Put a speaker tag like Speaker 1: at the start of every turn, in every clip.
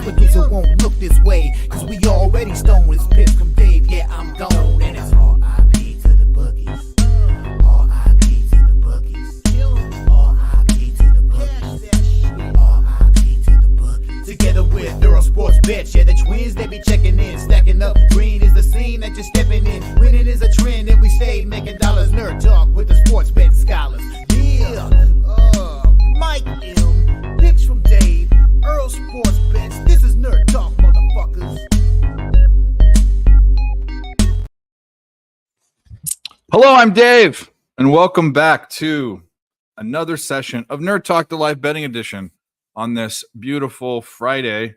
Speaker 1: hospitals, it won't look this way. Cause we already stoned. It's Pips from Dave, yeah, I'm gone. And it's R.I.P. to the boogies. R.I.P. to the boogies. R.I.P. to the boogies. R.I.P. to the boogies. Together with Neuro Sports Bets, yeah, the twins, they be checking in. Stacking up, green is the scene that you're stepping in. Winning is a trend, and we stay making dollars. Nerd Talk with the sports bet scholars. Yeah, Mike M, picks from Dave, Earl Sports Bets. This is Nerd Talk, motherfuckers.
Speaker 2: Hello, I'm Dave, and welcome back to another session of Nerd Talk, the live betting edition on this beautiful Friday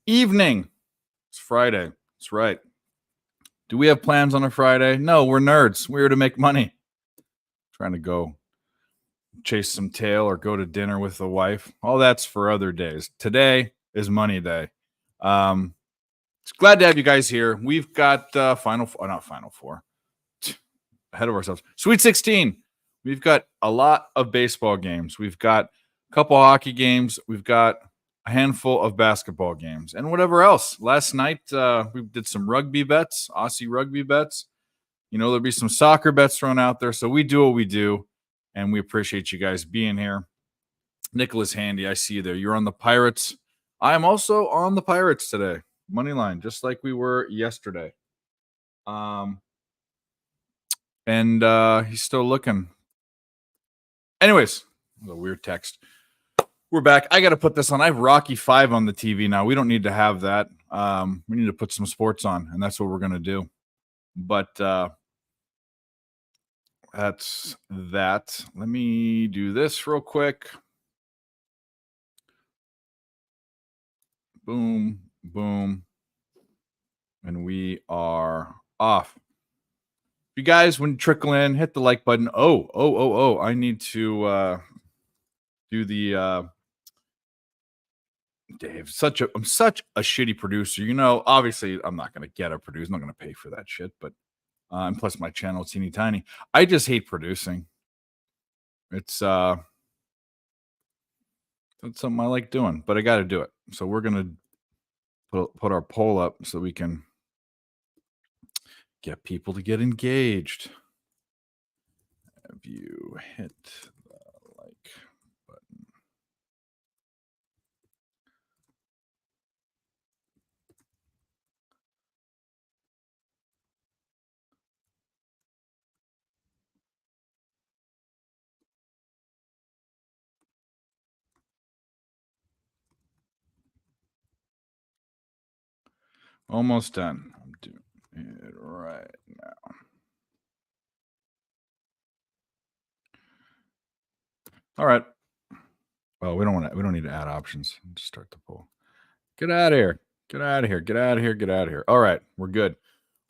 Speaker 2: evening. It's Friday. That's right. Do we have plans on a Friday? No, we're nerds. We're here to make money. Trying to go chase some tail or go to dinner with the wife. All that's for other days. Today is money day. It's glad to have you guys here. We've got Final Four. Ahead of ourselves. Sweet 16. We've got a lot of baseball games. We've got a couple hockey games. We've got a handful of basketball games and whatever else. Last night, we did some rugby bets, Aussie rugby bets. You know, there'll be some soccer bets thrown out there. So we do what we do, and we appreciate you guys being here. Nicholas Handy, I see you there. You're on the Pirates. I am also on the Pirates today. Money line, just like we were yesterday. And he's still looking. Anyways, a weird text. We're back. I got to put this on. I have Rocky 5 on the TV now. We don't need to have that. We need to put some sports on, and that's what we're going to do. But that's that. Let me do this real quick. Boom, boom. And we are off. You guys, when you trickle in, hit the like button. Oh. I need to do the Dave. I'm such a shitty producer. You know, obviously I'm not gonna get a producer, I'm not gonna pay for that shit, but and plus my channel is teeny tiny. I just hate producing. It's that's something I like doing, but I gotta do it. So we're gonna put our poll up so we can get people to get engaged. Have you hit the like button? Almost done. I'm doing it right now. All right. Well, we don't need to add options. Just start the poll. Get out of here. Get out of here. Get out of here. Get out of here. All right. We're good.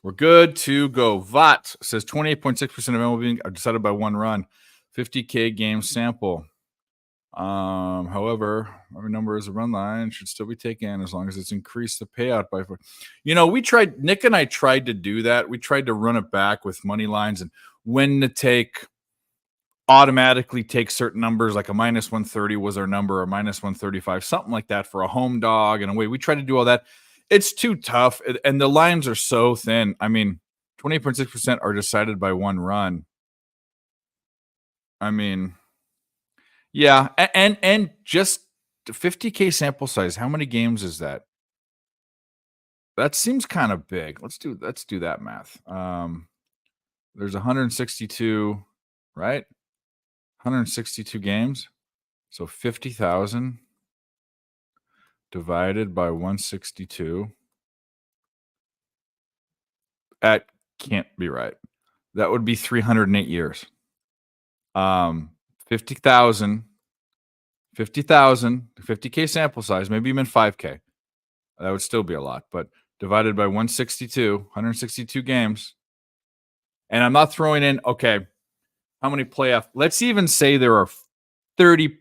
Speaker 2: We're good to go. VOT says 28.6% of MLB are decided by one run. 50K game sample. However, every number is a run line should still be taken as long as it's increased the payout by 4. You know, Nick and I tried to do that. We tried to run it back with money lines and when to take, automatically take certain numbers, like a minus 130 was our number, or minus 135, something like that for a home dog and away. We tried to do all that. It's too tough, and the lines are so thin. I mean, 28.6% are decided by one run. I mean, yeah, and just 50K sample size. How many games is that? That seems kind of big. Let's do that math. There's 162, right? 162 games. So 50,000 divided by 162. That can't be right. That would be 308 years. 50,000, 50K sample size, maybe even 5K. That would still be a lot, but divided by 162 games. And I'm not throwing in, okay, how many playoff? Let's even say there are 30,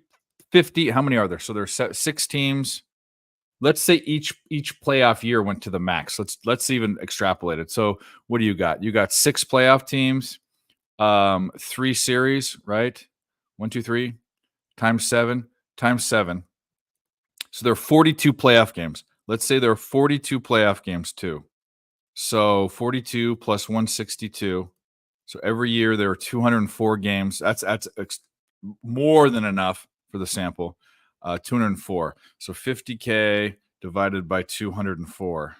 Speaker 2: 50. How many are there? So there's 6 teams. Let's say each playoff year went to the max. Let's even extrapolate it. So what do you got? You got 6 playoff teams, 3 series, right? 1, 2, 3 times 7. So there are 42 playoff games. let's say there are 42 playoff games too. So 42 plus 162. So every year there are 204 games. That's more than enough for the sample. 204. So 50K divided by 204.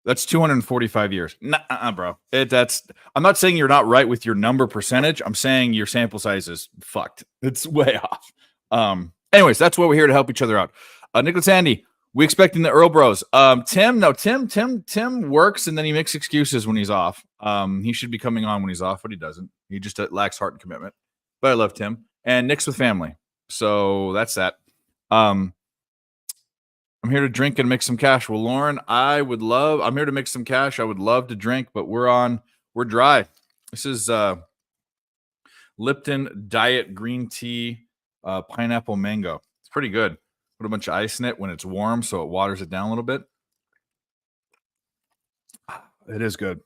Speaker 2: That's 245 years. Nah, bro. I'm not saying you're not right with your number percentage. I'm saying your sample size is fucked. It's way off. Anyways, that's why we're here to help each other out. Nicholas Andy, we expecting the Earl Bros. Tim works and then he makes excuses when he's off. He should be coming on when he's off, but he doesn't. He just lacks heart and commitment. But I love Tim. And Nick's with family. So that's that. I'm here to drink and make some cash. Well, Lauren, I'm here to make some cash. I would love to drink, but we're dry. This is Lipton Diet Green Tea Pineapple Mango. It's pretty good. Put a bunch of ice in it when it's warm so it waters it down a little bit. It is good.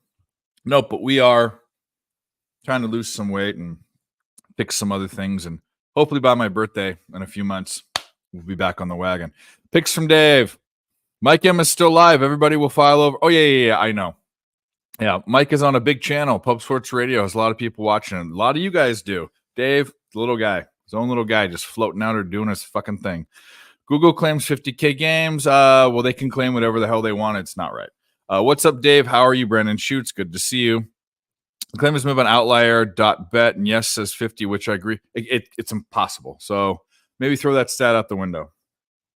Speaker 2: Nope, but we are trying to lose some weight and fix some other things. And hopefully by my birthday in a few months, we'll be back on the wagon. Picks from Dave. Mike M is still live. Everybody will file over. Oh, yeah, I know. Yeah, Mike is on a big channel. Pub Sports Radio has a lot of people watching. A lot of you guys do. Dave, the little guy, his own little guy, just floating out or doing his fucking thing. Google claims 50K games. Well, they can claim whatever the hell they want. It's not right. What's up, Dave? How are you, Brandon Schutz? Good to see you. The claim is move on outlier.bet, and yes says 50, which I agree. It's impossible. So maybe throw that stat out the window.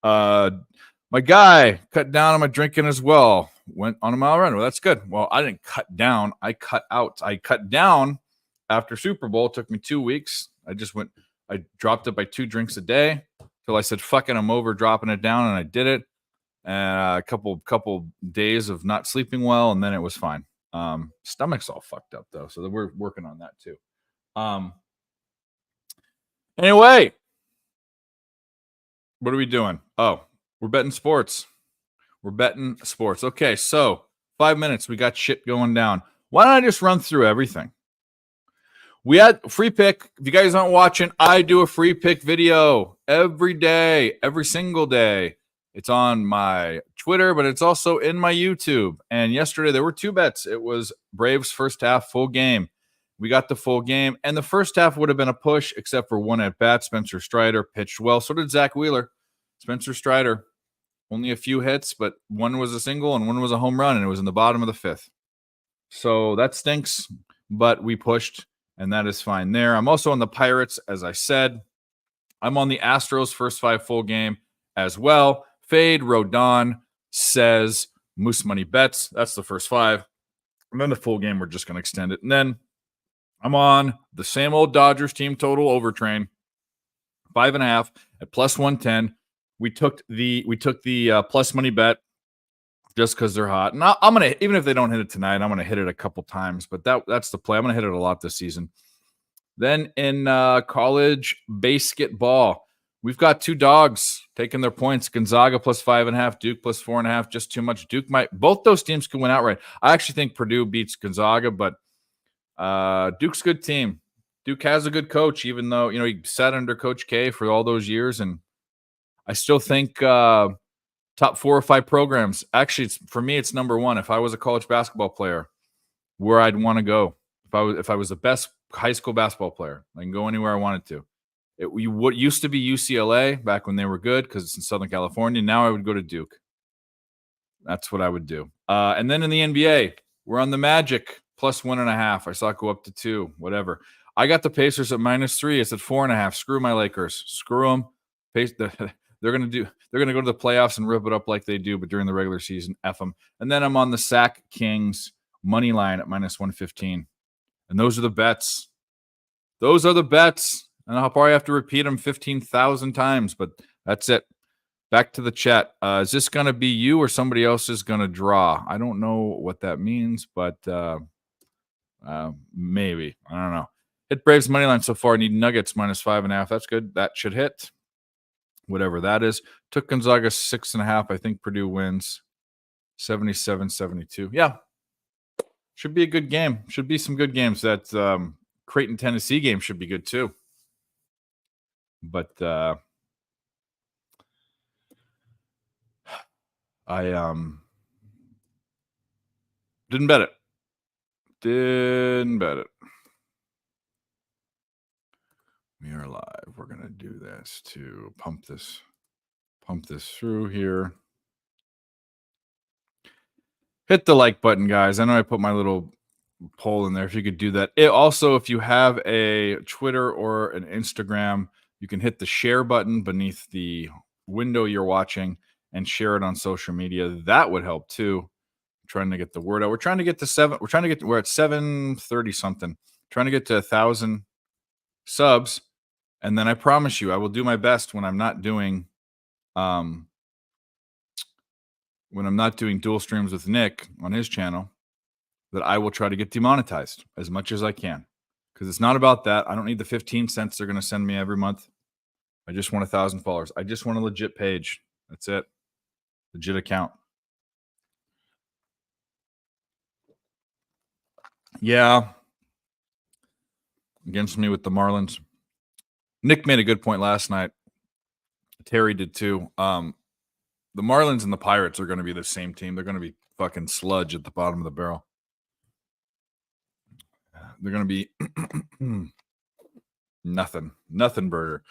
Speaker 2: My guy cut down on my drinking as well. Went on a mile run. Well, that's good. Well, I didn't cut down. I cut out. I cut down after Super Bowl. It took me 2 weeks. I dropped it by 2 drinks a day till I said, fuck it, I'm over dropping it down. And I did it. A couple days of not sleeping well. And then it was fine. Stomach's all fucked up though. So we're working on that too. Anyway, what are we doing? Oh, we're betting sports. Okay, so 5 minutes. We got shit going down. Why don't I just run through everything? We had free pick. If you guys aren't watching, I do a free pick video every day, every single day. It's on my Twitter, but it's also in my YouTube. And yesterday there were 2 bets. It was Braves first half full game. We got the full game. And the first half would have been a push, except for one at bat. Spencer Strider pitched well. So did Zach Wheeler. Spencer Strider, only a few hits, but one was a single and one was a home run, and it was in the bottom of the 5th. So that stinks, but we pushed, and that is fine there. I'm also on the Pirates, as I said. I'm on the Astros first 5 full game as well. Fade, Rodon, says, Moose Money bets. That's the first 5. And then the full game, we're just going to extend it. And then I'm on the same old Dodgers team total overtrain, 5.5 at plus 110. We took the plus money bet just because they're hot. And I'm gonna, even if they don't hit it tonight, I'm gonna hit it a couple times. But that's the play. I'm gonna hit it a lot this season. Then in college basketball, we've got 2 dogs taking their points. Gonzaga plus 5.5, Duke plus 4.5. Just too much. Both those teams can win outright. I actually think Purdue beats Gonzaga, but Duke's a good team. Duke has a good coach, even though he sat under Coach K for all those years, and I still think top 4 or 5 programs. Actually, for me, it's number 1. If I was a college basketball player, where I'd want to go. If I was the best high school basketball player, I can go anywhere I wanted to. What used to be UCLA back when they were good because it's in Southern California. Now I would go to Duke. That's what I would do. And then in the NBA, we're on the Magic plus 1.5. I saw it go up to 2. Whatever. I got the Pacers at -3. It's at 4.5. Screw my Lakers. Screw them. They're going to go to the playoffs and rip it up like they do, but during the regular season, F them. And then I'm on the Sac Kings money line at -115. And those are the bets. And I'll probably have to repeat them 15,000 times, but that's it. Back to the chat. Is this going to be you or somebody else is going to draw? I don't know what that means, but maybe. I don't know. Hit Braves money line so far. Need Nuggets -5.5. That's good. That should hit. Whatever that is. Took Gonzaga 6.5. I think Purdue wins 77-72. Yeah. Should be a good game. Should be some good games. That Creighton, Tennessee game should be good too. But I didn't bet it. Didn't bet it. We are live. We're gonna do this to pump this through here. Hit the like button, guys. I know I put my little poll in there. If you could do that. Also, if you have a Twitter or an Instagram, you can hit the share button beneath the window you're watching and share it on social media. That would help too. Trying to get the word out. We're at 730 something. Trying to get to 1,000 subs. And then I promise you, I will do my best when I'm not doing dual streams with Nick on his channel, that I will try to get demonetized as much as I can. Because it's not about that. I don't need the 15 cents they're going to send me every month. I just want 1,000 followers. I just want a legit page. That's it. Legit account. Yeah. Against me with the Marlins. Nick made a good point last night. Terry did too. The Marlins and the Pirates are going to be the same team. They're going to be fucking sludge at the bottom of the barrel. They're going to be nothing burger.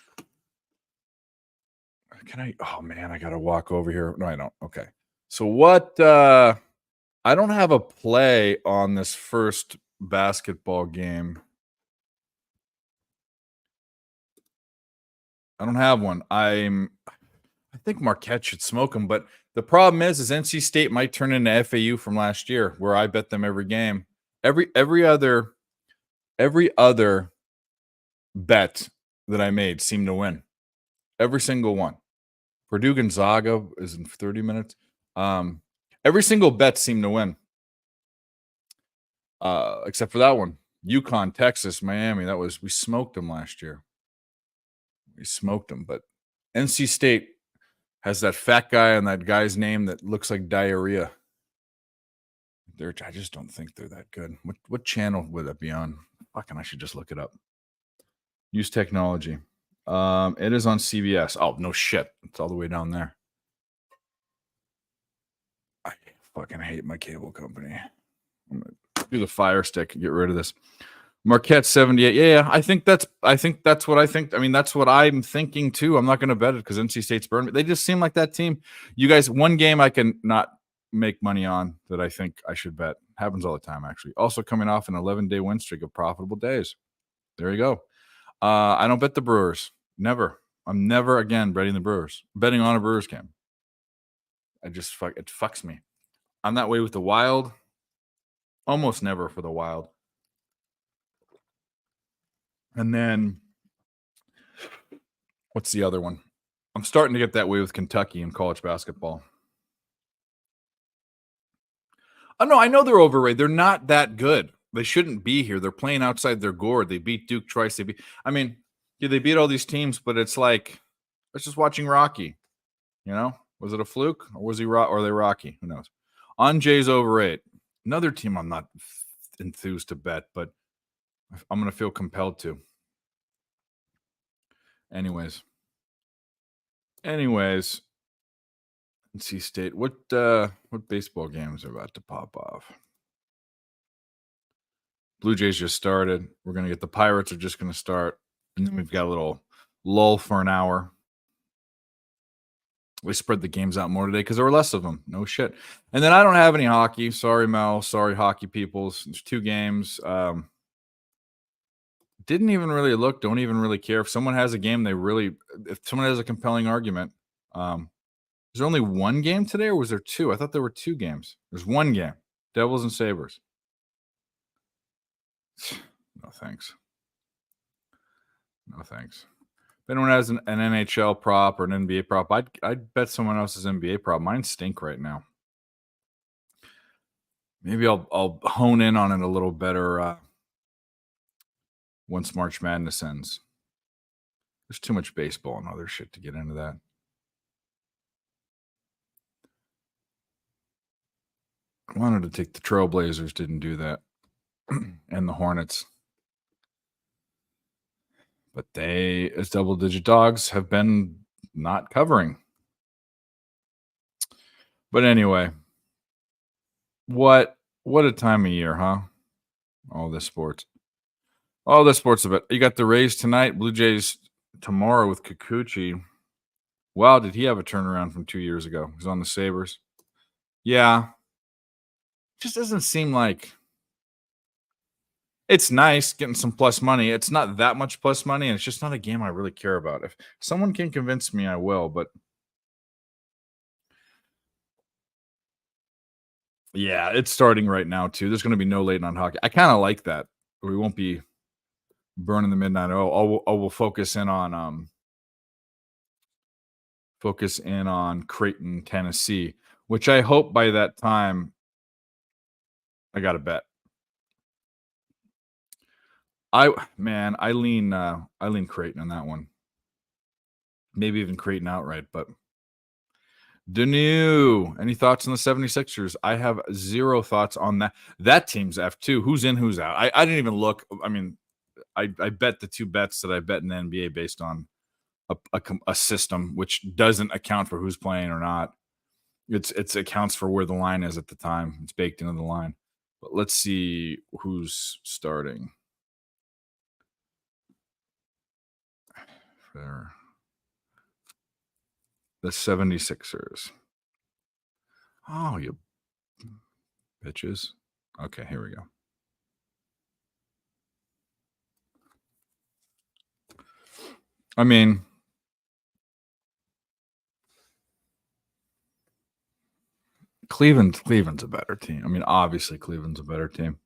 Speaker 2: Can I? Oh man, I got to walk over here. No, I don't. Okay. So what? I don't have a play on this first basketball game. I don't have one. I think Marquette should smoke them, but the problem is NC State might turn into FAU from last year, where I bet them every game. Every other bet that I made seemed to win. Every single one. Purdue Gonzaga is in 30 minutes. Every single bet seemed to win. Except for that one. UConn, Texas, Miami. We smoked them last year. We smoked them, but NC State has that fat guy on that guy's name that looks like diarrhea. I just don't think they're that good. What channel would that be on? Fucking, I should just look it up. Use technology. It is on CBS. Oh, no shit. It's all the way down there. I fucking hate my cable company. I'm gonna do the Fire Stick and get rid of this. Marquette 78. Yeah, I think that's what I think. I mean, that's what I'm thinking too. I'm not going to bet it because NC State's burned me. They just seem like that team. You guys, one game I can not make money on that I think I should bet. Happens all the time, actually. Also coming off an 11-day win streak of profitable days. There you go. I don't bet the Brewers. Never. I'm never again betting the Brewers. Betting on a Brewers game. It fucks me. I'm that way with the Wild. Almost never for the Wild. And then, what's the other one? I'm starting to get that way with Kentucky in college basketball. Oh, no, I know they're overrated. They're not that good. They shouldn't be here. They're playing outside their gourd. They beat Duke twice. They beat all these teams, but it's like, let's just watching Rocky. You know? Was it a fluke? Or was he or are they Rocky? Who knows? Anjay's overrated. Another team I'm not enthused to bet, but I'm going to feel compelled to. Anyways, NC State. What baseball games are about to pop off? Blue Jays just started. We're going to get the Pirates are just going to start. And then we've got a little lull for an hour. We spread the games out more today because there were less of them. No shit. And then I don't have any hockey. Sorry, Mel. Sorry, hockey peoples. There's 2 games. Didn't even really look. Don't even really care. If someone has a game, if someone has a compelling argument. Is there only 1 game today or was there 2? I thought there were 2 games. There's 1 game. Devils and Sabres. No thanks. No thanks. If anyone has an NHL prop or an NBA prop, I'd bet someone else's NBA prop. Mine stink right now. Maybe I'll hone in on it a little better once March Madness ends. There's too much baseball and other shit to get into that. I wanted to take the Trailblazers, didn't do that. And the Hornets. But they, as double-digit dogs, have been not covering. But anyway, what a time of year, huh? All this sports. All this sports a bit. You got the Rays tonight, Blue Jays tomorrow with Kikuchi. Wow, did he have a turnaround from 2 years ago? He's on the Sabres. Yeah. Just doesn't seem like it's nice getting some plus money. It's not that much plus money, and it's just not a game I really care about. If someone can convince me, I will, but yeah, it's starting right now too. There's going to be no late night hockey. I kind of like that. We won't be burning the midnight. We'll focus in on Creighton, Tennessee, which I hope by that time I got a bet. I lean Creighton on that one. Maybe even Creighton outright, but Danu, any thoughts on the 76ers? I have zero thoughts on that. That team's F2. Who's in, who's out? I didn't even look. I mean, I bet the two bets that I bet in the NBA based on a system, which doesn't account for who's playing or not. It's accounts for where the line is at the time. It's baked into the line. But let's see who's starting. For the 76ers. Oh, you bitches. Okay, here we go. I mean, Cleveland's a better team. I mean, obviously Cleveland's a better team.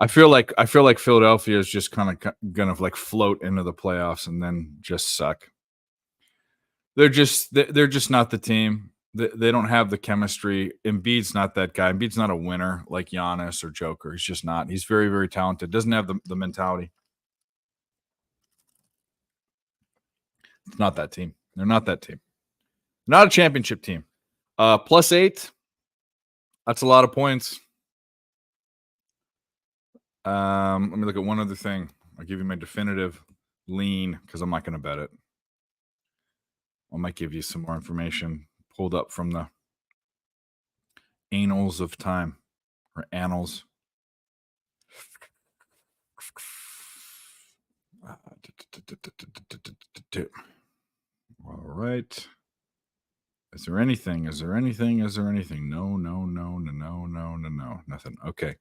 Speaker 2: I feel like Philadelphia is just kind of gonna like float into the playoffs and then just suck. They're just not the team. They don't have the chemistry. Embiid's not that guy. Embiid's not a winner like Giannis or Joker. He's just not. He's very, very talented. Doesn't have the mentality. It's not that team. They're not that team. Not a championship team. +8. That's a lot of points. Let me look at one other thing. I'll give you my definitive lean because I'm not going to bet it. I might give you some more information pulled up from the annals of time or annals. All right. Is there anything? No. Nothing. Okay.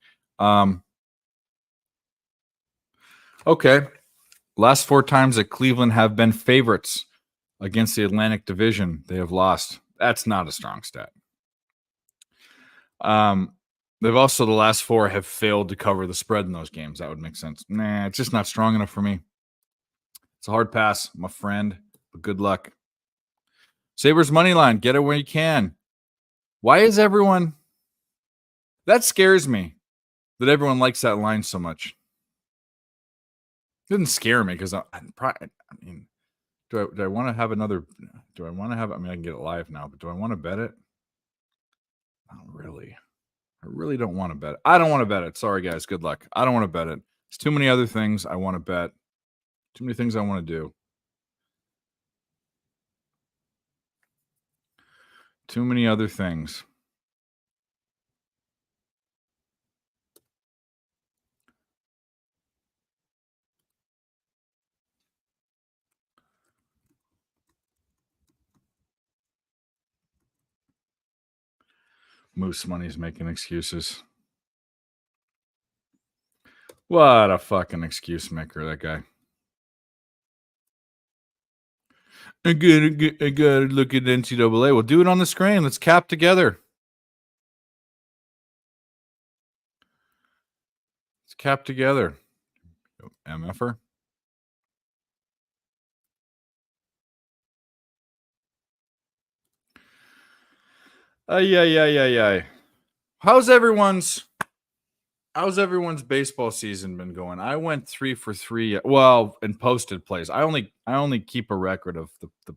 Speaker 2: Okay. Last 4 times that Cleveland have been favorites against the Atlantic Division, they have lost. That's not a strong stat. They've also, the last 4 have failed to cover the spread in those games. That would make sense. Nah, it's just not strong enough for me. It's a hard pass, my friend, but good luck. Sabres money line, get it where you can. Why is everyone... That scares me that everyone likes that line so much. It doesn't scare me because I mean, do I want to have another? Do I want to have? I mean, I can get it live now, but do I want to bet it? Not really. I really don't want to bet it. I don't want to bet it. Sorry, guys. Good luck. I don't want to bet it. There's too many other things I want to bet. Too many things I want to do. Too many other things. Moose Money's making excuses. What a fucking excuse maker, that guy. I gotta look at NCAA. We'll do it on the screen. Let's cap together. Let's cap together. MFer. Yeah. How's everyone's baseball season been going? I went 3 for 3. Well, in posted plays. I only keep a record of the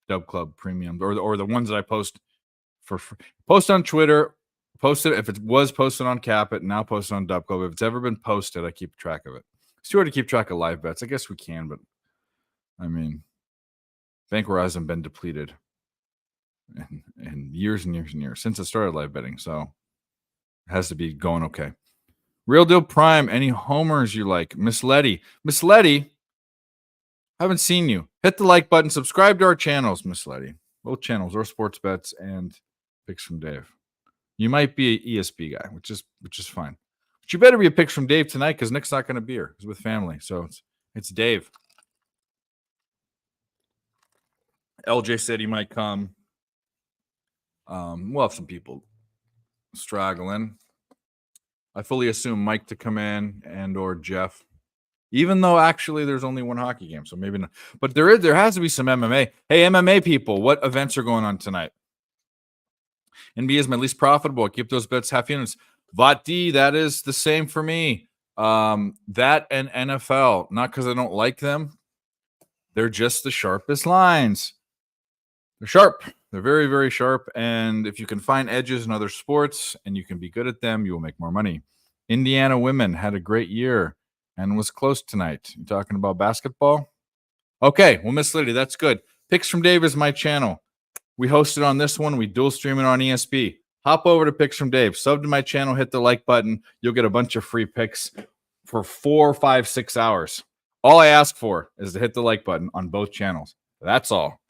Speaker 2: Dub Club premiums or the ones that I post for free. Post on Twitter. Post it if it was posted on Capit. Now posted on Dub Club. If it's ever been posted, I keep track of it. It's too hard to keep track of live bets. I guess we can, but I mean, Bankroll hasn't been depleted. in years and years and years since I started live betting. So it has to be going okay. Real Deal Prime, any homers you like? Miss Letty. Miss Letty, haven't seen you. Hit the like button. Subscribe to our channels, Miss Letty. Both channels, or Sports Bets and Picks from Dave. You might be an ESP guy, which is fine. But you better be a Picks from Dave tonight because Nick's not going to be here. He's with family. So it's Dave. LJ said he might come. We'll have some people straggling. I fully assume Mike to come in and or Jeff, even though actually there's only one hockey game, so maybe not. But there has to be some MMA. Hey, MMA people, what events are going on tonight? NBA is my least profitable. I keep those bets half units. VOTD, that is the same for me. That and NFL, not because I don't like them. They're just the sharpest lines. They're sharp. They're very, very sharp. And if you can find edges in other sports and you can be good at them, you will make more money. Indiana women had a great year and was close tonight. You talking about basketball? Okay, well, Miss Liddy, that's good. Picks from Dave is my channel. We host it on this one. We dual stream it on ESP. Hop over to Picks from Dave. Sub to my channel. Hit the like button. You'll get a bunch of free picks for 4, 5, 6 hours. All I ask for is to hit the like button on both channels. That's all.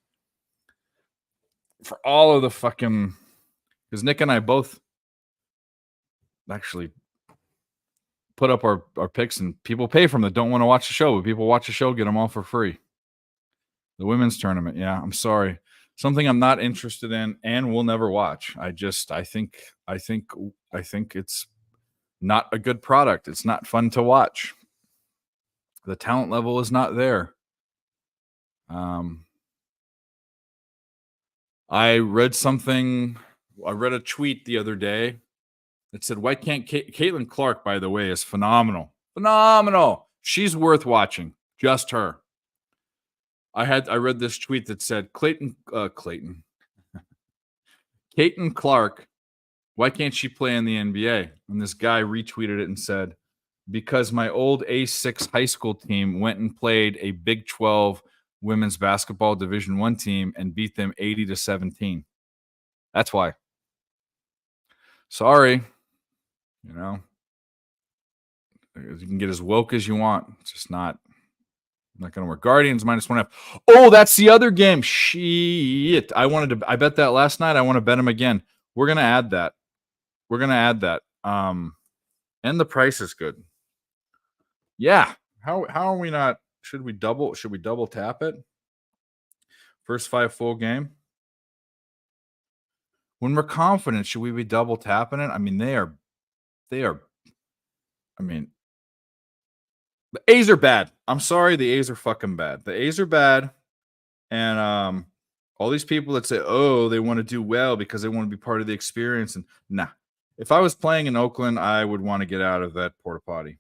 Speaker 2: For all of the fucking... Because Nick and I both actually put up our picks, and people pay from that don't want to watch the show, but people watch the show, get them all for free. The women's tournament. Yeah, I'm sorry. Something I'm not interested in and will never watch. I think it's not a good product. It's not fun to watch. The talent level is not there. I read a tweet the other day that said, why can't Caitlin Clark, by the way, is phenomenal. Phenomenal. She's worth watching. Just her. I read this tweet that said, Caitlin Clark, why can't she play in the NBA? And this guy retweeted it and said, because my old A6 high school team went and played a Big 12 women's basketball Division I team and beat them 80-17. That's why. Sorry. You know, you can get as woke as you want. It's just not going to work. Guardians -1.5. Oh, that's the other game. Shit. I bet that last night. I want to bet them again. We're going to add that. And the price is good. Yeah. How are we not? Should we double tap it? First 5 full game. When we're confident, should we be double tapping it? I mean, they are. I mean, the A's are bad. I'm sorry, the A's are fucking bad. The A's are bad, and all these people that say, "Oh, they want to do well because they want to be part of the experience," and nah. If I was playing in Oakland, I would want to get out of that porta potty.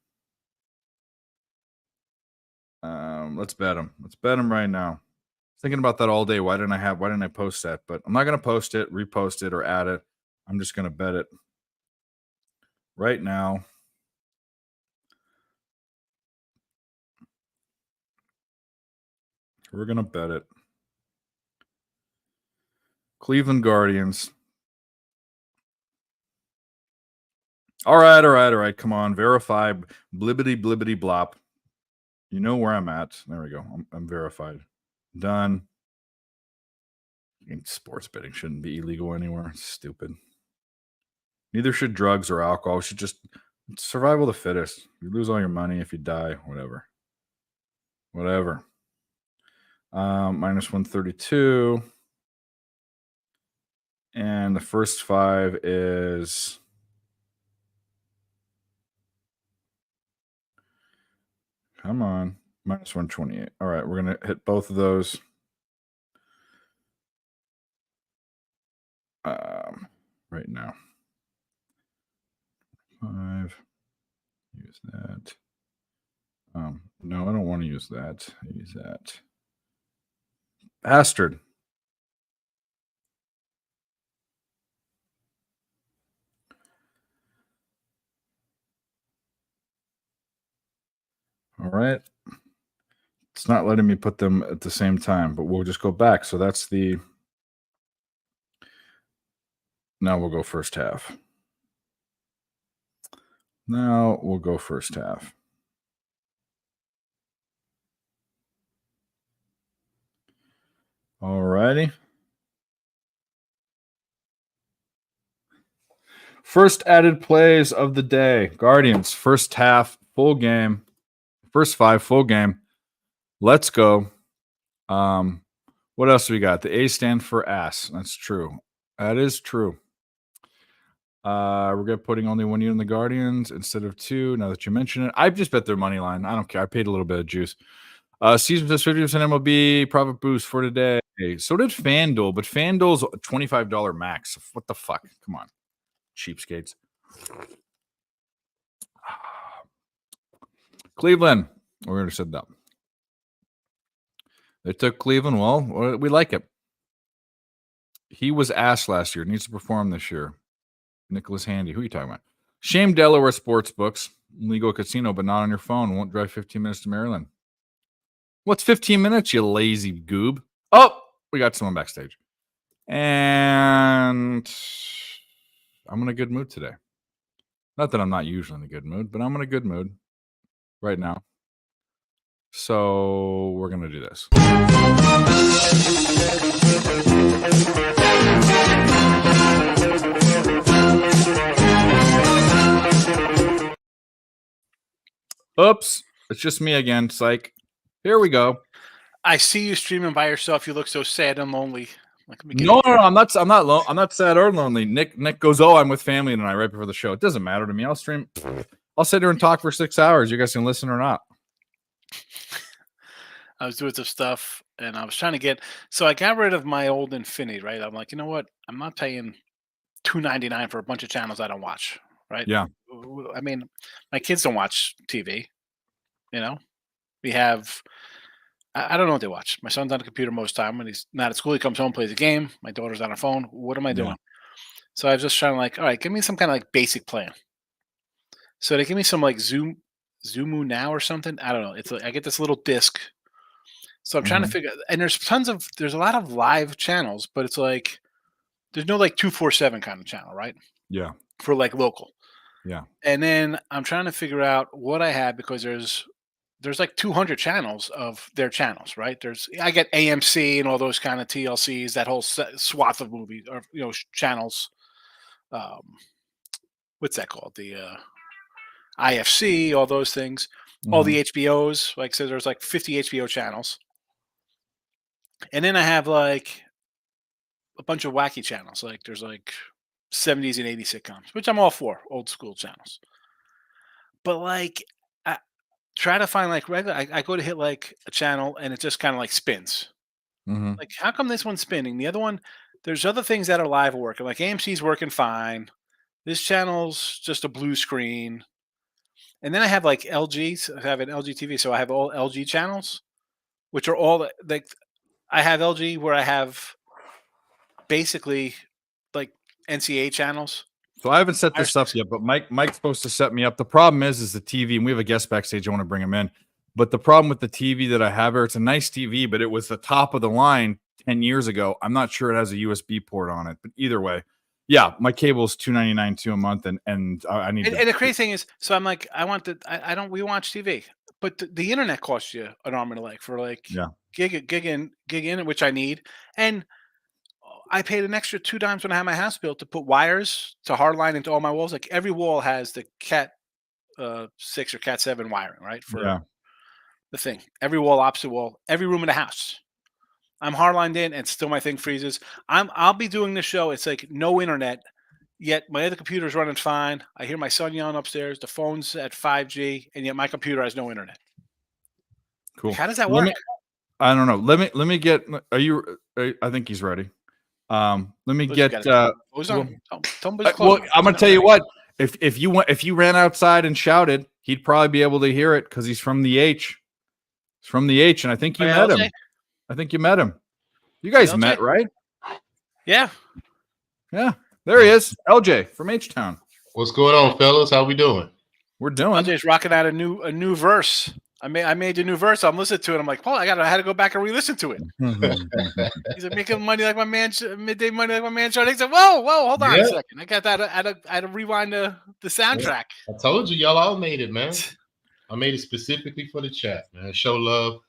Speaker 2: Let's bet them. Let's bet them right now. Thinking about that all day. Why didn't I post that? But I'm not going to post it, repost it, or add it. I'm just going to bet it right now. We're going to bet it. Cleveland Guardians. All right. Come on. Verify. Blibbity, blop. You know where I'm at. There we go. I'm verified. Done. Sports betting shouldn't be illegal anywhere. It's stupid. Neither should drugs or alcohol. Should just survival of the fittest. You lose all your money if you die. Whatever. -132. And the first 5 is... Come on. -128. All right, we're going to hit both of those. Right now. 5. Use that. No, I don't want to use that. Use that. Bastard. All right. It's not letting me put them at the same time, but we'll just go back. So that's the Now we'll go first half. Now we'll go first half. All righty. First added plays of the day. Guardians, first half, full game. First 5, full game. Let's go. What else do we got? The A stand for ass. That's true. That is true. We're going to putting only 1 unit in the Guardians instead of 2. Now that you mention it, I just bet their money line. I don't care. I paid a little bit of juice. Season says 50% MLB profit boost for today. So did FanDuel, but FanDuel's $25 max. What the fuck? Come on. Cheapskates. Cleveland. We already said that. They took Cleveland. Well, we like it. He was ass last year. Needs to perform this year. Nicholas Handy. Who are you talking about? Shame Delaware sports books. Legal casino, but not on your phone. Won't drive 15 minutes to Maryland. What's 15 minutes, you lazy goob? Oh, we got someone backstage. And I'm in a good mood today. Not that I'm not usually in a good mood, but I'm in a good mood right now. So we're going to do this. Oops. It's just me again. Psych. Here we go.
Speaker 3: I see you streaming by yourself. You look so sad and lonely. Like,
Speaker 2: No, I'm not sad or lonely. Nick goes, "Oh, I'm with family tonight," right before the show. It doesn't matter to me. I'll stream. I'll sit here and talk for 6 hours. You guys can listen or not.
Speaker 3: I was doing some stuff and I was trying to get. So I got rid of my old Infinity. Right. I'm like, you know what? I'm not paying $2.99 for a bunch of channels I don't watch. Right.
Speaker 2: Yeah.
Speaker 3: I mean, my kids don't watch TV. You know, we have. I don't know what they watch. My son's on the computer most of the time. When he's not at school, he comes home, plays a game. My daughter's on her phone. What am I doing?
Speaker 2: Yeah.
Speaker 3: So I was just trying to like, all right, give me some kind of like basic plan. So they give me some like Zumu Now or something. I don't know. It's like, I get this little disc. So I'm trying to figure. And there's a lot of live channels, but it's like there's no like 247 kind of channel, right?
Speaker 2: Yeah.
Speaker 3: For like local.
Speaker 2: Yeah.
Speaker 3: And then I'm trying to figure out what I have because there's like 200 channels of their channels, right? I get AMC and all those kind of TLCs, that whole swath of movies or channels. What's that called? The IFC, all those things, all the HBOs. Like, so there's like 50 HBO channels, and then I have like a bunch of wacky channels. Like there's like 70s and 80s sitcoms, which I'm all for, old school channels. But like, try to find like regular. I go to hit like a channel and it just kind of like spins. Like, how come this one's spinning? The other one, there's other things that are live working. Like AMC's working fine. This channel's just a blue screen. And then I have like LG. I have an LG TV, so I have all LG channels, which are all like I have LG where I have basically like NCAA channels.
Speaker 2: So I haven't set this up yet, but Mike's supposed to set me up. The problem is the TV, and we have a guest backstage. I want to bring him in. But the problem with the TV that I have here, it's a nice TV, but it was the top of the line 10 years ago. I'm not sure it has a USB port on it, but either way, yeah, my cable is $2.99 a month, and I need.
Speaker 3: And the crazy thing is, so I'm like, we watch TV, but the internet costs you an arm and a leg for like gig in, which I need, and I paid an extra $2 when I had my house built to put wires to hardline into all my walls. Like every wall has the Cat 6 or Cat 7 wiring, right? For the thing. Every wall, opposite wall, every room in the house. I'm hardlined in, and still my thing freezes. I'll be doing this show. It's like no internet, yet my other computer's running fine. I hear my son yelling upstairs. The phone's at 5G, and yet my computer has no internet.
Speaker 2: Cool.
Speaker 3: How does that work?
Speaker 2: I don't know. Let me get. I think he's ready. Let me get.
Speaker 3: I'm gonna
Speaker 2: tell you what. If you ran outside and shouted, he'd probably be able to hear it because he's from the H. He's from the H, and I think you met him. I think you met him. You guys met, right?
Speaker 3: Yeah.
Speaker 2: Yeah. There he is, LJ from H-Town.
Speaker 4: What's going on, fellas? How we doing?
Speaker 2: We're doing.
Speaker 3: LJ's rocking out a new verse. I made the new verse. I'm listening to it. I'm like, Paul, I had to go back and re-listen to it. He's like, making money like my man, midday money like my man. He said, whoa, hold on a
Speaker 4: Yeah.
Speaker 3: second. I got that. I had to rewind the soundtrack.
Speaker 4: I told you, y'all all made it, man. I made it specifically for the chat, man. Show love,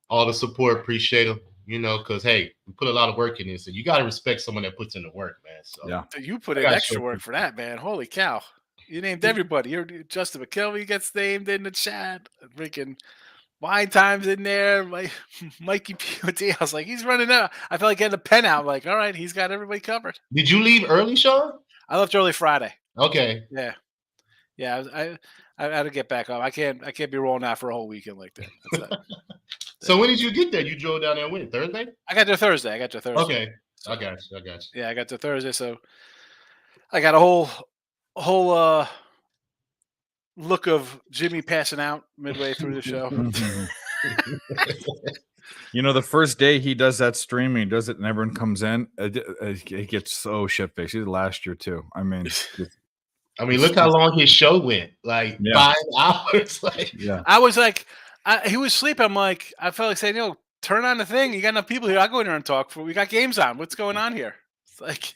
Speaker 4: all the support, appreciate them. Because hey, we put a lot of work in this, and you got to respect someone that puts in the work, man. So
Speaker 2: Yeah.
Speaker 3: You put in extra work for that, man. Holy cow! You named everybody. You're Justin McKelvey gets named in the chat. Freaking Wine Time's in there. Like Mikey P.O.D. I was like, he's running out. I felt like getting a pen out. I'm like, all right, he's got everybody covered.
Speaker 4: Did you leave early, Sean?
Speaker 3: I left early Friday.
Speaker 4: Okay.
Speaker 3: Yeah. I had to get back up. I can't be rolling out for a whole weekend like that.
Speaker 4: So when did you get there? You drove down there when? Thursday?
Speaker 3: I got there Thursday.
Speaker 4: Okay. I got you.
Speaker 3: Yeah, I got to Thursday, so I got a whole look of Jimmy passing out midway through the show.
Speaker 2: The first day he does that streaming, he does it, and everyone comes in. It gets so shit faced. He did last year too. I mean,
Speaker 4: look how long his show went. Like 5 hours.
Speaker 3: I was like, he was sleeping. I'm like, I felt like saying, turn on the thing. You got enough people here. I'll go in there and talk. We got games on. What's going on here? It's like,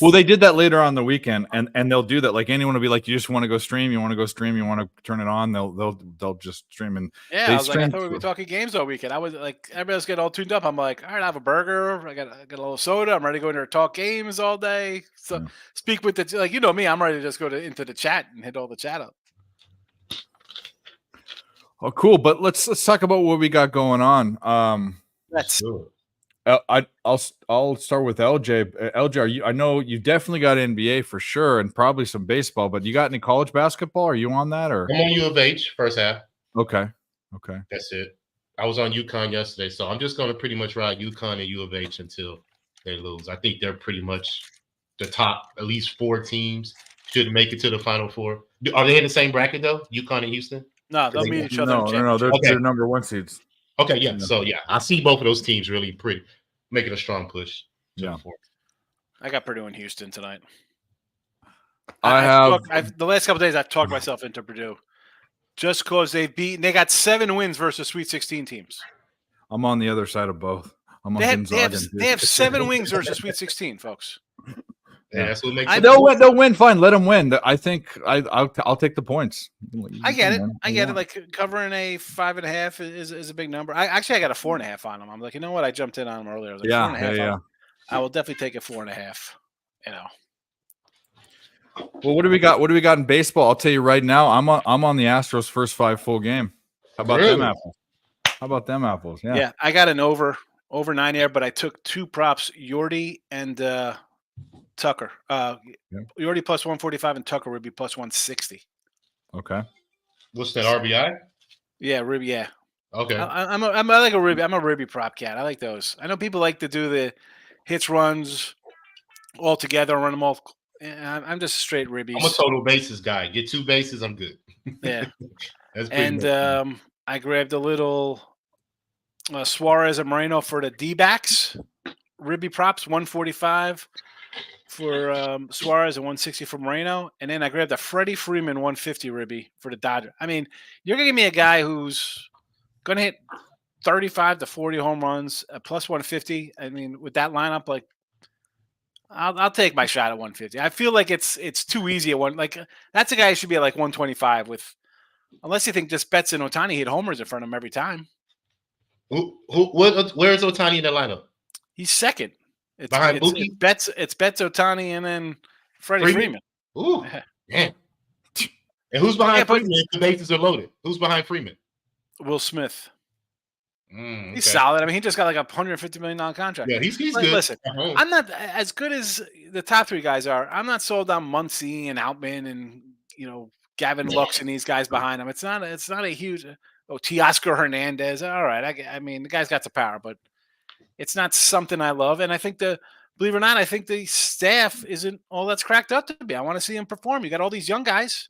Speaker 2: well, they did that later on the weekend, and they'll do that. Like anyone will be like, you just want to go stream, you want to turn it on. They'll just stream and
Speaker 3: I was like, I thought we were talking games all weekend. I was like, everybody was getting all tuned up. I'm like, all right, I have a burger. I got a little soda. I'm ready to go in there and talk games all day. So speak with the me. I'm ready to just go into the chat and hit all the chat up.
Speaker 2: Oh, cool. But let's talk about what we got going on.
Speaker 3: Let's.
Speaker 2: I'll start with LJ. LJ, I know you definitely got NBA for sure, and probably some baseball. But you got any college basketball? Are you on that? Or
Speaker 4: I'm on U of H first half.
Speaker 2: Okay.
Speaker 4: That's it. I was on UConn yesterday, so I'm just going to pretty much ride UConn and U of H until they lose. I think they're pretty much the top, at least 4 teams should make it to the Final Four. Are they in the same bracket though? UConn and Houston?
Speaker 3: No, they'll meet each other.
Speaker 2: No. They're number 1 seeds.
Speaker 4: Okay, yeah. So I see both of those teams really making a strong push.
Speaker 2: Yeah.
Speaker 3: I got Purdue and Houston tonight.
Speaker 2: The
Speaker 3: last couple of days I've talked myself into Purdue. Just because they got 7 wins versus Sweet 16 teams.
Speaker 2: I'm on the other side of both. I'm on
Speaker 3: they have 7 wins versus Sweet 16, folks.
Speaker 4: Yeah, that's what makes
Speaker 2: they'll win. Fine, let them win. I think I'll take the points.
Speaker 3: I get it. Like covering a 5.5 is a big number. I got a 4.5 on them. I'm like, you know what? I jumped in on them earlier. I was like, 4.5. I will definitely take a 4.5.
Speaker 2: Well, what do we got? What do we got in baseball? I'll tell you right now. I'm on the Astros' first 5 full game. How about them apples?
Speaker 3: Yeah. I got an over 9 there, but I took 2 props: Yordi and Tucker. Yordi plus 145 and Tucker would be plus 160.
Speaker 2: Okay.
Speaker 4: What's that, RBI?
Speaker 3: Yeah, Ribby. Yeah.
Speaker 4: Okay.
Speaker 3: I like a Ribby. I'm a Ribby prop cat. I like those. I know people like to do the hits, runs all together, run them all. I'm just a straight Ribbies.
Speaker 4: I'm a total bases guy. Get 2 bases, I'm good.
Speaker 3: Yeah.
Speaker 4: That's
Speaker 3: I grabbed a little Suarez and Moreno for the D-backs. Ribby props, 145 for Suarez and 160 for Moreno. And then I grabbed a Freddie Freeman 150 Ribby for the Dodgers. I mean, you're going to give me a guy who's going to hit 35 to 40 home runs at plus 150. I mean, with that lineup, like, I'll take my shot at 150. I feel like it's too easy at one. Like, that's a guy who should be at like 125 with, unless you think just Betts and Ohtani hit homers in front of him every time.
Speaker 4: Where's Ohtani in the lineup?
Speaker 3: He's second.
Speaker 4: Behind Mookie?
Speaker 3: It's Betts, Ohtani, and then Freddie Freeman.
Speaker 4: Ooh, man. And who's behind Freeman if the bases are loaded? Who's behind Freeman?
Speaker 3: Will Smith.
Speaker 4: Okay.
Speaker 3: He's solid. I mean, he just got like a $150 million contract.
Speaker 4: Yeah, he's good.
Speaker 3: Listen, I'm not as good as the top 3 guys are. I'm not sold on Muncy and Outman and Gavin Lux and these guys behind him. It's not a huge Teoscar Hernandez. All right, I mean the guy's got the power, but it's not something I love. And I think believe it or not, I think the staff isn't all that's cracked up to be. I want to see him perform. You got all these young guys.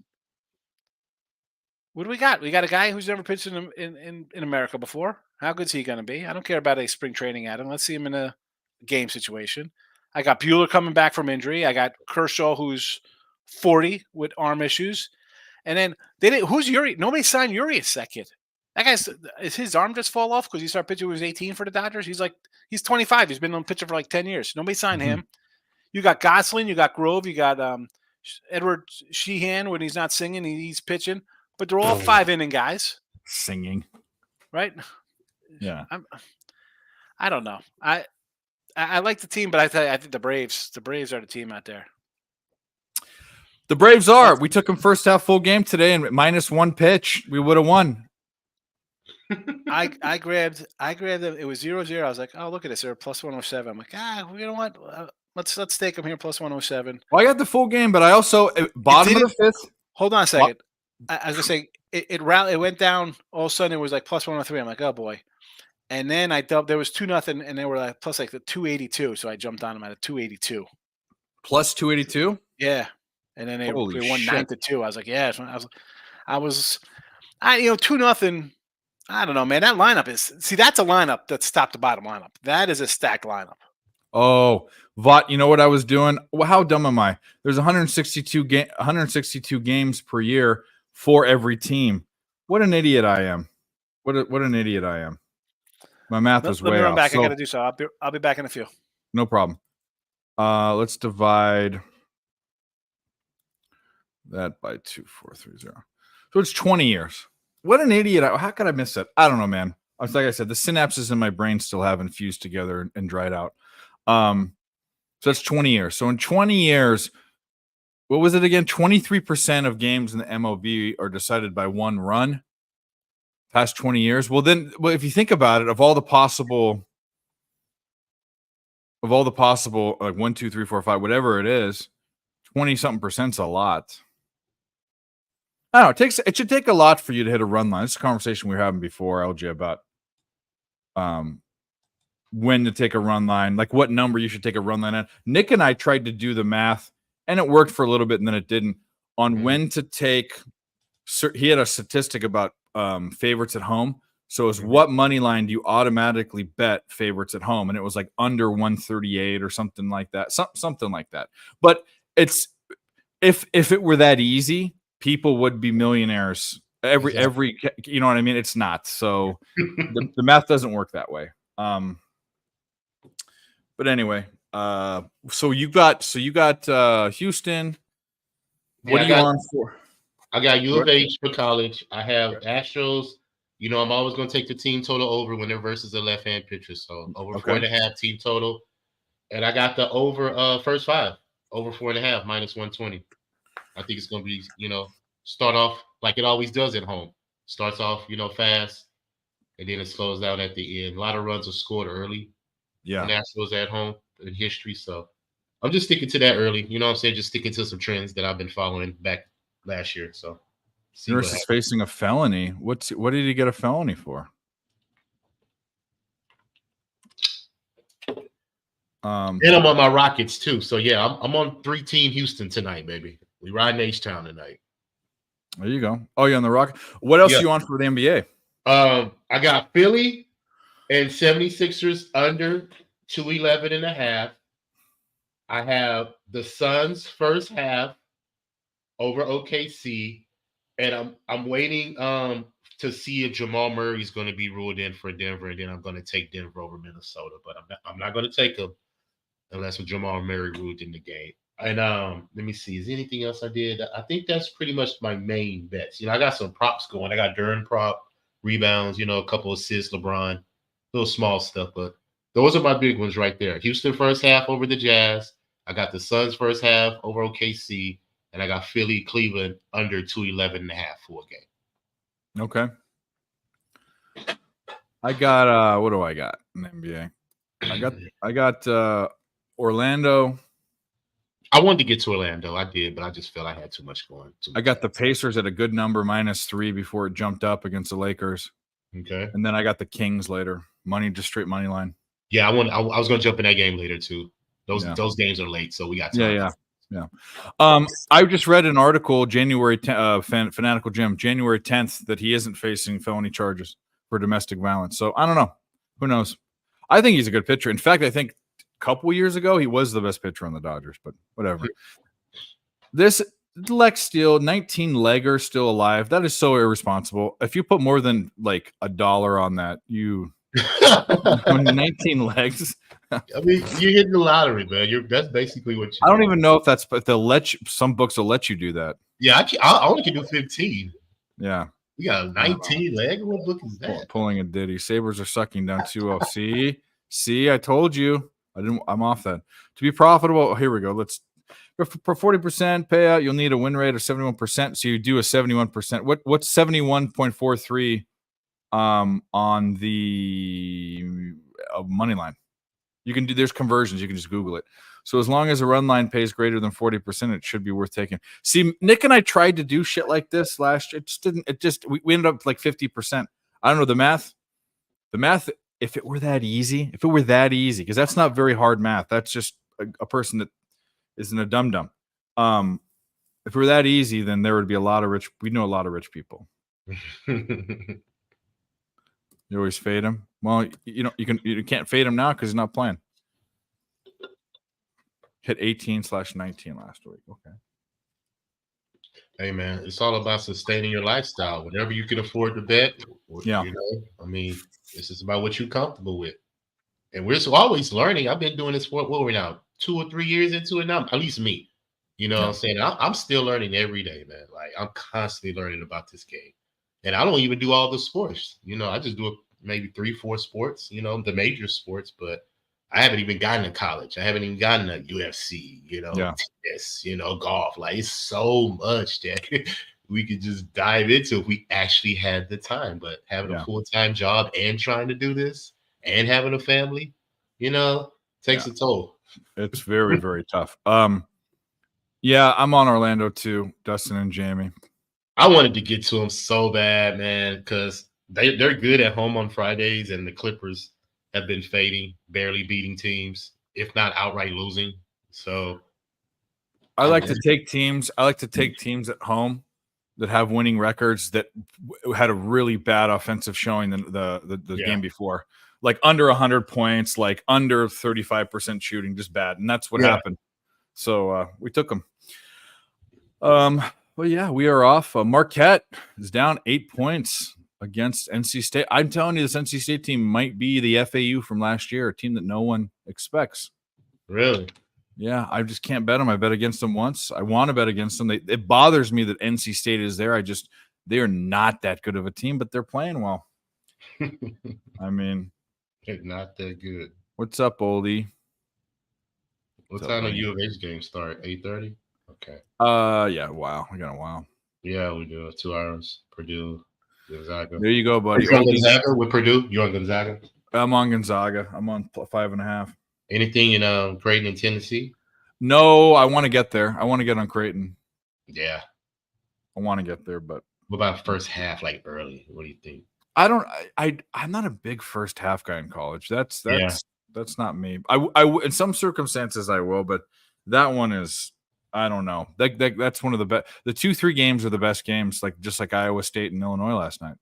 Speaker 3: What do we got? We got a guy who's never pitched in America before. How good's he going to be? I don't care about a spring training at him. Let's see him in a game situation. I got Buehler coming back from injury. I got Kershaw, who's 40 with arm issues. And then who's Urias? Nobody signed Urias, that kid. That guy's is his arm just fall off because he started pitching when he was 18 for the Dodgers? He's 25. He's been on pitcher for like 10 years. Nobody signed
Speaker 2: Mhm.
Speaker 3: him. You got Gosselin, you got Grove, you got Edward Sheehan when he's not singing, he's pitching. But they're all 5-inning guys,
Speaker 2: Singing.
Speaker 3: right?
Speaker 2: Yeah.
Speaker 3: I don't know. I like the team, but I think the Braves are the team out there.
Speaker 2: The Braves are. We took them first half full game today and -1 pitch. We would have won.
Speaker 3: I grabbed them. It was 0-0. I was like, oh, look at this. They're plus 107. I'm like, you know what? Let's take them here plus 107.
Speaker 2: Well, I got the full game, but I also bottom of the fifth.
Speaker 3: Hold on a second. I was gonna say it rallied. It went down. All of a sudden, it was like plus 103. I'm like, oh boy. And then I dubbed. There was 2-0, and they were like plus like the 282. So I jumped on them at a 282.
Speaker 2: Plus 282.
Speaker 3: Yeah. And then they won
Speaker 2: shit.
Speaker 3: 9-2. I was like, yeah. I was 2-0. I don't know, man. That lineup that's a lineup that's top to bottom lineup. That is a stacked lineup.
Speaker 2: Oh, Vought, you know what I was doing? Well, how dumb am I? There's 162 games per year for every team. What an idiot I am. What an idiot I am. My math was way
Speaker 3: Let me run
Speaker 2: off.
Speaker 3: back.
Speaker 2: So,
Speaker 3: I got to do so. I'll be back in a few.
Speaker 2: no problem. Let's divide that by 2430. So it's 20 years. What an idiot. How could I miss it? I don't know, man. Like I said, the synapses in my brain still haven't fused together and dried out. So that's 20 years. So in 20 years, what was it again? 23% of games in the MLB are decided by one run. Past 20 years. Well, if you think about it, of all the possible like 1, 2, 3, 4, 5, whatever it is, 20-something percent's a lot. I don't know. It should take a lot for you to hit a run line. This is a conversation we were having before, LJ, about when to take a run line, like what number you should take a run line at. Nick and I tried to do the math, and it worked for a little bit, and then it didn't. On when to take, he had a statistic about favorites at home. So it was what money line do you automatically bet favorites at home? And it was like under 138 or something like that. Something like that. But it's if it were that easy, people would be millionaires. Every you know what I mean? It's not. So the math doesn't work that way. But anyway, so you got Houston. What are you on for?
Speaker 4: I got U of H for college. I have Astros. You know, I'm always going to take the team total over when they're versus a left-hand pitcher. So over 4.5 team total. And I got the over first 5, over 4.5 -120. I think it's going to be, start off like it always does at home. Starts off, fast, and then it slows down at the end. A lot of runs are scored early.
Speaker 2: Yeah.
Speaker 4: And Astros at home in history. So I'm just sticking to that early. You know what I'm saying? Just sticking to some trends that I've been following back last year. So
Speaker 2: Nurse is facing a felony. What did he get a felony for?
Speaker 4: And I'm on my Rockets too. So yeah, I'm on 3-team Houston tonight, baby. We riding H-Town tonight.
Speaker 2: There you go. Oh, you're on the Rock. What else are you on for the NBA?
Speaker 4: I got Philly and 76ers under 211.5. I have the Suns first half over OKC, and I'm waiting to see if Jamal Murray is going to be ruled in for Denver, and then I'm going to take Denver over Minnesota. But I'm not going to take them unless with Jamal Murray ruled in the game. And let me see, is there anything else I did? I think that's pretty much my main bets. I got some props going. I got Duren prop, rebounds, a couple assists, LeBron, little small stuff, but those are my big ones right there. Houston first half over the Jazz. I got the Suns first half over OKC, and I got Philly, Cleveland under 211.5 for a game.
Speaker 2: Okay. I got what do I got in the NBA? I got Orlando.
Speaker 4: I wanted to get to Orlando. I did, but I just felt I had too much going.
Speaker 2: I got the Pacers at a good number, -3 before it jumped up against the Lakers.
Speaker 4: Okay.
Speaker 2: And then I got the Kings later. Just straight money line.
Speaker 4: Yeah, I was going to jump in that game later too. Those games are late, so we got time.
Speaker 2: Yeah. I just read an article, Fanatical Jim, January 10th, that he isn't facing felony charges for domestic violence. So I don't know. Who knows? I think he's a good pitcher. In fact, I think a couple years ago he was the best pitcher on the Dodgers, but whatever. Lex Steele, 19 legger still alive. That is so irresponsible. If you put more than like $1 on that, you 19 legs.
Speaker 4: I mean, you're hitting the lottery, man. That's basically what you.
Speaker 2: I don't even know if that's, but they'll let you. Some books will let you do that.
Speaker 4: Yeah, I only can do 15.
Speaker 2: Yeah,
Speaker 4: We got a 19 leg. What book is that?
Speaker 2: pulling a ditty. Sabres are sucking down 2-0. See, I told you. I'm off that. To be profitable, here we go. Let's for 40% payout, you'll need a win rate of 71%. So you do a 71%. What's 71.43 on the money line? You can do, there's conversions. You can just Google it. So as long as a run line pays greater than 40%, it should be worth taking. See, Nick and I tried to do shit like this last year. It just didn't. We ended up like 50%. I don't know the math. If it were that easy, because that's not very hard math. That's just a person that isn't a dum-dum. If it were that easy, then there would be we know a lot of rich people. You always fade him. Well, you can't fade him now because he's not playing. Hit 18/19 last week. Okay.
Speaker 4: Hey man, it's all about sustaining your lifestyle. Whatever you can afford to bet.
Speaker 2: Yeah.
Speaker 4: I mean, this is about what you're comfortable with. And we're always learning. I've been doing this for what we're now 2 or 3 years into it now. At least me. You know what I'm saying? I'm still learning every day, man. Like I'm constantly learning about this game. And I don't even do all the sports. I just do maybe 3-4 sports, the major sports, but I haven't even gotten to college. I haven't even gotten to UFC, tennis, golf. Like it's so much that we could just dive into if we actually had the time. But having a full-time job and trying to do this and having a family, takes a toll.
Speaker 2: It's very, very tough. Yeah, I'm on Orlando too, Dustin and Jamie.
Speaker 4: I wanted to get to them so bad, man, because they're good at home on Fridays, and the Clippers have been fading, barely beating teams, if not outright losing. So
Speaker 2: I like to take teams at home that have winning records that had a really bad offensive showing the game before. Like under 100 points, like under 35% shooting, just bad. And that's what happened. So we took them. Well, yeah, we are off. Marquette is down 8 points against NC State. I'm telling you, this NC State team might be the FAU from last year, a team that no one expects.
Speaker 4: Really?
Speaker 2: Yeah, I just can't bet them. I bet against them once. I want to bet against them. It bothers me that NC State is there. They are not that good of a team, but they're playing well. I mean,
Speaker 4: they're not that good.
Speaker 2: What's up, Oldie?
Speaker 4: What time do U of H games start? 8:30? Okay.
Speaker 2: Yeah, wow. We got a while.
Speaker 4: Yeah, we do. 2 hours. Purdue, Gonzaga.
Speaker 2: There you go, buddy.
Speaker 4: You on Gonzaga with Purdue? You on Gonzaga?
Speaker 2: I'm on Gonzaga. I'm on 5.5.
Speaker 4: Anything in Creighton in Tennessee?
Speaker 2: No, I want to get there. I want to get on Creighton.
Speaker 4: Yeah.
Speaker 2: I want to get there, but
Speaker 4: what about first half, like early? What do you think?
Speaker 2: I'm not a big first half guy in college. That's not me. I in some circumstances I will, but that one is, I don't know. That's one of the best. The 2-3 games are the best games, just like Iowa State and Illinois last night.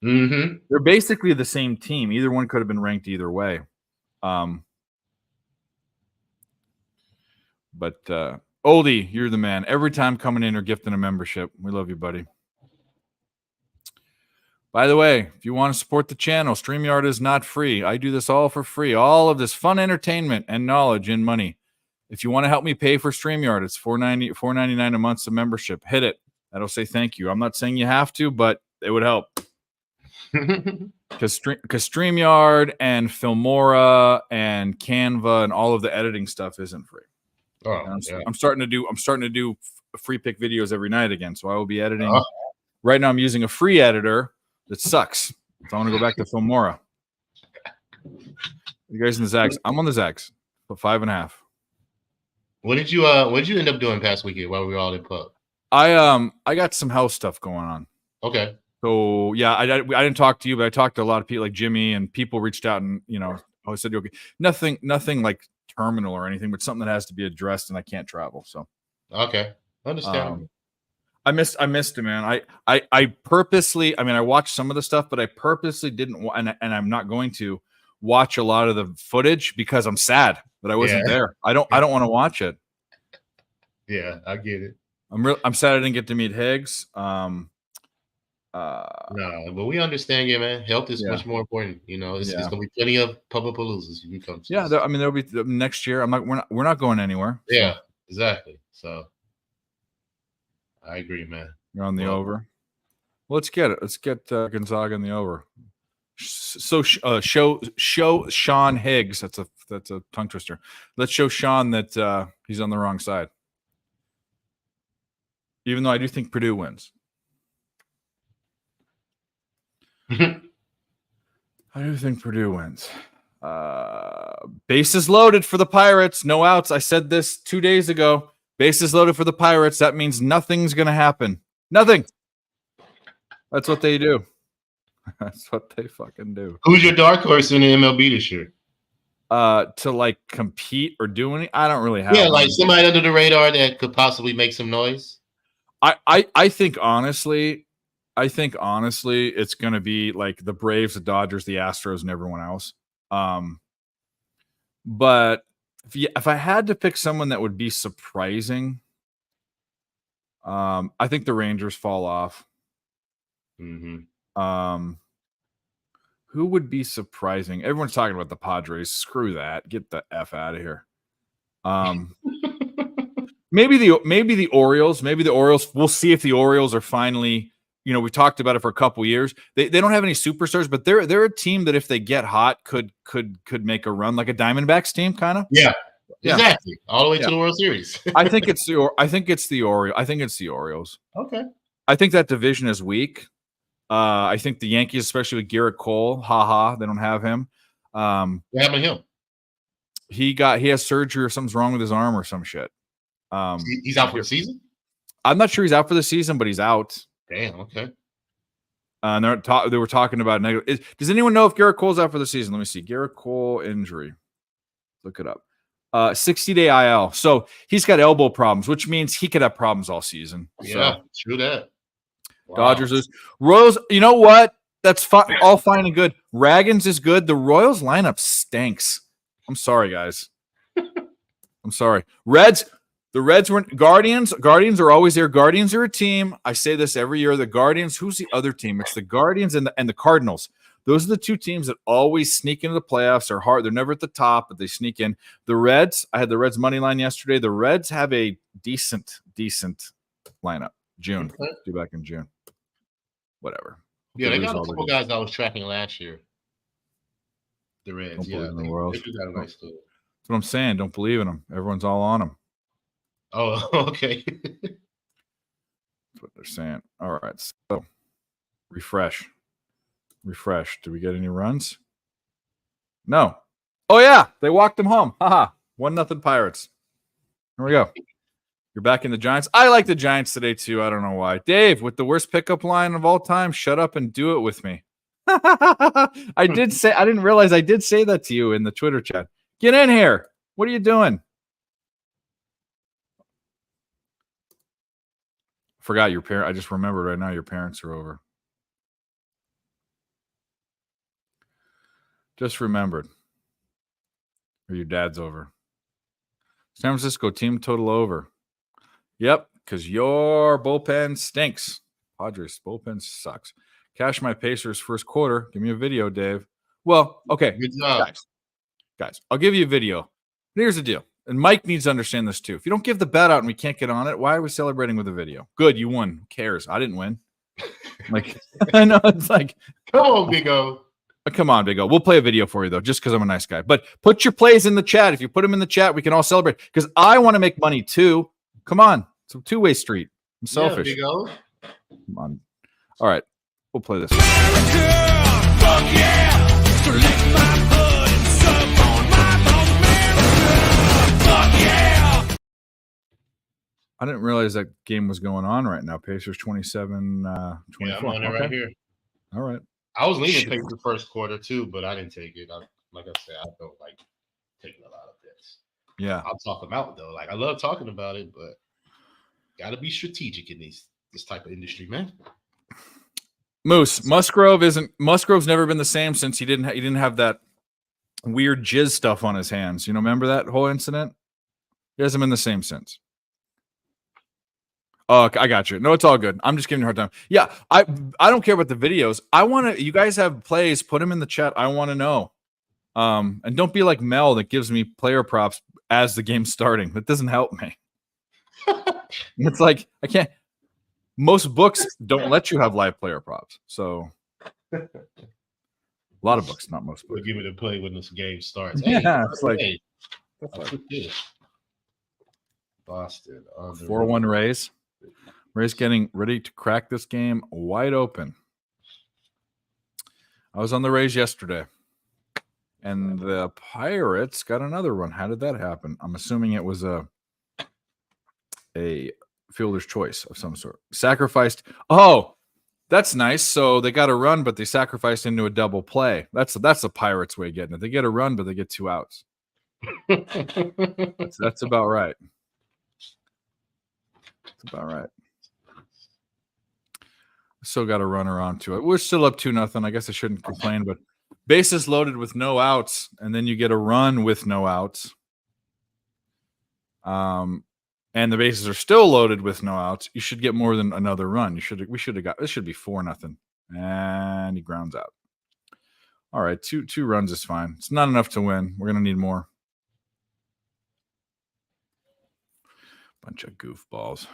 Speaker 4: Mm-hmm.
Speaker 2: They're basically the same team. Either one could have been ranked either way. But Oldie, you're the man. Every time coming in or gifting a membership. We love you, buddy. By the way, if you want to support the channel, StreamYard is not free. I do this all for free. All of this fun entertainment and knowledge and money. If you want to help me pay for StreamYard, it's $4.99 a month's a membership. Hit it. That'll say thank you. I'm not saying you have to, but it would help. Because StreamYard and Filmora and Canva and all of the editing stuff isn't free. I'm starting to do free pick videos every night again. So I will be editing. Right now I'm using a free editor that sucks. So I want to go back to Filmora. You guys in the Zags? I'm on the Zags. But 5.5.
Speaker 4: What did you end up doing past weekend while we were all in pub?
Speaker 2: I got some health stuff going on.
Speaker 4: Okay.
Speaker 2: So yeah, I didn't talk to you, but I talked to a lot of people like Jimmy, and people reached out and I said okay, nothing like terminal or anything, but something that has to be addressed, and I can't travel. So
Speaker 4: okay, understand.
Speaker 2: I missed it, man. I purposely, I watched some of the stuff, but I purposely didn't, and I'm not going to watch a lot of the footage because I'm sad that I wasn't there. I don't want to watch it.
Speaker 4: Yeah, I get it.
Speaker 2: I'm sad I didn't get to meet Higgs.
Speaker 4: No, but we understand you, man. Health is
Speaker 2: Yeah.
Speaker 4: much more important. You know, it's
Speaker 2: Yeah.
Speaker 4: gonna be plenty of Paloozas you can come to.
Speaker 2: Yeah, I mean, there'll be next year. We're not going anywhere. So
Speaker 4: Yeah, exactly. So I agree, man.
Speaker 2: you're on the
Speaker 4: Well-
Speaker 2: over. Well, let's get it. Let's get Gonzaga in the over. So show Sean Higgs. That's a tongue twister. Let's show Sean that he's on the wrong side. Even though I do think Purdue wins. I do think Purdue wins. Bases loaded for the Pirates. No outs. I said this 2 days ago. Bases loaded for the Pirates. That means nothing's going to happen. Nothing. That's what they do. That's what they fucking do.
Speaker 4: Who's your dark horse in the MLB this year?
Speaker 2: To like compete or do any. I don't really have.
Speaker 4: Yeah,
Speaker 2: one.
Speaker 4: like somebody under the radar that could possibly make some noise.
Speaker 2: I think honestly, it's going to be like the Braves, the Dodgers, the Astros, and everyone else. But if I had to pick someone that would be surprising, I think the Rangers fall off.
Speaker 4: Mm-hmm.
Speaker 2: Who would be surprising? Everyone's talking about the Padres. Screw that. Get the F out of here. Maybe the Orioles. Maybe the Orioles. We'll see if the Orioles are finally. You know, we talked about it for a couple years. They don't have any superstars, but they're a team that if they get hot, could make a run, like a Diamondbacks team, kind of.
Speaker 4: Yeah,
Speaker 2: Yeah.
Speaker 4: exactly. All the way
Speaker 2: Yeah.
Speaker 4: to the World Series.
Speaker 2: I think it's the Orioles.
Speaker 4: Okay.
Speaker 2: I think that division is weak. I think the Yankees, especially with Garrett Cole, they don't have him.
Speaker 4: What happened to him?
Speaker 2: He has surgery or something's wrong with his arm or some shit.
Speaker 4: He's out for the season?
Speaker 2: I'm not sure he's out for the season, but he's out.
Speaker 4: Damn, okay.
Speaker 2: And they were talking about negative. Does anyone know if Garrett Cole's out for the season? Let me see. Garrett Cole injury. Look it up. 60-day IL. So he's got elbow problems, which means he could have problems all season.
Speaker 4: Yeah, true that. Wow.
Speaker 2: Dodgers is Royals. You know what? That's all fine and good. Raggins is good. The Royals lineup stinks. I'm sorry, guys. I'm sorry. The Reds weren't Guardians. Guardians are always there. Guardians are a team. I say this every year. The Guardians. Who's the other team? It's the Guardians and the Cardinals. Those are the two teams that always sneak into the playoffs. They're hard. They're never at the top, but they sneak in. The Reds. I had the Reds money line yesterday. The Reds have a decent lineup. June.
Speaker 4: Okay.
Speaker 2: Due back in June. Whatever.
Speaker 4: Yeah, they
Speaker 2: lose
Speaker 4: got a
Speaker 2: all
Speaker 4: couple
Speaker 2: their-
Speaker 4: guys I was tracking last year. The Reds.
Speaker 2: Don't
Speaker 4: Yeah,
Speaker 2: believe in the
Speaker 4: they
Speaker 2: Royals.
Speaker 4: do got a nice team.
Speaker 2: That's what I'm saying. Don't believe in them. Everyone's all on them.
Speaker 4: Oh, okay.
Speaker 2: That's what they're saying. All right. So refresh. Did we get any runs? No. Oh yeah, they walked them home. Haha. 1-0 Pirates. Here we go. You're back in the Giants. I like the Giants today too. I don't know why. Dave, with the worst pickup line of all time, shut up and do it with me. I didn't realize I did say that to you in the Twitter chat. Get in here. What are you doing? Forgot your parent. I just remembered right now your parents are over. Just remembered. Or your dad's over. San Francisco team total over. Yep, because your bullpen stinks. Padres bullpen sucks. Cash my Pacers first quarter. Give me a video, Dave. Well, okay.
Speaker 4: Good job.
Speaker 2: Guys, I'll give you a video. Here's the deal. And Mike needs to understand this too. If you don't give the bet out and we can't get on it, why are we celebrating with a video? Good, you won. Who cares? I didn't win. Like, I know it's like,
Speaker 4: Come on, Big O.
Speaker 2: come on, Big O. We'll play a video for you though, just because I'm a nice guy. But put your plays in the chat. If you put them in the chat, we can all celebrate. Because I want to make money too. Come on, it's a two-way street. I'm selfish.
Speaker 4: Yeah, Big O.
Speaker 2: Come on. All right, we'll play this. I didn't realize that game was going on right now. Pacers 27, 24.
Speaker 4: Yeah, I'm on it right here.
Speaker 2: All right.
Speaker 4: I was leaning
Speaker 2: Shit.
Speaker 4: Pacers first quarter too, but I didn't take it. Like I said, I don't like taking a lot of bets.
Speaker 2: Yeah.
Speaker 4: I'll talk them out though. Like I love talking about it, but got to be strategic in this type of industry, man.
Speaker 2: Moose Musgrove's never been the same since he didn't have that weird jizz stuff on his hands. You know, remember that whole incident? He hasn't been the same since. Oh, I got you. No, it's all good. I'm just giving you a hard time. Yeah, I don't care about the videos. I want to. You guys have plays. Put them in the chat. I want to know. And don't be like Mel that gives me player props as the game's starting. That doesn't help me. It's like I can't. Most books don't let you have live player props. So a lot of books, not most
Speaker 4: We'll
Speaker 2: books.
Speaker 4: give it a play when this game starts.
Speaker 2: Yeah, it's like
Speaker 4: hey, I put this. Boston.
Speaker 2: 4-1 Rays. Rays getting ready to crack this game wide open. I was on the Rays yesterday, and the Pirates got another run. How did that happen? I'm assuming it was a fielder's choice of some sort. Sacrificed. Oh, that's nice. So they got a run, but they sacrificed into a double play. That's the Pirates way of getting it. They get a run, but they get 2 outs. That's about right. That's about right. Still got a runner on to it. We're still up 2-0. I guess I shouldn't complain, but bases loaded with no outs, and then you get a run with no outs. And the bases are still loaded with no outs. You should get more than another run. We should have got. This should be 4-0, and he grounds out. All right, two runs is fine. It's not enough to win. We're gonna need more. Bunch of goofballs.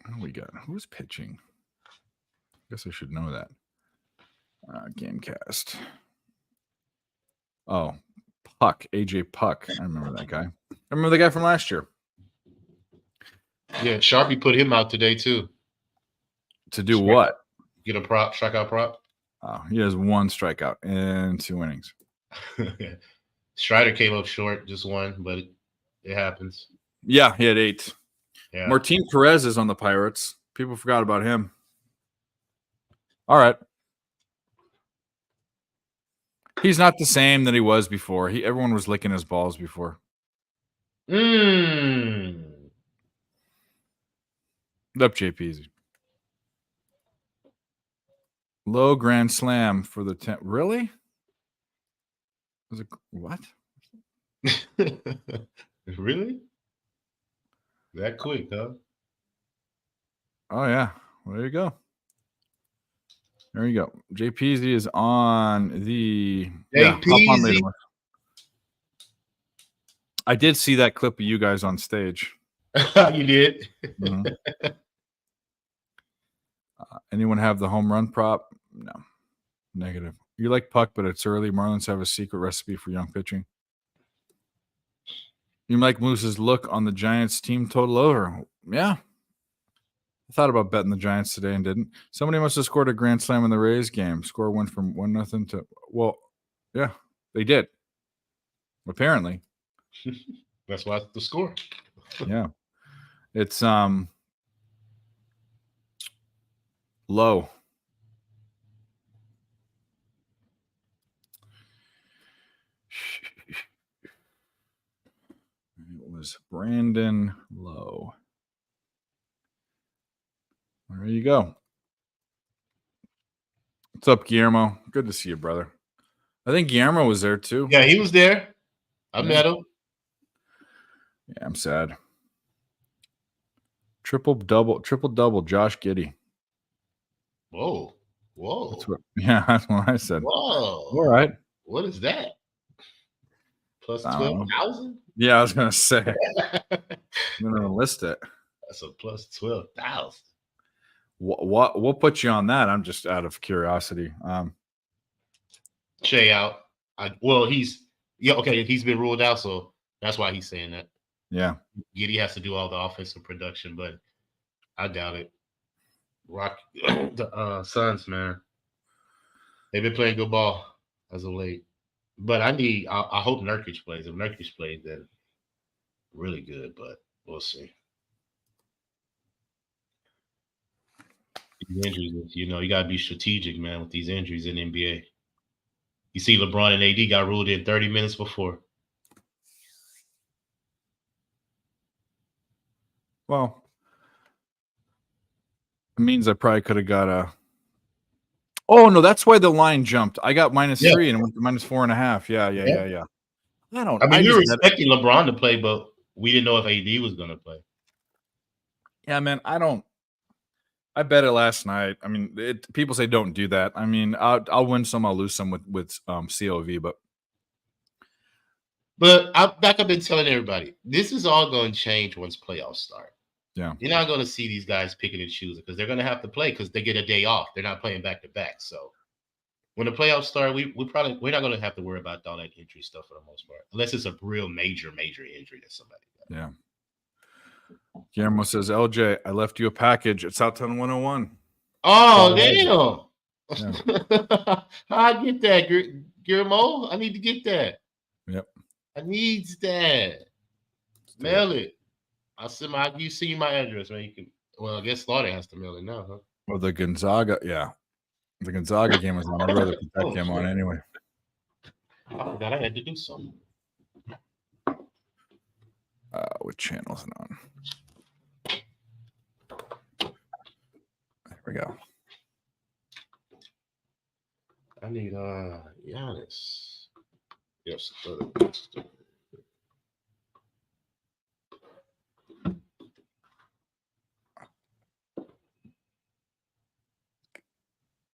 Speaker 2: What do we got? Who's pitching? Guess I should know that. Gamecast. Oh, Puck. AJ Puck. I remember that guy. I remember the guy from last year.
Speaker 4: Yeah, Sharpie put him out today too.
Speaker 2: To do what?
Speaker 4: Get a prop, strikeout prop.
Speaker 2: Oh, he has 1 strikeout in 2 innings.
Speaker 4: Strider came up short, just 1, but it happens.
Speaker 2: Yeah, he had 8.
Speaker 4: Yeah.
Speaker 2: Martin Perez is on the Pirates. People forgot about him. All right. He's not the same that he was before. Everyone was licking his balls before. Up JP. Low grand slam for the 10. Really? Was it what?
Speaker 4: Really? That quick, huh?
Speaker 2: Oh yeah. Well, there you go. There you go. JPZ is on the hop on later. I did see that clip of you guys on stage.
Speaker 4: You did?
Speaker 2: Mm-hmm. Anyone have the home run prop? No. Negative. You like Puck, but it's early. Marlins have a secret recipe for young pitching. You like Moose's look on the Giants team total over. Yeah. I thought about betting the Giants today and didn't. Somebody must have scored a grand slam in the Rays game. Score went from 1-0 to yeah, they did. Apparently.
Speaker 4: That's why the score.
Speaker 2: Yeah. It's low. It was Brandon Lowe. There you go. What's up, Guillermo? Good to see you, brother. I think Guillermo was there too.
Speaker 4: Yeah, he was there. I met him.
Speaker 2: Yeah, I'm sad. Triple double, Josh Giddey.
Speaker 4: Whoa.
Speaker 2: That's what I said.
Speaker 4: Whoa.
Speaker 2: All right.
Speaker 4: What is that? Plus 12,000?
Speaker 2: Yeah, I was gonna say. I'm gonna list it.
Speaker 4: That's a plus 12,000.
Speaker 2: What put you on that? I'm just out of curiosity.
Speaker 4: Shay out. He's been ruled out, so that's why he's saying that.
Speaker 2: Yeah.
Speaker 4: Giddey has to do all the offensive production, but I doubt it. The Suns, man. They've been playing good ball as of late. But I hope Nurkic plays. If Nurkic plays, then really good, but we'll see. These injuries, you got to be strategic, man, with these injuries in the NBA. You see LeBron and AD got ruled in 30 minutes before.
Speaker 2: Well, it means I probably could have got a. Oh no, that's why the line jumped. I got -3 and it went to -4.5. Yeah. I
Speaker 4: we were expecting LeBron to play, but we didn't know if AD was going to play.
Speaker 2: Yeah, man, I bet it last night. I mean, people say don't do that. I mean, I'll win some, I'll lose some with COV, but
Speaker 4: I've been telling everybody, this is all going to change once playoffs start.
Speaker 2: Yeah.
Speaker 4: You're not going to see these guys picking and choosing because they're going to have to play because they get a day off. They're not playing back to back. So when the playoffs start, we're not going to have to worry about all that injury stuff for the most part, unless it's a real major injury that somebody got.
Speaker 2: Yeah. Guillermo says, LJ, I left you a package. It's out 101.
Speaker 4: Oh, damn. Yeah. I get that, Guillermo. I need to get that.
Speaker 2: Yep.
Speaker 4: I need that. Mail it. You see my address, man. You can. Well, I guess Slaughter has to mail it now, huh?
Speaker 2: Well, the Gonzaga, yeah. The Gonzaga game was on. I'd rather put that game on anyway.
Speaker 4: I forgot I had to do something.
Speaker 2: What channel is it on? There we go.
Speaker 4: I need Giannis. Yes.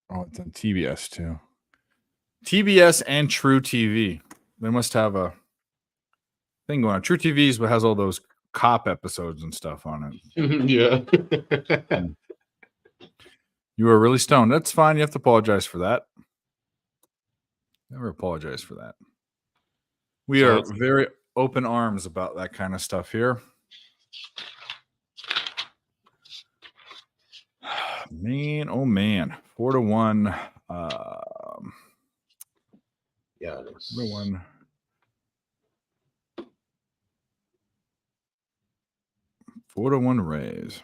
Speaker 2: Oh, it's on TBS too. TBS and True TV. They must have a thing going on. True TV's has all those cop episodes and stuff on it.
Speaker 4: Yeah.
Speaker 2: You were really stoned. That's fine. You have to apologize for that. Never apologize for that. We are very open arms about that kind of stuff here. Man, oh man. 4-1.
Speaker 4: Yeah,
Speaker 2: 4-1. 4-1 Rays.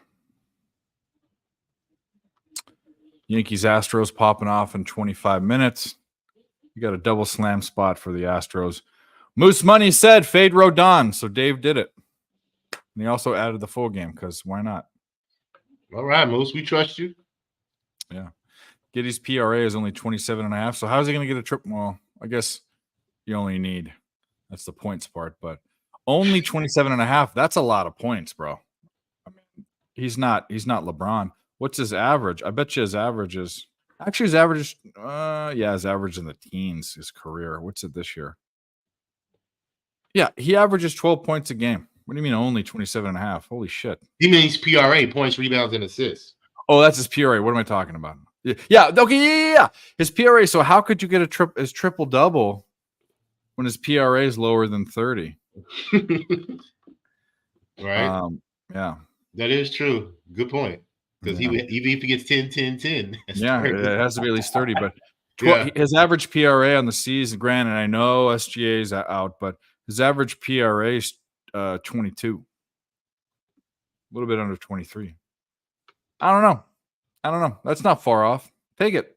Speaker 2: Yankees Astros popping off in 25 minutes. You got a double slam spot for the Astros. Moose Money said fade Rodon, so Dave did it. And he also added the full game because why not?
Speaker 4: All right, Moose, we trust you.
Speaker 2: Yeah. Giddy's PRA is only 27.5. So how's he going to get a trip? Well, I guess you only need, that's the points part, but only 27.5. That's a lot of points, bro. I mean, he's not LeBron. What's his average? I bet you his average is actually his average. His average in the teens, his career. What's it this year? Yeah, he averages 12 points a game. What do you mean only 27.5? Holy shit.
Speaker 4: He means PRA, points, rebounds, and assists.
Speaker 2: Oh, that's his PRA. What am I talking about? Yeah. Okay. Yeah. His PRA. So how could you get his triple double when his PRA is lower than 30?
Speaker 4: Right.
Speaker 2: Yeah.
Speaker 4: That is true. Good point. Because even if he gets 10,
Speaker 2: yeah, it has to be at least 30. But his average PRA on the season, granted, I know SGA is out, but his average PRA is 22. A little bit under 23. I don't know. That's not far off. Take it.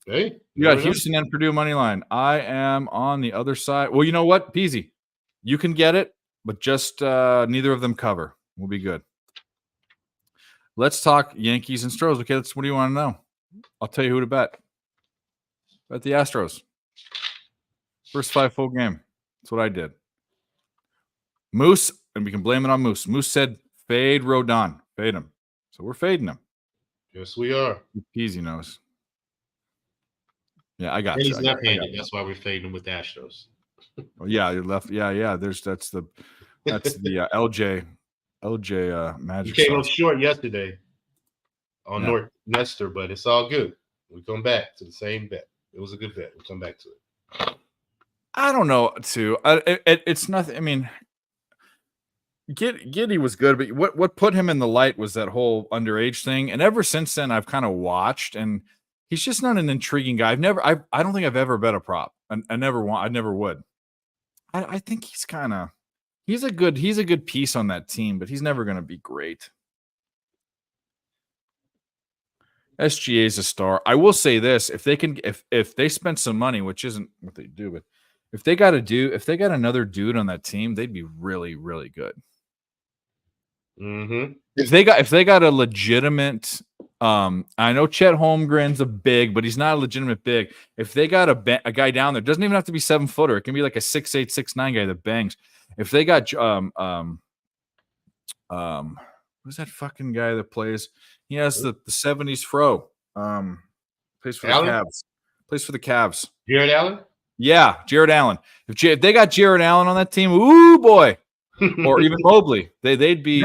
Speaker 4: Hey,
Speaker 2: you got Houston and Purdue money line. I am on the other side. Well, you know what, Peasy, you can get it, but just neither of them cover. We'll be good. Let's talk Yankees and Astros. Okay, what do you want to know? I'll tell you who to bet. Bet the Astros. First 5 full game. That's what I did. Moose, and we can blame it on Moose. Moose said fade Rodon. Fade him. So we're fading him.
Speaker 4: Yes, we are.
Speaker 2: Easy knows. Yeah, I got
Speaker 4: and
Speaker 2: you.
Speaker 4: He's left-handed. That's why we're fading him with the Astros.
Speaker 2: Yeah, you're left. Yeah. That's the LJ magic.
Speaker 4: You came up short yesterday on North Nestor, but it's all good. We come back to the same bet. It was a good bet. We'll come back to it.
Speaker 2: I don't know, too. It's nothing. I mean, Giddy was good, but what put him in the light was that whole underage thing. And ever since then, I've kind of watched, and he's just not an intriguing guy. I don't think I've ever bet a prop. I never would. I think he's a good piece on that team, but he's never going to be great. SGA is a star. I will say this: if they spend some money, which isn't what they do, but if they got another dude on that team, they'd be really, really good.
Speaker 4: Mm-hmm.
Speaker 2: If they got a legitimate, I know Chet Holmgren's a big, but he's not a legitimate big. If they got a guy down there, doesn't even have to be 7-footer. It can be like a 6'8", 6'9" guy that bangs. If they got who's that fucking guy that plays? He has the 70s fro. Plays for the
Speaker 4: Allen?
Speaker 2: Cavs. Plays for the Cavs.
Speaker 4: Jared Allen?
Speaker 2: Yeah, Jared Allen. If they got Jared Allen on that team, ooh boy, or even Mobley, they'd be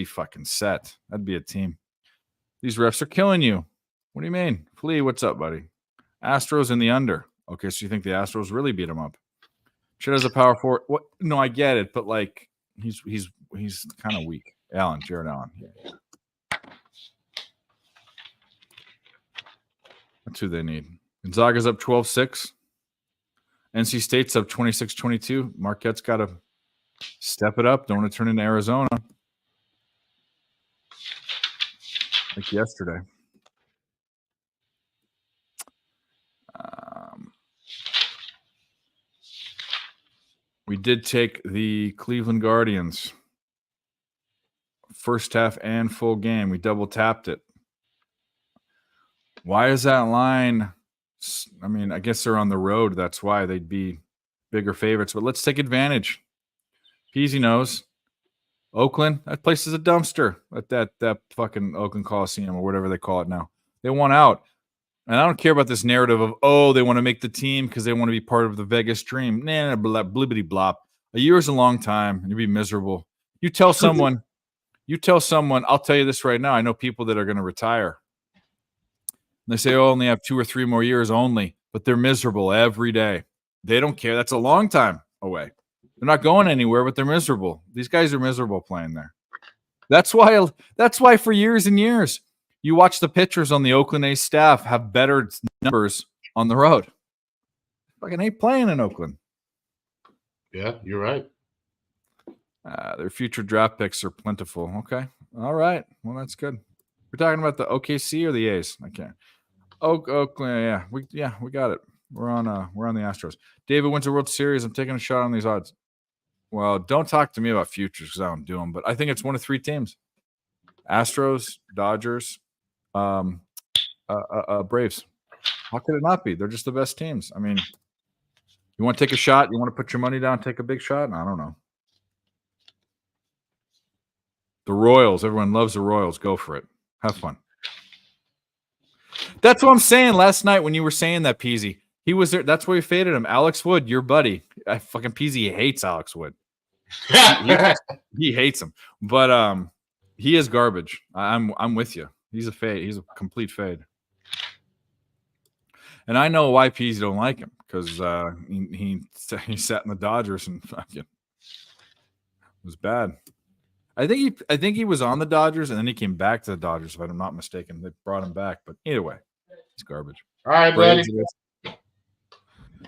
Speaker 2: fucking set. That'd be a team. These refs are killing you. What do you mean, Flea? What's up, buddy? Astros in the under. Okay, so you think the Astros really beat him up? Shit has a power forward. What? No, I get it, but like he's kind of weak. Jared Allen. Yeah. That's who they need. Gonzaga's up 12-6. NC State's up 26-22. Marquette's got to step it up. Don't want to turn into Arizona like yesterday. We did take the Cleveland Guardians first half and full game. We double tapped it. Why is that line? I mean, I guess they're on the road. That's why they'd be bigger favorites. But let's take advantage. Peasy knows. Oakland, that place is a dumpster at that fucking Oakland Coliseum or whatever they call it now. They won out. And I don't care about this narrative of, oh, they want to make the team because they want to be part of the Vegas dream. Nah, blibbity blop. A year is a long time, and you'd be miserable. You tell someone, I'll tell you this right now. I know people that are going to retire. And they say, oh, only have 2 or 3 more years only, but they're miserable every day. They don't care. That's a long time away. They're not going anywhere, but they're miserable. These guys are miserable playing there. That's why for years and years, you watch the pitchers on the Oakland A's staff have better numbers on the road. Fucking hate playing in Oakland.
Speaker 4: Yeah, you're right.
Speaker 2: Their future draft picks are plentiful. Okay. All right. Well, that's good. We're talking about the OKC or the A's? I can't. Oakland, yeah. We got it. We're on the Astros. David wins the World Series. I'm taking a shot on these odds. Well, don't talk to me about futures because I don't do them, but I think it's one of 3 teams. Astros, Dodgers, Braves. How could it not be? They're just the best teams. I mean, you want to take a shot? You want to put your money down, take a big shot? I don't know. The Royals. Everyone loves the Royals. Go for it. Have fun. That's what I'm saying last night when you were saying that, Peasy. He was there. That's why we faded him. Alex Wood, your buddy. I fucking Peasy hates Alex Wood. He hates him. But he is garbage. I'm with you. He's a fade. He's a complete fade. And I know why Peasy don't like him because he sat in the Dodgers and fucking it was bad. I think he was on the Dodgers and then he came back to the Dodgers, if I'm not mistaken. They brought him back, but either way, he's garbage.
Speaker 4: All right, buddy.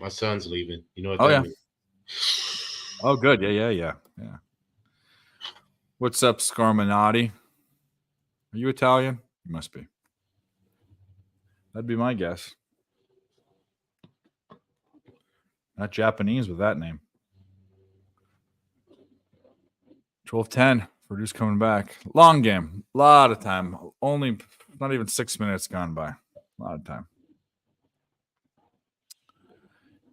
Speaker 4: My son's leaving. You know what that means?
Speaker 2: Oh, good. Yeah. What's up, Scarminati? Are you Italian? You must be. That'd be my guess. Not Japanese with that name. 12:10. Purdue's coming back. Long game. A lot of time. Only not even 6 minutes gone by. A lot of time.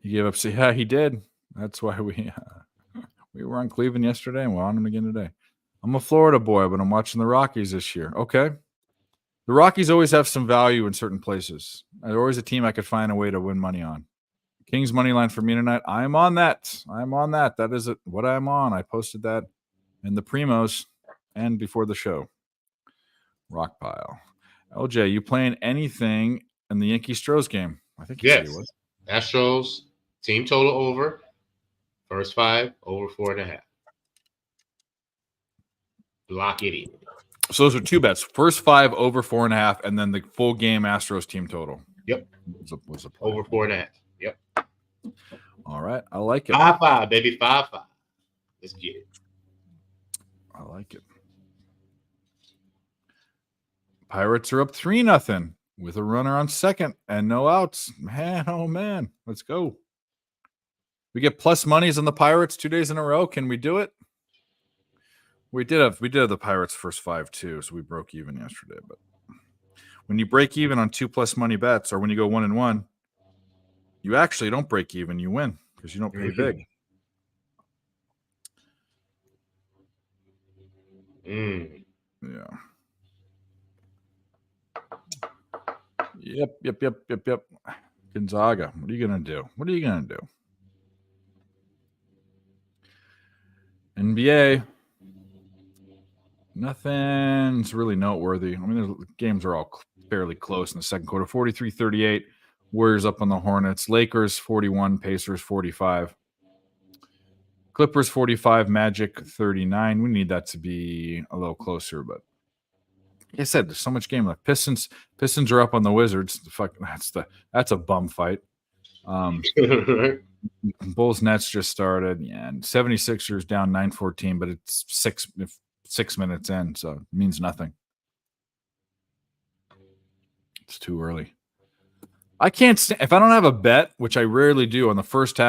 Speaker 2: He gave up. Yeah, he did. That's why we were on Cleveland yesterday and we're on him again today. I'm a Florida boy, but I'm watching the Rockies this year. Okay. The Rockies always have some value in certain places. They're always a team I could find a way to win money on. Kings money line for me tonight. I'm on that. That is what I'm on. I posted that in the primos and before the show. Rock pile. LJ, you playing anything in the Yankee-Stros game? I think
Speaker 4: yes. You Astros team total over. First 5 over 4.5. Lock it in.
Speaker 2: So those are 2 bets. First 5 over 4.5, and then the full game Astros team total.
Speaker 4: Yep.
Speaker 2: Was a
Speaker 4: over 4.5. Yep.
Speaker 2: All right. I like it.
Speaker 4: 5-5, baby. 5-5. Let's get it.
Speaker 2: I like it. Pirates are up 3-0 with a runner on second and no outs. Man, oh man. Let's go. We get plus monies on the Pirates 2 days in a row. Can we do it? We did have the Pirates first 5 too, so we broke even yesterday. But when you break even on 2+ money bets, or when you go 1-1, you actually don't break even, you win because you don't pay big. Yeah. Yep. Gonzaga. What are you gonna do? NBA. Nothing's really noteworthy. I mean, the games are all fairly close in the second quarter. 43-38. Warriors up on the Hornets. Lakers 41. Pacers 45. Clippers 45. Magic 39. We need that to be a little closer, but like I said, there's so much game left. Pistons are up on the Wizards. That's a bum fight. Bulls Nets just started. Yeah, and 76ers down 9-14, but it's 6 minutes in, so it means nothing. It's too early. I can't stand if I don't have a bet, which I rarely do on the first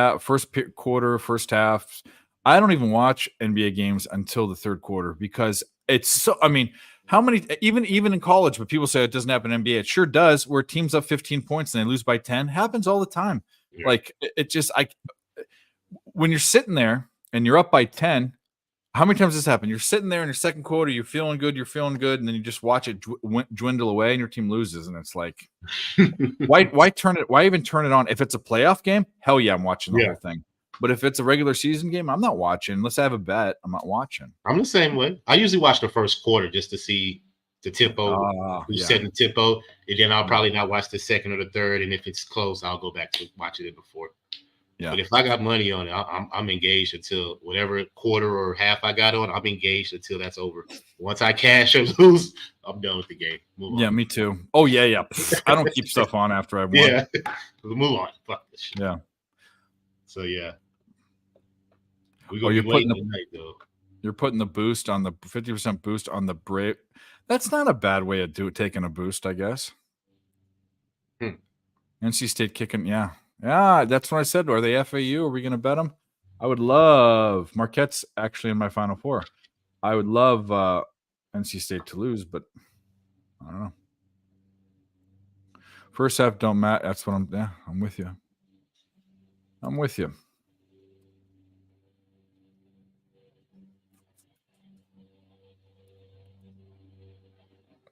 Speaker 2: quarter, first half. I don't even watch NBA games until the third quarter because it's so. I mean, how many? Even in college, but people say it doesn't happen in NBA. It sure does. Where teams up 15 points and they lose by 10 happens all the time. Yeah. Like it just when you're sitting there and you're up by 10. How many times does this happen? You're sitting there in your second quarter, you're feeling good, and then you just watch it dwindle away, and your team loses, and it's like, why turn it? Why even turn it on? If it's a playoff game, hell yeah, I'm watching the whole thing. But if it's a regular season game, I'm not watching. Unless I have a bet, I'm not watching.
Speaker 4: I'm the same way. I usually watch the first quarter just to see the tempo, who's setting the tempo, and then I'll probably not watch the second or the third, and if it's close, I'll go back to watching it before. Yeah. But if I got money on it, I'm engaged until whatever quarter or half I got on. I'm engaged until that's over. Once I cash or lose, I'm done with the game. Move on.
Speaker 2: Me too. Oh yeah. I don't keep stuff on after I've won.
Speaker 4: Yeah, move on. Fuck this shit.
Speaker 2: Yeah.
Speaker 4: So yeah.
Speaker 2: You're putting the boost on the 50% boost on the Brave. That's not a bad way of taking a boost, I guess. NC State kicking, yeah. Yeah, that's what I said. Are they FAU? Are we going to bet them? I would love Marquette's actually in my Final Four. I would love NC State to lose, but I don't know. First half don't matter. That's what I'm with you. I'm with you.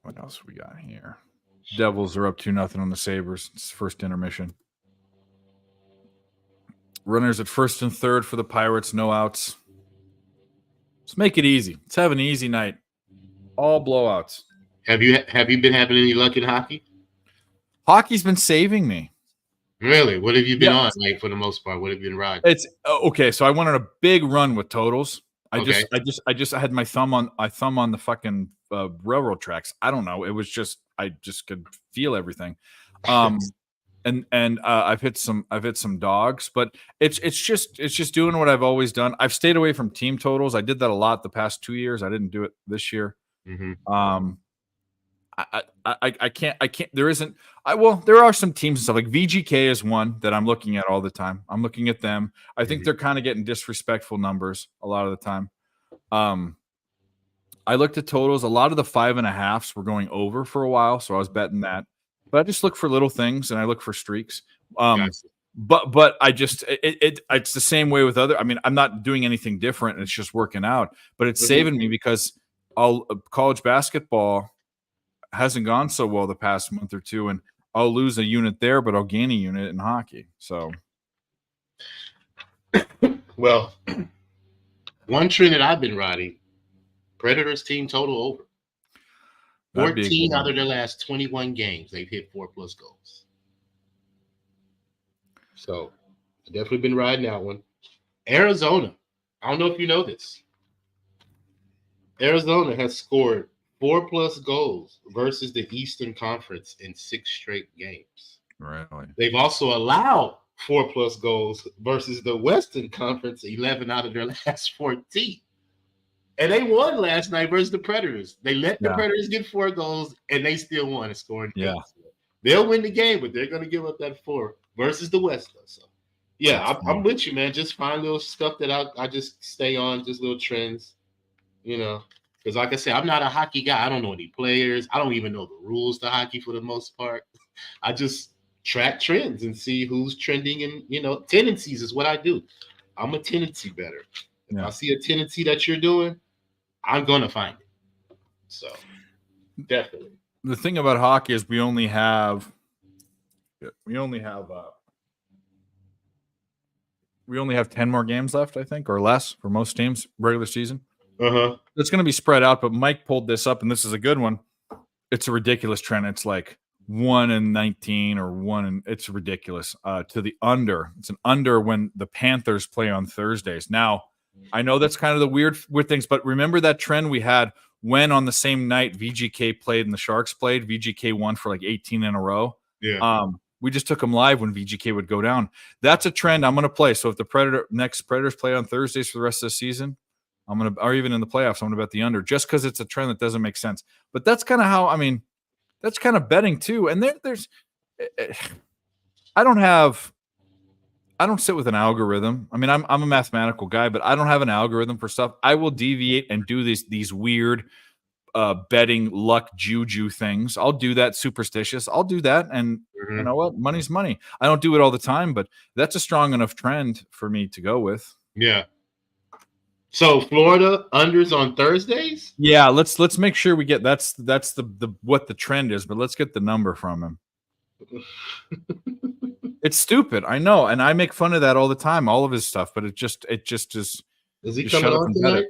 Speaker 2: What else we got here? Devils are up 2-0 on the Sabres. It's first intermission. Runners at first and third for the Pirates. No outs. Let's make it easy. Let's have an easy night. All blowouts.
Speaker 4: Have you been having any luck in hockey?
Speaker 2: Hockey's been saving me.
Speaker 4: Really? What have you been on? Like for the most part, what have you been riding?
Speaker 2: It's okay. So I went on a big run with totals. I had my thumb on the fucking railroad tracks. I don't know. It was just I just could feel everything. And I've hit some dogs, but it's just doing what I've always done. I've stayed away from team totals. I did that a lot the past 2 years. I didn't do it this year.
Speaker 4: Mm-hmm.
Speaker 2: I can't. There are some teams and stuff like VGK is one that I'm looking at all the time. I'm looking at them. I think they're kind of getting disrespectful numbers a lot of the time. I looked at totals. A lot of the 5.5s were going over for a while, so I was betting that. But I just look for little things and I look for streaks. But I just it's the same way with other. I mean, I'm not doing anything different. It's just working out. But it's saving me because college basketball hasn't gone so well the past month or two, and I'll lose a unit there, but I'll gain a unit in hockey. So,
Speaker 4: well, one trend that I've been riding: Predators team total over. 14 out of their last 21 games, they've hit 4+ goals. So, I've definitely been riding that one. Arizona, I don't know if you know this. Arizona has scored 4+ goals versus the Eastern Conference in 6 straight games.
Speaker 2: Really?
Speaker 4: They've also allowed 4+ goals versus the Western Conference, 11 out of their last 14. And they won last night versus the Predators. They let the Predators get 4 goals, and they still won and scored.
Speaker 2: Yeah.
Speaker 4: They'll win the game, but they're going to give up that 4 versus the West. So, yeah, I'm with you, man. Just find little stuff that I just stay on, just little trends, Because like I said, I'm not a hockey guy. I don't know any players. I don't even know the rules to hockey for the most part. I just track trends and see who's trending, and tendencies is what I do. I'm a tendency better. If
Speaker 2: Yeah.
Speaker 4: I see a tendency that you're doing, I'm gonna find it. So definitely.
Speaker 2: The thing about hockey is we only have 10 more games left, I think, or less for most teams regular season.
Speaker 4: Uh-huh.
Speaker 2: It's going to be spread out, but Mike pulled this up, and this is a good one. It's a ridiculous trend. It's like 1 in 19 or 1 in, it's ridiculous. To the under. It's an under when the Panthers play on Thursdays. Now, I know that's kind of the weird things, but remember that trend we had when on the same night VGK played and the Sharks played, VGK won for like 18 in a row.
Speaker 4: Yeah.
Speaker 2: We just took them live when VGK would go down. That's a trend I'm going to play. So if the next Predators play on Thursdays for the rest of the season, or even in the playoffs, I'm going to bet the under just because it's a trend that doesn't make sense. But that's kind of how, that's kind of betting too. And there's, I don't sit with an algorithm. I'm a mathematical guy, but I don't have an algorithm for stuff. I will deviate and do these weird betting luck juju things. I'll do that superstitious. I'll do that. And you know what? Money's money. I don't do it all the time, but that's a strong enough trend for me to go with.
Speaker 4: Yeah. So Florida unders on Thursdays?
Speaker 2: Yeah, let's make sure we get that's the what the trend is, but let's get the number from him. It's stupid, I know, and I make fun of that all the time, all of his stuff, but it just is.
Speaker 4: Is he coming on tonight?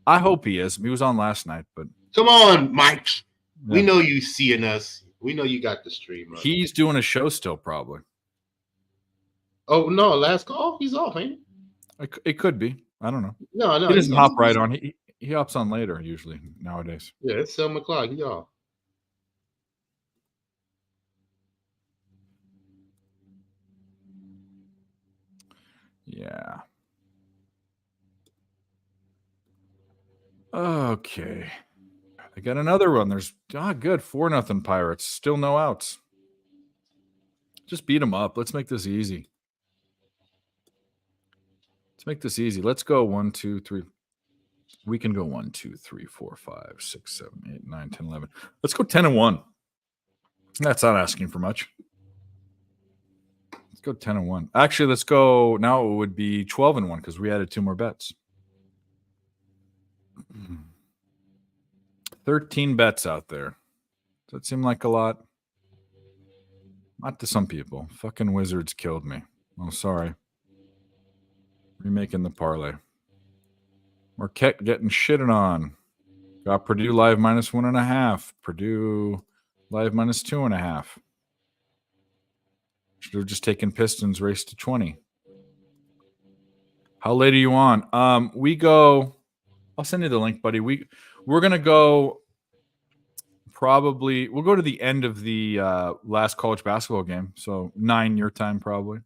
Speaker 2: I hope he is. He was on last night, but
Speaker 4: come on, Mike.
Speaker 2: Yeah.
Speaker 4: We know you seeing us. We know you got the stream. Right?
Speaker 2: He's doing a show still, probably.
Speaker 4: Oh no, last call. He's off, ain't
Speaker 2: he? It could be. I don't know.
Speaker 4: No.
Speaker 2: He doesn't hop right on. He hops on later usually nowadays.
Speaker 4: Yeah, it's 7 o'clock. He off.
Speaker 2: Yeah. Okay. I got another one. There's good 4-0 Pirates. Still no outs. Just beat them up. Let's make this easy. Let's go 1, 2, 3. We can go 1, 2, 3, 4, 5, 6, 7, 8, 9, 10, 11. Let's go 10-1. That's not asking for much. Let's go 10-1. Actually, let's go. Now it would be 12-1 because we added 2 more bets. 13 bets out there. Does that seem like a lot? Not to some people. Fucking Wizards killed me. Oh, sorry. Remaking the parlay. Marquette getting shitted on. Got Purdue live -1.5. Purdue live -2.5. Should have just taken Pistons race to 20. How late are you on? We go. I'll send you the link, buddy. We're gonna go. Probably we'll go to the end of the last college basketball game. So 9 your time, probably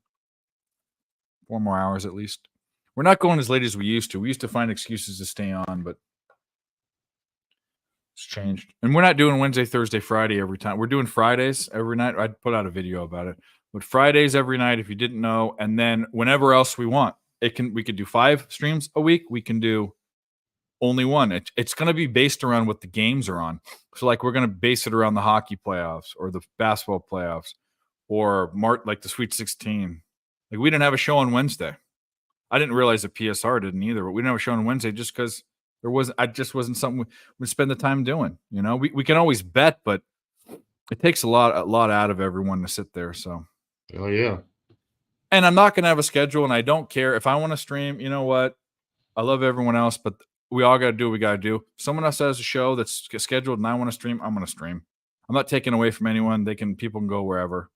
Speaker 2: 4 more hours at least. We're not going as late as we used to. We used to find excuses to stay on, but it's changed. And we're not doing Wednesday, Thursday, Friday every time. We're doing Fridays every night. I'd put out a video about it. But Fridays every night, if you didn't know, and then whenever else we want. We could do 5 streams a week. We can do only one. It's going to be based around what the games are on. So like we're going to base it around the hockey playoffs or the basketball playoffs or like the Sweet 16. Like we didn't have a show on Wednesday. I didn't realize the PSR didn't either, but we didn't have a show on Wednesday just because it just wasn't something we spend the time doing. You know, we can always bet, but it takes a lot out of everyone to sit there. So,
Speaker 4: oh yeah.
Speaker 2: And I'm not going to have a schedule, and I don't care if I want to stream. You know what? I love everyone else, but we all got to do what we got to do. Someone else has a show that's scheduled, and I want to stream. I'm going to stream. I'm not taking away from anyone. People can go wherever.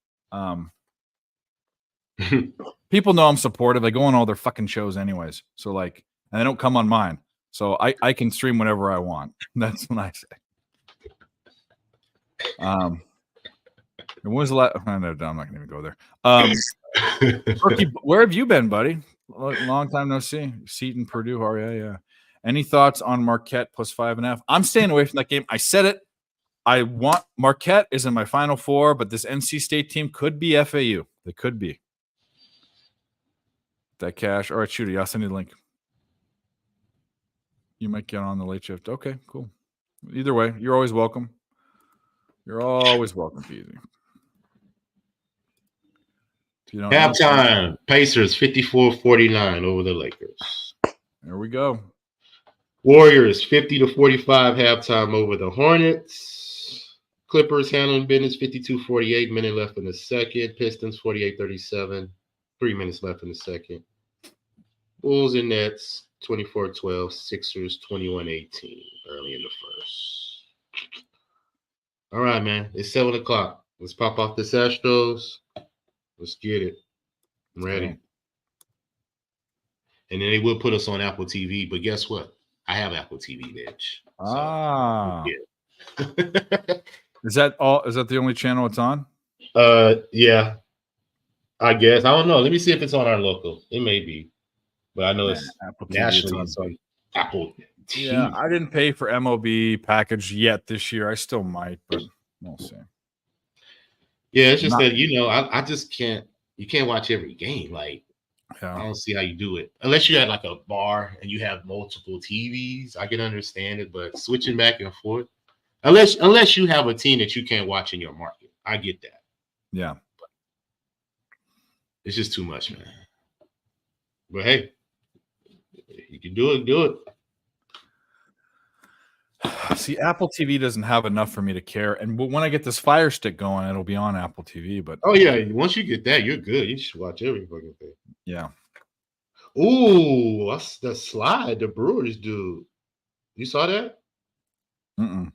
Speaker 2: People know I'm supportive. They go on all their fucking shows anyways. So like, and they don't come on mine. So I can stream whatever I want. That's what I say. And when was the last? No, I'm not gonna even go there. Rookie, where have you been, buddy? Long time no see. Seton, Purdue, yeah. Any thoughts on Marquette plus 5.5? I'm staying away from that game. I said it. I want Marquette is in my Final Four, but this NC State team could be FAU. They could be. That cash. All right, Shooty, I'll send you the link. You might get on the late shift. Okay, cool. Either way, you're always welcome. You're always welcome, Peasy. you don't know,
Speaker 4: Halftime. Pacers 54-49 over the Lakers.
Speaker 2: there we go.
Speaker 4: Warriors 50-45 halftime over the Hornets. Clippers handling business 52-48, minute left in the second. Pistons 48-37, 3 minutes left in the second. Bulls and Nets 24-12, Sixers 21-18 early in the first. All right, man. It's 7 o'clock. Let's pop off this Astros. Let's get it. I'm ready.
Speaker 2: Okay.
Speaker 4: And then they will put us on Apple TV, but guess what? I have Apple TV, bitch.
Speaker 2: Ah,
Speaker 4: yeah.
Speaker 2: is that all? Is that the only channel it's on?
Speaker 4: Yeah. I guess. I don't know. Let me see if it's on our local. It may be. But I know it's
Speaker 2: Apple TV.
Speaker 4: nationally it's on Apple TV.
Speaker 2: Yeah, I didn't pay for MLB package yet this year. I still might, but we'll see.
Speaker 4: Yeah, it's just that, I just can't. You can't watch every game. Like,
Speaker 2: Yeah.
Speaker 4: I don't see how you do it. Unless you had like a bar and you have multiple TVs, I can understand it. But switching back and forth, unless you have a team that you can't watch in your market, I get that.
Speaker 2: Yeah.
Speaker 4: But it's just too much, man. But hey, you can do it. Do it.
Speaker 2: See, Apple TV doesn't have enough for me to care. And when I get this Fire Stick going, it'll be on Apple TV. But
Speaker 4: Oh yeah, once you get that, you're good. You should watch every fucking thing.
Speaker 2: yeah.
Speaker 4: Ooh, that's the slide the Brewers do. You saw that?
Speaker 2: Mm-mm.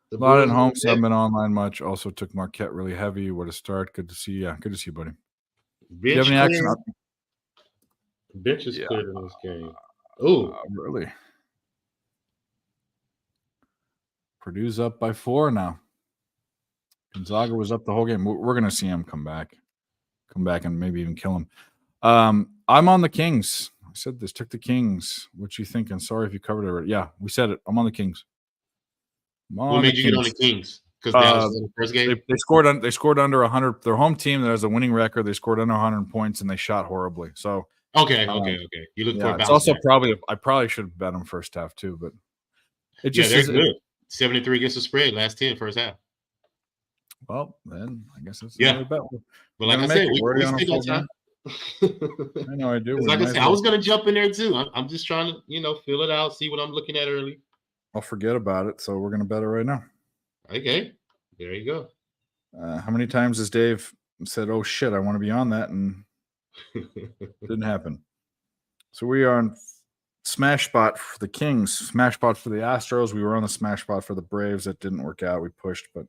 Speaker 4: The
Speaker 2: Not at
Speaker 4: Brewers
Speaker 2: home,
Speaker 4: did
Speaker 2: so I haven't been online much. Also took Marquette really heavy. What a start. Good to see you. Yeah, good to see you, buddy. Do you have any action?
Speaker 4: Bench is
Speaker 2: Yeah.
Speaker 4: cleared in this game. Oh,
Speaker 2: Really? Purdue's up by 4 now. Gonzaga was up the whole game. We're going to see him come back and maybe even kill him. I'm on the Kings. I said this. Took the Kings. What you thinking? Sorry if you covered it already. Yeah, we said it. I'm on the Kings.
Speaker 4: what made you get on the Kings? Because Dallas was in the first game.
Speaker 2: They scored under 100. Their home team that has a winning record. They scored under 100 points and they shot horribly. So
Speaker 4: Okay. You look for a
Speaker 2: it's
Speaker 4: bounce
Speaker 2: also
Speaker 4: back.
Speaker 2: I probably should have bet them first half too, but it
Speaker 4: Yeah,
Speaker 2: just
Speaker 4: they're
Speaker 2: is.
Speaker 4: good. 73 against the spread last 10 first half.
Speaker 2: Well, then I guess that's
Speaker 4: Yeah.
Speaker 2: another bet.
Speaker 4: But like I
Speaker 2: Gonna
Speaker 4: said,
Speaker 2: make it.
Speaker 4: we
Speaker 2: on a
Speaker 4: still
Speaker 2: full
Speaker 4: got time.
Speaker 2: game. I know I do. We
Speaker 4: Like I
Speaker 2: might
Speaker 4: said,
Speaker 2: as
Speaker 4: I
Speaker 2: well.
Speaker 4: was gonna jump in there too. I'm just trying to, feel it out, see what I'm looking at early.
Speaker 2: I'll forget about it, so we're gonna bet it right now.
Speaker 4: Okay, there you go.
Speaker 2: How many times has Dave said, "Oh shit, I want to be on that," and didn't happen? So we are on smash spot for the Kings, smash spot for the Astros. We were on the smash spot for the Braves. That didn't work out. We pushed, but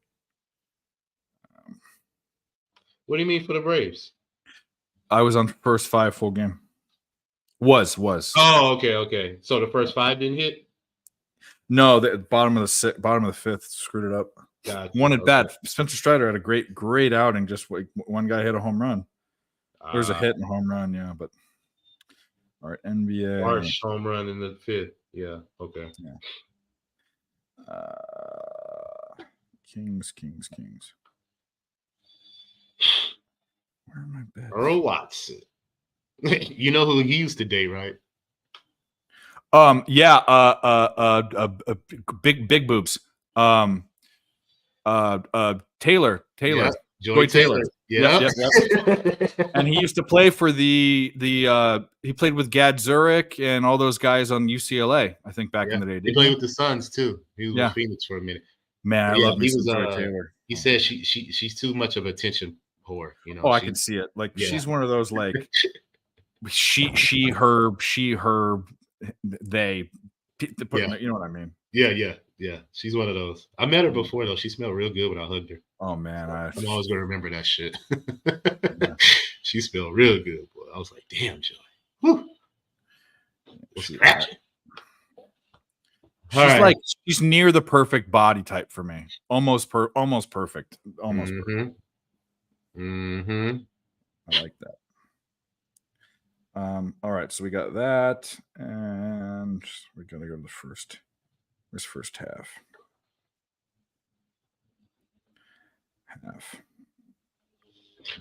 Speaker 4: What do you mean for the Braves?
Speaker 2: I was on first 5 full game. Was
Speaker 4: Oh, okay. So the first 5 didn't hit.
Speaker 2: no, the bottom of the 5th screwed it up.
Speaker 4: Gotcha.
Speaker 2: Won it bad. Spencer Strider had a great outing. Just like one guy hit a home run. There's a hit and a home run, yeah. But all right, NBA.
Speaker 4: Harsh home run in the 5th. Yeah. Okay.
Speaker 2: Kings. Where am I bet?
Speaker 4: Earl Watson. You know who he used to date, right?
Speaker 2: Big boobs. Taylor.
Speaker 4: Yeah.
Speaker 2: Joy Taylor.
Speaker 4: Yeah.
Speaker 2: Yep. And he used to play for he played with Gad Zurich and all those guys on UCLA, I think back in the day.
Speaker 4: He played with the Suns too. He was with Phoenix for a minute.
Speaker 2: Man, I love me some Joy Taylor.
Speaker 4: He said she's too much of an attention whore.
Speaker 2: I can see it. Like she's one of those like she, her, they. You know what I mean?
Speaker 4: Yeah. She's one of those. I met her before though. She smelled real good when I hugged her.
Speaker 2: Oh man,
Speaker 4: I'm always gonna remember that shit. She smelled real good, boy. I was like, damn, Joy. Whew. Scratching.
Speaker 2: She's near the perfect body type for me. Almost perfect. Perfect.
Speaker 4: Mm-hmm.
Speaker 2: I like that. All right, so we got that, and we gotta go to the first. Where's first half?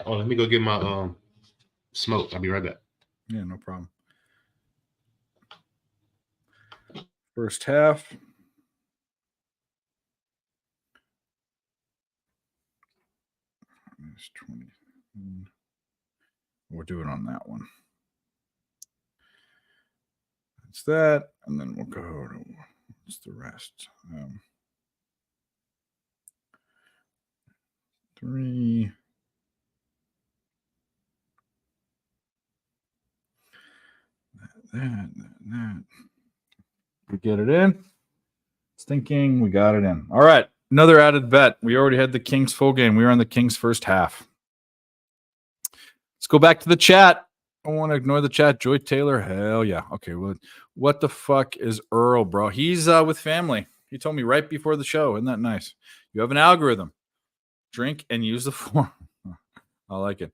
Speaker 4: Oh, let me go get my smoke. I'll be right back.
Speaker 2: Yeah, no problem. First half. It's 20. we'll do it on that one. It's that, and then we'll go to what's the rest. 3. That. We get it in. It's thinking we got it in. All right. Another added bet. We already had the Kings full game. We were on the Kings first half. Let's go back to the chat. I don't want to ignore the chat. Joy Taylor. Hell yeah. Okay. Well, what the fuck is Earl, bro? He's with family. He told me right before the show. Isn't that nice? You have an algorithm. Drink and use the form. I like it.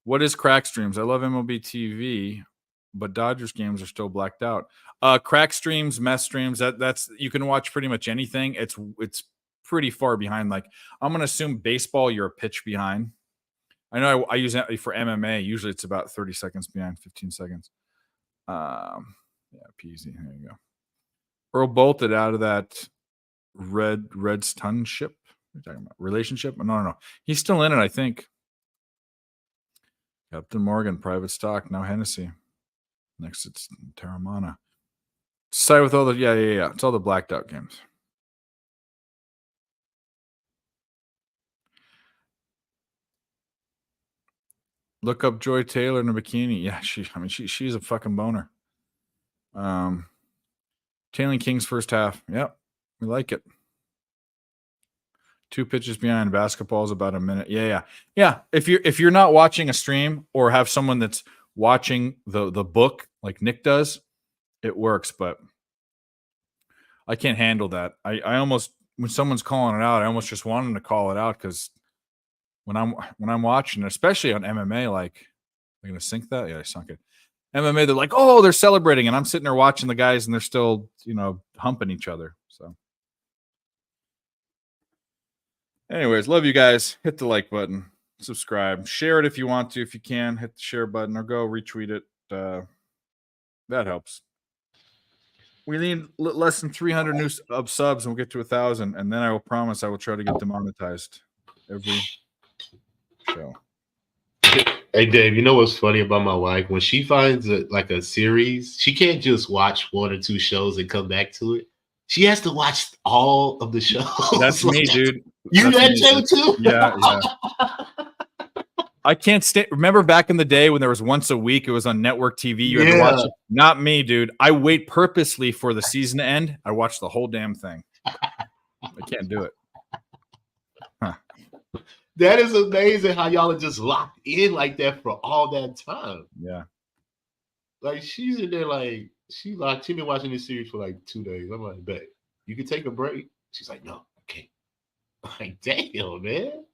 Speaker 2: What is Crack Streams? I love MLB TV, but Dodgers games are still blacked out. Crack Streams, mess streams. That's you can watch pretty much anything. It's pretty far behind. Like I'm gonna assume baseball, you're a pitch behind. I know I use it for MMA. Usually it's about 30 seconds behind, 15 seconds. Yeah, peasy. There you go. Earl bolted out of that Reds tonship. What are you talking about? Relationship? No. He's still in it, I think. Captain Morgan, private stock, now Hennessy. Next it's Terramana. Side with all the yeah. It's all the blacked out games. Look up Joy Taylor in a bikini. Yeah, she's a fucking boner. Tailing Kings first half. Yep, we like it. 2 pitches behind. Basketball's about a minute. Yeah. If you're not watching a stream or have someone that's watching the book like Nick does, it works. But I can't handle that. I almost, when someone's calling it out, I almost just want them to call it out because when I'm watching, especially on MMA, like I'm gonna sink that. Yeah, I sunk it. MMA, they're like, oh, they're celebrating, and I'm sitting there watching the guys, and they're still, humping each other. So. Anyways, love you guys. Hit the like button, subscribe, share it if you want to. If you can, hit the share button or go retweet it. That helps. We need less than 300 new subs, and we'll get to 1,000. And then I will promise I will try to get demonetized every show.
Speaker 4: Hey, Dave, you know what's funny about my wife? When she finds a series, she can't just watch 1 or 2 shows and come back to it. She has to watch all of the shows.
Speaker 2: That's me, dude.
Speaker 4: You that show too?
Speaker 2: Yeah. I can't stay. Remember back in the day when there was once a week, it was on network TV. You had to watch it. Not me, dude. I wait purposely for the season to end. I watch the whole damn thing. I can't do it. Huh.
Speaker 4: That is amazing how y'all are just locked in like that for all that time.
Speaker 2: Yeah.
Speaker 4: Like she's in there like she's been watching this series for like 2 days. I'm like, bet you can take a break. She's like, no, I can't. I'm like, damn, man.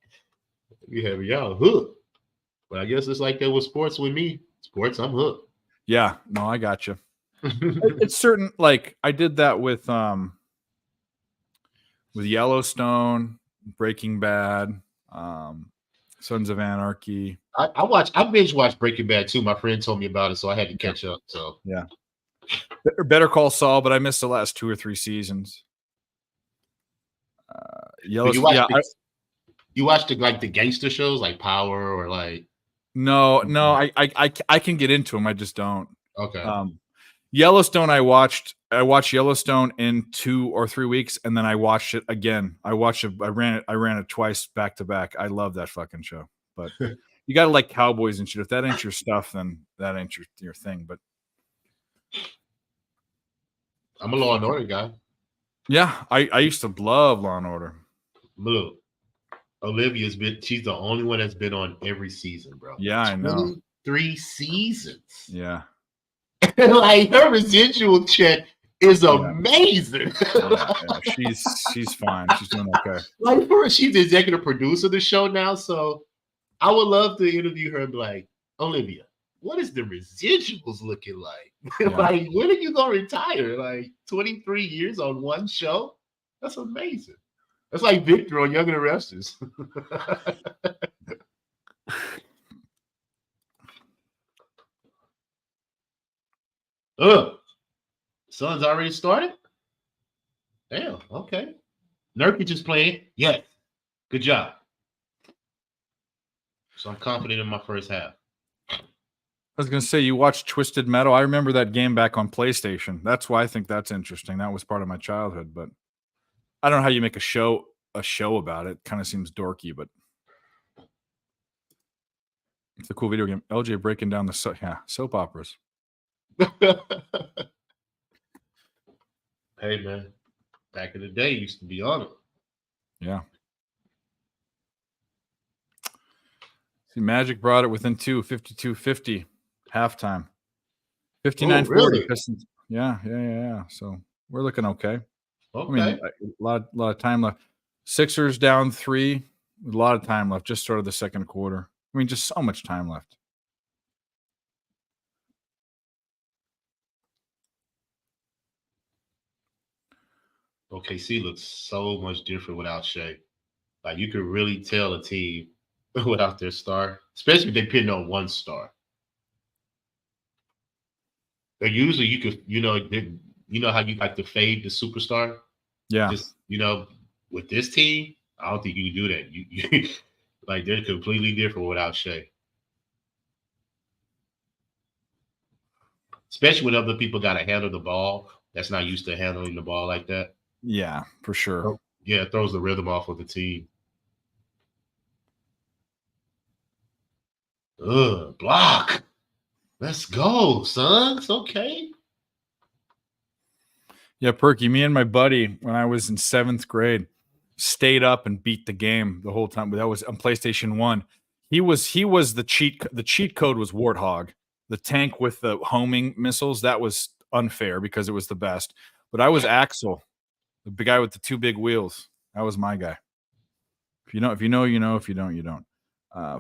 Speaker 4: We have y'all hooked. But I guess it's like that with sports with me. Sports, I'm hooked.
Speaker 2: Yeah, no, I got you. It's certain, like I did that with Yellowstone, Breaking Bad, Sons of Anarchy.
Speaker 4: I binge watched Breaking Bad too. My friend told me about it, so I had to catch up. So
Speaker 2: yeah. Better Call Saul, but I missed the last 2 or 3 seasons. Yellowstone.
Speaker 4: You watched the gangster shows like Power or like.
Speaker 2: No, I can get into them. I just don't.
Speaker 4: Okay.
Speaker 2: Yellowstone, I watched Yellowstone in 2 or 3 weeks, and then I watched it again. I ran it twice back to back. I love that fucking show. But you gotta like cowboys and shit. If that ain't your stuff, then that ain't your thing. But
Speaker 4: I'm a Law and Order guy.
Speaker 2: Yeah, I used to love Law and Order.
Speaker 4: Look, she's the only one that's been on every season, bro.
Speaker 2: Yeah, I know.
Speaker 4: 3 seasons.
Speaker 2: Yeah.
Speaker 4: Like her residual check is amazing.
Speaker 2: Yeah. She's fine. She's doing okay.
Speaker 4: Like she's the executive producer of the show now, so I would love to interview her and be like, Olivia, what is the residuals looking like? Yeah. Like, when are you gonna retire? Like 23 years on one show? That's amazing. That's like Victor on Young and the Restless. Sun's already started? Damn, okay. Nurkic is playing. Yes. Good job. So I'm confident in my first half.
Speaker 2: I was going to say, you watched Twisted Metal. I remember that game back on PlayStation. That's why I think that's interesting. That was part of my childhood, but I don't know how you make a show about it. Kind of seems dorky, but it's a cool video game. LJ breaking down the soap operas.
Speaker 4: Hey, man. Back in the day, used to be on it.
Speaker 2: Yeah. See, Magic brought it within 52-50 halftime. 59-40
Speaker 4: really?
Speaker 2: Pistons. Yeah. So we're looking okay.
Speaker 4: Okay.
Speaker 2: I mean, a lot of time left. Sixers down 3. A lot of time left. Just started the second quarter. I mean, just so much time left.
Speaker 4: OKC looks so much different without Shea. Like, you could really tell a team without their star, especially if they pin on one star. But usually you could, you know how you like to fade the superstar?
Speaker 2: Yeah.
Speaker 4: Just, with this team, I don't think you can do that. You like, they're completely different without Shea. Especially when other people got to handle the ball that's not used to handling the ball like that.
Speaker 2: Yeah, for sure.
Speaker 4: Yeah, it throws the rhythm off of the team. Block. Let's go, son. It's okay.
Speaker 2: Yeah, Perky, me and my buddy, when I was in 7th grade, stayed up and beat the game the whole time. But that was on PlayStation 1. He was the cheat code was Warthog. The tank with the homing missiles, that was unfair because it was the best. But I was Axel, the guy with the 2 big wheels. That was my guy. If you know, you know. If you don't, you don't.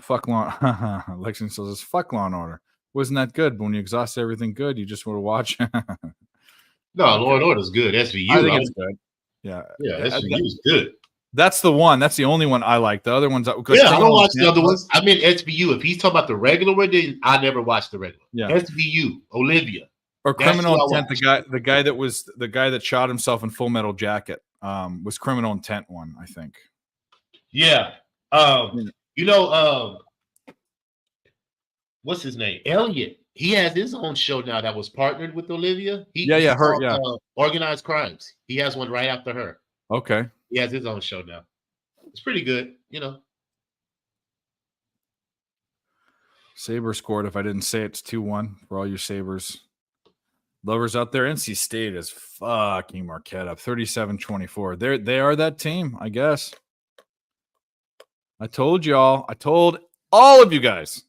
Speaker 2: Fuck Law. Lexington says, "Fuck Law and Order." Wasn't that good? But when you exhaust everything good, you just want to watch.
Speaker 4: No, Law and Order is good. SVU,
Speaker 2: I think it's good. Yeah,
Speaker 4: SVU is good.
Speaker 2: That's the one. That's the only one I like. The other ones,
Speaker 4: I don't watch the other ones. I mean, SVU. If he's talking about the regular one, then I never watched the regular.
Speaker 2: Yeah,
Speaker 4: SVU, Olivia,
Speaker 2: or Criminal Intent. The guy that shot himself in Full Metal Jacket was Criminal Intent one, I think.
Speaker 4: Yeah. What's his name? Elliot. He has his own show now that was partnered with Olivia. Organized Crimes. He has one right after her.
Speaker 2: Okay.
Speaker 4: He has his own show now. It's pretty good,
Speaker 2: Saber scored. If I didn't say it's 2-1 for all you Sabres lovers out there. NC State is fucking Marquette up 37-24. They are that team, I guess. I told y'all. I told all of you guys.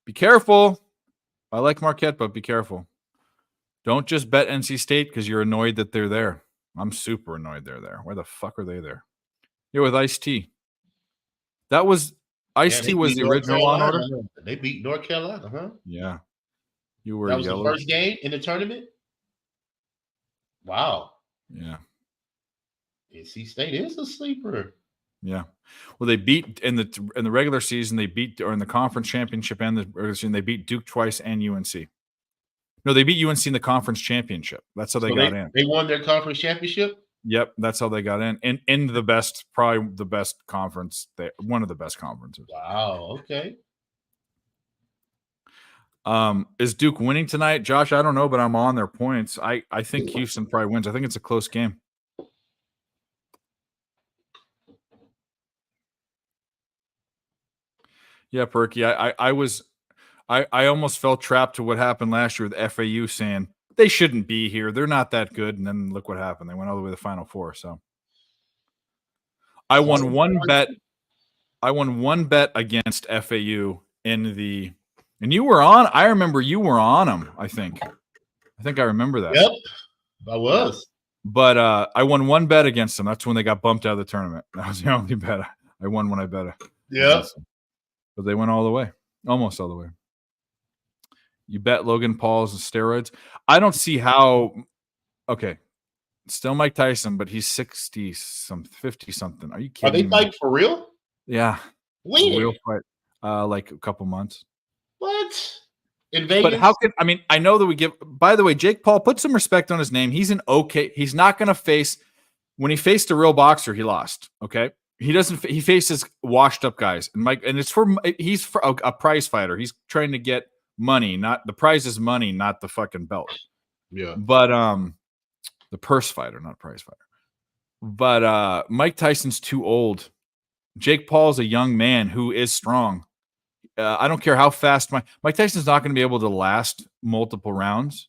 Speaker 2: Be careful. I like Marquette, but be careful. Don't just bet NC State because you're annoyed that they're there. I'm super annoyed they're there. Why the fuck are they there? Yeah, with Ice-T. That was Ice-T was the original Law and Order.
Speaker 4: They beat North Carolina, huh?
Speaker 2: Yeah. You were
Speaker 4: that was
Speaker 2: yellow.
Speaker 4: The first game in the tournament? Wow.
Speaker 2: Yeah.
Speaker 4: NC State is a sleeper.
Speaker 2: Yeah. Well, they beat in the regular season, or in the conference championship and the regular season, they beat Duke twice and UNC. No, they beat UNC in the conference championship. That's how they got in.
Speaker 4: They won their conference championship?
Speaker 2: Yep, that's how they got in. And in the best, probably the best conference, one of the best conferences.
Speaker 4: Wow, okay.
Speaker 2: Is Duke winning tonight? Josh, I don't know, but I'm on their points. I think Houston probably wins. I think it's a close game. Yeah, Perky. I almost felt trapped to what happened last year with FAU saying they shouldn't be here. They're not that good. And then look what happened. They went all the way to the Final Four. So I won one bet. I won one bet against FAU and you were on. I remember you were on them. I think I remember that.
Speaker 4: Yep, I was.
Speaker 2: But I won one bet against them. That's when they got bumped out of the tournament. That was the only bet I won when I bet it.
Speaker 4: Yeah.
Speaker 2: But they went all the way, almost all the way. You bet Logan Paul's and steroids. I don't see how. Okay, still Mike Tyson, but he's 50 something. Are you kidding?
Speaker 4: Are they fighting for real?
Speaker 2: Yeah.
Speaker 4: When?
Speaker 2: Real fight. Like a couple months.
Speaker 4: What? In Vegas?
Speaker 2: But how can I know that we give. By the way, Jake Paul, put some respect on his name. He's he's not going to face. When he faced a real boxer, he lost. Okay. He faces washed up guys. And he's for a prize fighter. He's trying to get money, not the prize is money, not the fucking belt.
Speaker 4: Yeah.
Speaker 2: But the purse fighter, not prize fighter. But Mike Tyson's too old. Jake Paul's a young man who is strong. I don't care how fast Mike Tyson's not going to be able to last multiple rounds.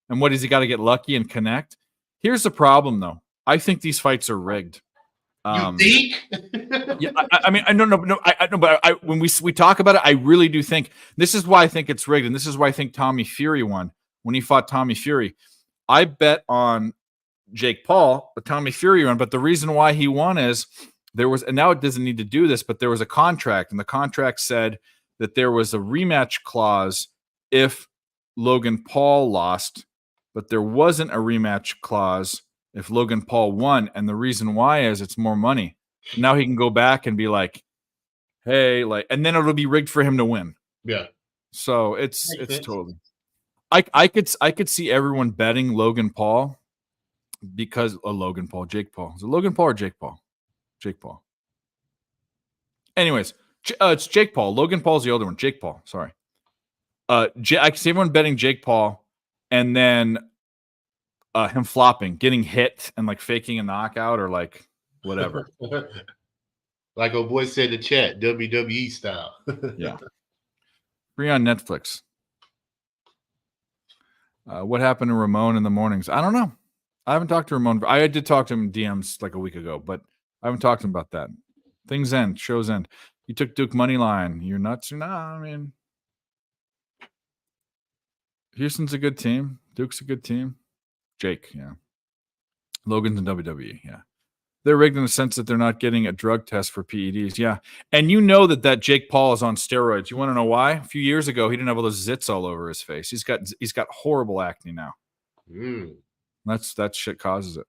Speaker 2: And what is he got to get lucky and connect? Here's the problem, though. I think these fights are rigged.
Speaker 4: You think?
Speaker 2: Yeah, I mean, I no, but when we talk about it, I really do think this is why I think it's rigged, and this is why I think Tommy Fury won when he fought Tommy Fury. I bet on Jake Paul, but Tommy Fury won. But the reason why he won is there was, and now it doesn't need to do this, but there was a contract, and the contract said that there was a rematch clause if Logan Paul lost, but there wasn't a rematch clause if Logan Paul won. And the reason why is it's more money. Now he can go back and be like, hey, like, and then it'll be rigged for him to win.
Speaker 4: Yeah.
Speaker 2: So it's
Speaker 4: Makes sense.
Speaker 2: totally. I could see everyone betting Logan Paul because Jake Paul. Is it Logan Paul or Jake Paul? Jake Paul. Anyways, it's Jake Paul. Logan Paul's the older one. Jake Paul. Sorry. I can see everyone betting Jake Paul, and then him flopping, getting hit, and like faking a knockout or like whatever.
Speaker 4: Like a boy said in the chat, WWE style.
Speaker 2: Yeah. Free on Netflix. What happened to Ramon in the mornings? I don't know. I haven't talked to Ramon. I did talk to him in DMs like a week ago, but I haven't talked to him about that. Things end, shows end. You took Duke money line. You're nuts or not? I mean, Houston's a good team. Duke's a good team. Jake, yeah. Logan's in WWE, yeah. They're rigged in the sense that they're not getting a drug test for PEDs, yeah. And you know that Jake Paul is on steroids. You want to know why? A few years ago, he didn't have all those zits all over his face. He's got horrible acne now. That shit causes it.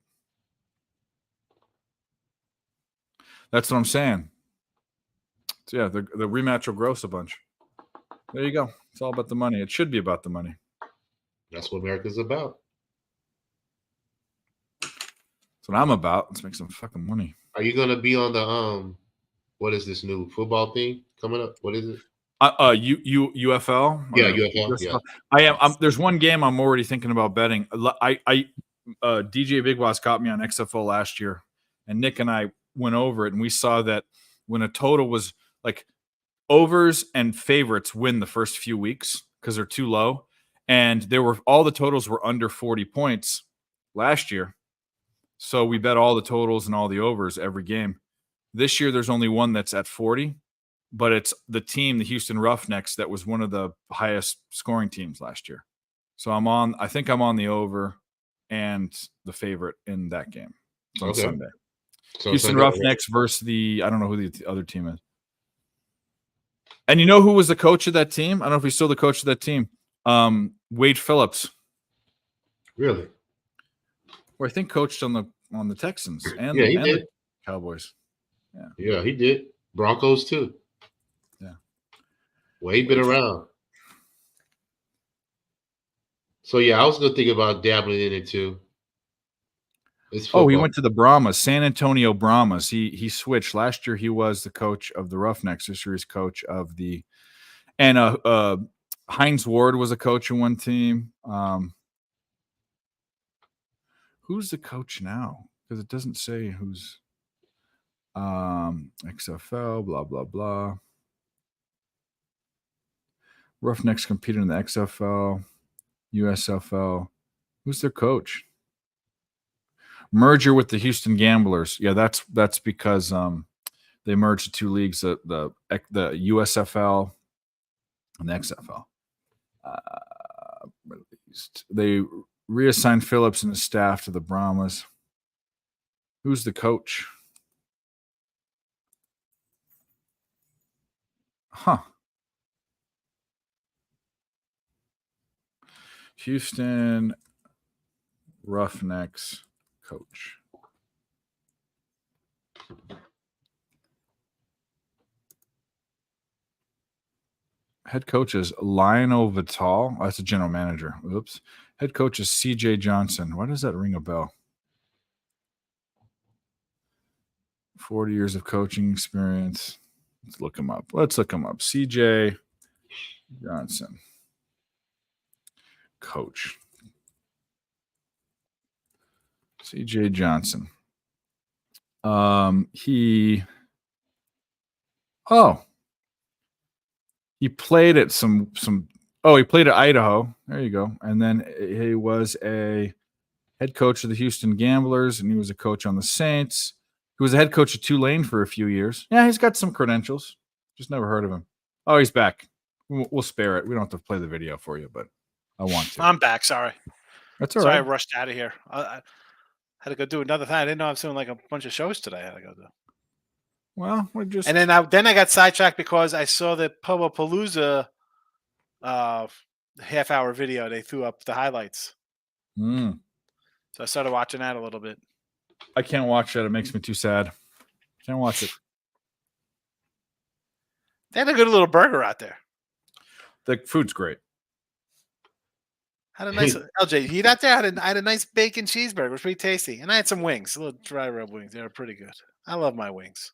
Speaker 2: That's what I'm saying. So yeah, the rematch will gross a bunch. There you go. It's all about the money. It should be about the money.
Speaker 4: That's what America's about.
Speaker 2: That's what I'm about. Let's make some fucking money.
Speaker 4: Are you gonna be on the what is this new football thing coming up? What is it?
Speaker 2: UFL.
Speaker 4: Yeah, UFL. Yeah.
Speaker 2: I am. There's one game I'm already thinking about betting. DJ Big Boss got me on XFL last year, and Nick and I went over it, and we saw that when a total was like overs and favorites win the first few weeks because they're too low, and all the totals were under 40 points last year. So we bet all the totals and all the overs every game. This year, there's only one that's at 40, but it's the team, the Houston Roughnecks, that was one of the highest scoring teams last year. So I think I'm on the over and the favorite in that game. It's on Sunday. So Houston Roughnecks versus I don't know who the other team is. And you know who was the coach of that team? I don't know if he's still the coach of that team. Wade Phillips.
Speaker 4: Really?
Speaker 2: Or I think coached on the Texans and
Speaker 4: he did.
Speaker 2: The Cowboys.
Speaker 4: Yeah, he did. Broncos too.
Speaker 2: Yeah.
Speaker 4: Wade been around. So yeah, I was gonna think about dabbling in it too.
Speaker 2: He went to the Brahmas, San Antonio Brahmas. He switched. Last year he was the coach of the Roughnecks. This year he's coach of the Hines Ward was a coach in one team. Who's the coach now? Because it doesn't say who's XFL, blah, blah, blah. Roughnecks competed in the XFL, USFL. Who's their coach? Merger with the Houston Gamblers. Yeah, that's because they merged the two leagues, the USFL and the XFL. They reassigned Phillips and his staff to the Brahmas. Who's the coach? Huh. Houston Roughnecks coach. Head coach is Lionel Vital. Oh, that's a general manager. Oops. Head coach is CJ Johnson. Why does that ring a bell? 40 years of coaching experience. Let's look him up. CJ Johnson. coach. CJ Johnson. He played at he played at Idaho. There you go. And then he was a head coach of the Houston Gamblers, and he was a coach on the Saints. He was a head coach of Tulane for a few years. Yeah, he's got some credentials. Just never heard of him. Oh, he's back. We'll spare it. We don't have to play the video for you, but I want to.
Speaker 3: I'm back. Sorry.
Speaker 2: That's all
Speaker 3: Sorry,
Speaker 2: right.
Speaker 3: I rushed out of here. I had to go do another thing. I didn't know I was doing like a bunch of shows today. I had to go do.
Speaker 2: Well, we're just
Speaker 3: And then I got sidetracked because I saw the Pubapalooza half-hour video. They threw up the highlights, so I started watching that a little bit.
Speaker 2: I can't watch that. It makes me too sad. Can't watch it.
Speaker 3: They had a good little burger out there.
Speaker 2: The food's great.
Speaker 3: Had a nice LJ. You eat out there? I had a nice bacon cheeseburger. It was pretty tasty, and I had some wings, little dry rub wings. They were pretty good. I love my wings.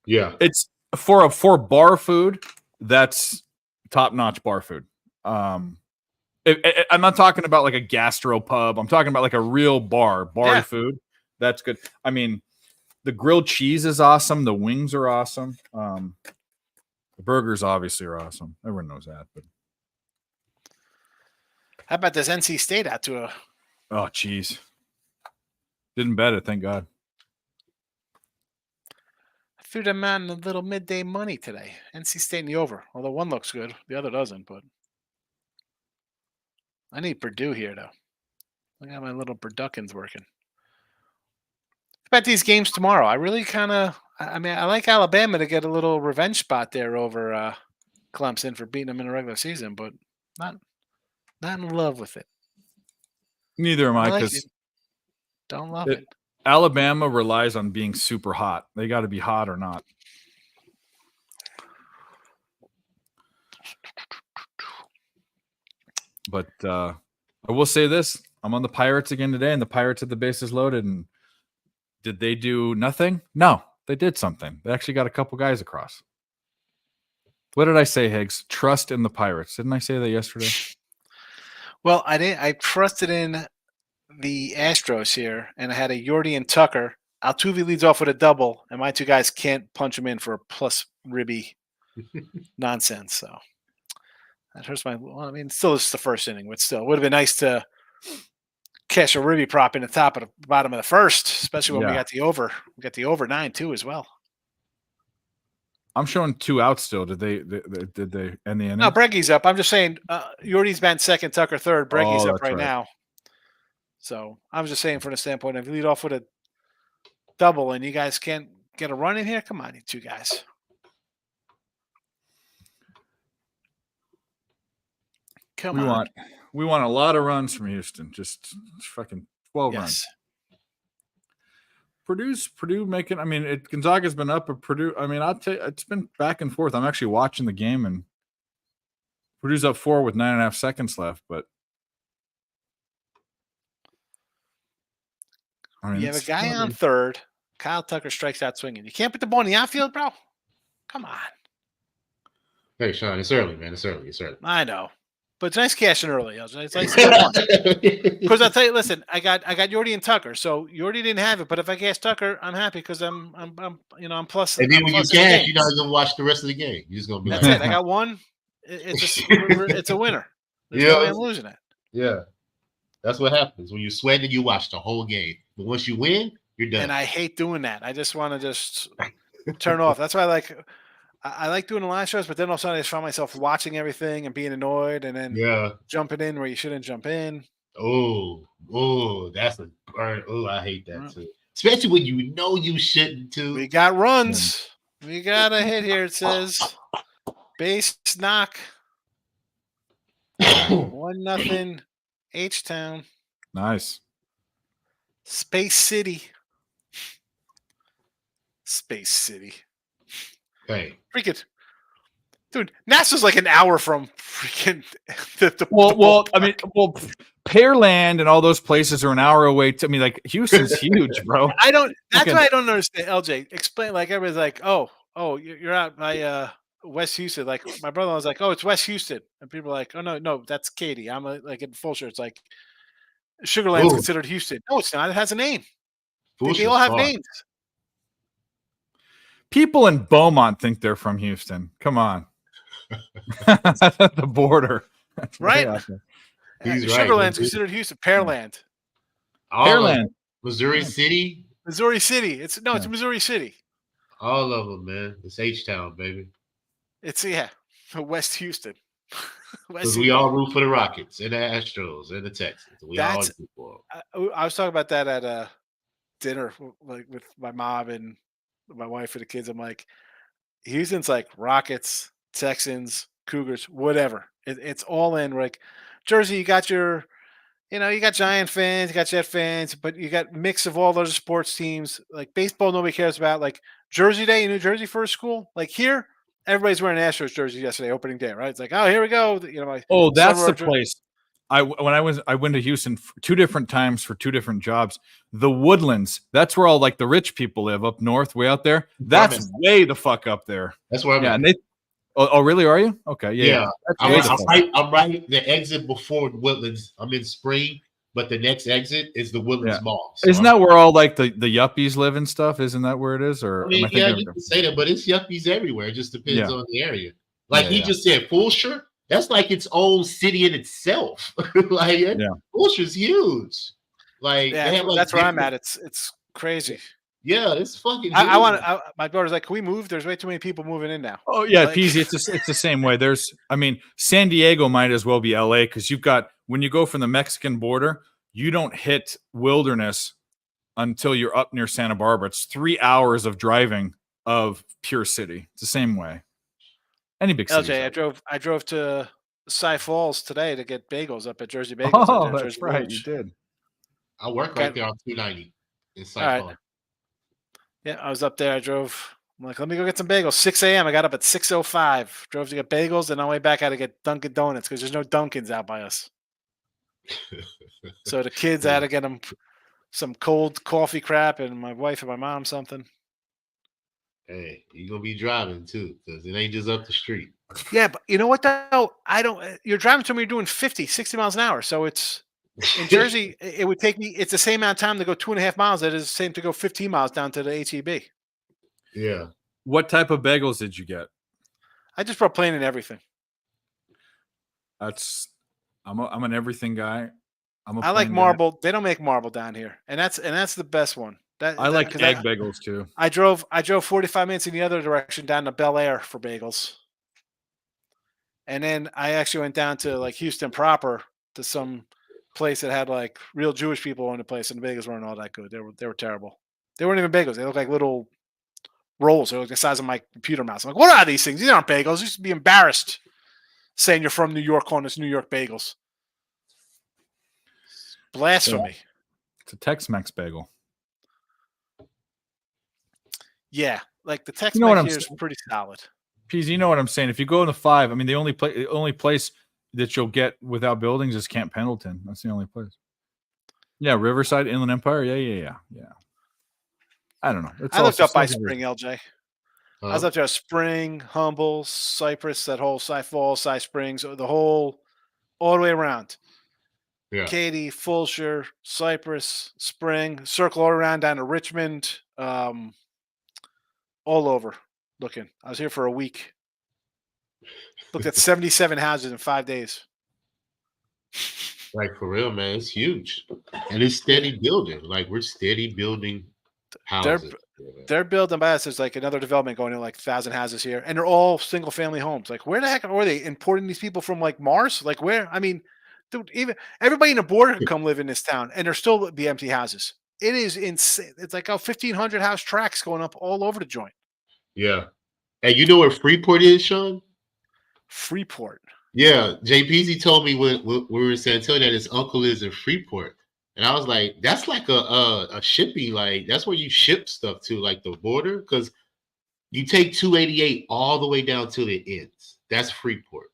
Speaker 4: Yeah.
Speaker 2: It's for bar food. That's top-notch bar food. I'm not talking about like a gastro pub. I'm talking about like a real bar
Speaker 3: Yeah.
Speaker 2: food. That's good. I mean, the grilled cheese is awesome. The wings are awesome. The burgers obviously are awesome. Everyone knows that. But
Speaker 3: How about this NC State out to a?
Speaker 2: oh, geez, didn't bet it. Thank God.
Speaker 3: I threw them on a little midday money today. NC State in the over. Although one looks good, the other doesn't. But I need Purdue here though. I got my little Purduckins working. How about these games tomorrow? I really kind of. I mean, I like Alabama to get a little revenge spot there over Clemson for beating them in the regular season, but not in love with it.
Speaker 2: Neither am I,
Speaker 3: I like
Speaker 2: because
Speaker 3: it. Don't love it.
Speaker 2: Alabama relies on being super hot. They got to be hot or not. But I will say this. I'm on the Pirates again today, and the Pirates had the bases loaded. And did they do nothing? No, they did something. They actually got a couple guys across. What did I say, Higgs? Trust in the Pirates. Didn't I say that yesterday?
Speaker 3: Well, I didn't. I trusted in the Astros here, and I had a Yordi and Tucker. Altuve leads off with a double, and my two guys can't punch him in for a plus ribby nonsense. So that hurts my. Well, I mean, still, this is the first inning, but still, it would have been nice to cash a ribby prop in the bottom of the first, especially when we got the over. We got the over 9 too as well.
Speaker 2: I'm showing 2 outs still. Did they end the inning?
Speaker 3: No, Breggy's up. I'm just saying, Yordi's been second, Tucker third. Breggy's up right now. So I was just saying, from the standpoint of, you lead off with a double and you guys can't get a run in here. Come on, you two guys. Come on.
Speaker 2: We want a lot of runs from Houston. Just fucking 12 runs. Purdue making. I mean, Gonzaga's been up, but Purdue. I mean, I'll tell you, it's been back and forth. I'm actually watching the game, and Purdue's up 4 with 9.5 seconds left. But I mean,
Speaker 3: you have a guy on third. Kyle Tucker strikes out swinging. You can't put the ball in the outfield, bro. Come on.
Speaker 4: Hey, Sean, it's early, man. It's early.
Speaker 3: I know. But it's nice cashing early. It's like because I'll tell you, listen, I got Yordi and Tucker. So Yordi didn't have it, but if I cash Tucker, I'm happy because I'm plus.
Speaker 4: And then when you cash, you're not gonna watch the rest of the game. You're just gonna be.
Speaker 3: That's it. I got one. It's a winner. There's no way I'm losing it.
Speaker 4: Yeah, that's what happens when you sweat and you watch the whole game. But once you win, you're done.
Speaker 3: And I hate doing that. I just want to just turn off. That's why I like doing the live shows, but then all of a sudden I just find myself watching everything and being annoyed, and then jumping in where you shouldn't jump in.
Speaker 4: Oh, that's a burn. Oh, I hate that too. Especially when you know you shouldn't too.
Speaker 3: We got runs. We got a hit here. It says base knock. 1-0 H-Town.
Speaker 2: Nice.
Speaker 3: Space City.
Speaker 4: Hey.
Speaker 3: Freaking dude, NASA's like an hour from freaking
Speaker 2: Pearland and all those places are an hour away. I mean, like, Houston's huge, bro.
Speaker 3: That's why I don't understand. LJ, explain. Like, everybody's like, oh, you're out by West Houston. Like my brother was like, "Oh, it's West Houston," and people are like, "Oh no, that's Katy." I'm like in full shirt. It's like Sugarland's
Speaker 4: Ooh,
Speaker 3: considered Houston. No, it's not. It has a name. They all
Speaker 4: Fulsheur's
Speaker 3: have
Speaker 4: far.
Speaker 3: names.
Speaker 2: People in Beaumont think they're from Houston. Come on. At the border. That's way
Speaker 3: Right?
Speaker 2: out there.
Speaker 4: He's right.
Speaker 3: Sugarland's considered Houston. Pearland,
Speaker 4: All of
Speaker 2: Pearland.
Speaker 4: Missouri
Speaker 2: Yeah.
Speaker 3: Missouri City. It's Missouri City.
Speaker 4: all of them, man. It's H-Town, baby.
Speaker 3: It's West Houston.
Speaker 4: Because we all root for the Rockets and the Astros and the Texans. We all
Speaker 3: That's-
Speaker 4: root for them.
Speaker 3: I was talking about that at dinner, like with my mom and my wife and the kids. I'm like, Houston's like Rockets, Texans, Cougars, whatever. It's all in. Like Jersey, you got your, you got Giant fans, you got Jet fans, but you got mix of all those sports teams. Like baseball, nobody cares about. Like Jersey Day in New Jersey for a school. Like here, everybody's wearing an Astros jersey yesterday, opening day, right? It's like, oh, here we go.
Speaker 2: Oh, that's the
Speaker 3: Summer-
Speaker 2: place. I went to Houston 2 different times for 2 different jobs. The Woodlands, that's where all like the rich people live up north, way out there. That's
Speaker 4: Promise.
Speaker 2: way the fuck up there.
Speaker 4: That's where I'm
Speaker 2: Yeah,
Speaker 4: at.
Speaker 2: and they. Oh, really? Are you? Okay, yeah.
Speaker 4: Yeah.
Speaker 2: That's
Speaker 4: I'm,
Speaker 2: way the
Speaker 4: I'm
Speaker 2: fuck.
Speaker 4: I'm right. The exit before Woodlands. I'm in Spring, but the next exit is the Woodlands
Speaker 2: Yeah.
Speaker 4: Mall. So
Speaker 2: Isn't that where all like the yuppies live and stuff? Isn't that where it is? Or
Speaker 4: I mean,
Speaker 2: am I thinking
Speaker 4: you can say that, but it's yuppies everywhere. It just depends
Speaker 2: Yeah.
Speaker 4: on the area. Like
Speaker 2: Yeah,
Speaker 4: he
Speaker 2: yeah.
Speaker 4: just said, Fulsheur. That's like its own city in itself. Like Fulsheur's huge. Like they have, like,
Speaker 3: that's where I'm
Speaker 4: different-
Speaker 3: at. It's crazy.
Speaker 4: Yeah, it's fucking.
Speaker 3: I
Speaker 4: huge.
Speaker 3: want. My daughter's like, can we move? There's way too many people moving in now.
Speaker 2: Oh yeah,
Speaker 3: Like-
Speaker 2: Peasy. It's the same way. San Diego might as well be LA because you've got when you go from the Mexican border, you don't hit wilderness until you're up near Santa Barbara. It's 3 hours of driving of pure city. It's the same way. Any big city.
Speaker 3: LJ, I drove to Cy Falls today to get bagels up at Jersey Bagels.
Speaker 2: Oh,
Speaker 3: at
Speaker 2: that's
Speaker 3: Jersey
Speaker 2: right.
Speaker 3: Village.
Speaker 2: You did.
Speaker 4: I work
Speaker 3: Okay.
Speaker 4: right there on 290 in
Speaker 3: All
Speaker 4: Cyclone.
Speaker 3: right. Yeah, I was up there. I drove. I'm like, let me go get some bagels. 6 a.m. I got up at 6:05. Drove to get bagels, and on the way back, I had to get Dunkin' Donuts because there's no Dunkins out by us. So the kids, I had to get them some cold coffee crap, and my wife and my mom something.
Speaker 4: Hey, you're gonna be driving too, because it ain't just up the street.
Speaker 3: Yeah, but you know what though? I don't. You're driving to me. You're doing 50, 60 miles an hour. So it's in Jersey. It would take me. It's the same amount of time to go 2.5 miles. That is the same to go 15 miles down to the HEB.
Speaker 4: Yeah.
Speaker 2: What type of bagels did you get?
Speaker 3: I just brought plain and everything.
Speaker 2: I'm an everything guy.
Speaker 3: I like marble. They don't make marble down here, and that's the best one.
Speaker 2: I like egg bagels too.
Speaker 3: I drove 45 minutes in the other direction down to Bel Air for bagels. And then I actually went down to like Houston proper to some place that had like real Jewish people in the place, and the bagels weren't all that good. They were terrible. They weren't even bagels. They looked like little rolls. They looked the size of my computer mouse. I'm like, what are these things? These aren't bagels. You should be embarrassed saying you're from New York calling this New York bagels. Blasphemy.
Speaker 2: It's a Tex-Mex bagel.
Speaker 3: Yeah, like the Tex-Mex
Speaker 2: You know what I'm
Speaker 3: here is
Speaker 2: saying?
Speaker 3: pretty solid.
Speaker 2: Peasy, you know what I'm saying? If you go in the 5, I mean, the only place that you'll get without buildings is Camp Pendleton. That's the only place. Yeah, Riverside, Inland Empire. Yeah. I don't know.
Speaker 3: I looked up by
Speaker 2: something
Speaker 3: Spring, LJ. I
Speaker 4: Huh?
Speaker 3: was up there, Spring, Humble, Cypress, that whole Cy Falls, Cy Springs, the whole, all the way around.
Speaker 4: Yeah.
Speaker 3: Katy, Fulsheur, Cypress, Spring, circle all around down to Richmond, all over looking. I was here for a week. Looked at 77 houses in 5 days.
Speaker 4: Like for real, man, it's huge, and it's steady building. Like we're steady building houses.
Speaker 3: They're building by us. There's like another development going in, like 1,000 houses here, and they're all single family homes. Like, where the heck are they importing these people from? Like Mars? Like where? I mean, dude, even everybody in the border can come live in this town, and there's still be empty houses. It is insane. It's like 1,500 house tracks going up all over the joint.
Speaker 4: Yeah. And you know where Freeport is, Sean?
Speaker 3: Freeport.
Speaker 4: Yeah, JPZ told me when we were in San Antonio that his uncle is in Freeport, and I was like, "That's like a shipping, like that's where you ship stuff to, like the border, because you take 288 all the way down till it ends. That's Freeport,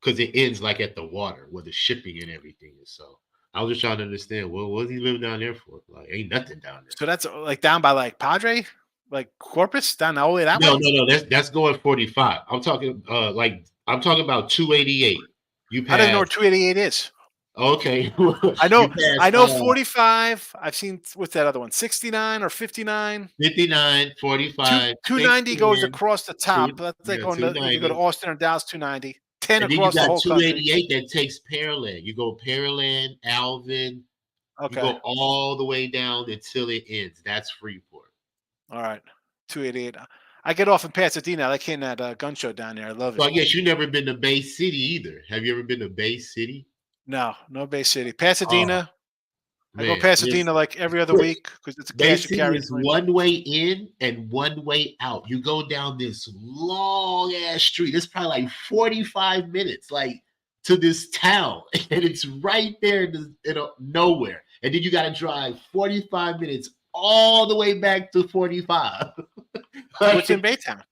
Speaker 4: because it ends like at the water where the shipping and everything is. So I was just trying to understand, well, what's he living down there for? Like, ain't nothing down there.
Speaker 3: So that's like down by like Padre. Like Corpus down all the way that
Speaker 4: No,
Speaker 3: way?
Speaker 4: no, no. That's going 45. I'm talking I'm talking about 288. You
Speaker 3: I don't even know where
Speaker 4: pass.
Speaker 3: 288 is.
Speaker 4: Okay.
Speaker 3: I know
Speaker 4: You pass,
Speaker 3: I know 45. I've seen what's that other one? 69 or 59.
Speaker 4: 59, 45,
Speaker 3: 290 goes
Speaker 4: 10,
Speaker 3: across the top. That's like going to, if you go to
Speaker 4: 290.
Speaker 3: Austin or Dallas, 290. 10
Speaker 4: And then you
Speaker 3: across the
Speaker 4: got
Speaker 3: whole country.
Speaker 4: 288 that takes Pearland. You go Pearland, Alvin. You
Speaker 3: Okay.
Speaker 4: go all the way down until it ends. That's Freeport.
Speaker 3: All right. 288. I get off in Pasadena. I like hitting that gun show down there. I love it.
Speaker 4: So I guess you never been to Bay City either. Have you ever been to Bay City?
Speaker 3: No Bay City. Pasadena. I go
Speaker 4: Man,
Speaker 3: Pasadena like every other week because it's a
Speaker 4: Bay
Speaker 3: cash and
Speaker 4: City
Speaker 3: carry.
Speaker 4: is one way in and one way out. You go down this long ass street. It's probably like 45 minutes, like to this town, and it's right there in nowhere. And then you got to drive 45 minutes all the way back to 45.
Speaker 3: What's in Baytown?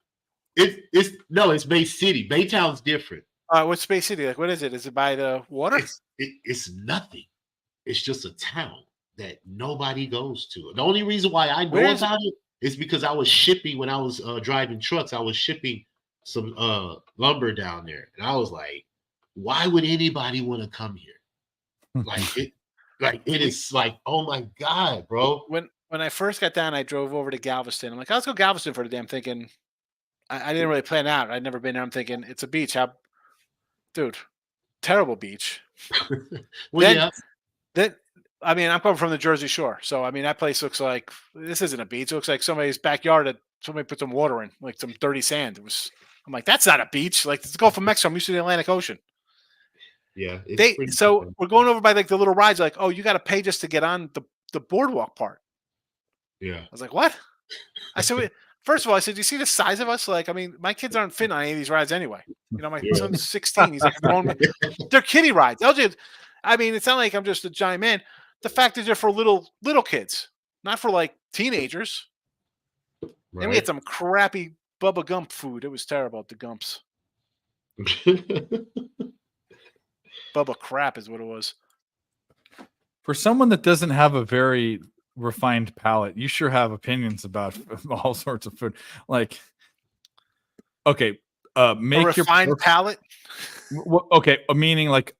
Speaker 4: It's Bay City. Baytown's different.
Speaker 3: What's Bay City? Like, what is it? Is it by the water?
Speaker 4: It's nothing. It's just a town that nobody goes to. The only reason why I know about it is because I was shipping when I was driving trucks. I was shipping some lumber down there, and I was like, "Why would anybody want to come here?" It is like, oh my god, bro.
Speaker 3: When I first got down, I drove over to Galveston. I'm like, let's go Galveston for the damn. Thinking, I didn't really plan out. I'd never been there. I'm thinking it's a beach. Dude, terrible beach.
Speaker 4: Well,
Speaker 3: I mean, I'm coming from the Jersey Shore, so I mean that place looks like this isn't a beach. It looks like somebody's backyard that somebody put some water in, like some dirty sand. I'm like, that's not a beach. Like, it's the Gulf of Mexico. I'm used to the Atlantic Ocean.
Speaker 4: Yeah.
Speaker 3: So we're going over by like the little rides. Like, oh, you got to pay just to get on the boardwalk part.
Speaker 4: Yeah.
Speaker 3: I was like, what? I said, first of all, I said, do you see the size of us? Like, I mean, my kids aren't fitting on any of these rides anyway. You know, my son's 16. He's like, they're kiddie rides. I mean, it's not like I'm just a giant man. The fact is, they're for little kids, not for like teenagers. Right. And we had some crappy Bubba Gump food. It was terrible at the Gumps. Bubba crap is what it was.
Speaker 2: For someone that doesn't have a very refined palate, you sure have opinions about all sorts of food. Like, okay, make
Speaker 3: a refined palate.
Speaker 2: Okay, meaning like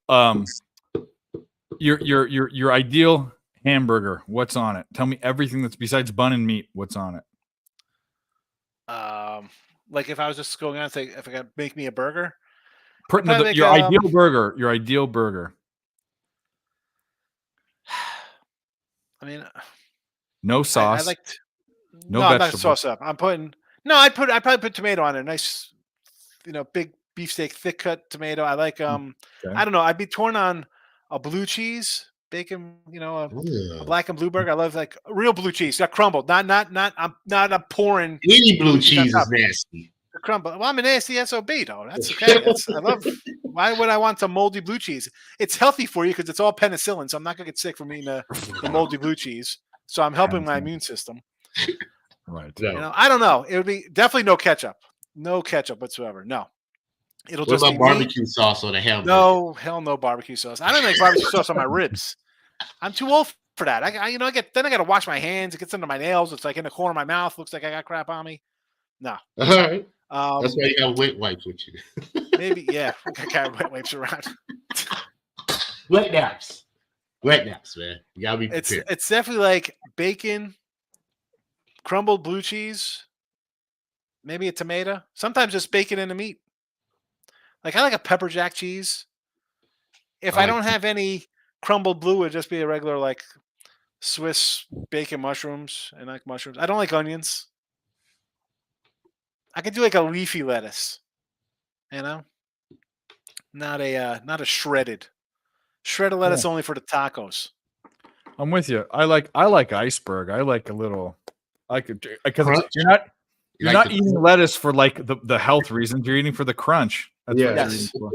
Speaker 2: your ideal hamburger. What's on it? Tell me everything that's besides bun and meat. What's on it?
Speaker 3: Like if I was just going on and say, if I could make me a burger,
Speaker 2: your ideal burger. Your ideal burger.
Speaker 3: I mean,
Speaker 2: no sauce.
Speaker 3: I liked no I'm not sauce up. I'd probably put tomato on it. Nice, big beefsteak, thick cut tomato. I like I don't know. I'd be torn on a blue cheese, bacon, a black and blue burger. I love like real blue cheese, not crumbled. Not I'm pouring
Speaker 4: any blue cheese is nasty.
Speaker 3: The crumble. Well, I'm a nasty SOB though. That's okay. I love. Why would I want some moldy blue cheese? It's healthy for you because it's all penicillin, so I'm not gonna get sick from eating the moldy blue cheese. So I'm helping my immune system.
Speaker 2: Right.
Speaker 3: I don't know. It would be definitely no ketchup. No ketchup whatsoever. No. It'll
Speaker 4: what
Speaker 3: just
Speaker 4: about
Speaker 3: be
Speaker 4: barbecue sauce on a hamburger?
Speaker 3: No, hell no barbecue sauce. I don't like barbecue sauce on my ribs. I'm too old for that. I got to wash my hands. It gets under my nails. It's like in the corner of my mouth. Looks like I got crap on me. No.
Speaker 4: All right. That's why you got wet wipes with you.
Speaker 3: Maybe, yeah. I got wet wipes around.
Speaker 4: Wet naps, man. You gotta be prepared.
Speaker 3: It's definitely like bacon, crumbled blue cheese, maybe a tomato. Sometimes just bacon and the meat. Like I like a pepper jack cheese. If I don't have any crumbled blue, it'd just be a regular like Swiss bacon mushrooms. And like mushrooms. I don't like onions. I could do like a leafy lettuce. Not a shredded. Shredded lettuce only for the tacos.
Speaker 2: I'm with you. I like iceberg. I like a little. Because you're not eating lettuce for like the health reasons. You're eating for the crunch. That's what you're eating for.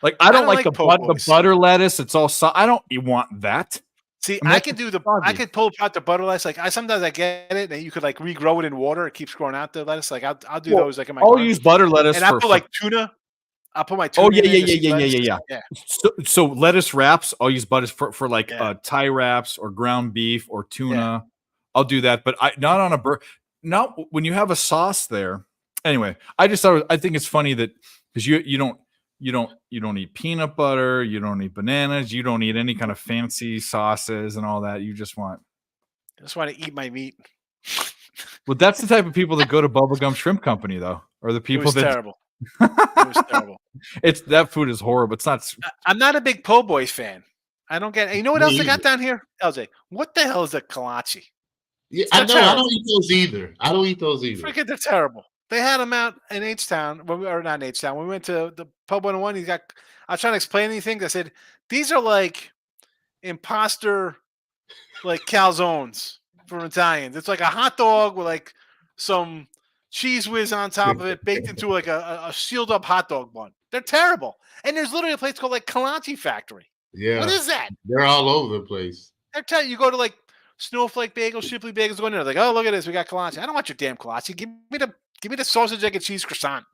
Speaker 2: Like I don't like the butter lettuce. It's all I don't want that.
Speaker 3: See, I could pull out the butter lettuce. Like sometimes I get it, and you could like regrow it in water. It keeps growing out the lettuce. Like I'll do those like in my.
Speaker 2: I'll use butter lettuce,
Speaker 3: and I put like tuna. I'll put my tuna.
Speaker 2: Oh yeah. So lettuce wraps. I'll use butter for like Thai wraps or ground beef or tuna. Yeah. I'll do that, but not on a burger. not when you have a sauce there. Anyway, I think it's funny that because you don't eat peanut butter, you don't eat bananas, you don't eat any kind of fancy sauces and all that. You just want.
Speaker 3: I just want to eat my meat.
Speaker 2: Well, that's the type of people that go to Bubblegum Shrimp Company, though, or the
Speaker 3: It
Speaker 2: people
Speaker 3: was
Speaker 2: that
Speaker 3: terrible. It was terrible.
Speaker 2: it's that food is horrible. It's not.
Speaker 3: I'm not a big po' boys fan. I don't get. You know what
Speaker 4: Me
Speaker 3: else they got
Speaker 4: either.
Speaker 3: down here, LJ? What the hell is a kolache?
Speaker 4: Yeah,
Speaker 3: They're
Speaker 4: I know. I
Speaker 3: terrible.
Speaker 4: don't eat those either. I don't eat those either.
Speaker 3: Freaking, they're terrible. They had them out in H-Town, or not in H-Town. When we went to the Pub 101, I was trying to explain anything. I said, these are like imposter, like calzones from Italians. It's like a hot dog with like some cheese whiz on top of it, baked into like a sealed up hot dog bun. They're terrible. And there's literally a place called like Kolache Factory.
Speaker 4: Yeah,
Speaker 3: What is that?
Speaker 4: they're all over the place.
Speaker 3: They're telling you go to like Snowflake Bagels, Shipley Bagels, go in there. Like, oh, look at this, we got kolache. I don't want your damn kolache. Give me the sausage, egg, and cheese croissant.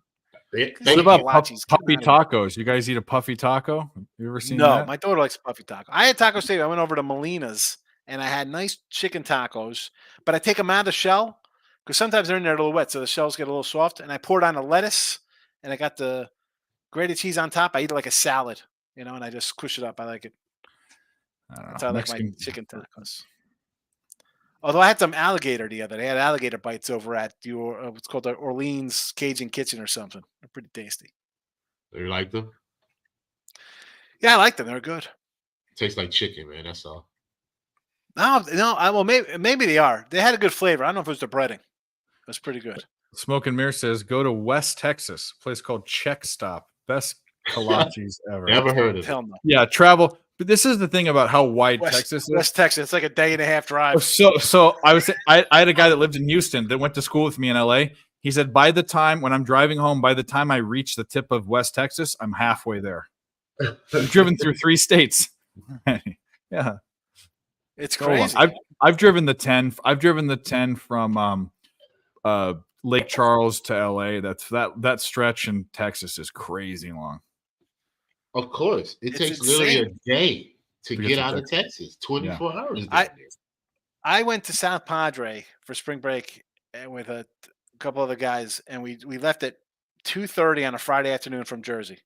Speaker 4: They,
Speaker 3: What
Speaker 2: What about
Speaker 3: Kolaches,
Speaker 2: puffy
Speaker 3: get outta
Speaker 2: tacos? You guys eat a puffy taco? You ever seen
Speaker 3: No,
Speaker 2: that?
Speaker 3: my daughter likes puffy taco. I had taco steak. I went over to Molina's and I had nice chicken tacos, but I take them out of the shell because sometimes they're in there a little wet, so the shells get a little soft. And I poured on the lettuce and I got the grated cheese on top. I eat it like a salad, and I just squish it up. I like it.
Speaker 2: I don't know.
Speaker 3: That's how I like my
Speaker 2: Mexican-
Speaker 3: chicken tacos. Although I had some alligator the other day. I had alligator bites over at what's called the Orleans Cajun Kitchen or something. They're pretty tasty.
Speaker 4: they like them.
Speaker 3: Yeah, I like them. They're good.
Speaker 4: Tastes like chicken, man. That's all.
Speaker 3: No, well, maybe they are. They had a good flavor. I don't know if it was the breading. It was pretty good.
Speaker 2: Smoke and Mirror says go to West Texas, a place called Check Stop. Best kolaches ever.
Speaker 4: Never heard of it.
Speaker 3: Hell no.
Speaker 2: Yeah, travel. But this is the thing about how wide Texas is.
Speaker 3: West Texas. It's like a day and a half drive.
Speaker 2: So I had a guy that lived in Houston that went to school with me in LA. He said when I'm driving home, by the time I reach the tip of West Texas, I'm halfway there. I've driven through 3 states. Yeah,
Speaker 3: It's
Speaker 2: go on.
Speaker 3: crazy.
Speaker 2: I've driven the 10. I've driven the 10 from Lake Charles to LA. That stretch in Texas is crazy long.
Speaker 4: Of course, it
Speaker 3: It's
Speaker 4: takes literally a
Speaker 3: insane.
Speaker 4: day to
Speaker 2: To get
Speaker 4: get
Speaker 2: to
Speaker 4: out of Texas. 24 hours.
Speaker 3: I-
Speaker 4: down there.
Speaker 3: I went to South Padre for spring break with a couple other guys, and we left at 2:30 on a Friday afternoon from Jersey.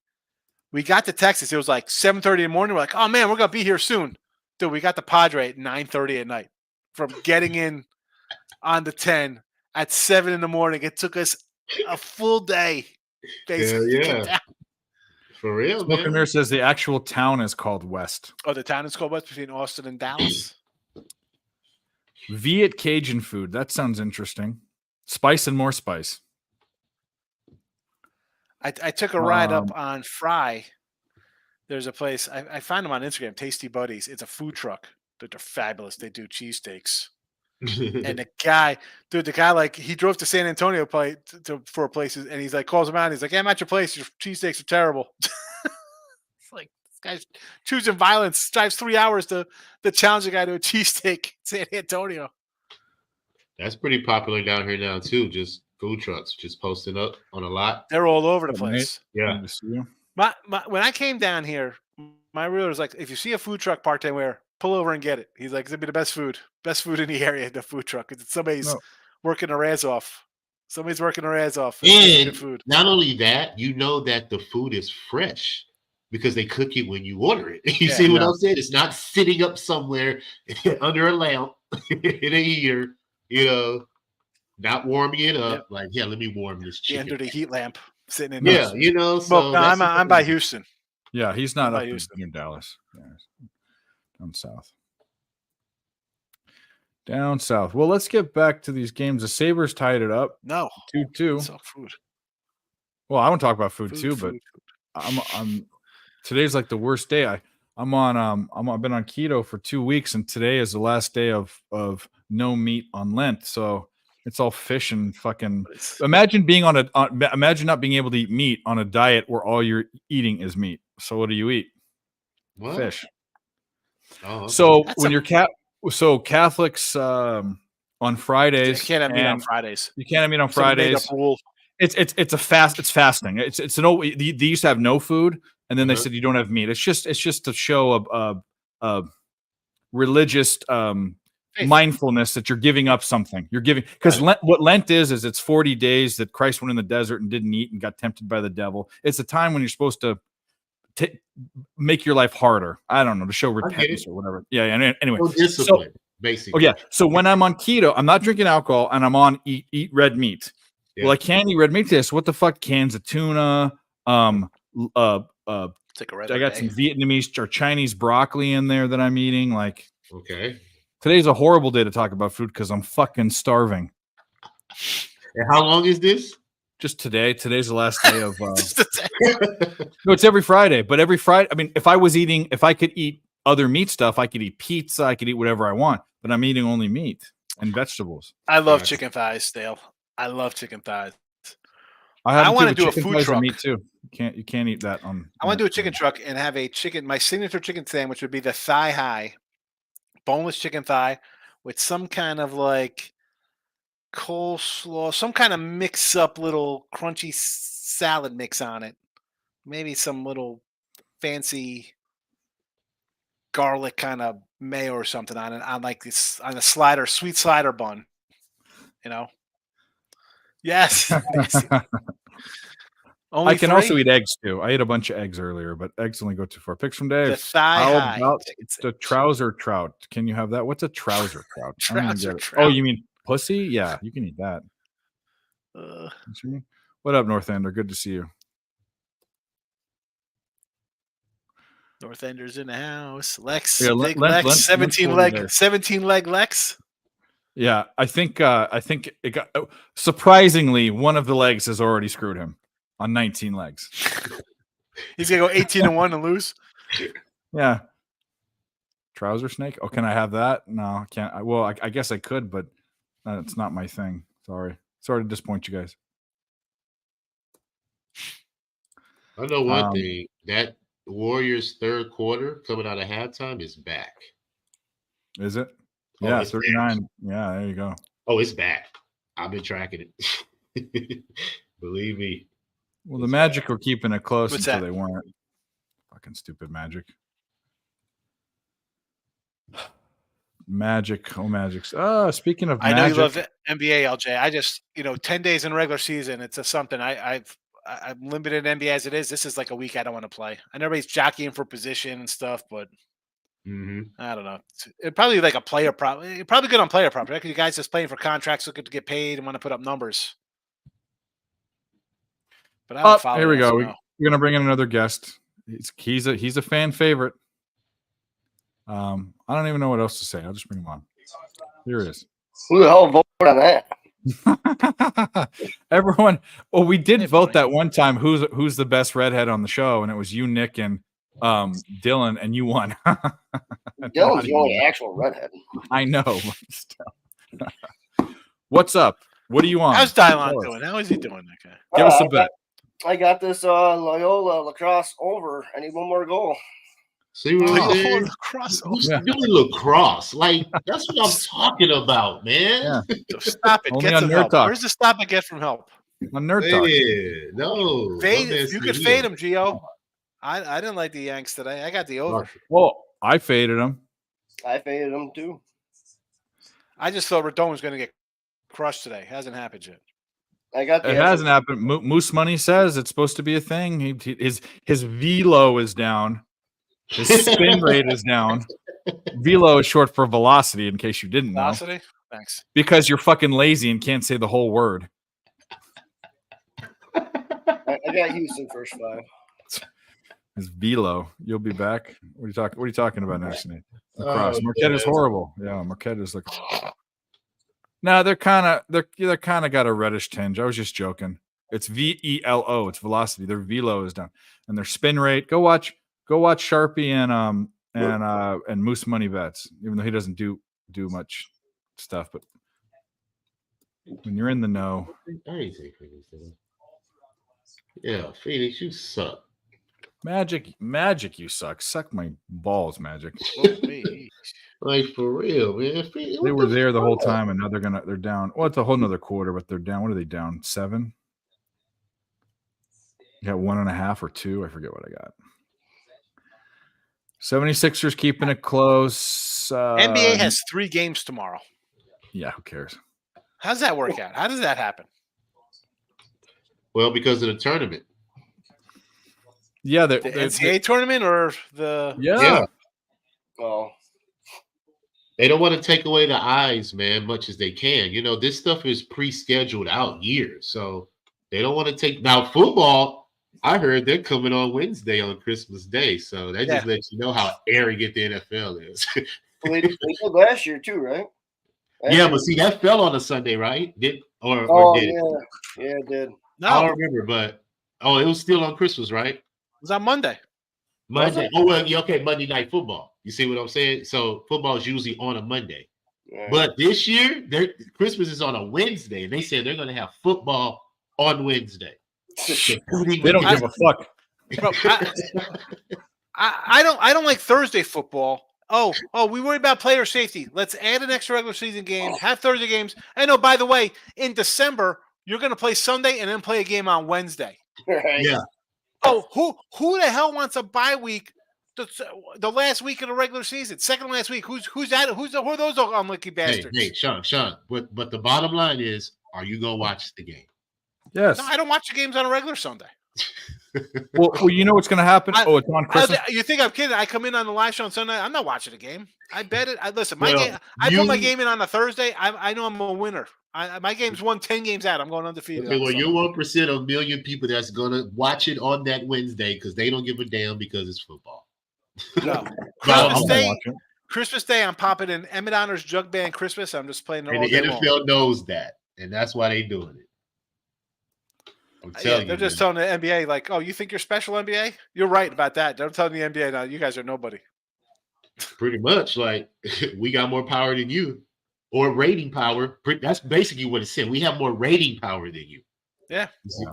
Speaker 3: We got to Texas. It was like 7:30 in the morning. We're like, oh man, we're gonna be here soon, dude. We got to Padre at 9:30 at night. From getting in on the 10 at 7 in the morning, it took us a full day. Basically, to get
Speaker 4: yeah.
Speaker 3: down.
Speaker 4: For real,
Speaker 2: Smoke and
Speaker 4: man.
Speaker 2: Mirror says the actual town is called West.
Speaker 3: Oh, the town is called West between Austin and Dallas.
Speaker 2: Viet Cajun food. That sounds interesting. Spice and more spice.
Speaker 3: I took a ride
Speaker 2: Um,
Speaker 3: up on Fry. There's a place I found them on Instagram, Tasty Buddies. It's a food truck. They're fabulous. They do cheesesteaks. And the guy, like he drove to San Antonio for places, and he's like calls him out. And he's like, "Yeah, I'm at your place. Your cheesesteaks are terrible." It's like this guy's choosing violence. Drives 3 hours to challenge a guy to a cheesesteak in San Antonio.
Speaker 4: That's pretty popular down here now too. Just food trucks, just posting up on a lot.
Speaker 3: They're all over the
Speaker 2: Good night.
Speaker 3: place.
Speaker 4: Yeah,
Speaker 2: Good to see you.
Speaker 3: When I came down here, my realtor was like, if you see a food truck parked anywhere, pull over and get it. He's like, it's gonna be the best food in the area, the food truck. It's somebody's
Speaker 2: No.
Speaker 3: working their ass off. Somebody's working their ass off. It's good
Speaker 4: and
Speaker 3: food.
Speaker 4: not only that, you know that the food is fresh because they cook it when you order it. You
Speaker 3: Yeah.
Speaker 4: see what
Speaker 2: Yeah.
Speaker 4: I'm saying? It's not sitting up somewhere under a lamp in a heater. Not warming it up.
Speaker 3: Yep.
Speaker 4: Like, yeah, let me warm this
Speaker 3: Yeah,
Speaker 4: chicken.
Speaker 3: under the heat lamp, sitting in
Speaker 4: Yeah,
Speaker 3: there.
Speaker 4: so
Speaker 3: Well, no,
Speaker 4: that's
Speaker 3: I'm by Houston.
Speaker 2: Yeah, he's not
Speaker 3: How
Speaker 2: up
Speaker 3: about
Speaker 2: in
Speaker 3: Houston?
Speaker 2: near Dallas. Yeah, he's down south. Down south. Well, let's get back to these games. The Sabres tied it up
Speaker 3: No,
Speaker 2: 2-2.
Speaker 3: it's all food.
Speaker 2: Well, I want to talk about food,
Speaker 3: Food,
Speaker 2: too, but
Speaker 3: food.
Speaker 2: I'm today's like the worst day. I've been on keto for 2 weeks, and today is the last day of no meat on Lent. So it's all fish and fucking.
Speaker 3: It's-
Speaker 2: Imagine being imagine not being able to eat meat on a diet where all you're eating is meat. So what do you eat?
Speaker 4: What?
Speaker 2: Fish.
Speaker 4: Oh, okay.
Speaker 2: So
Speaker 3: That's
Speaker 2: when
Speaker 3: a-
Speaker 2: you're Catholics on Fridays,
Speaker 3: You can't have meat on
Speaker 2: and
Speaker 3: Fridays.
Speaker 2: you can't have meat on
Speaker 3: Some made-up
Speaker 2: Fridays.
Speaker 3: rule.
Speaker 2: It's a fast. It's fasting. It's an old. They used to have no food, and then they
Speaker 4: Uh-huh.
Speaker 2: said you don't have meat. It's just to show a religious
Speaker 3: Faith.
Speaker 2: mindfulness that you're giving up something. You're giving because what Lent is it's 40 days that Christ went in the desert and didn't eat and got tempted by the devil. It's a time when you're supposed to make your life harder. I don't know, to show repentance or whatever. Yeah. Anyway,
Speaker 4: No discipline, basically.
Speaker 2: Oh yeah. So when I'm on keto, I'm not drinking alcohol and I'm on eat red meat.
Speaker 4: Yeah.
Speaker 2: Well, I can't eat red meat today. So what the fuck? Cans of tuna.
Speaker 3: Take a
Speaker 2: I got some Vietnamese or Chinese broccoli in there that I'm eating. Like,
Speaker 4: Okay.
Speaker 2: today's a horrible day to talk about food because I'm fucking starving.
Speaker 4: And how long is this?
Speaker 2: Just today. Today's the last day of. No, it's every Friday. But every Friday, I mean, if I could eat other meat stuff, I could eat pizza. I could eat whatever I want. But I'm eating only meat and vegetables.
Speaker 3: I love
Speaker 4: Nice.
Speaker 3: chicken thighs, Dale. I love chicken thighs.
Speaker 2: I
Speaker 3: want to
Speaker 2: to
Speaker 3: do a food truck.
Speaker 2: Meat too. You can't eat that on.
Speaker 3: I want to do a chicken truck and have a chicken. My signature chicken sandwich would be the thigh high, boneless chicken thigh with some kind of like coleslaw, some kind of mix up little crunchy salad mix on it. Maybe some little fancy garlic kind of mayo or something on it, on like this, on a sweet slider bun. You know? Yes.
Speaker 2: I can also eat eggs too. I ate a bunch of eggs earlier, but eggs only go too far. Picks from Dave.
Speaker 3: The thigh
Speaker 2: How
Speaker 3: high.
Speaker 2: about the trouser trout? Can you have that? What's a trouser trout? I don't even
Speaker 3: Trouser
Speaker 2: get it.
Speaker 3: trout.
Speaker 2: Oh, you mean pussy? Yeah, you can eat that. What up, North Ender? Good to see you.
Speaker 3: North Ender's in the house. Lex,
Speaker 2: Yeah,
Speaker 3: big
Speaker 2: Lent-
Speaker 3: Lex,
Speaker 2: Lent-
Speaker 3: 17
Speaker 2: Lent's
Speaker 3: leg,
Speaker 2: there.
Speaker 3: 17 leg Lex.
Speaker 2: Yeah, I think it got surprisingly one of the legs has already screwed him on 19 legs.
Speaker 3: He's gonna go 18-1 and lose.
Speaker 2: Yeah. Trouser snake? Oh, can I have that? No, I can't. I guess I could, but it's not my thing. Sorry to disappoint you guys.
Speaker 4: I know one thing. That Warriors third quarter coming out of halftime is back.
Speaker 2: Is it?
Speaker 4: Oh,
Speaker 2: Yeah,
Speaker 4: it's
Speaker 2: 39. Yeah, there you go.
Speaker 4: Oh, it's back. I've been tracking it. Believe me.
Speaker 2: Well, the Magic were keeping it close
Speaker 3: What's
Speaker 2: until
Speaker 3: that?
Speaker 2: they weren't. Fucking stupid Magic. Magic. Oh, Magic's. Speaking of
Speaker 3: I know
Speaker 2: Magic.
Speaker 3: you love NBA, LJ. I just 10 days in regular season. It's a something. I'm limited in NBA as it is. This is like a week I don't want to play. I know everybody's jockeying for position and stuff, but I don't know. It's probably like a player prop. Probably good on player prop. Right? 'Cause you guys just playing for contracts, looking to get paid and want to put up numbers. But I don't follow.
Speaker 2: Here we
Speaker 3: that,
Speaker 2: go.
Speaker 3: so
Speaker 2: We're
Speaker 3: no.
Speaker 2: gonna bring in another guest. He's a fan favorite. I don't even know what else to say. I'll just bring him on. Here it is.
Speaker 5: Who the hell voted on that?
Speaker 2: Everyone. Well, we did
Speaker 3: Hey,
Speaker 2: vote
Speaker 3: boy.
Speaker 2: that one time. Who's the best redhead on the show? And it was you, Nick, and Dylan, and you won.
Speaker 5: Dylan's the only actual redhead.
Speaker 2: I know. But still. What's up? What do you want?
Speaker 3: How's Dylon doing? How is he doing? Okay.
Speaker 2: Give us a bet.
Speaker 5: I got this Loyola lacrosse over. I need one more goal.
Speaker 4: See what I'm saying?
Speaker 3: Crossover.
Speaker 2: Yeah.
Speaker 4: Doing lacrosse. Like, that's what I'm talking about, man.
Speaker 2: Yeah.
Speaker 3: Stop it.
Speaker 2: Only
Speaker 3: Get
Speaker 2: on
Speaker 3: some
Speaker 2: Nerd
Speaker 3: help.
Speaker 2: Talk.
Speaker 3: Where's the stop and get from help?
Speaker 2: On Nerd Talk.
Speaker 4: Yeah, no.
Speaker 3: Fade.
Speaker 4: my
Speaker 3: You
Speaker 4: bad
Speaker 3: could
Speaker 4: to
Speaker 3: fade him, Gio. I didn't like the Yanks today. I got the over.
Speaker 2: Well, I faded him.
Speaker 5: I faded him too.
Speaker 3: I just thought Rodon was going to get crushed today. Hasn't happened yet.
Speaker 5: I got the
Speaker 2: It hasn't happened. Moose Money says it's supposed to be a thing. His velo is down. His spin rate is down. Velo is short for velocity, in case you didn't know.
Speaker 3: Velocity? Thanks.
Speaker 2: Because you're fucking lazy and can't say the whole word.
Speaker 5: I got Houston first five.
Speaker 2: His velo. You'll be back. What are you talking about next, Nate?
Speaker 4: Oh,
Speaker 2: Lacrosse. Marquette is
Speaker 4: yeah.
Speaker 2: horrible. Yeah, Marquette is like. No, they're kind of got a reddish tinge. I was just joking. It's VELO. It's velocity. Their velo is down, and their spin rate. Go watch Sharpie and Moose Money bets. Even though he doesn't do much stuff, but when you're in the know,
Speaker 4: I ain't take Phoenix today. Yeah, Phoenix, you suck.
Speaker 2: Magic, you suck. Suck my balls, Magic.
Speaker 4: Like, for real, man. Phoenix,
Speaker 2: They
Speaker 4: what
Speaker 2: were
Speaker 4: the
Speaker 2: there the whole
Speaker 4: fuck?
Speaker 2: time, and now they're down. Well, it's a whole nother quarter, but they're down. What are they down? 7? You got 1.5 or 2. I forget what I got. 76ers keeping it close.
Speaker 3: NBA has 3 games tomorrow.
Speaker 2: Yeah, who cares?
Speaker 3: How does that work out? How does that happen?
Speaker 4: Well, because of the tournament.
Speaker 2: Yeah,
Speaker 3: The NCAA tournament or the
Speaker 2: yeah.
Speaker 5: Oh,
Speaker 4: They don't want to take away the eyes, man, much as they can. You know, this stuff is pre-scheduled out years, so they don't want to take. Now, football, I heard they're coming on Wednesday on Christmas Day, so that just lets you know how arrogant the NFL is.
Speaker 5: well, they did last year too, right?
Speaker 4: Yeah, but see, that fell on a Sunday, right? Did it?
Speaker 5: Yeah, it did.
Speaker 3: no,
Speaker 4: I don't
Speaker 3: it
Speaker 4: remember, but it was still on Christmas, right?
Speaker 3: was on Monday.
Speaker 4: Monday. Oh well, yeah, okay, Monday Night Football. You see what I'm saying? So football is usually on a Monday,
Speaker 5: Yeah.
Speaker 4: but this year, Christmas is on a Wednesday, and they said they're going to have football on Wednesday.
Speaker 2: They don't give a fuck.
Speaker 3: Bro, I don't like Thursday football. Oh, we worry about player safety. Let's add an extra regular season game, have Thursday games. And oh, by the way, in December, you're going to play Sunday and then play a game on Wednesday.
Speaker 5: Right.
Speaker 4: Yeah.
Speaker 3: Oh, who the hell wants a bye week the last week of the regular season, second last week? Who are those unlucky bastards?
Speaker 4: Hey, Sean. But the bottom line is, are you going to watch the game?
Speaker 2: Yes.
Speaker 3: No, I don't watch the games on a regular Sunday.
Speaker 2: Well, you know what's going to happen? It's on Christmas.
Speaker 3: You think I'm kidding? I come in on the live show on Sunday. I'm not watching the game. I bet it. Listen,
Speaker 4: Well,
Speaker 3: I put my game in on a Thursday. I know I'm a winner. My game's won 10 games out. I'm going undefeated.
Speaker 4: Okay, well, you're 1% of a million people that's going to watch it on that Wednesday because they don't give a damn because it's football.
Speaker 3: No.
Speaker 2: I'm
Speaker 3: Christmas Day, I'm popping in Emmett Honors Jug Band Christmas. I'm just playing it all
Speaker 4: And
Speaker 3: day
Speaker 4: the
Speaker 3: long.
Speaker 4: NFL knows that, and that's why they're doing it. I'm telling you.
Speaker 3: They're just telling the NBA, like, oh, you think you're special, NBA? You're right about that. They're telling the NBA now, you guys are nobody.
Speaker 4: Pretty much, like, we got more power than you, or rating power. That's basically what it said. We have more rating power than you.
Speaker 3: Yeah.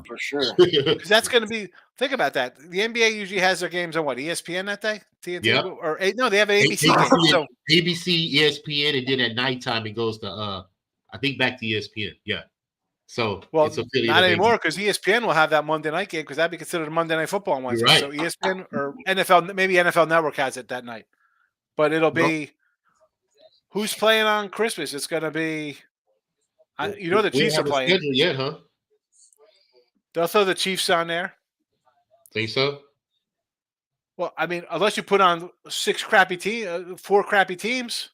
Speaker 5: For sure.
Speaker 3: Because that's going to be – think about that. The NBA usually has their games on what, ESPN that day? TNT?
Speaker 4: Yep.
Speaker 3: Or no, they have an ABC game. So,
Speaker 4: ABC, ESPN, and then at nighttime it goes to, I think, back to ESPN. Yeah. So,
Speaker 3: well,
Speaker 4: it's affiliate
Speaker 3: not
Speaker 4: of
Speaker 3: anymore
Speaker 4: ABC.
Speaker 3: because ESPN will have that Monday night game because that'd be considered a Monday Night Football on Wednesday.
Speaker 4: right.
Speaker 3: So ESPN or NFL, maybe NFL Network has it that night. But it'll be who's playing on Christmas. It's going to be the Chiefs are playing.
Speaker 4: Schedule yet, huh?
Speaker 3: They'll throw the Chiefs on there.
Speaker 4: Think so?
Speaker 3: Well, I mean, unless you put on 4 crappy teams.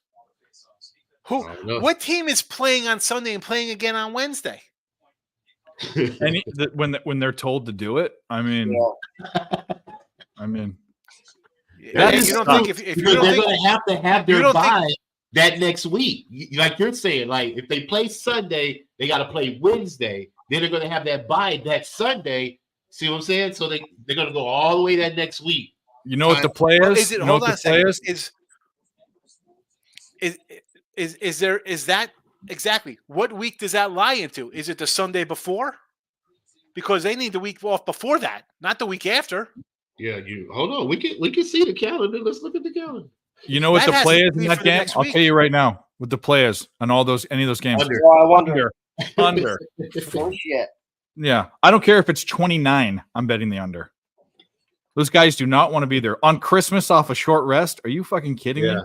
Speaker 4: I don't know.
Speaker 3: What team is playing on Sunday and playing again on Wednesday?
Speaker 2: And when they're told to do it, I mean,
Speaker 4: That
Speaker 3: you
Speaker 4: is
Speaker 3: don't
Speaker 4: tough,
Speaker 3: think if you
Speaker 4: because
Speaker 3: don't
Speaker 4: they're
Speaker 3: think
Speaker 4: going to have their
Speaker 3: don't
Speaker 4: bye
Speaker 3: think-
Speaker 4: that next week. Like you're saying, like if they play Sunday, they got to play Wednesday. Then they're going to have that bye that Sunday. See what I'm saying? So they're going to go all the way that next week.
Speaker 2: you know what the play is?
Speaker 3: Is it?
Speaker 2: You know
Speaker 3: Hold
Speaker 2: what
Speaker 3: on a
Speaker 2: the play
Speaker 3: second. Is that exactly what week does that lie into? Is it the Sunday before? Because they need the week off before that, not the week after.
Speaker 4: Yeah, you hold on. We can see the calendar. Let's look at the calendar.
Speaker 2: You know what
Speaker 3: That
Speaker 2: the
Speaker 3: has
Speaker 2: play
Speaker 3: to
Speaker 2: is in
Speaker 3: be
Speaker 2: that
Speaker 3: for the
Speaker 2: game?
Speaker 3: next
Speaker 2: I'll
Speaker 3: week.
Speaker 2: tell you right now what the play is on any of those games.
Speaker 4: Under.
Speaker 5: Well, I wonder.
Speaker 2: Under.
Speaker 5: Oh shit.
Speaker 2: Yeah. I don't care if it's 29. I'm betting the under. Those guys do not want to be there on Christmas off a short rest. Are you fucking kidding me?
Speaker 4: Yeah,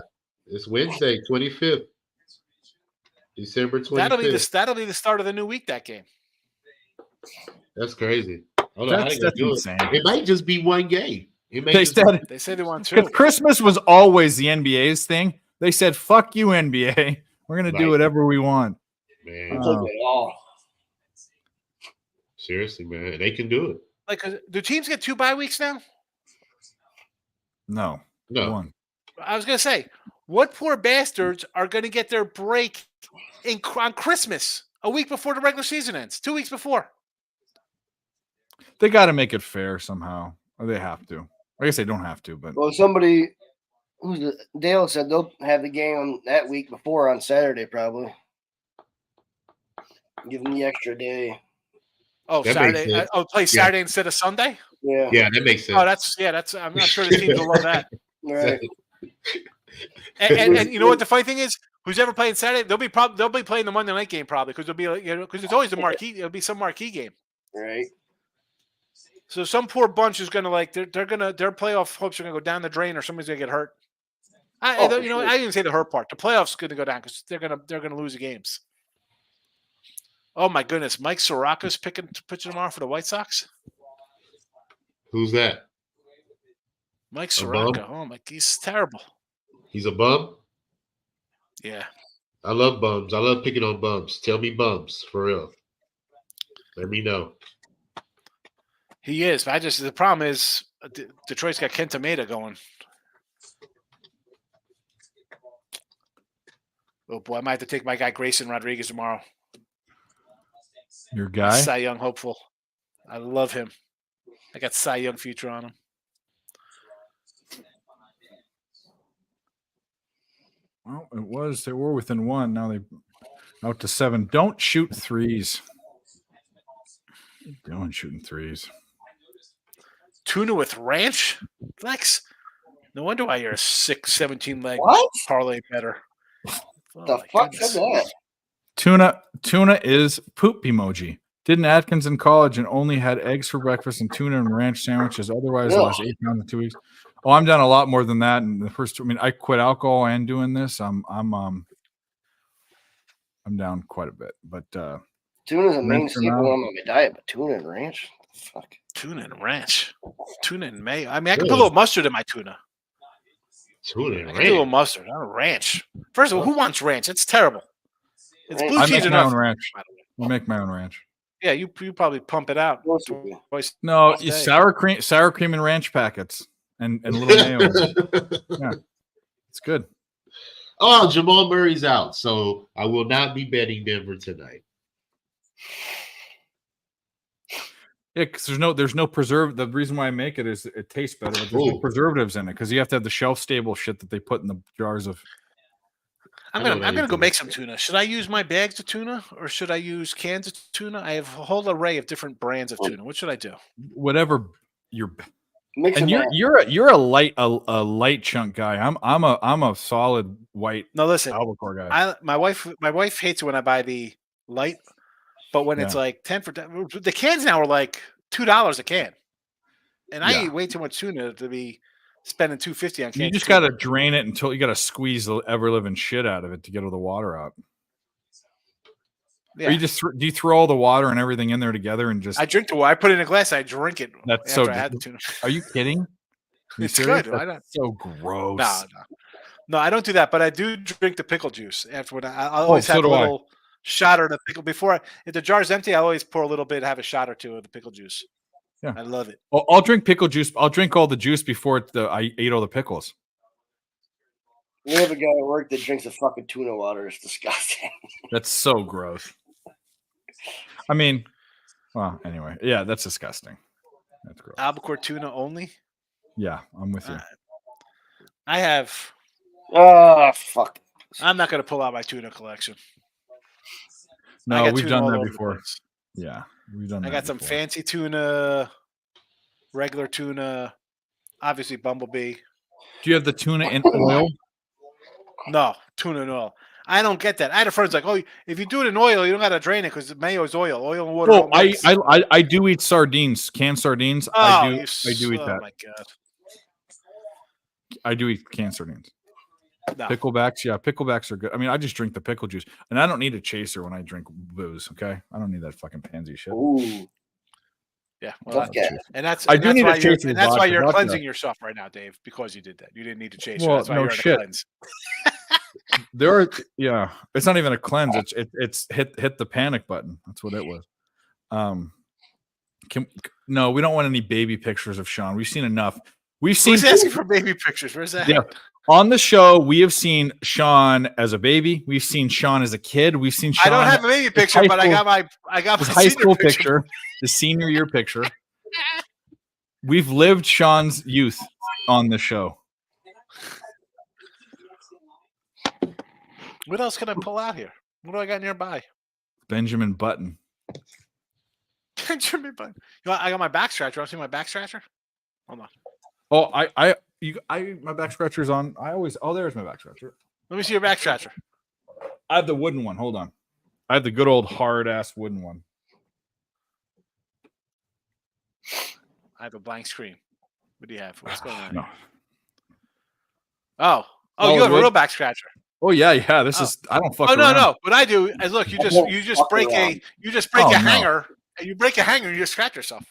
Speaker 4: it's Wednesday, 25th, December 25th.
Speaker 3: That'll be the start of the new week. That game.
Speaker 4: That's crazy. I don't know how
Speaker 2: That's
Speaker 4: they gonna do
Speaker 2: insane.
Speaker 4: it. It might just be one game. It may
Speaker 2: They
Speaker 4: just
Speaker 2: said
Speaker 3: They say they want two.
Speaker 2: if Christmas was always the NBA's thing, they said, fuck you, NBA. We're going to do
Speaker 4: Right.
Speaker 2: whatever we want.
Speaker 4: man.
Speaker 2: Oh.
Speaker 5: Took it all.
Speaker 4: Seriously, man, they can do it.
Speaker 3: Like, do teams get 2 bye weeks now?
Speaker 2: No.
Speaker 4: No,
Speaker 2: One.
Speaker 3: I was gonna say, what poor bastards are gonna get their break on Christmas a week before the regular season ends? 2 weeks before.
Speaker 2: They got to make it fair somehow. Or they have to. I guess they don't have to, but
Speaker 5: Well, somebody Dale said they'll have the game on that week before on Saturday, probably. Give them the extra day.
Speaker 3: Oh,
Speaker 4: That makes
Speaker 3: Saturday.
Speaker 4: sense.
Speaker 3: Play Saturday instead of Sunday.
Speaker 5: Yeah.
Speaker 4: yeah, that makes sense.
Speaker 3: Oh, that's. I'm not sure the teams will love that.
Speaker 5: Right.
Speaker 3: And you know what the funny thing is? Who's ever playing Saturday? They'll be playing the Monday night game probably because they'll be because it's always the marquee. It'll be some marquee game.
Speaker 5: Right.
Speaker 3: So some poor bunch is gonna their playoff hopes are gonna go down the drain, or somebody's gonna get hurt.
Speaker 5: Oh, for
Speaker 3: I
Speaker 5: sure.
Speaker 3: didn't say the hurt part. The playoffs gonna go down because they're gonna lose the games. Oh my goodness, Mike Soroka's pitching tomorrow for the White Sox.
Speaker 4: Who's that?
Speaker 3: Mike
Speaker 4: A
Speaker 3: Soroka.
Speaker 4: bum?
Speaker 3: Oh my, he's terrible.
Speaker 4: He's a bum?
Speaker 3: Yeah.
Speaker 4: I love bums. I love picking on bums. Tell me bums, for real. Let me know.
Speaker 3: He is. But the problem is Detroit's got Kenta Maeda going. Oh boy, I might have to take my guy Grayson Rodriguez tomorrow.
Speaker 2: Your guy?
Speaker 3: Cy Young hopeful. I love him. I got Cy Young future on him.
Speaker 2: Well, they were within 1. Now they out to 7. Don't shoot threes. What are you doing shooting threes?
Speaker 3: Tuna with ranch? Flex? No wonder why you're a 6-17 leg
Speaker 5: What?
Speaker 3: parlay better. Oh,
Speaker 5: The
Speaker 3: my
Speaker 5: fuck
Speaker 3: goodness.
Speaker 5: said that?
Speaker 2: Tuna is poop emoji. Didn't Atkins in college and only had eggs for breakfast and tuna and ranch sandwiches. Otherwise,
Speaker 5: Ugh.
Speaker 2: lost 8 pounds in 2 weeks. Oh, I'm down a lot more than that. In the first, I mean, I quit alcohol and doing this. I'm down quite a bit. But
Speaker 5: Tuna's a main
Speaker 2: Ranch or
Speaker 5: staple
Speaker 2: not?
Speaker 5: on my diet, but tuna and ranch? Fuck.
Speaker 3: Tuna and ranch. Tuna and mayo. I mean, I can put
Speaker 4: Really?
Speaker 3: a little mustard in my tuna.
Speaker 4: Tuna
Speaker 3: I
Speaker 4: and
Speaker 3: can do a little
Speaker 4: ranch.
Speaker 3: mustard, not a ranch. First of all, who wants ranch? It's terrible. It's
Speaker 5: Ranch.
Speaker 3: blue
Speaker 2: I
Speaker 3: cheese
Speaker 2: make my
Speaker 3: enough.
Speaker 2: own ranch. I make my own ranch.
Speaker 3: Yeah, you probably pump it out.
Speaker 5: Of course you do.
Speaker 3: twice
Speaker 2: No,
Speaker 3: a day.
Speaker 2: sour cream and ranch packets and little mayo. It's good.
Speaker 4: Oh, Jamal Murray's out, so I will not be betting Denver tonight.
Speaker 2: Yeah, because there's no preserve. The reason why I make it is it tastes better, but there's no
Speaker 4: Ooh.
Speaker 2: preservatives in it because you have to have the shelf stable shit that they put in the jars of.
Speaker 3: I'm
Speaker 4: I know
Speaker 3: gonna
Speaker 4: that
Speaker 3: go
Speaker 4: is
Speaker 3: make some tuna. Should I use my bags of tuna or should I use cans of tuna? I have a whole array of different brands of tuna. What should I do?
Speaker 2: Whatever you're.
Speaker 5: Mix
Speaker 2: And
Speaker 5: and
Speaker 2: you're a light chunk guy. I'm a solid white
Speaker 3: No, listen.
Speaker 2: albacore guy.
Speaker 3: My wife hates it when I buy the light, but when it's
Speaker 2: Yeah.
Speaker 3: like 10 for 10, the cans now are like $2 a can, and I
Speaker 2: Yeah.
Speaker 3: eat way too much tuna to be spending $2.50 on cans.
Speaker 2: You just got to drain it until you got to squeeze the ever living shit out of it to get all the water out.
Speaker 3: Yeah.
Speaker 2: Or you just do you throw all the water and everything in there together and just?
Speaker 3: I drink the water. I put it in a glass. I drink it.
Speaker 2: That's
Speaker 3: after
Speaker 2: so
Speaker 3: I had the tuna.
Speaker 2: Are you kidding? Are you
Speaker 3: It's
Speaker 2: serious?
Speaker 3: good. Why not?
Speaker 2: That's so gross.
Speaker 3: No, I don't do that. But I do drink the pickle juice after when I always
Speaker 2: so
Speaker 3: have a
Speaker 2: do I.
Speaker 3: little shot of the pickle before. If the jar's empty, I always pour a little bit, have a shot or two of the pickle juice.
Speaker 2: Yeah.
Speaker 3: I love it.
Speaker 2: I'll drink pickle juice. I'll drink all the juice before I ate all the pickles.
Speaker 5: We have a guy at work that drinks the fucking tuna water. It's disgusting.
Speaker 2: That's so gross. I mean, well, anyway, yeah, that's disgusting. That's gross.
Speaker 3: Albacore tuna only.
Speaker 2: Yeah, I'm with you.
Speaker 3: I have.
Speaker 5: Oh, fuck.
Speaker 3: I'm not going to pull out my tuna collection. I
Speaker 2: No,
Speaker 3: got
Speaker 2: we've
Speaker 3: tuna
Speaker 2: done
Speaker 3: all
Speaker 2: that
Speaker 3: over the
Speaker 2: before.
Speaker 3: place.
Speaker 2: Yeah, we've done that.
Speaker 3: I got some
Speaker 2: before.
Speaker 3: fancy tuna, regular tuna, obviously bumblebee.
Speaker 2: Do you have the tuna in oil?
Speaker 3: No, tuna in oil. I don't get that. I had a friend who's like, "Oh, if you do it in oil, you don't got to drain it because mayo is oil. Oil and water."
Speaker 2: Oh,
Speaker 3: don't
Speaker 2: I
Speaker 3: mix."
Speaker 2: do eat sardines, canned sardines.
Speaker 3: Oh,
Speaker 2: I do eat
Speaker 3: oh
Speaker 2: that.
Speaker 3: my god.
Speaker 2: I do eat canned sardines.
Speaker 3: No.
Speaker 2: Picklebacks, yeah, picklebacks are good. I mean, I just drink the pickle juice, and I don't need a chaser when I drink booze. Okay, I don't need that fucking pansy shit.
Speaker 5: Ooh.
Speaker 3: Yeah, well,
Speaker 5: Tough guy.
Speaker 3: and that's
Speaker 2: I
Speaker 3: and
Speaker 2: do
Speaker 3: that's
Speaker 2: need
Speaker 3: why
Speaker 2: a
Speaker 3: you're,
Speaker 2: chaser
Speaker 3: and that's why
Speaker 2: vodka.
Speaker 3: you're
Speaker 2: Vodka.
Speaker 3: cleansing yourself right now, Dave, because you did that. You didn't need to chase.
Speaker 2: Well,
Speaker 3: That's why
Speaker 2: no
Speaker 3: you're in
Speaker 2: shit.
Speaker 3: a cleanse.
Speaker 2: There are, yeah, it's not even a cleanse. It's hit the panic button. That's what it was. No, we don't want any baby pictures of Sean. We've seen enough. We've seen
Speaker 3: Who's asking for baby pictures? Where's that?
Speaker 2: Yeah. On the show, we have seen Sean as a baby. We've seen Sean as a kid. We've seen Sean.
Speaker 3: I don't have a baby picture,
Speaker 2: high
Speaker 3: but I
Speaker 2: school-
Speaker 3: got my
Speaker 2: his high
Speaker 3: senior
Speaker 2: school
Speaker 3: picture.
Speaker 2: picture, the senior year picture. We've lived Sean's youth on the show.
Speaker 3: What else can I pull out here? What do I got nearby?
Speaker 2: Benjamin Button.
Speaker 3: Benjamin Button. You know, I got my back scratcher. Want to see my back scratcher? Hold on.
Speaker 2: Oh, my back scratcher's on. There's my back scratcher.
Speaker 3: Let me see your back scratcher.
Speaker 2: I have the wooden one. Hold on. I have the good old hard ass wooden one.
Speaker 3: I have a blank screen. What do you have? What's going on?
Speaker 2: No.
Speaker 3: Here? Oh,
Speaker 2: Solid
Speaker 3: you have a
Speaker 2: wood?
Speaker 3: real back scratcher.
Speaker 2: Oh yeah. This
Speaker 3: Oh.
Speaker 2: is. I don't fuck
Speaker 3: Oh
Speaker 2: around.
Speaker 3: no! What I do is look. You just
Speaker 5: fuck
Speaker 3: break
Speaker 5: around.
Speaker 3: a
Speaker 2: Oh, no.
Speaker 3: hanger, and you break a hanger, and you just scratch yourself.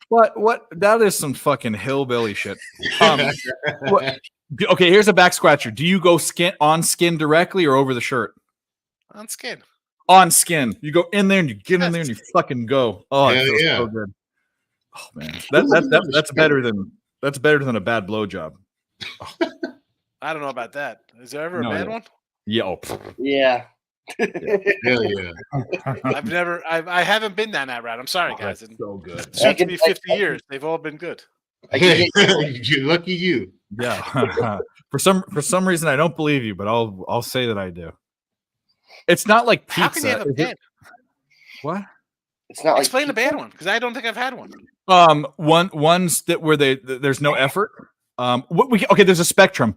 Speaker 2: What? That is some fucking hillbilly shit. Okay, here's a back scratcher. Do you go on skin directly or over the shirt?
Speaker 3: On skin.
Speaker 2: On skin. You go in there and you get in there and you fucking go. Oh, it
Speaker 4: Hell
Speaker 2: feels
Speaker 4: yeah.
Speaker 2: so good. Oh man, that's better than a bad blowjob.
Speaker 3: I don't know about that. Is there ever
Speaker 2: No,
Speaker 3: a bad
Speaker 2: yeah.
Speaker 3: one?
Speaker 2: Yeah. Oh, pfft.
Speaker 5: Yeah.
Speaker 4: Hell yeah.
Speaker 3: I haven't been down that route. I'm sorry, guys. And
Speaker 2: so good.
Speaker 3: soon
Speaker 5: I
Speaker 3: to
Speaker 5: can-
Speaker 3: be
Speaker 5: I-
Speaker 3: 50 years. They've all been good.
Speaker 5: I can get
Speaker 4: You're lucky you.
Speaker 2: Yeah. for some reason I don't believe you, but I'll say that I do. It's not like pizza.
Speaker 3: How can you have a
Speaker 2: is it?
Speaker 3: bad?
Speaker 2: What?
Speaker 5: it's not like
Speaker 3: Explain the bad one, because I don't think I've had one.
Speaker 2: Ones that where there's no effort. There's a spectrum.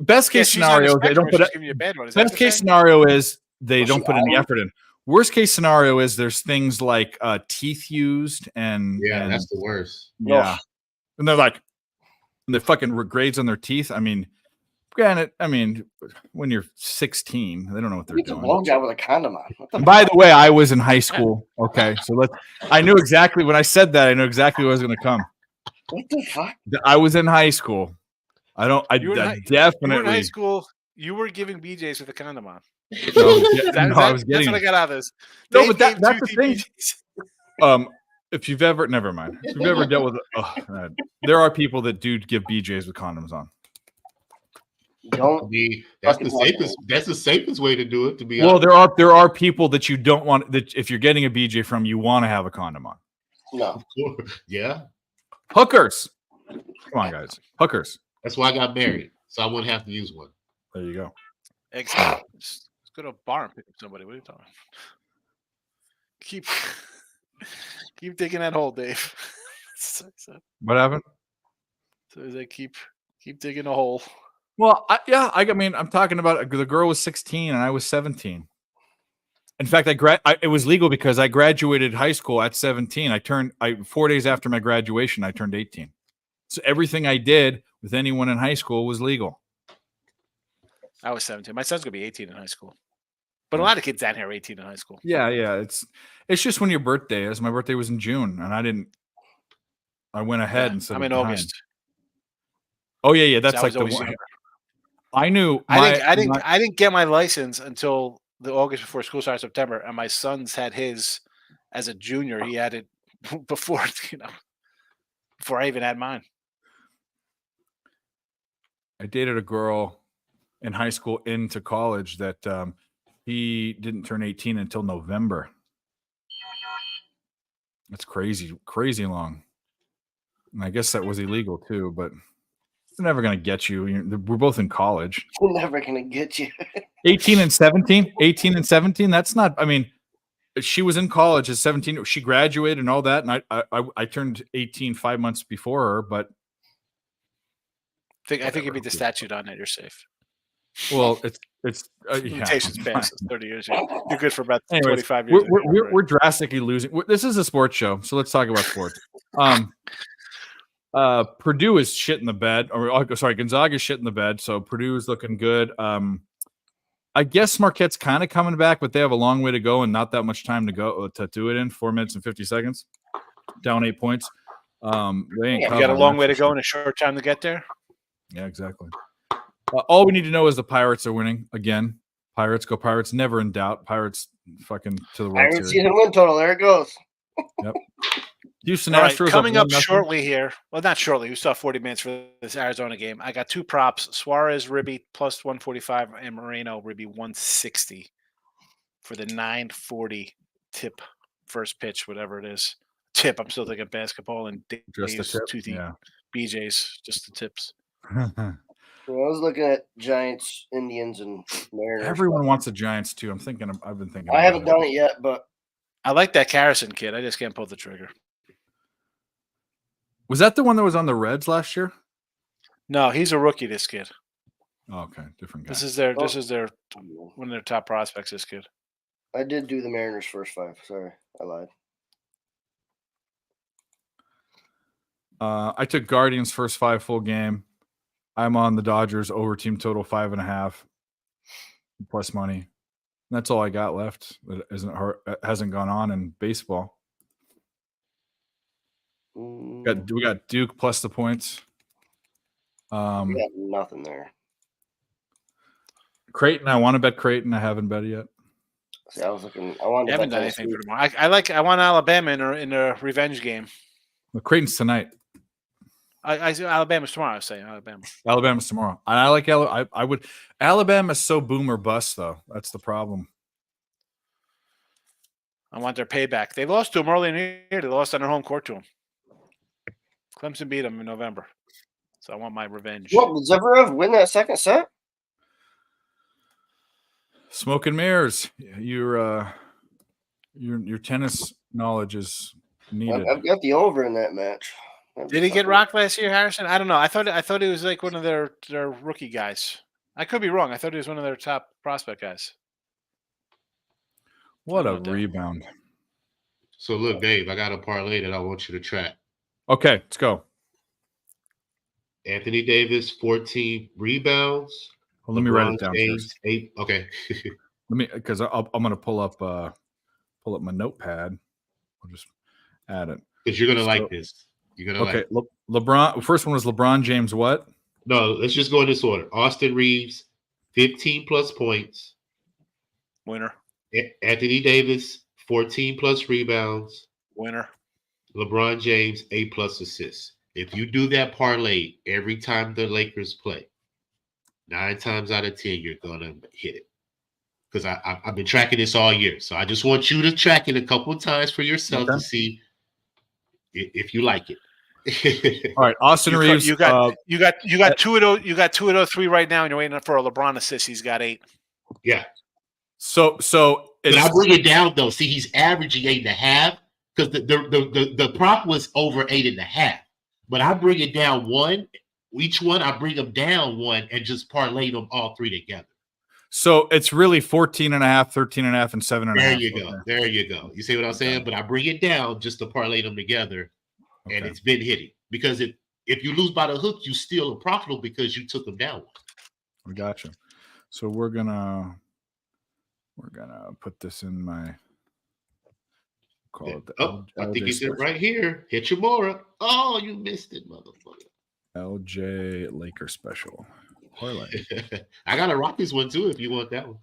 Speaker 2: Best case scenario, they don't put it.
Speaker 3: Giving you a bad one. Is that
Speaker 2: Best
Speaker 3: the
Speaker 2: case
Speaker 3: thing?
Speaker 2: scenario is they
Speaker 5: Was
Speaker 2: don't
Speaker 5: she
Speaker 2: put any
Speaker 5: out?
Speaker 2: effort in. Worst case scenario is there's things like teeth used and
Speaker 4: Yeah,
Speaker 2: and,
Speaker 4: that's the worst.
Speaker 2: yeah, and they're like the fucking grades on their teeth. I mean, granted, when you're 16, they don't know what they're
Speaker 5: You can
Speaker 2: doing.
Speaker 5: blowjob with a condom on. What the
Speaker 2: And by the way, I was in high school. Okay, so I knew exactly when I said that. I knew exactly what was going to come.
Speaker 5: What the fuck?
Speaker 2: I was in high school.
Speaker 3: You were in
Speaker 2: definitely.
Speaker 3: You were in high school. You were giving BJs with a condom on.
Speaker 2: I was
Speaker 3: That's
Speaker 2: getting.
Speaker 3: what I got out of this.
Speaker 2: No,
Speaker 3: Dave
Speaker 2: but that's
Speaker 3: gave
Speaker 2: the
Speaker 3: two
Speaker 2: thing.
Speaker 3: BJs.
Speaker 2: If you've ever, never mind. If you've ever dealt with, there are people that do give BJs with condoms on.
Speaker 4: I
Speaker 5: Don't.
Speaker 4: mean, that's the
Speaker 5: Fucking
Speaker 4: safest. That's the safest way to do it. To be
Speaker 2: Well,
Speaker 4: honest.
Speaker 2: there are people that you don't want that if you're getting a BJ from, you want to have a condom on.
Speaker 5: No.
Speaker 4: Yeah,
Speaker 2: Hookers, come on, guys, hookers.
Speaker 4: that's why I got married, so I wouldn't have to use one.
Speaker 2: There you go.
Speaker 3: Exactly. Just go to a bar and pick up somebody. What are you talking? Keep digging that hole, Dave. so
Speaker 2: What happened?
Speaker 3: they keep digging a hole.
Speaker 2: Well, I'm talking about the girl was 16 and I was 17. In fact, it was legal because I graduated high school at 17. 4 days after my graduation, I turned 18. So everything I did with anyone in high school was legal.
Speaker 3: I was 17. My son's gonna be 18 in high school. But a lot of kids down here are 18 in high school.
Speaker 2: Yeah. It's just when your birthday is. My birthday was in June, and I went ahead and said
Speaker 3: I'm in
Speaker 2: behind.
Speaker 3: August.
Speaker 2: Oh yeah.
Speaker 3: So
Speaker 2: That's
Speaker 3: I
Speaker 2: like
Speaker 3: was
Speaker 2: the
Speaker 3: always
Speaker 2: one.
Speaker 3: younger.
Speaker 2: I knew.
Speaker 3: I didn't get my license until the August before school started September, and my son's had his as a junior. He had it before before I even had mine.
Speaker 2: I dated a girl in high school into college that he didn't turn 18 until November. That's crazy long. And I guess that was illegal too, but it's never going to get you. We're both in college.
Speaker 5: We're never gonna get you.
Speaker 2: 18 and 17. That's not, she was in college at 17. She graduated and all that. And I turned 18 5 months before her, but
Speaker 3: I think you beat the statute on it. You're safe.
Speaker 2: well, it's yeah.
Speaker 3: Limitations past 30 years. You're good for about
Speaker 2: Anyways,
Speaker 3: 25 years.
Speaker 2: we're drastically losing. This is a sports show, so let's talk about sports. Purdue is shit in the bed. Gonzaga is shit in the bed. So Purdue is looking good. I guess Marquette's kind of coming back, but they have a long way to go and not that much time to go to do it in 4 minutes and 50 seconds. Down 8 points. They ain't
Speaker 3: You got a
Speaker 2: covering,
Speaker 3: long
Speaker 2: that's
Speaker 3: way to
Speaker 2: for
Speaker 3: go
Speaker 2: sure.
Speaker 3: and a short time to get there.
Speaker 2: Yeah, exactly. All we need to know is the Pirates are winning again. Pirates go Pirates. Never in doubt. Pirates fucking to the World
Speaker 5: Iron
Speaker 2: Series.
Speaker 5: season win total. There it goes.
Speaker 2: Houston
Speaker 3: All right,
Speaker 2: Astros
Speaker 3: coming up
Speaker 2: 1-0.
Speaker 3: shortly here. Well, not shortly. We still have 40 minutes for this Arizona game. I got two props: Suarez Ribby plus 145 and Moreno Ribby 160 for the 9:40 tip first pitch, whatever it is. Tip. I'm still thinking basketball and
Speaker 2: Just a
Speaker 3: Dave's
Speaker 2: tip.
Speaker 3: toothy
Speaker 2: Yeah.
Speaker 3: BJ's. Just the tips.
Speaker 5: So I was looking at Giants, Indians, and Mariners.
Speaker 2: Everyone wants the Giants too. I've been thinking.
Speaker 5: I haven't done it yet, but
Speaker 3: I like that Carrison kid. I just can't pull the trigger.
Speaker 2: Was that the one that was on the Reds last year?
Speaker 3: No, he's a rookie. This kid.
Speaker 2: Oh, okay, different guy.
Speaker 3: This is their one of their top prospects. This kid.
Speaker 5: I did do the Mariners first five. Sorry, I lied.
Speaker 2: I took Guardians first 5 full game. I'm on the Dodgers over team total 5.5 plus money. And that's all I got left. That hasn't gone on in baseball. We got Duke plus the points.
Speaker 5: We got nothing there.
Speaker 2: Creighton, I want to bet Creighton. I haven't bet it yet.
Speaker 5: See, I was looking. I wanted
Speaker 3: I
Speaker 5: to
Speaker 3: haven't
Speaker 5: bet
Speaker 3: done anything
Speaker 5: Tennessee.
Speaker 3: for tomorrow. I want Alabama in a revenge game.
Speaker 2: Well, Creighton's tonight.
Speaker 3: I Alabama's tomorrow. I was saying Alabama.
Speaker 2: Alabama's tomorrow. And I like I would. Alabama's so boom or bust though. That's the problem.
Speaker 3: I want their payback. They lost to them early in the year. They lost on their home court to them. Clemson beat them in November. So I want my revenge.
Speaker 5: What, did Zverev win that second set?
Speaker 2: Smoke and mirrors. Your tennis knowledge is needed.
Speaker 5: I've got the over in that match.
Speaker 3: Did he get rocked last year, Harrison? I don't know. I thought he was like one of their rookie guys. I could be wrong. I thought he was one of their top prospect guys.
Speaker 2: What a
Speaker 3: Something like that.
Speaker 2: rebound.
Speaker 4: So look, Dave, I got a parlay that I want you to track.
Speaker 2: Okay, let's go.
Speaker 4: Anthony Davis, 14 rebounds.
Speaker 2: Well, let me write
Speaker 4: LeBron
Speaker 2: it down
Speaker 4: James,
Speaker 2: first.
Speaker 4: 8. Okay.
Speaker 2: Let me, because I'm gonna pull up my notepad. I'll just add it.
Speaker 4: Because you're gonna
Speaker 2: So-
Speaker 4: like this. You're gonna
Speaker 2: Okay,
Speaker 4: like.
Speaker 2: LeBron. First one was LeBron James. What?
Speaker 4: No, let's just go in this order. Austin Reeves, 15 plus points.
Speaker 3: Winner.
Speaker 4: Anthony Davis, 14 plus rebounds.
Speaker 3: Winner.
Speaker 4: LeBron James, 8 plus assists. If you do that parlay every time the Lakers play, 9 times out of 10, you're gonna hit it. Because I've been tracking this all year, so I just want you to track it a couple of times for yourself
Speaker 2: Okay.
Speaker 4: to see if you like it.
Speaker 2: All right, Austin Reeves.
Speaker 3: You got 2 of those. You got 2 of those 3 right now, and you're waiting for a LeBron assist. He's got 8.
Speaker 4: Yeah.
Speaker 2: So
Speaker 4: But I
Speaker 2: it's
Speaker 4: bring it down though. See, he's averaging 8.5 because the prop was over 8.5. But I bring it down 1. Each one, I bring them down 1 and just parlay them all 3 together.
Speaker 2: so it's really 14.5, 13.5, and 7.5.
Speaker 4: There you go.
Speaker 2: Okay.
Speaker 4: There you go. You see what I'm saying? But I bring it down just to parlay them together, and
Speaker 2: Okay.
Speaker 4: it's been hitting. Because if you lose by the hook, you still are profitable because you took them down 1.
Speaker 2: We got you. So we're gonna put this in my call it the
Speaker 4: Oh, I think
Speaker 2: LJ
Speaker 4: it's it
Speaker 2: special.
Speaker 4: right here. Hit your Mora. Oh, you missed it, motherfucker.
Speaker 2: LJ Laker special. Parlay.
Speaker 4: I got a Rockies one too if you want that one.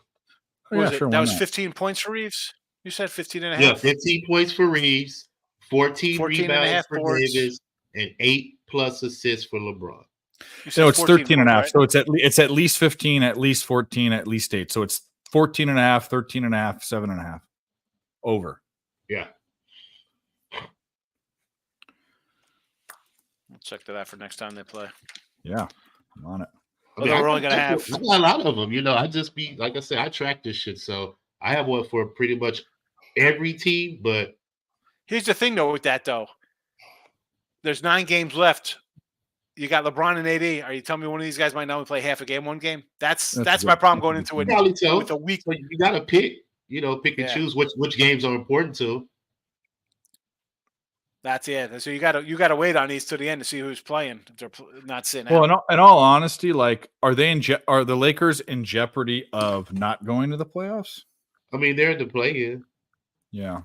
Speaker 2: Oh,
Speaker 3: What
Speaker 2: yeah,
Speaker 3: was
Speaker 2: sure.
Speaker 3: it?
Speaker 2: why
Speaker 3: That was
Speaker 2: not?
Speaker 3: 15 points for Reeves. You said 15 and a
Speaker 4: Yeah,
Speaker 3: half.
Speaker 4: 15 points for Reeves, 14
Speaker 3: 14 and a
Speaker 4: rebounds
Speaker 3: half
Speaker 4: for
Speaker 3: boards.
Speaker 4: Davis, and 8 plus assists for LeBron.
Speaker 3: You said
Speaker 2: No, it's
Speaker 3: 14
Speaker 2: 13.5.
Speaker 3: points,
Speaker 2: So it's at least 15, at least 14, at least 8. So it's 14.5, 13.5, 7.5. Over.
Speaker 4: Yeah.
Speaker 3: We'll check that out for next time they play.
Speaker 2: Yeah. I'm on it.
Speaker 3: Although we're only gonna have-
Speaker 4: I got a lot of them. I just be like I said, I track this shit. So I have one for pretty much every team, but
Speaker 3: Here's the thing, though, with that, though. There's 9 games left. You got LeBron and AD. Are you telling me one of these guys might not only play half a game, 1 game? That's
Speaker 2: That's
Speaker 3: my
Speaker 2: good.
Speaker 3: problem going into it
Speaker 4: probably so.
Speaker 3: with a week.
Speaker 4: So you gotta pick and
Speaker 3: Yeah.
Speaker 4: choose which games are important to them.
Speaker 3: That's it. So you gotta wait on these to the end to see who's playing. If they're not sitting
Speaker 2: Well,
Speaker 3: out.
Speaker 2: in all honesty, like, are the Lakers in jeopardy of not going to the playoffs?
Speaker 4: I mean, they're in the play-in,
Speaker 2: Yeah.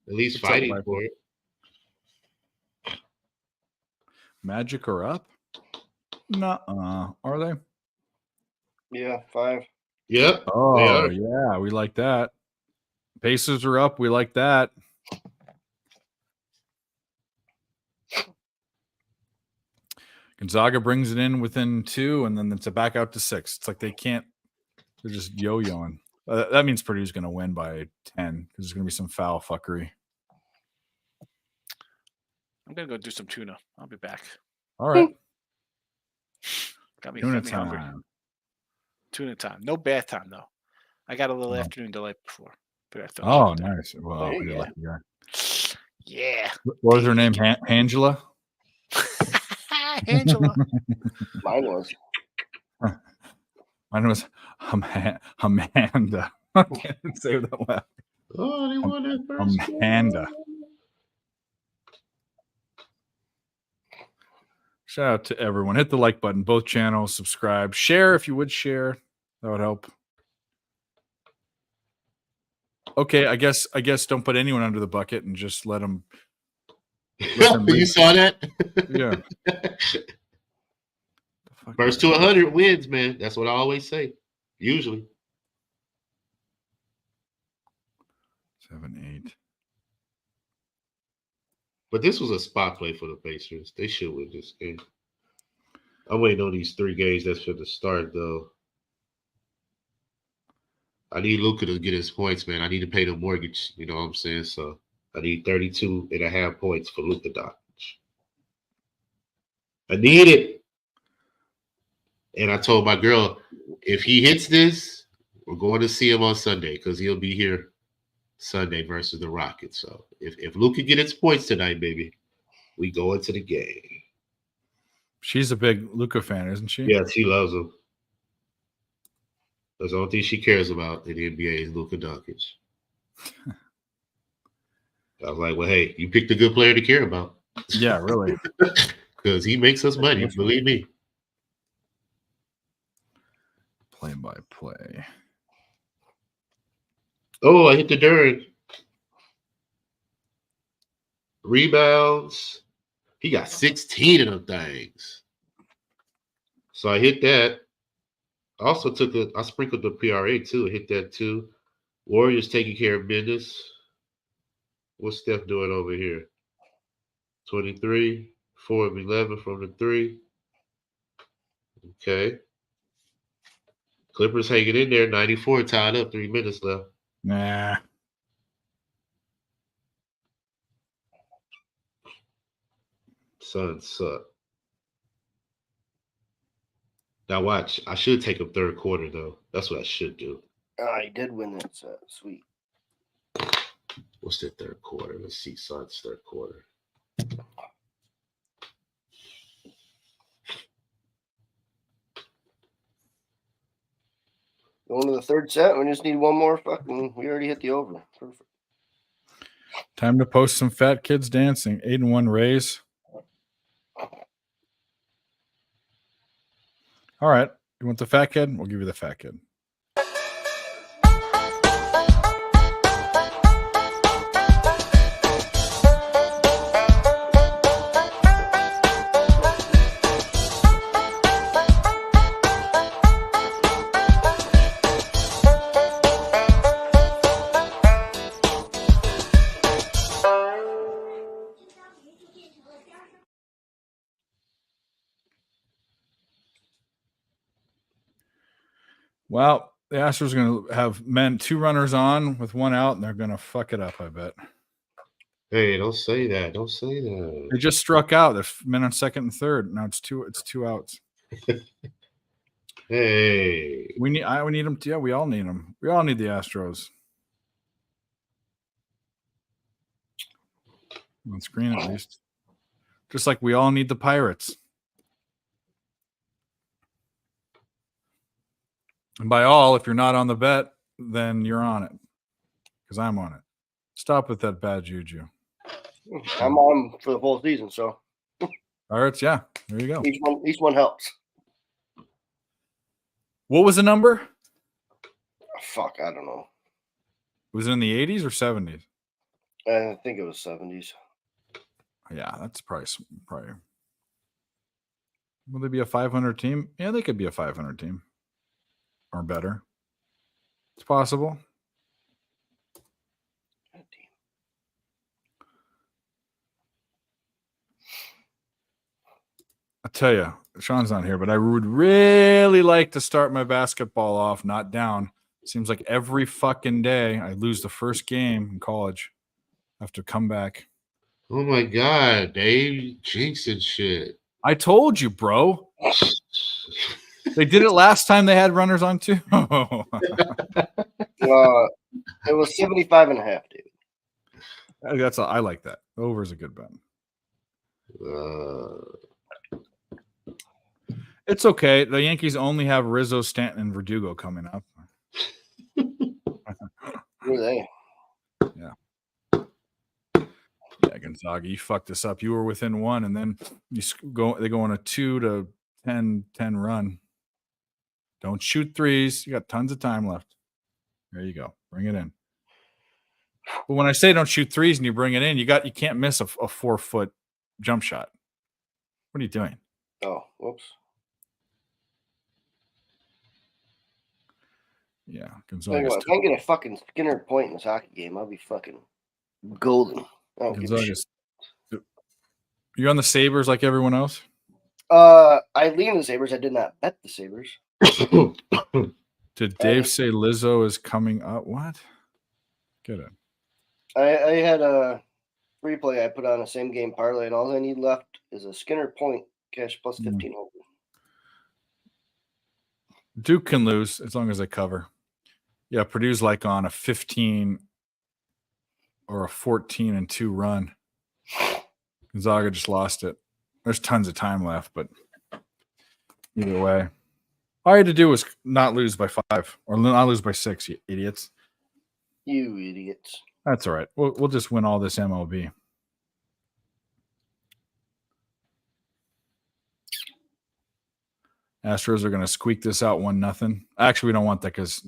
Speaker 4: at least
Speaker 2: What's up,
Speaker 4: fighting
Speaker 2: Michael?
Speaker 4: for it.
Speaker 2: Magic are up? Nuh-uh. Are they?
Speaker 5: Yeah, 5.
Speaker 4: Yep.
Speaker 2: Oh, yeah. We like that. Pacers are up. We like that. Gonzaga brings it in within 2, and then it's back out to 6. It's like they're just yo-yoing. That means Purdue's going to win by 10 because there's going to be some foul fuckery.
Speaker 3: I'm gonna go do some tuna. I'll be back.
Speaker 2: All right.
Speaker 3: Got me
Speaker 2: Tuna
Speaker 3: hungry.
Speaker 2: time.
Speaker 3: Tuna time. No bath time though. I got a little
Speaker 2: Oh.
Speaker 3: afternoon delight before. But I thought
Speaker 2: Oh,
Speaker 3: about that.
Speaker 2: nice. Well,
Speaker 5: There you
Speaker 2: you're
Speaker 5: go.
Speaker 2: lucky guy.
Speaker 3: Yeah.
Speaker 2: What was her name? Angela?
Speaker 3: Angela.
Speaker 5: Mine was.
Speaker 2: Mine was Amanda. I can't say that loud.
Speaker 4: Oh, they won that first.
Speaker 2: Amanda. Shout out to everyone. Hit the like button, both channels, subscribe, share if you would share. That would help. Okay, I guess don't put anyone under the bucket and just let them.
Speaker 4: You saw that?
Speaker 2: Yeah.
Speaker 4: First to 100 wins, man. That's what I always say. Usually.
Speaker 2: 7, 8.
Speaker 4: But this was a spot play for the Pacers. They should win this game. I'm waiting on these 3 games that's for the start, though. I need Luka to get his points, man. I need to pay the mortgage. You know what I'm saying? So I need 32.5 points for Luka Doncic. I need it. And I told my girl, if he hits this, we're going to see him on Sunday because he'll be here Sunday versus the Rockets. So if Luka get his points tonight, baby, we go into the game.
Speaker 2: She's a big Luka fan, isn't she?
Speaker 4: Yeah, she loves him. That's the only thing she cares about in the NBA is Luka Doncic. I was like, well, hey, you picked a good player to care about.
Speaker 2: Yeah, really.
Speaker 4: Because he makes us money, believe me.
Speaker 2: Play by play.
Speaker 4: Oh, I hit the dirt. Rebounds. He got 16 of them things. So I hit that. I also I sprinkled the PRA too. I hit that too. Warriors taking care of business. What's Steph doing over here? 23, 4 of 11 from the 3. Okay. Clippers hanging in there, 94 tied up, 3 minutes left.
Speaker 2: Nah.
Speaker 4: Suns suck. Now watch. I should take him third quarter though. That's what I should do.
Speaker 5: He did win that set. Sweet.
Speaker 4: What's the third quarter? Let's see. Suns third quarter.
Speaker 5: Going to the third set. We just need one more fucking. We already hit the over. Perfect.
Speaker 2: Time to post some fat kids dancing. 8-1 Rays. All right. You want the fat kid? We'll give you the fat kid. Well, the Astros are going to have 2 runners on with 1 out, and they're going to fuck it up, I bet.
Speaker 4: Hey, don't say that. Don't say that.
Speaker 2: They just struck out. There's men on second and third. Now it's 2 outs.
Speaker 4: Hey.
Speaker 2: We need them. Yeah, we all need them. We all need the Astros. On screen, at least. Just like we all need the Pirates. And by all, if you're not on the bet, then you're on it. Because I'm on it. Stop with that bad juju.
Speaker 5: I'm on for the whole season, so
Speaker 2: Pirates, yeah. There you go.
Speaker 5: each one helps.
Speaker 2: What was the number?
Speaker 5: Fuck, I don't know.
Speaker 2: Was it in the 80s or 70s?
Speaker 5: I think it was 70s.
Speaker 2: Yeah, that's probably. Will they be a 500 team? Yeah, they could be a 500 team. Or better. It's possible. I tell you, Sean's not here, but I would really like to start my basketball off not down. Seems like every fucking day I lose the first game in college. I have to come back.
Speaker 4: Oh my God, Dave, jinx and shit.
Speaker 2: I told you, bro. They did it last time they had runners on too.
Speaker 5: It was 75.5, dude.
Speaker 2: That's I like that. Over is a good bet. It's okay. The Yankees only have Rizzo, Stanton, and Verdugo coming up.
Speaker 5: Who are they?
Speaker 2: Yeah, I Gonzaga, you fucked this up. You were within 1, and then they go on a 2 to 10 run. Don't shoot threes. You got tons of time left. There you go. Bring it in. But when I say don't shoot threes and you bring it in, you can't miss a 4-foot jump shot. What are you doing?
Speaker 5: Oh, whoops.
Speaker 2: Yeah,
Speaker 5: If I can get a fucking Skinner point in this hockey game, I'll be fucking golden. I don't give a shit.
Speaker 2: You're on the Sabres like everyone else?
Speaker 5: I lean the Sabres. I did not bet the Sabres.
Speaker 2: Did Dave say Lizzo is coming up? What? Get it.
Speaker 5: I had a free play. I put on a same game parlay, and all I need left is a Skinner point cash plus 15 over.
Speaker 2: Duke can lose as long as they cover. Yeah, Purdue's like on a 15 or a 14-2 run. Gonzaga just lost it. There's tons of time left, but either way. All I had to do was not lose by 5 or not lose by 6, you idiots.
Speaker 5: You idiots.
Speaker 2: That's all right. We'll just win all this MLB. Astros are going to squeak this out 1-0. Actually, we don't want that because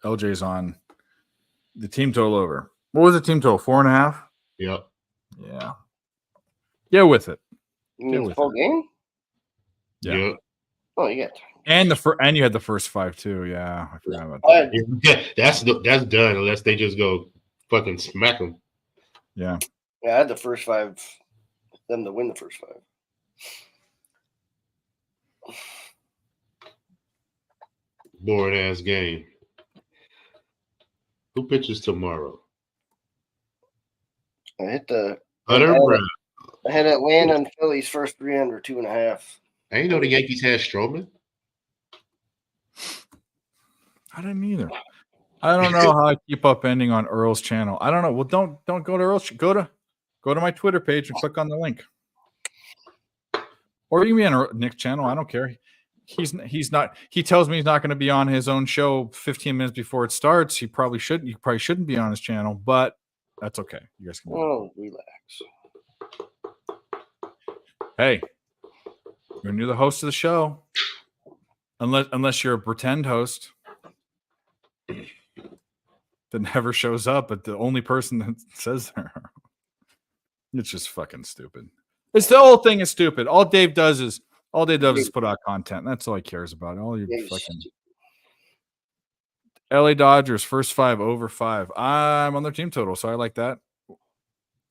Speaker 2: LJ's on the team total over. What was the team total? 4.5?
Speaker 4: Yep.
Speaker 2: Yeah. Get with it.
Speaker 5: You mean the full game?
Speaker 2: Yeah.
Speaker 4: Yep.
Speaker 5: Oh, you got.
Speaker 2: And you had the first 5 too. Yeah, I forgot about that.
Speaker 4: Yeah, that's done unless they just go fucking smack them.
Speaker 2: Yeah.
Speaker 5: Yeah, I had the first 5. Them to win the first 5.
Speaker 4: Boring ass game. Who pitches tomorrow?
Speaker 5: I hit the.
Speaker 4: Hunter Brown.
Speaker 5: I had Atlanta and Phillies first 3 under 2.5.
Speaker 4: I didn't know the Yankees had Stroman.
Speaker 2: I didn't either. I don't know how I keep up ending on Earl's channel. I don't know. Well, don't go to Earl's. Go to my Twitter page and click on the link. Or you can be on Nick's channel. I don't care. He's not. He tells me he's not going to be on his own show 15 minutes before it starts. He probably shouldn't. You probably shouldn't be on his channel, but that's okay. You guys can.
Speaker 5: Oh, relax.
Speaker 2: Hey, you're the host of the show, unless you're a pretend host that never shows up, but the only person that says there. It's just fucking stupid. It's the whole thing is stupid. All Dave does is put out content. That's all he cares about. All your fucking LA Dodgers first 5 over 5. I'm on their team total, so I like that.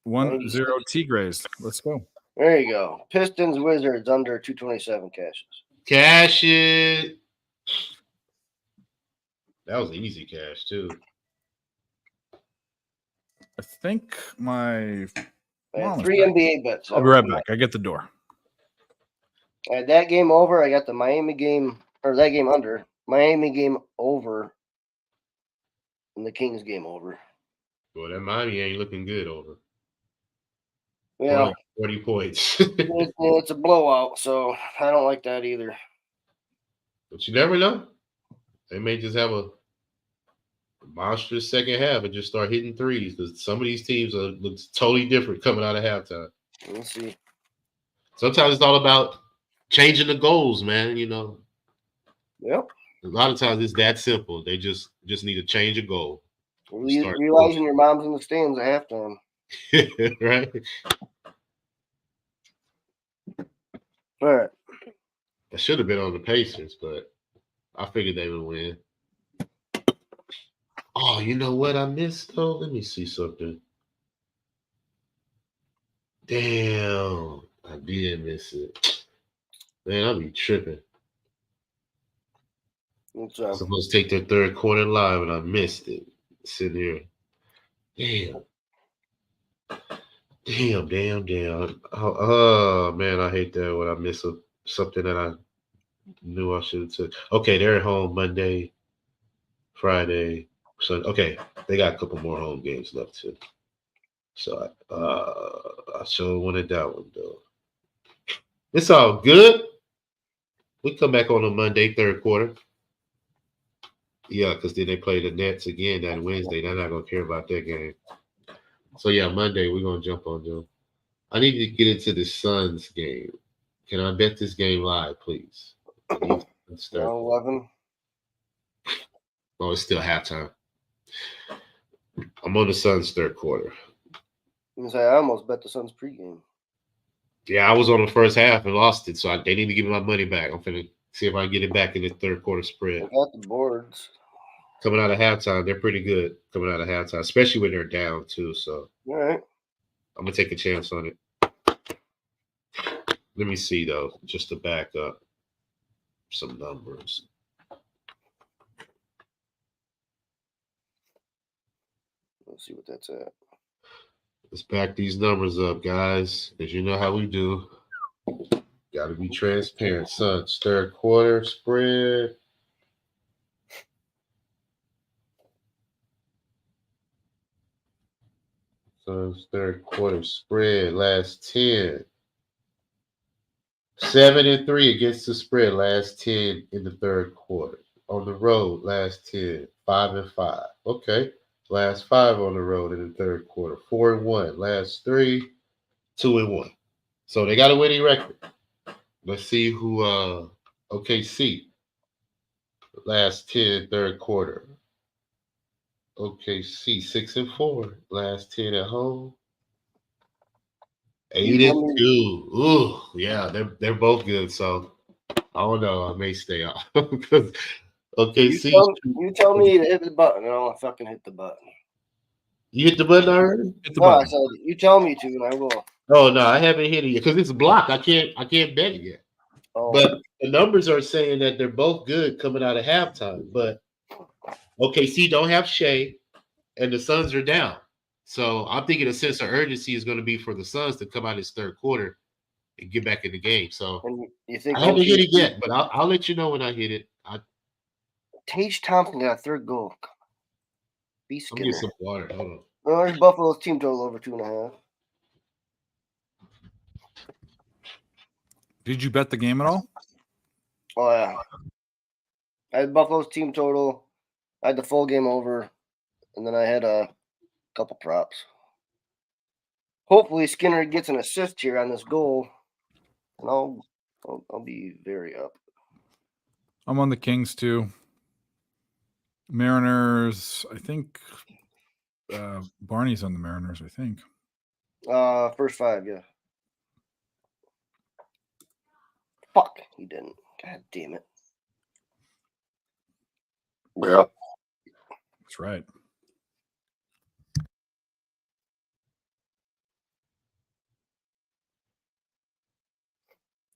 Speaker 2: 1-0 Tigres. Let's go.
Speaker 5: There you go. Pistons Wizards under 227 cashes.
Speaker 4: Cash it. That was an easy cash too.
Speaker 2: I think my.
Speaker 5: I had 3 NBA bets.
Speaker 2: I'll be right back. I get the door.
Speaker 5: I had that game over. I got the Miami game, or that game under. Miami game over. And the Kings game over.
Speaker 4: Well, that Miami ain't looking good over.
Speaker 5: Yeah.
Speaker 4: 40 points.
Speaker 5: It's a blowout, so I don't like that either.
Speaker 4: But you never know. They may just have a monstrous second half and just start hitting threes because some of these teams look totally different coming out of halftime.
Speaker 5: We'll see.
Speaker 4: Sometimes it's all about changing the goals, man. You know.
Speaker 5: Yep.
Speaker 4: A lot of times it's that simple. They just need to change a goal.
Speaker 5: Realizing your mom's in the stands at halftime.
Speaker 4: Right.
Speaker 5: All right.
Speaker 4: I should have been on the Pacers, but I figured they would win. Oh, you know what I missed though? Let me see something. Damn, I did miss it. Man, I'll be tripping.
Speaker 5: What's
Speaker 4: I
Speaker 5: up?
Speaker 4: was supposed to take their third quarter live and I missed it. Sitting here. Damn. Oh, man, I hate that when I miss something that I knew I should have took. Okay, they're at home Monday, Friday. So okay, they got a couple more home games left too. So I sure wanted that one though. It's all good. We come back on a Monday, third quarter. Yeah, because then they play the Nets again that Wednesday. They're not gonna care about that game. So yeah, Monday we're gonna jump on them. I need to get into the Suns game. Can I bet this game live, please? Let's start.
Speaker 5: Round 11.
Speaker 4: Oh, it's still halftime. I'm on the Suns third quarter.
Speaker 5: I almost bet the Suns pregame.
Speaker 4: Yeah, I was on the first half and lost it, so they need to give me my money back. I'm finna see if I can get it back in the third quarter
Speaker 5: I
Speaker 4: spread.
Speaker 5: got the boards.
Speaker 4: Coming out of halftime, they're pretty good coming out of halftime, especially when they're down too. So
Speaker 5: All right.
Speaker 4: I'm gonna take a chance on it. Let me see though, just to back up some numbers.
Speaker 5: Let's see what that's at.
Speaker 4: Let's back these numbers up, guys, because you know how we do. Got to be transparent. Suns third quarter spread. Suns third quarter spread. Last 10. 7-3 against the spread. Last 10 in the third quarter. On the road, last 10. 5-5. Okay. Last 5 on the road in the third quarter. 4-1. Last 3. 2-1. So they got a winning record. Let's see who OKC. Last 10 third quarter. OKC 6-4. Last 10 at home. 8-2. Ooh, yeah, they're both good. So I don't know. I may stay off because OKC.
Speaker 5: You tell me to hit the button, and I'll fucking hit the button.
Speaker 4: You hit the button already?
Speaker 2: Hit the
Speaker 5: No, I
Speaker 2: button.
Speaker 5: said you tell me to, and I will.
Speaker 4: Oh no, I haven't hit it yet because it's blocked. I can't bet it yet.
Speaker 5: Oh,
Speaker 4: But the numbers are saying that they're both good coming out of halftime. But OKC don't have Shea, and the Suns are down. So I'm thinking a sense of urgency is going to be for the Suns to come out this third quarter and get back in the game. So
Speaker 5: and you think
Speaker 4: I haven't hit it yet, but I'll let you know when I hit it.
Speaker 5: Tage Thompson got a third goal? Be
Speaker 4: I'll
Speaker 5: Skinner.
Speaker 4: get some water. Hold on.
Speaker 5: No, there's Buffalo's team total over 2.5.
Speaker 2: Did you bet the game at all?
Speaker 5: Oh yeah. I had Buffalo's team total. I had the full game over, and then I had a couple props. Hopefully Skinner gets an assist here on this goal, and I'll be very up.
Speaker 2: I'm on the Kings too. Mariners, I think Barney's on the Mariners, I think.
Speaker 5: First 5, yeah. Fuck, he didn't. God damn it. Yeah.
Speaker 2: That's right.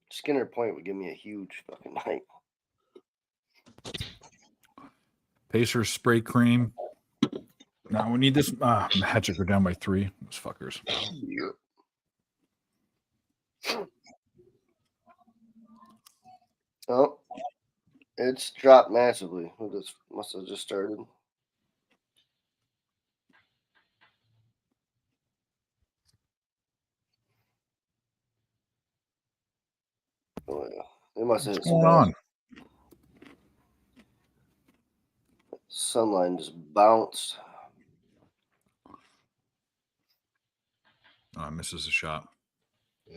Speaker 5: Skinner point would give me a huge fucking night.
Speaker 2: Pacers spray cream. Now we need this. Magic are down by 3. Those fuckers.
Speaker 5: Yeah. Oh, it's dropped massively. This must have just started. Oh yeah, it must have hit
Speaker 2: What's
Speaker 5: some
Speaker 2: going on?
Speaker 5: Sunline just bounced.
Speaker 2: Misses a shot.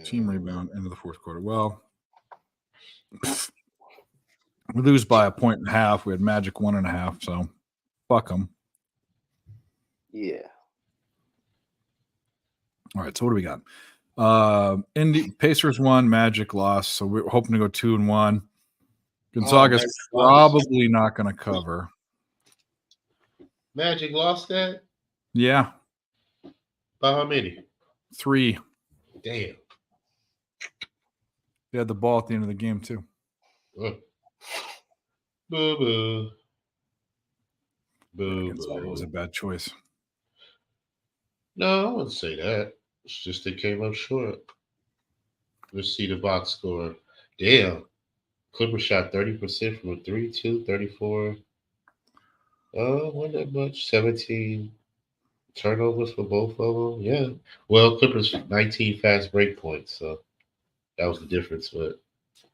Speaker 2: Team rebound into the fourth quarter. Well, we lose by 1.5. We had Magic 1.5. So fuck them.
Speaker 5: Yeah.
Speaker 2: All right. So what do we got? Pacers won, Magic lost. So we're hoping to go 2-1. Gonzaga's probably not going to cover.
Speaker 4: Magic lost that?
Speaker 2: Yeah.
Speaker 4: By how many?
Speaker 2: 3.
Speaker 4: Damn.
Speaker 2: They had the ball at the end of the game too.
Speaker 4: Boo-boo.
Speaker 2: Gonzaga was a
Speaker 4: Boo-boo.
Speaker 2: bad choice.
Speaker 4: No, I wouldn't say that. It's just they came up short. Let's see the box score. Damn. Clippers shot 30% from a 3-2, 34. Wasn't that much. 17 turnovers for both of them. Yeah. Well, Clippers 19 fast break points, so that was the difference. But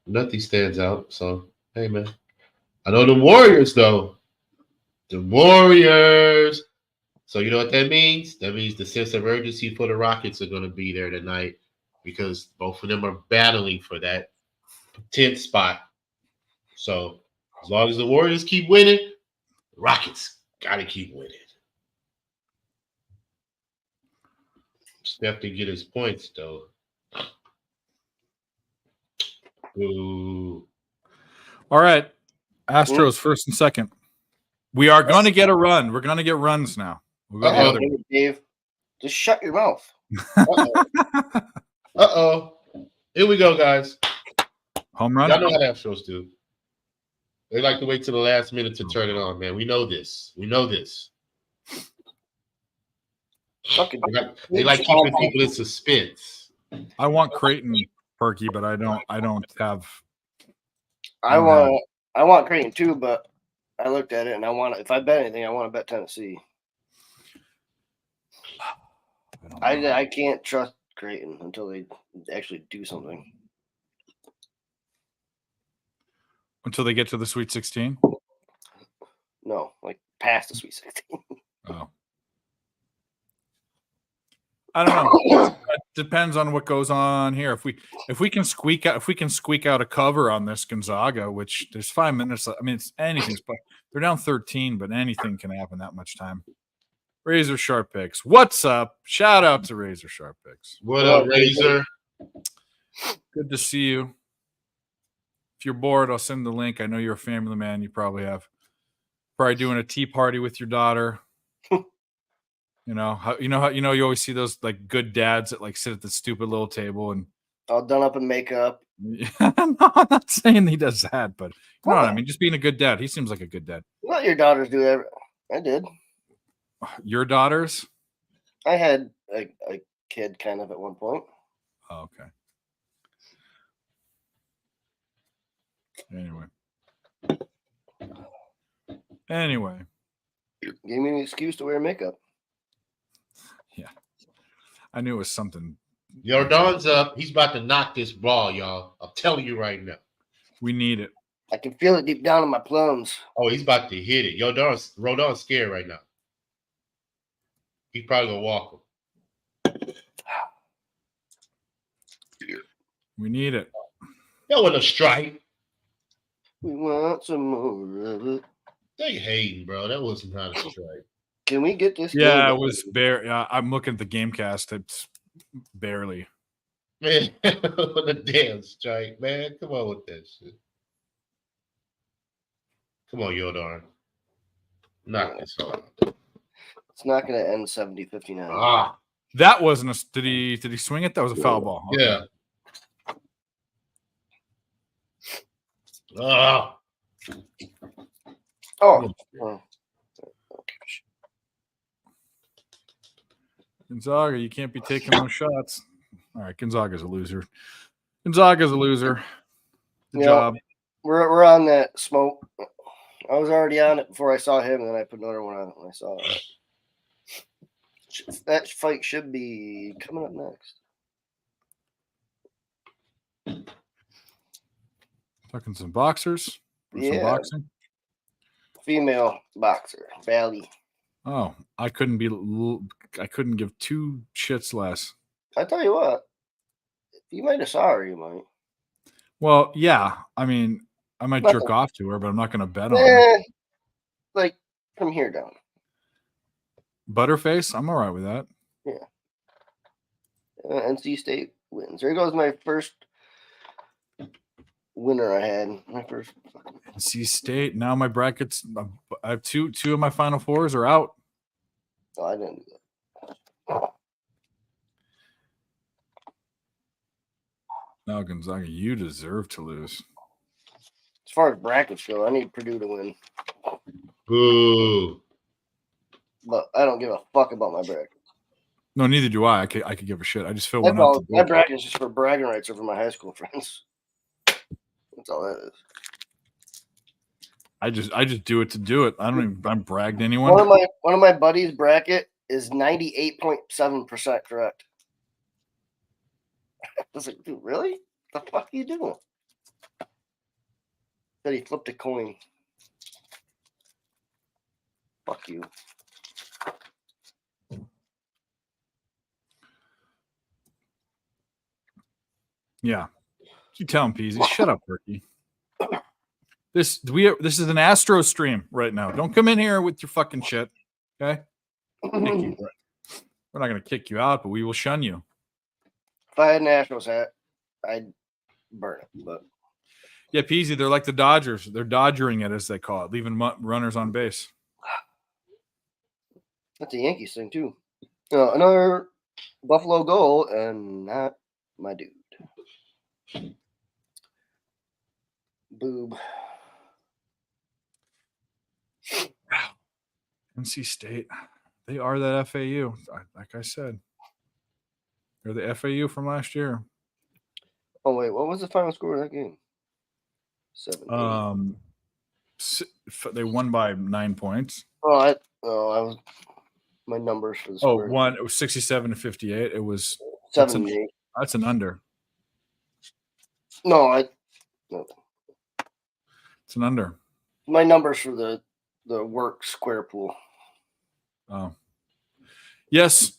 Speaker 4: nothing stands out. So hey, man. I know the Warriors though. The Warriors. So you know what that means? That means the sense of urgency for the Rockets are going to be there tonight because both of them are battling for that 10th spot. So as long as the Warriors keep winning, the Rockets got to keep winning. Steph to get his points though. Ooh.
Speaker 2: All right. Astros first and second. We are going to get a run. We're going to get runs now. We'll go the
Speaker 4: Uh-oh.
Speaker 2: other way.
Speaker 5: Dave, just shut your mouth.
Speaker 4: Uh-oh. Here we go, guys.
Speaker 2: Home run.
Speaker 4: Y'all know how the Astros do. They like to wait till the last minute to turn it on, man. We know this. We know this.
Speaker 5: Fucking
Speaker 4: They like keeping people in suspense.
Speaker 2: I want Creighton Perky, but I don't have.
Speaker 5: I want Creighton too, but I looked at it and I want to, if I bet anything, I want to bet Tennessee. I can't trust Creighton until they actually do something.
Speaker 2: Until they get to the Sweet 16?
Speaker 5: No, like past the Sweet 16.
Speaker 2: Oh. I don't know. It depends on what goes on here. If we can squeak out a cover on this Gonzaga, which there's 5 minutes. I mean, it's anything's but they're down 13, but anything can happen that much time. Razor Sharp Picks. What's up? Shout out to Razor Sharp Picks.
Speaker 4: What up, Razor?
Speaker 2: Good to see you. If you're bored, I'll send the link. I know you're a family man. You probably have. Probably doing a tea party with your daughter. You always see those like good dads that like sit at the stupid little table and
Speaker 5: All done up in makeup.
Speaker 2: no, I'm not saying he does that, but come on, I mean, just being a good dad. He seems like a good dad.
Speaker 5: Let your daughters do that. I did.
Speaker 2: Your daughters?
Speaker 5: I had a kid kind of at one point.
Speaker 2: Oh, okay. Anyway.
Speaker 5: Gave me an excuse to wear makeup.
Speaker 2: Yeah. I knew it was something.
Speaker 4: Jordan's up. He's about to knock this ball, y'all. I'm telling you right now.
Speaker 2: We need it.
Speaker 5: I can feel it deep down in my plums.
Speaker 4: Oh, he's about to hit it. Rodon's scared right now. He's probably going to walk him.
Speaker 2: We need it.
Speaker 4: That wasn't a strike.
Speaker 5: We want some more of it.
Speaker 4: They hating, bro. That was not a strike.
Speaker 5: Can we get this?
Speaker 2: Yeah,
Speaker 5: game
Speaker 2: it was bare. I'm looking at the Gamecast. It's barely.
Speaker 4: Man, what a damn strike, man. Come on with that shit. Come on, Jordan. Knock this off.
Speaker 5: It's not going to end 70-59.
Speaker 4: Ah,
Speaker 2: That wasn't a. Did he swing it? That was a foul ball. Okay.
Speaker 4: yeah. Ah,
Speaker 5: Oh.
Speaker 2: Gonzaga, you can't be taking those shots. All right, Gonzaga's a loser. Gonzaga's a loser. Good
Speaker 5: Yeah.
Speaker 2: job.
Speaker 5: We're on that smoke. I was already on it before I saw him, and then I put another one on it when I saw it. That fight should be coming up next.
Speaker 2: Talking some boxers. Some
Speaker 5: Yeah.
Speaker 2: boxing.
Speaker 5: Female boxer, Valley.
Speaker 2: Oh, I couldn't give two shits less.
Speaker 5: I tell you what, you might have saw her. You might.
Speaker 2: Well, yeah. I mean, I might
Speaker 5: Nothing.
Speaker 2: jerk off to her, but I'm not going to bet on her.
Speaker 5: Like from here down.
Speaker 2: Butterface, I'm all right with that.
Speaker 5: NC State wins. There goes my first winner I had. My first.
Speaker 2: NC State. Now my brackets. I have two of my Final Fours are out.
Speaker 5: Oh, I didn't do that.
Speaker 2: No, Gonzaga, you deserve to lose.
Speaker 5: As far as brackets go, I need Purdue to win,
Speaker 4: boo.
Speaker 5: but I don't give a fuck about my bracket.
Speaker 2: No, neither do I. I could give a shit. I just fill
Speaker 5: That's
Speaker 2: one out.
Speaker 5: all. My bracket is just for bragging rights over my high school friends. That's all that is.
Speaker 2: I just do it to do it. I'm bragged to anyone.
Speaker 5: One of my buddies' bracket is 98.7% correct. I was like, dude, really? The fuck are you doing? Said he flipped a coin. Fuck you.
Speaker 2: Yeah. You tell him, Peasy. Shut up, Ricky. This is an Astro stream right now. Don't come in here with your fucking shit. Okay? Kick you. We're not gonna kick you out, but we will shun you.
Speaker 5: If I had an Astros hat, I'd burn it. But
Speaker 2: Yeah, Peasy, they're like the Dodgers. They're dodgering it, as they call it, leaving runners on base.
Speaker 5: that's a Yankees thing too. Another Buffalo goal, and not my dude. Boob.
Speaker 2: NC State, they are that FAU. Like I said, they're the FAU from last year.
Speaker 5: Oh wait, what was the final score of that game? 7-8.
Speaker 2: They won by 9 points.
Speaker 5: I was my numbers for the
Speaker 2: Oh,
Speaker 5: score.
Speaker 2: one. It was 67-58. It was
Speaker 5: 7-8.
Speaker 2: that's an under.
Speaker 5: No,
Speaker 2: It's an under.
Speaker 5: my numbers for the work square pool.
Speaker 2: Oh, yes.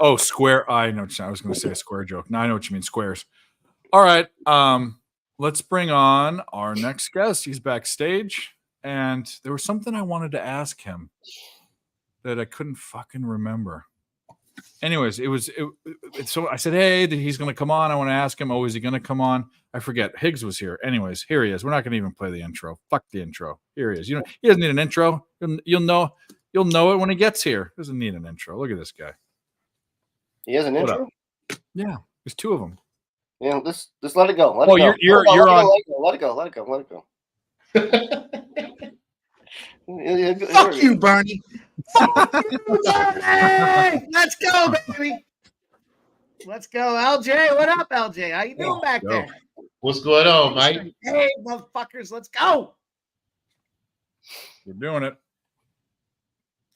Speaker 2: Oh, square. I know. I was going to say a square joke. Now I know what you mean. Squares. All right. Let's bring on our next guest. He's backstage, and there was something I wanted to ask him that I couldn't fucking remember. Anyways, so I said, hey, he's going to come on. I want to ask him. Oh, is he going to come on? I forget. Higgs was here. Anyways, here he is. We're not going to even play the intro. Fuck the intro. Here he is. You know, he doesn't need an intro. You'll know it when he gets here. Doesn't need an intro. Look at this guy.
Speaker 5: He has an
Speaker 2: What
Speaker 5: intro.
Speaker 2: Yeah, there's two of them.
Speaker 5: Yeah, just let it go. Let
Speaker 2: Oh,
Speaker 5: it go.
Speaker 2: you're on.
Speaker 5: Let it go.
Speaker 6: Fuck you, Bernie. Fuck you, Bernie. Let's go, baby. Let's go, LJ. What up, LJ? How you doing back
Speaker 2: go.
Speaker 6: there?
Speaker 4: What's going on, Mike?
Speaker 6: Hey, motherfuckers, let's go.
Speaker 2: We're doing it.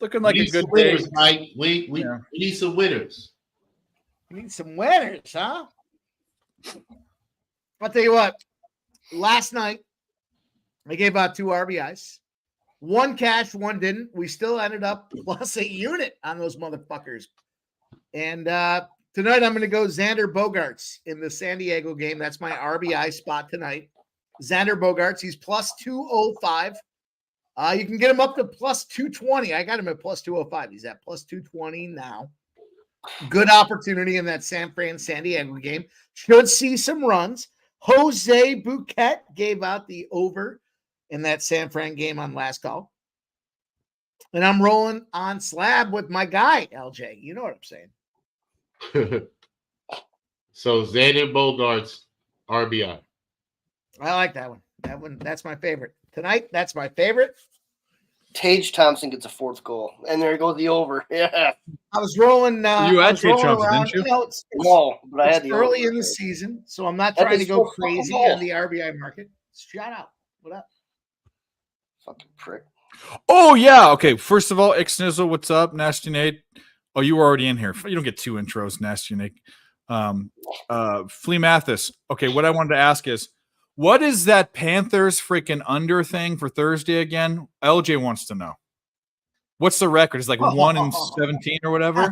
Speaker 2: Looking like
Speaker 4: We
Speaker 2: a
Speaker 4: need
Speaker 2: good
Speaker 4: some
Speaker 2: day.
Speaker 4: winners, Mike. We need some winners.
Speaker 6: We need some winners, huh? I'll tell you what. Last night, I gave out 2 RBIs. One cashed, one didn't. We still ended up plus a unit on those motherfuckers. And tonight I'm going to go Xander Bogaerts in the San Diego game. That's my RBI spot tonight. Xander Bogaerts, he's plus 205. You can get him up to plus 220. I got him at plus 205. He's at plus 220 now. Good opportunity in that San Diego game. Should see some runs. Jose Bouquet gave out the over in that San Fran game on last call. And I'm rolling on slab with my guy, LJ. You know what I'm saying.
Speaker 4: So Xander Bogaerts, RBI.
Speaker 6: I like that one. That's my favorite. Tonight, that's my favorite.
Speaker 5: Tage Thompson gets a 4th goal, and there goes the over. Yeah.
Speaker 6: I was rolling.
Speaker 2: You had Tage Thompson,
Speaker 6: around,
Speaker 2: didn't you?
Speaker 6: It's
Speaker 5: No, but I had the
Speaker 6: early
Speaker 5: over.
Speaker 6: in the season, so I'm not
Speaker 5: That
Speaker 6: trying to
Speaker 5: is
Speaker 6: go
Speaker 5: so fucking
Speaker 6: crazy
Speaker 5: cool.
Speaker 6: on the RBI market. Shout out. What up?
Speaker 5: Fucking prick.
Speaker 2: Oh, yeah. Okay. First of all, Ixnizzle, what's up? Nasty Nate. Oh, you were already in here. You don't get 2 intros, Nasty Nate. Flea Mathis. Okay, what I wanted to ask is, what is that Panthers freaking under thing for Thursday again? LJ wants to know. What's the record? It's like 1-17 or whatever.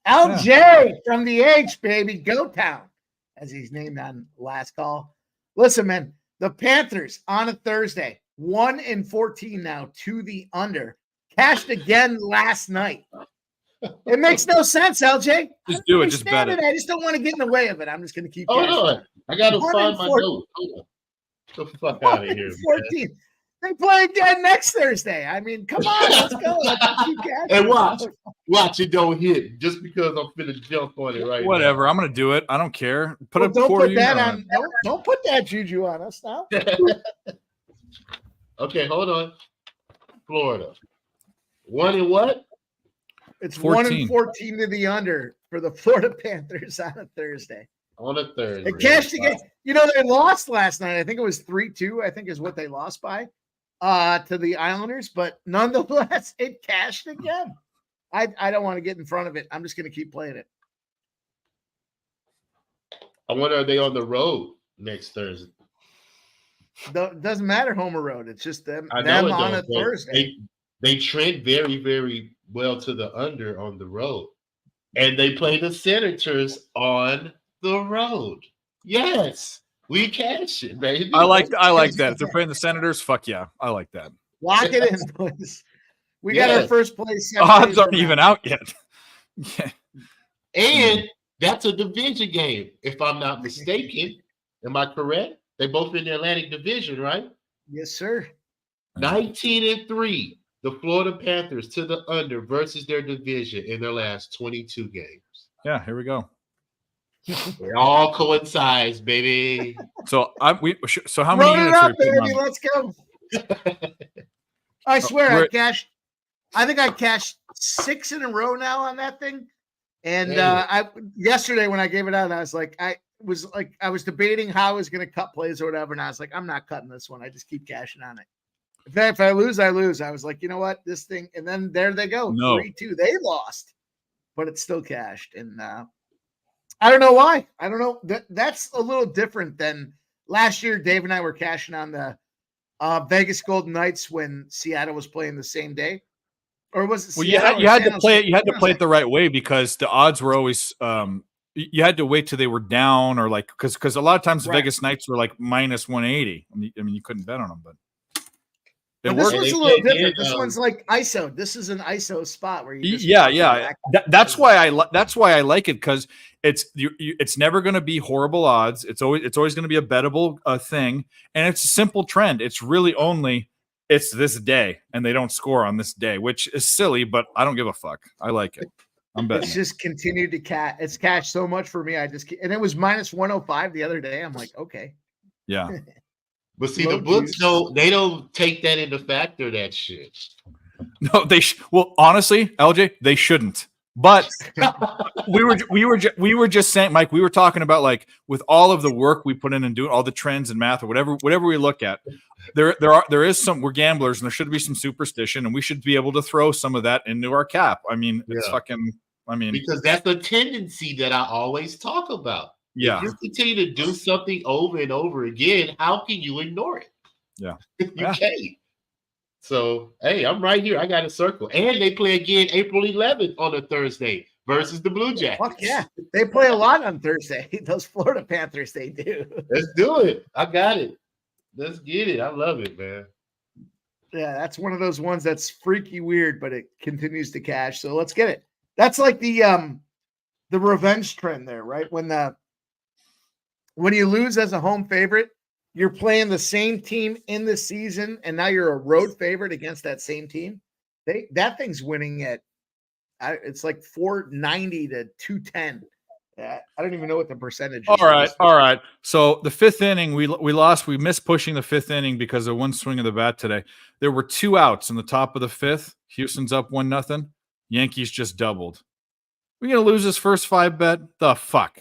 Speaker 6: LJ from the H, baby. Go Town, as he's named on last call. Listen, man, the Panthers on a Thursday, 1-14 now to the under. Cashed again last night. It makes no sense, LJ.
Speaker 2: Just do it. Just bet it.
Speaker 6: I just don't want to get in the way of it. I'm just going to keep
Speaker 4: Hold
Speaker 6: cashing.
Speaker 4: on. I got to
Speaker 6: 1
Speaker 4: find
Speaker 6: and
Speaker 4: my
Speaker 6: 14.
Speaker 4: note. Hold on. Get the fuck out of here, man.
Speaker 6: 14. They play again next Thursday. I mean, come on, let's go. Let's keep cashing.
Speaker 4: Hey, watch it don't hit just because I'm finna jump on it right
Speaker 2: Whatever. I'm going to do it. I don't care.
Speaker 6: Well, don't
Speaker 2: quarter
Speaker 6: put that
Speaker 2: unit
Speaker 6: on. Don't put that juju on us now.
Speaker 4: now. Okay, hold on. Florida. 1 and what?
Speaker 6: It's
Speaker 2: 14.
Speaker 6: 1-14 to the under for the Florida Panthers on a Thursday.
Speaker 4: On a Thursday.
Speaker 6: It cashed again. You know, they lost last night. I think it was 3-2, I think is what they lost by to the Islanders. But nonetheless, it cashed again. I don't want to get in front of it. I'm just going to keep playing it.
Speaker 4: I wonder, are they on the road next Thursday?
Speaker 6: It doesn't matter home or road. It's just them
Speaker 4: I know it
Speaker 6: on a
Speaker 4: don't, but
Speaker 6: Thursday.
Speaker 4: They trend very, very well to the under on the road. And they play the Senators on the road. Yes, we cash it, baby.
Speaker 2: I like that. If they're playing the Senators, fuck yeah, I like that.
Speaker 6: Lock it in, boys. We got our
Speaker 4: Yes.
Speaker 6: first place. 7
Speaker 2: Odds
Speaker 6: days
Speaker 2: aren't
Speaker 6: from
Speaker 2: even
Speaker 6: now.
Speaker 2: out yet. Yeah.
Speaker 4: And that's a division game, if I'm not mistaken. Am I correct? They both in the Atlantic Division, right?
Speaker 6: Yes, sir.
Speaker 4: 19-3. The Florida Panthers to the under versus their division in their last 22 games.
Speaker 2: Yeah, here we go.
Speaker 4: It all coincides, baby.
Speaker 2: So so how many
Speaker 6: Run it
Speaker 2: units are
Speaker 6: up,
Speaker 2: we putting
Speaker 6: baby.
Speaker 2: on?
Speaker 6: Let's go. I swear,
Speaker 2: we're-
Speaker 6: I think I cashed 6 in a row now on that thing. And
Speaker 4: Hey.
Speaker 6: yesterday when I gave it out, I was debating how I was going to cut plays or whatever, and I was like, I'm not cutting this one. I just keep cashing on it. If I lose, I lose. I was like, you know what, this thing, and then there they go,
Speaker 2: No.
Speaker 6: 3-2. They lost, but it's still cashed, and I don't know why. I don't know. That's a little different than last year. Dave and I were cashing on the Vegas Golden Knights when Seattle was playing the same day. Or was it?
Speaker 2: Well,
Speaker 6: Seattle
Speaker 2: you
Speaker 6: or
Speaker 2: had to
Speaker 6: San
Speaker 2: play it.
Speaker 6: Jose?
Speaker 2: You had to play it the right way because the odds were always. You had to wait till they were down or like because a lot of times the
Speaker 6: Right.
Speaker 2: Vegas Knights were like minus 180. I mean, you couldn't bet on them, but it
Speaker 6: But this
Speaker 2: worked.
Speaker 6: one's
Speaker 4: They
Speaker 6: a little
Speaker 4: did,
Speaker 6: different. This
Speaker 4: um,
Speaker 6: one's like ISO. This is an ISO spot where you just
Speaker 2: Yeah,
Speaker 6: walk
Speaker 2: yeah.
Speaker 6: back.
Speaker 2: That's why I like it because it's never going to be horrible odds. It's always going to be a bettable thing, and it's a simple trend. It's really only it's this day, and they don't score on this day, which is silly, but I don't give a fuck. I like it. I'm betting.
Speaker 6: It's just continued to cash. It's cashed so much for me. And it was minus 105 the other day. I'm like, okay.
Speaker 2: Yeah.
Speaker 4: But see,
Speaker 6: Low
Speaker 4: the books
Speaker 6: juice.
Speaker 4: don't take that into factor, that shit.
Speaker 2: No, well, honestly, LJ, they shouldn't. But we were just saying, Mike, we were talking about like with all of the work we put in and doing all the trends and math or whatever we look at, there is some, we're gamblers and there should be some superstition and we should be able to throw some of that into our cap. I mean, it's
Speaker 4: Yeah. Because that's the tendency that I always talk about.
Speaker 2: yeah.
Speaker 4: If you continue to do something over and over again, how can you ignore it?
Speaker 2: Yeah.
Speaker 4: You
Speaker 2: Yeah.
Speaker 4: can't. So, hey, I'm right here. I got a circle. And they play again April 11th on a Thursday versus the Blue Jackets.
Speaker 6: Fuck yeah. They play a lot on Thursday. Those Florida Panthers, they do.
Speaker 4: Let's do it. I got it. Let's get it. I love it, man.
Speaker 6: Yeah, that's one of those ones that's freaky weird, but it continues to cash. So let's get it. That's like the revenge trend there, right? When you lose as a home favorite, you're playing the same team in the season, and now you're a road favorite against that same team. That thing's winning at it's like 490 to 210. I don't even know what the percentage is.
Speaker 2: All right. So the fifth inning, we lost. We missed pushing the fifth inning because of one swing of the bat today. There were 2 outs in the top of the fifth. Houston's up 1-0. Yankees just doubled. We're gonna lose this first 5 bet. The fuck.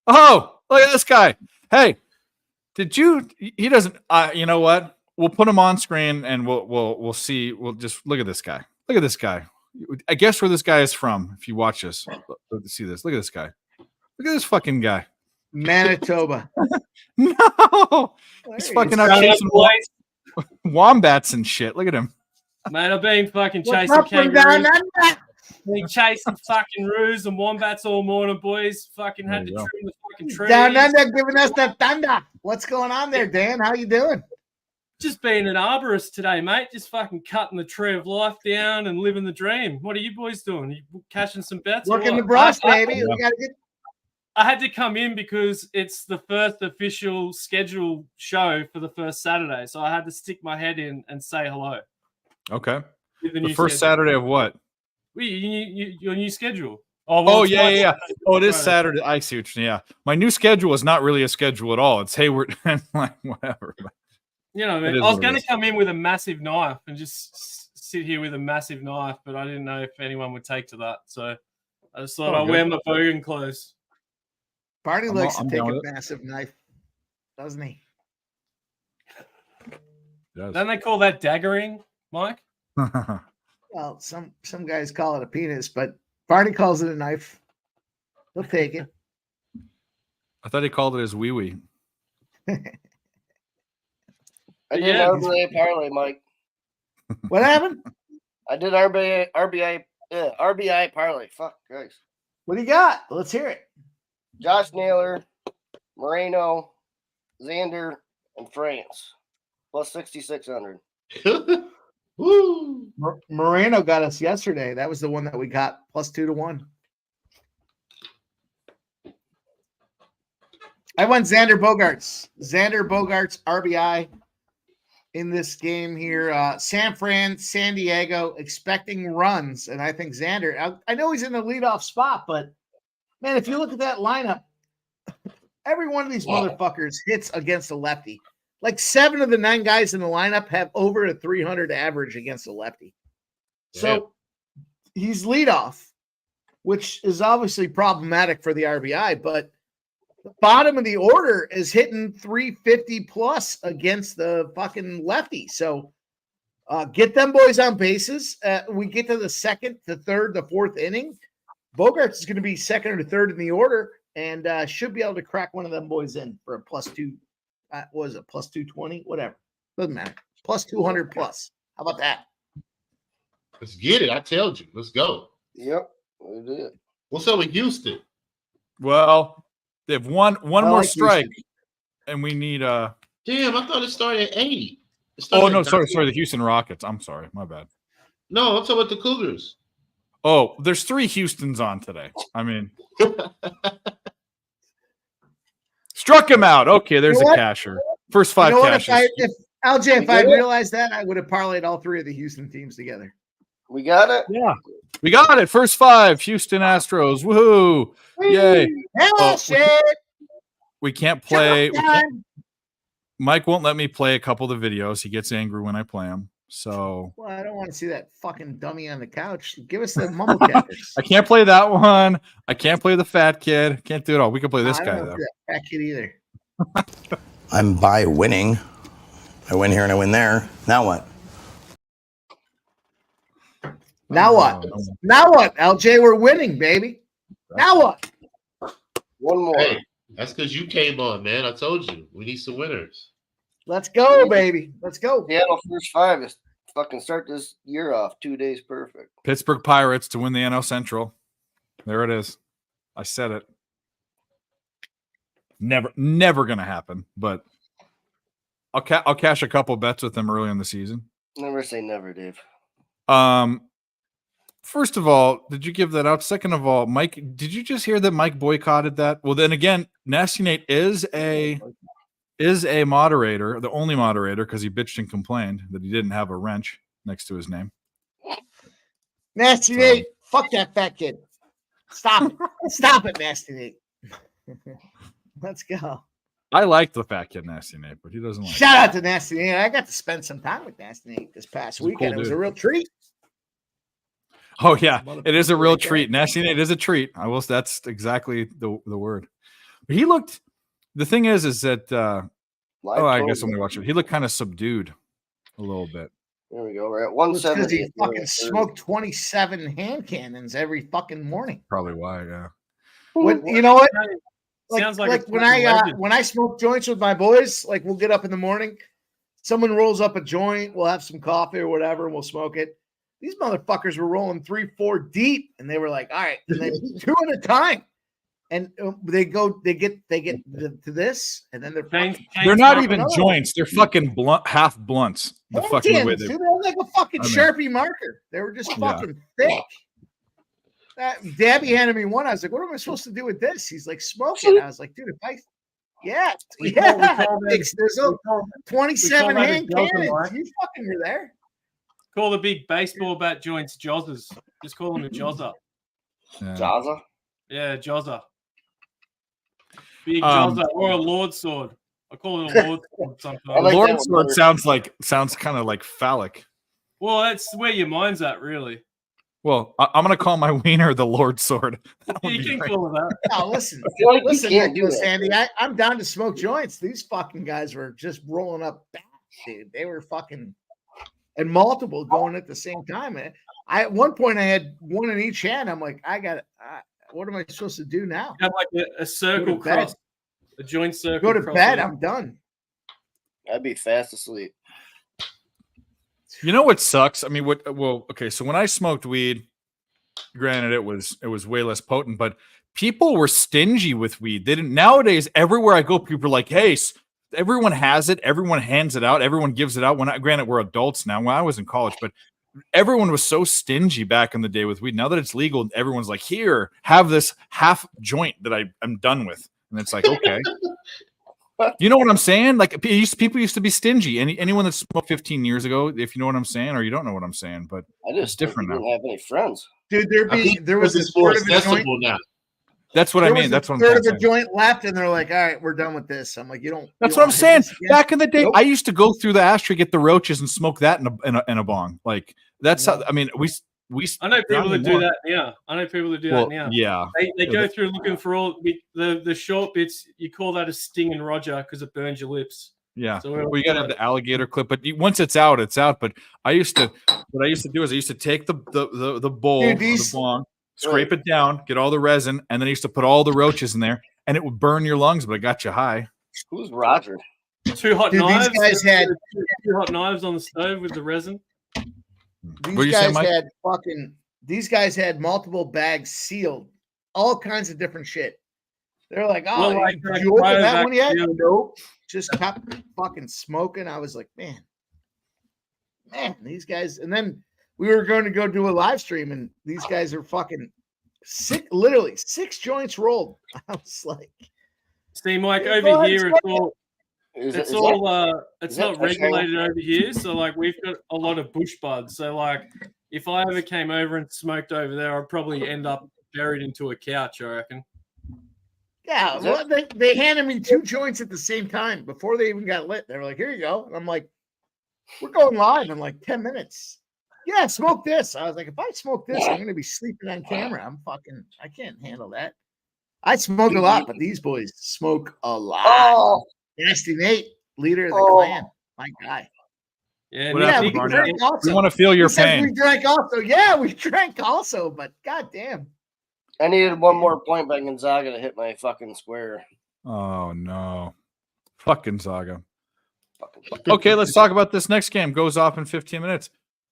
Speaker 2: Oh, look at this guy. Hey, did you? He doesn't. You know what? We'll put him on screen and we'll see. We'll just look at this guy. Look at this guy. I guess where this guy is from. If you watch this, let's see this. Look at this guy. Look at this fucking guy.
Speaker 6: Manitoba.
Speaker 2: No, he's fucking out chasing wombats and shit. Look at him.
Speaker 7: Mate, I've been fucking
Speaker 6: What's
Speaker 7: chasing
Speaker 6: up from down
Speaker 7: kangaroos.
Speaker 6: under?
Speaker 7: Been chasing fucking roos and wombats all morning, boys. Fucking had to
Speaker 2: There you
Speaker 7: trim the fucking trees.
Speaker 6: Down under giving us the thunder. What's going on there, Dan? How you doing?
Speaker 7: Just being an arborist today, mate. Just fucking cutting the tree of life down and living the dream. What are you boys doing? You cashing some bets? or
Speaker 6: Working the
Speaker 7: what?
Speaker 6: brush,
Speaker 7: I
Speaker 6: baby. We gotta get
Speaker 7: had to come in because it's the first official scheduled show for the first Saturday. So I had to stick my head in and say hello.
Speaker 2: Okay.
Speaker 7: With
Speaker 2: The
Speaker 7: new
Speaker 2: first
Speaker 7: schedule.
Speaker 2: Saturday of what?
Speaker 7: Your new schedule.
Speaker 2: Oh,
Speaker 7: it's
Speaker 2: yeah,
Speaker 7: my
Speaker 2: yeah, yeah.
Speaker 7: Saturday.
Speaker 2: Oh, it is
Speaker 7: Friday.
Speaker 2: Saturday. I see what you mean. Yeah. My new schedule is not really a schedule at all. It's Hayward and like whatever.
Speaker 7: You know,
Speaker 2: It
Speaker 7: man,
Speaker 2: is
Speaker 7: I was
Speaker 2: what it
Speaker 7: going to
Speaker 2: is.
Speaker 7: come in with a massive knife and just sit here with a massive knife, but I didn't know if anyone would take to that. So I just thought
Speaker 2: Oh,
Speaker 7: I'll
Speaker 2: good.
Speaker 7: wear my bogan clothes.
Speaker 6: Barney
Speaker 2: I'm
Speaker 6: likes
Speaker 2: all- I'm
Speaker 6: to take
Speaker 2: down
Speaker 6: a
Speaker 2: with it.
Speaker 6: massive knife, doesn't he?
Speaker 2: Yes.
Speaker 7: Don't they call that daggering, Mike?
Speaker 6: Well, some guys call it a penis, but Barney calls it a knife. He'll take it.
Speaker 2: I thought he called it his wee wee.
Speaker 5: I did
Speaker 7: Yeah.
Speaker 5: RBI parlay, Mike.
Speaker 6: What happened?
Speaker 5: I did RBI parlay. Fuck, guys.
Speaker 6: What do you got? Let's hear it.
Speaker 5: Josh Naylor, Moreno, Xander, and France. Plus 6,600.
Speaker 4: Woo!
Speaker 6: Moreno got us yesterday. That was the one that we got plus 2-1. I went Xander Bogaerts. Xander Bogaerts RBI in this game here. San Fran, San Diego, expecting runs. And I think Xander, I know he's in the leadoff spot, but man, if you look at that lineup, every one of these motherfuckers hits against a lefty. Like 7 of the 9 guys in the lineup have over a 300 average against a lefty. So he's leadoff, which is obviously problematic for the RBI, but the bottom of the order is hitting 350 plus against the fucking lefty. So get them boys on bases. We get to the second, the third, the fourth inning. Bogaerts is going to be second or third in the order and should be able to crack one of them boys in for a plus 2. What is it? Plus 220? Whatever. Doesn't matter. Plus 200 plus. How about that?
Speaker 4: Let's get it. I told you. Let's go.
Speaker 5: Yep, we did.
Speaker 4: What's up with Houston?
Speaker 2: Well, they have one more
Speaker 6: like
Speaker 2: strike,
Speaker 6: Houston.
Speaker 2: and we need
Speaker 4: Damn, I thought it started at 80.
Speaker 2: Oh no, sorry, the Houston Rockets. I'm sorry, my bad.
Speaker 4: No, I'm talking about the Cougars.
Speaker 2: Oh, there's 3 Houstons on today. I mean, struck him out. Okay, there's
Speaker 6: You know
Speaker 2: a
Speaker 6: what?
Speaker 2: casher. First 5
Speaker 6: You know what?
Speaker 2: cashes.
Speaker 6: If LJ, if I realized that, I would have parlayed all 3 of the Houston teams together.
Speaker 5: We got it?
Speaker 2: Yeah, we got it. First 5, Houston Astros. Woohoo! Yay!
Speaker 6: Hell shit!
Speaker 2: We can't play. Mike won't let me play a couple of the videos. He gets angry when I play them. So
Speaker 6: Well, I don't want to see that fucking dummy on the couch. Give us the mumble catchers.
Speaker 2: I can't play that one. I can't play the fat kid. Can't do it all. We can play this
Speaker 6: I
Speaker 2: guy
Speaker 6: don't
Speaker 2: though.
Speaker 6: want to see that fat kid either.
Speaker 8: I'm by winning. I win here and I win there. Now what?
Speaker 6: Now what? Now what? LJ, we're winning, baby. Now what?
Speaker 5: One more.
Speaker 4: Hey, that's because you came on, man. I told you. We need some winners.
Speaker 6: Let's go, baby. Let's go.
Speaker 5: Seattle first 5 is fucking start this year off 2 days perfect.
Speaker 2: Pittsburgh Pirates to win the NL Central. There it is. I said it. Never gonna happen. But I'll cash a couple bets with them early in the season.
Speaker 5: Never say never, Dave.
Speaker 2: First of all, did you give that out? Second of all, Mike, did you just hear that Mike boycotted that? Well, then again, Nasty Nate is a moderator, the only moderator, because he bitched and complained that he didn't have a wrench next to his name.
Speaker 6: Nasty Nate. Fuck that fat kid. Stop it. Stop it, Nasty Nate. Let's go.
Speaker 2: I like the fat kid Nasty Nate, but he doesn't like
Speaker 6: Shout out to Nasty Nate. I got to spend some time with Nasty Nate this past
Speaker 2: He's a
Speaker 6: weekend.
Speaker 2: cool
Speaker 6: It was a
Speaker 2: dude.
Speaker 6: real treat.
Speaker 2: Oh yeah, it is a real
Speaker 6: Right there.
Speaker 2: treat. Nasty Nate is a treat. I will. That's exactly the word. But he looked. The thing is that. I guess when we watch it, he looked kind of subdued a little bit.
Speaker 5: There we go. We're at
Speaker 6: Because
Speaker 5: 170.
Speaker 6: he fucking smoked 27 hand cannons every fucking morning.
Speaker 2: Probably why. Yeah.
Speaker 6: When, you know what?
Speaker 7: Sounds like a
Speaker 6: when
Speaker 7: fucking legend.
Speaker 6: when I smoke joints with my boys, like we'll get up in the morning, someone rolls up a joint, we'll have some coffee or whatever, and we'll smoke it. These motherfuckers were rolling 3-4 deep, and they were like, "All right," and then 2 at a time, and they get to this, and then
Speaker 2: They're not even joints. They're fucking blunt, half blunts. The fucking way
Speaker 6: they
Speaker 2: they.
Speaker 6: were like a fucking
Speaker 2: I mean-
Speaker 6: Sharpie marker. They were just fucking thick. Dabby handed me one. I was like, "What am I supposed to do with this?" He's like, "Smoke it." I was like, "Dude, if I." Yeah,
Speaker 7: We call that-
Speaker 6: big Stizzle. 27
Speaker 7: that a
Speaker 6: hand
Speaker 7: Jozza,
Speaker 6: cannons.
Speaker 7: Mike.
Speaker 6: You fucking were there.
Speaker 7: Call the big baseball bat joints Jozzers. Just call them a Jozza.
Speaker 2: Yeah.
Speaker 5: Jaza?
Speaker 7: Yeah, Jozza. Big
Speaker 2: Um,
Speaker 7: Jozza or a Lord Sword. I call it a Lord Sword
Speaker 5: I
Speaker 7: sometimes.
Speaker 5: like
Speaker 2: Lord
Speaker 5: that one
Speaker 2: Sword
Speaker 5: better.
Speaker 2: sounds kind of like phallic.
Speaker 7: Well, that's where your mind's at, really.
Speaker 2: Well, I'm gonna call my wiener the Lord Sword. That would
Speaker 7: You
Speaker 2: be
Speaker 7: can
Speaker 2: great.
Speaker 7: call it that.
Speaker 6: Now listen,
Speaker 5: I feel like
Speaker 6: listen,
Speaker 5: you can't do
Speaker 6: Nicholas,
Speaker 5: that.
Speaker 6: Andy. I'm down to smoke joints. These fucking guys were just rolling up bad, dude. They were fucking and multiple going at the same time. At one point I had one in each hand. I'm like, what am I supposed to do now?
Speaker 7: Have like a circle
Speaker 6: Go to bed.
Speaker 7: cross, a joint circle.
Speaker 6: Go to
Speaker 7: cross
Speaker 6: bed.
Speaker 7: over.
Speaker 6: I'm done.
Speaker 5: I'd be fast asleep.
Speaker 2: You know what sucks? I mean, okay, so when I smoked weed, granted it was way less potent, but people were stingy with weed. They didn't. Nowadays, everywhere I go, people are like, "Hey, everyone has it. Everyone hands it out. Everyone gives it out." Granted, we're adults now. When I was in college, but everyone was so stingy back in the day with weed. Now that it's legal, everyone's like, "Here, have this half joint that I'm done with," and it's like, okay. You know what I'm saying? Like people used to be stingy. Anyone that smoked 15 years ago, if you know what I'm saying, or you don't know what I'm saying, but it's different now.
Speaker 5: Didn't have any friends.
Speaker 6: Dude, there was
Speaker 4: it's
Speaker 6: a
Speaker 4: more
Speaker 6: third of a joint.
Speaker 4: accessible now.
Speaker 2: That's what I mean. That's what I'm
Speaker 6: third of
Speaker 2: saying.
Speaker 6: a joint left, and they're like, "All right, we're done with this." I'm like, "You don't."
Speaker 2: That's
Speaker 6: you
Speaker 2: what I'm
Speaker 6: don't
Speaker 2: saying.
Speaker 6: have this again?"
Speaker 2: Back in the day,
Speaker 6: Nope.
Speaker 2: I used to go through the ashtray, get the roaches, and smoke that in a bong. Like that's how. I mean, we.
Speaker 7: I know people that do that now.
Speaker 2: Yeah.
Speaker 7: They go through looking for all the short bits. You call that a stinging Roger because it burns your lips.
Speaker 2: Yeah.
Speaker 7: So
Speaker 2: well, you got to have the alligator clip, but once it's out, it's out. But what I used to do is I used to take the bowl,
Speaker 6: Dude,
Speaker 2: of the bong, scrape it down, get all the resin, and then I used to put all the roaches in there, and it would burn your lungs, but it got you high.
Speaker 5: Who's Roger?
Speaker 7: Two hot
Speaker 6: Dude,
Speaker 7: knives.
Speaker 6: these guys had
Speaker 7: two hot knives on the stove with the resin.
Speaker 6: These guys had multiple bags sealed, all kinds of different shit. They're like, "Oh,
Speaker 7: Well, like,
Speaker 6: did you open that one yet?"
Speaker 7: yeah.
Speaker 6: Nope. Just kept fucking smoking. I was like, man, these guys. And then we were going to go do a live stream, and these guys are fucking sick. Literally 6 joints rolled. I was like,
Speaker 7: See, Mike,
Speaker 6: Yeah,
Speaker 7: over
Speaker 6: go ahead,
Speaker 7: here
Speaker 6: smoke
Speaker 7: it's
Speaker 6: it.
Speaker 7: it's
Speaker 5: that
Speaker 7: not
Speaker 5: fresh
Speaker 7: regulated over here. So like we've got a lot of bush bugs. So like if I ever came over and smoked over there, I'd probably end up buried into a couch, I reckon.
Speaker 6: yeah. Well, they handed me 2 joints at the same time before they even got lit. They were like, "Here you go." And I'm like, "We're going live in like 10 minutes." Yeah, smoke this. I was like, if I smoke this, I'm gonna be sleeping on camera. I can't handle that. I smoke a lot, but these boys smoke a lot.
Speaker 5: Oh,
Speaker 6: Nasty Nate, leader of the clan, my guy.
Speaker 7: Yeah,
Speaker 2: What
Speaker 6: Yeah,
Speaker 2: happened,
Speaker 6: we
Speaker 2: Barney?
Speaker 6: drank also.
Speaker 2: We want to feel your
Speaker 6: He said
Speaker 2: pain.
Speaker 6: we drank also. Yeah, we drank also, but goddamn.
Speaker 5: I needed one more point by Gonzaga to hit my fucking square.
Speaker 2: Oh no, fucking Zaga. Okay, let's talk about this next game. Goes off in 15 minutes.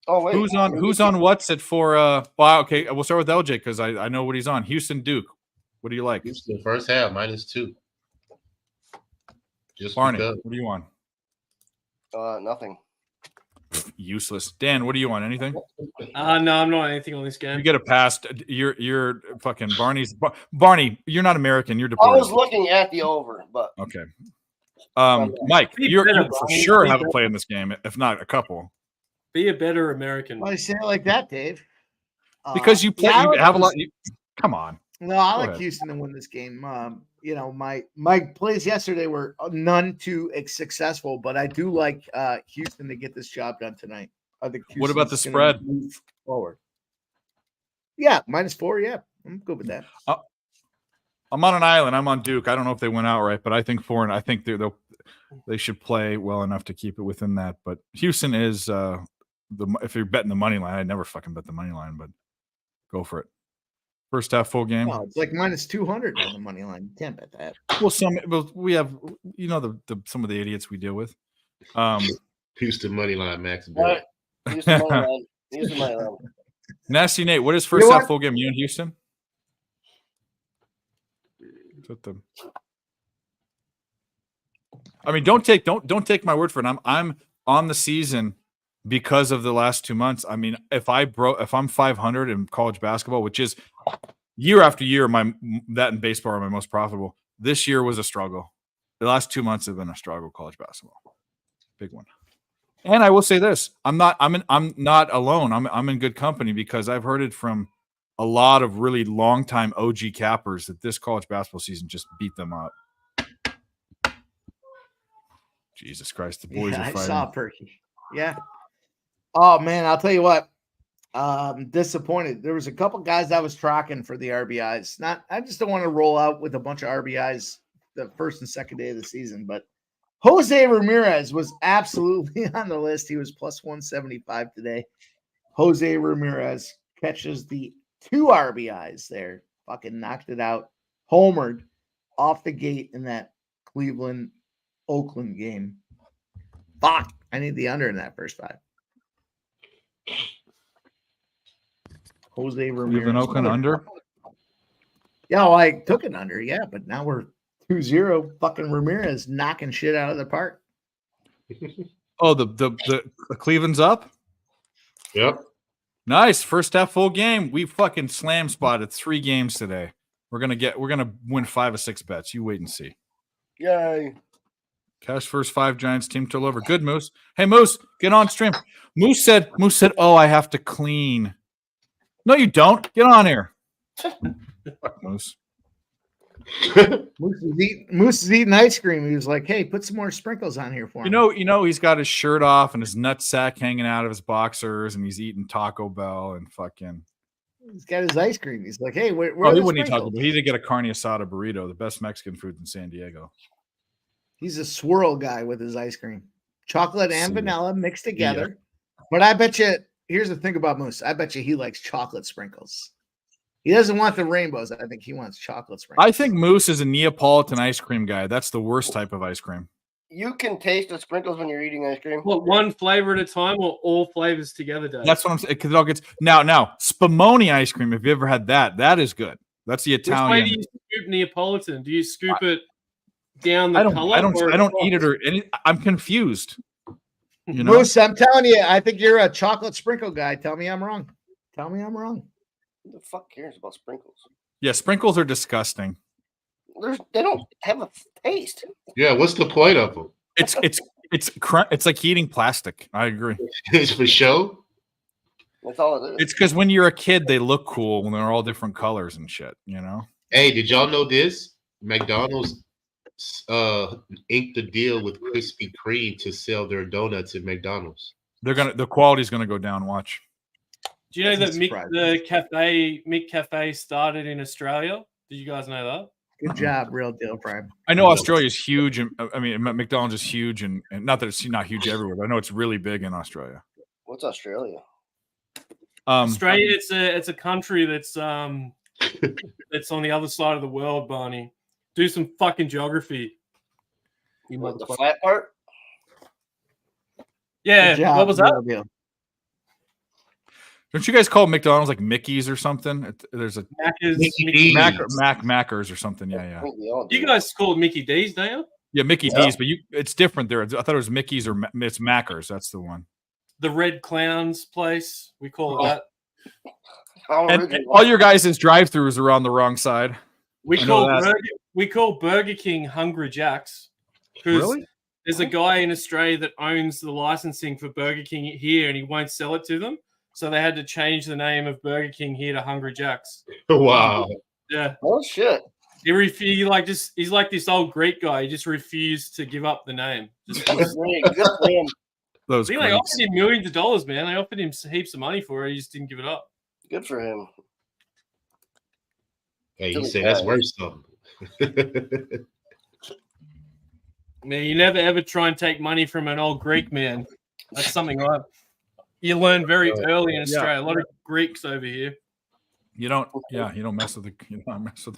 Speaker 5: Oh wait,
Speaker 2: Who's on what's it for? Well, okay, we'll start with LJ because I know what he's on. Houston Duke. What do you like?
Speaker 4: Houston first half -2. Just
Speaker 2: Barney,
Speaker 4: because.
Speaker 2: what do you want?
Speaker 5: Nothing.
Speaker 2: Useless. Dan, what do you want? Anything?
Speaker 7: No, I'm not on anything on this game.
Speaker 2: You get a pass. You're fucking Barney. You're not American. You're
Speaker 5: I
Speaker 2: deported.
Speaker 5: was looking at the over, but
Speaker 2: Okay. Mike, you for sure have a play in this game, if not a couple,
Speaker 7: Be a better American.
Speaker 6: Why you say it like that, Dave?
Speaker 2: because you play.
Speaker 6: yeah, I
Speaker 2: You
Speaker 6: like
Speaker 2: have a lot.
Speaker 6: Houston.
Speaker 2: Come on.
Speaker 6: No, I
Speaker 2: Go
Speaker 6: like
Speaker 2: ahead.
Speaker 6: Houston to win this game. My plays yesterday were none too successful, but I do like Houston to get this job done tonight. I think
Speaker 2: What about the
Speaker 6: Houston's gonna
Speaker 2: spread?
Speaker 6: move forward? Yeah, -4. Yeah, I'm good with that.
Speaker 2: I'm on an island. I'm on Duke. I don't know if they went outright, but I think I think they should play well enough to keep it within that. But Houston is if you're betting the money line, I never fucking bet the money line, but go for it. First half full game.
Speaker 6: No, it's like -200 on the money line. You can't bet that.
Speaker 2: Well, we have the some of the idiots we deal with.
Speaker 4: Houston money line max
Speaker 5: all
Speaker 4: bet.
Speaker 5: right. Houston money line. Houston money line.
Speaker 2: Nasty Nate, what is
Speaker 6: You
Speaker 2: first
Speaker 6: know
Speaker 2: half
Speaker 6: what?
Speaker 2: full game? You in Houston? I mean, don't take my word for it. I'm on the season because of the last 2 months. I mean, if I'm 500 in college basketball, which is year after year, that and baseball are my most profitable. This year was a struggle. The last 2 months have been a struggle. College basketball, big one. And I will say this: I'm not alone. I'm in good company because I've heard it from a lot of really long-time OG cappers that this college basketball season just beat them up. Jesus Christ, the boys are
Speaker 6: I
Speaker 2: fighting.
Speaker 6: saw Perky. Yeah. Oh man, I'll tell you what. Disappointed. There was a couple guys I was tracking for the RBIs. I just don't want to roll out with a bunch of RBIs the first and second day of the season, but Jose Ramirez was absolutely on the list. He was plus 175 today. Jose Ramirez catches the 2 RBIs there. Fucking knocked it out. Homered off the gate in that Cleveland-Oakland game. Fuck. I need the under in that first 5. Jose
Speaker 2: You have
Speaker 6: Ramirez.
Speaker 2: an Oakland under?
Speaker 6: Yeah, well, I took it under, yeah, but now we're 2-0. Fucking Ramirez knocking shit out of the park.
Speaker 2: Oh, the Cleveland's up.
Speaker 4: Yep.
Speaker 2: Nice. First half full game. We fucking slam spotted 3 games today. We're gonna win 5 of 6 bets. You wait and see.
Speaker 5: Yay.
Speaker 2: Cash first 5 Giants team total over. Good, Moose. Hey, Moose, get on stream. Moose said, "Oh, I have to clean." No, you don't. Get on here. Fuck Moose.
Speaker 6: Moose is eating ice cream. He was like, "Hey, put some more sprinkles on here for me."
Speaker 2: You know, he's got his shirt off and his nutsack hanging out of his boxers, and he's eating Taco Bell and fucking.
Speaker 6: He's got his ice cream. He's like, "Hey, where
Speaker 2: Oh,
Speaker 6: are
Speaker 2: he
Speaker 6: the
Speaker 2: wouldn't eat Taco
Speaker 6: sprinkles?"
Speaker 2: Bell. He did get a carne asada burrito, the best Mexican food in San Diego.
Speaker 6: He's a swirl guy with his ice cream, chocolate and
Speaker 2: See.
Speaker 6: vanilla mixed together. But I bet you, here's the thing about Moose. I bet you he likes chocolate sprinkles. He doesn't want the rainbows. I think he wants chocolate sprinkles.
Speaker 2: I think Moose is a Neapolitan ice cream guy. That's the worst type of ice cream.
Speaker 5: You can taste the sprinkles when you're eating ice cream.
Speaker 7: What, one flavor at a time or all flavors together, Dave?
Speaker 2: That's what I'm saying. Because it all gets now Spumoni ice cream. If you ever had that, that is good. That's the
Speaker 7: Which way
Speaker 2: Italian.
Speaker 7: do you scoop Neapolitan? Do you scoop it down the
Speaker 2: I don't.
Speaker 7: color?
Speaker 2: I don't.
Speaker 7: or
Speaker 2: I don't
Speaker 7: across?
Speaker 2: eat it or any. I'm confused. You know.
Speaker 6: Moose, I'm telling you, I think you're a chocolate sprinkle guy. Tell me I'm wrong. Tell me I'm wrong.
Speaker 5: Who the fuck cares about sprinkles?
Speaker 2: Yeah, sprinkles are disgusting.
Speaker 5: They don't have a taste.
Speaker 4: Yeah, what's the point of them?
Speaker 2: It's like eating plastic. I agree.
Speaker 4: It's for show.
Speaker 5: That's all it is.
Speaker 2: It's because when you're a kid, they look cool when they're all different colors and shit. You know.
Speaker 4: Hey, did y'all know this? McDonald's inked the deal with Krispy Kreme to sell their donuts at McDonald's.
Speaker 2: The quality's gonna go down. Watch.
Speaker 7: Do you know that
Speaker 6: Doesn't surprise
Speaker 7: Mick Cafe started in Australia? Did you guys know that?
Speaker 6: Good job, real deal, Prime.
Speaker 2: I know Australia's huge, and I mean McDonald's is huge, and not that it's not huge everywhere, but I know it's really big in Australia.
Speaker 5: What's Australia?
Speaker 7: Australia, it's a country that's that's on the other side of the world, Barney. Do some fucking geography. You
Speaker 5: What, the
Speaker 7: motherfucker.
Speaker 5: flat part?
Speaker 7: Yeah,
Speaker 6: Good job,
Speaker 7: what was that?
Speaker 6: real deal.
Speaker 2: Don't you guys call McDonald's like Mickey's or something? There's a
Speaker 7: Macca's,
Speaker 4: Mickey
Speaker 7: Mickey-
Speaker 4: D's.
Speaker 2: Mackers or something. Yeah,
Speaker 5: I
Speaker 2: yeah,
Speaker 5: think we all do.
Speaker 7: You guys call it Mickey D's, don't you?
Speaker 2: yeah. Mickey
Speaker 5: Yeah.
Speaker 2: D's, but it's different there. I thought it was Mickey's or it's Mackers. That's the one.
Speaker 7: The Red Clowns place, we call
Speaker 2: Oh.
Speaker 7: it that.
Speaker 5: How
Speaker 2: And
Speaker 5: original.
Speaker 2: all your guys' drive-throughs are on the wrong side.
Speaker 7: We
Speaker 2: I know
Speaker 7: call
Speaker 2: that.
Speaker 7: Burger King Hungry Jacks. 'Cause
Speaker 2: Really?
Speaker 7: There's a guy in Australia that owns the licensing for Burger King here, and he won't sell it to them. So they had to change the name of Burger King here to Hungry Jacks.
Speaker 4: Wow.
Speaker 7: Yeah,
Speaker 5: Oh shit!
Speaker 7: he's like this old Greek guy. He just refused to give up the name. Just,
Speaker 5: That's great. Good for him.
Speaker 2: Those.
Speaker 7: they
Speaker 2: Greeks.
Speaker 7: offered him millions of dollars, man. They offered him heaps of money for it. He just didn't give it up.
Speaker 5: Good for him.
Speaker 4: Hey,
Speaker 5: Still
Speaker 4: you say that's
Speaker 5: bad.
Speaker 4: worth something.
Speaker 7: Man, you never ever try and take money from an old Greek man. That's something you learn very early in Australia. A lot of Greeks over here.
Speaker 2: You don't. Yeah, you don't mess with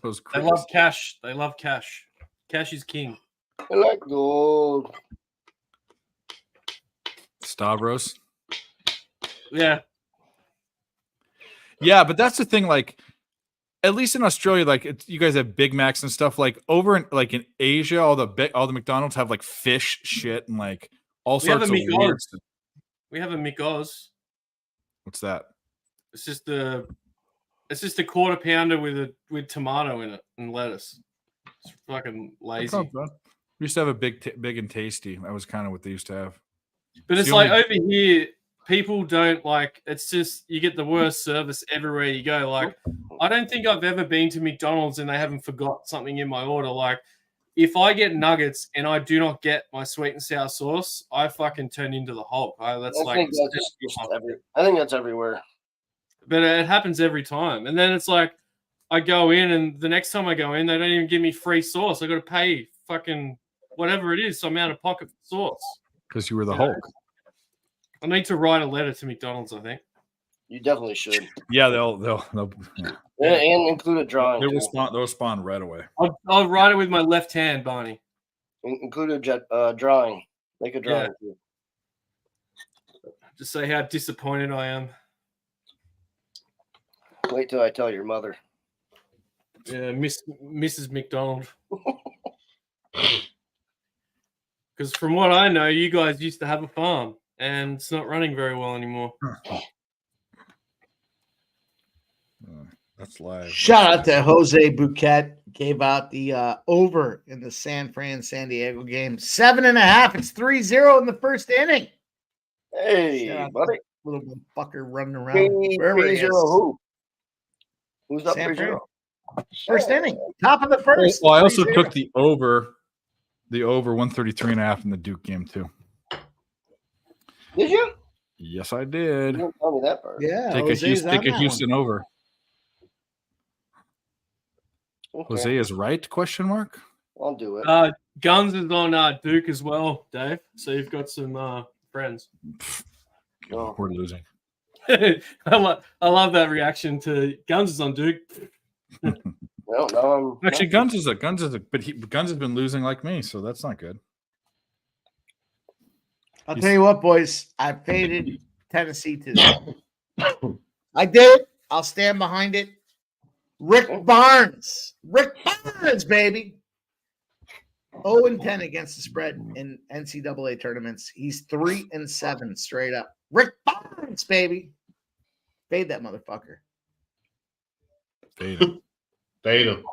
Speaker 2: those.
Speaker 7: They
Speaker 2: Greeks.
Speaker 7: love cash. They love cash. Cash is king.
Speaker 5: I like gold.
Speaker 2: Stavros.
Speaker 7: Yeah.
Speaker 2: Yeah, but that's the thing. Like, at least in Australia, like you guys have Big Macs and stuff. Like over in Asia, all the McDonald's have like fish shit and like all
Speaker 7: We have
Speaker 2: sorts
Speaker 7: a
Speaker 2: of
Speaker 7: McOz.
Speaker 2: weird stuff.
Speaker 7: We have a McOz.
Speaker 2: What's that?
Speaker 7: It's just a quarter pounder with tomato in it and lettuce. It's fucking
Speaker 2: That
Speaker 7: lazy.
Speaker 2: sounds good. We used to have a big and tasty. That was kind of what they used to have.
Speaker 7: But it's
Speaker 2: the
Speaker 7: like
Speaker 2: only-
Speaker 7: over here, people don't like. It's just you get the worst service everywhere you go. Like I don't think I've ever been to McDonald's and they haven't forgot something in my order. Like if I get nuggets and I do not get my sweet and sour sauce, I fucking turn into the Hulk.
Speaker 5: I think that's everywhere.
Speaker 7: But it happens every time. And then it's like I go in and the next time I go in, they don't even give me free sauce. I got to pay fucking whatever it is. So I'm out of pocket for sauce.
Speaker 2: Because you were the Hulk.
Speaker 7: I need to write a letter to McDonald's, I think.
Speaker 5: You definitely should.
Speaker 2: Yeah, they'll yeah.
Speaker 5: And include a drawing.
Speaker 2: They'll
Speaker 5: too.
Speaker 2: respond right away.
Speaker 7: I'll write it with my left hand, Barney.
Speaker 5: Include a drawing. Make a drawing. too.
Speaker 7: Just say how disappointed I am.
Speaker 5: Wait till I tell your mother.
Speaker 7: Yeah, Mrs. McDonald. Because from what I know, you guys used to have a farm, and it's not running very well anymore.
Speaker 2: That's live.
Speaker 6: Shout out to Jose Bouquet. Gave out the over in the San Diego game. 7.5. It's 3-0 in the first inning.
Speaker 5: Hey,
Speaker 6: Shout out
Speaker 5: buddy.
Speaker 6: to little fucker running around.
Speaker 5: Three
Speaker 6: Wherever he is.
Speaker 5: zero who? Who's up
Speaker 6: San
Speaker 5: 3-0?
Speaker 6: First inning. Top of the first.
Speaker 2: Well, I also
Speaker 6: 3-0.
Speaker 2: took the over 133.5 in the Duke game too.
Speaker 5: Did you?
Speaker 2: Yes, I
Speaker 5: You
Speaker 2: did.
Speaker 5: didn't tell me that part.
Speaker 6: Yeah.
Speaker 2: Take
Speaker 6: Jose's on
Speaker 2: a
Speaker 6: that one.
Speaker 2: Houston over.
Speaker 5: Okay.
Speaker 2: Jose is right? Question mark.
Speaker 5: I'll do it.
Speaker 7: Guns is on Duke as well, Dave. So you've got some friends.
Speaker 5: Oh.
Speaker 2: We're losing.
Speaker 7: I love that reaction to Guns is on Duke.
Speaker 5: Well, now I'm
Speaker 2: Actually, Guns is but Guns has been losing like me, so that's not good.
Speaker 6: I'll tell you what, boys. I faded Tennessee today. I did. I'll stand behind it. Rick Barnes, baby. 0-10 against the spread in NCAA tournaments. He's 3-7 straight up. Rick Barnes, baby. Fade that motherfucker.
Speaker 2: Fade him.
Speaker 4: Fade him.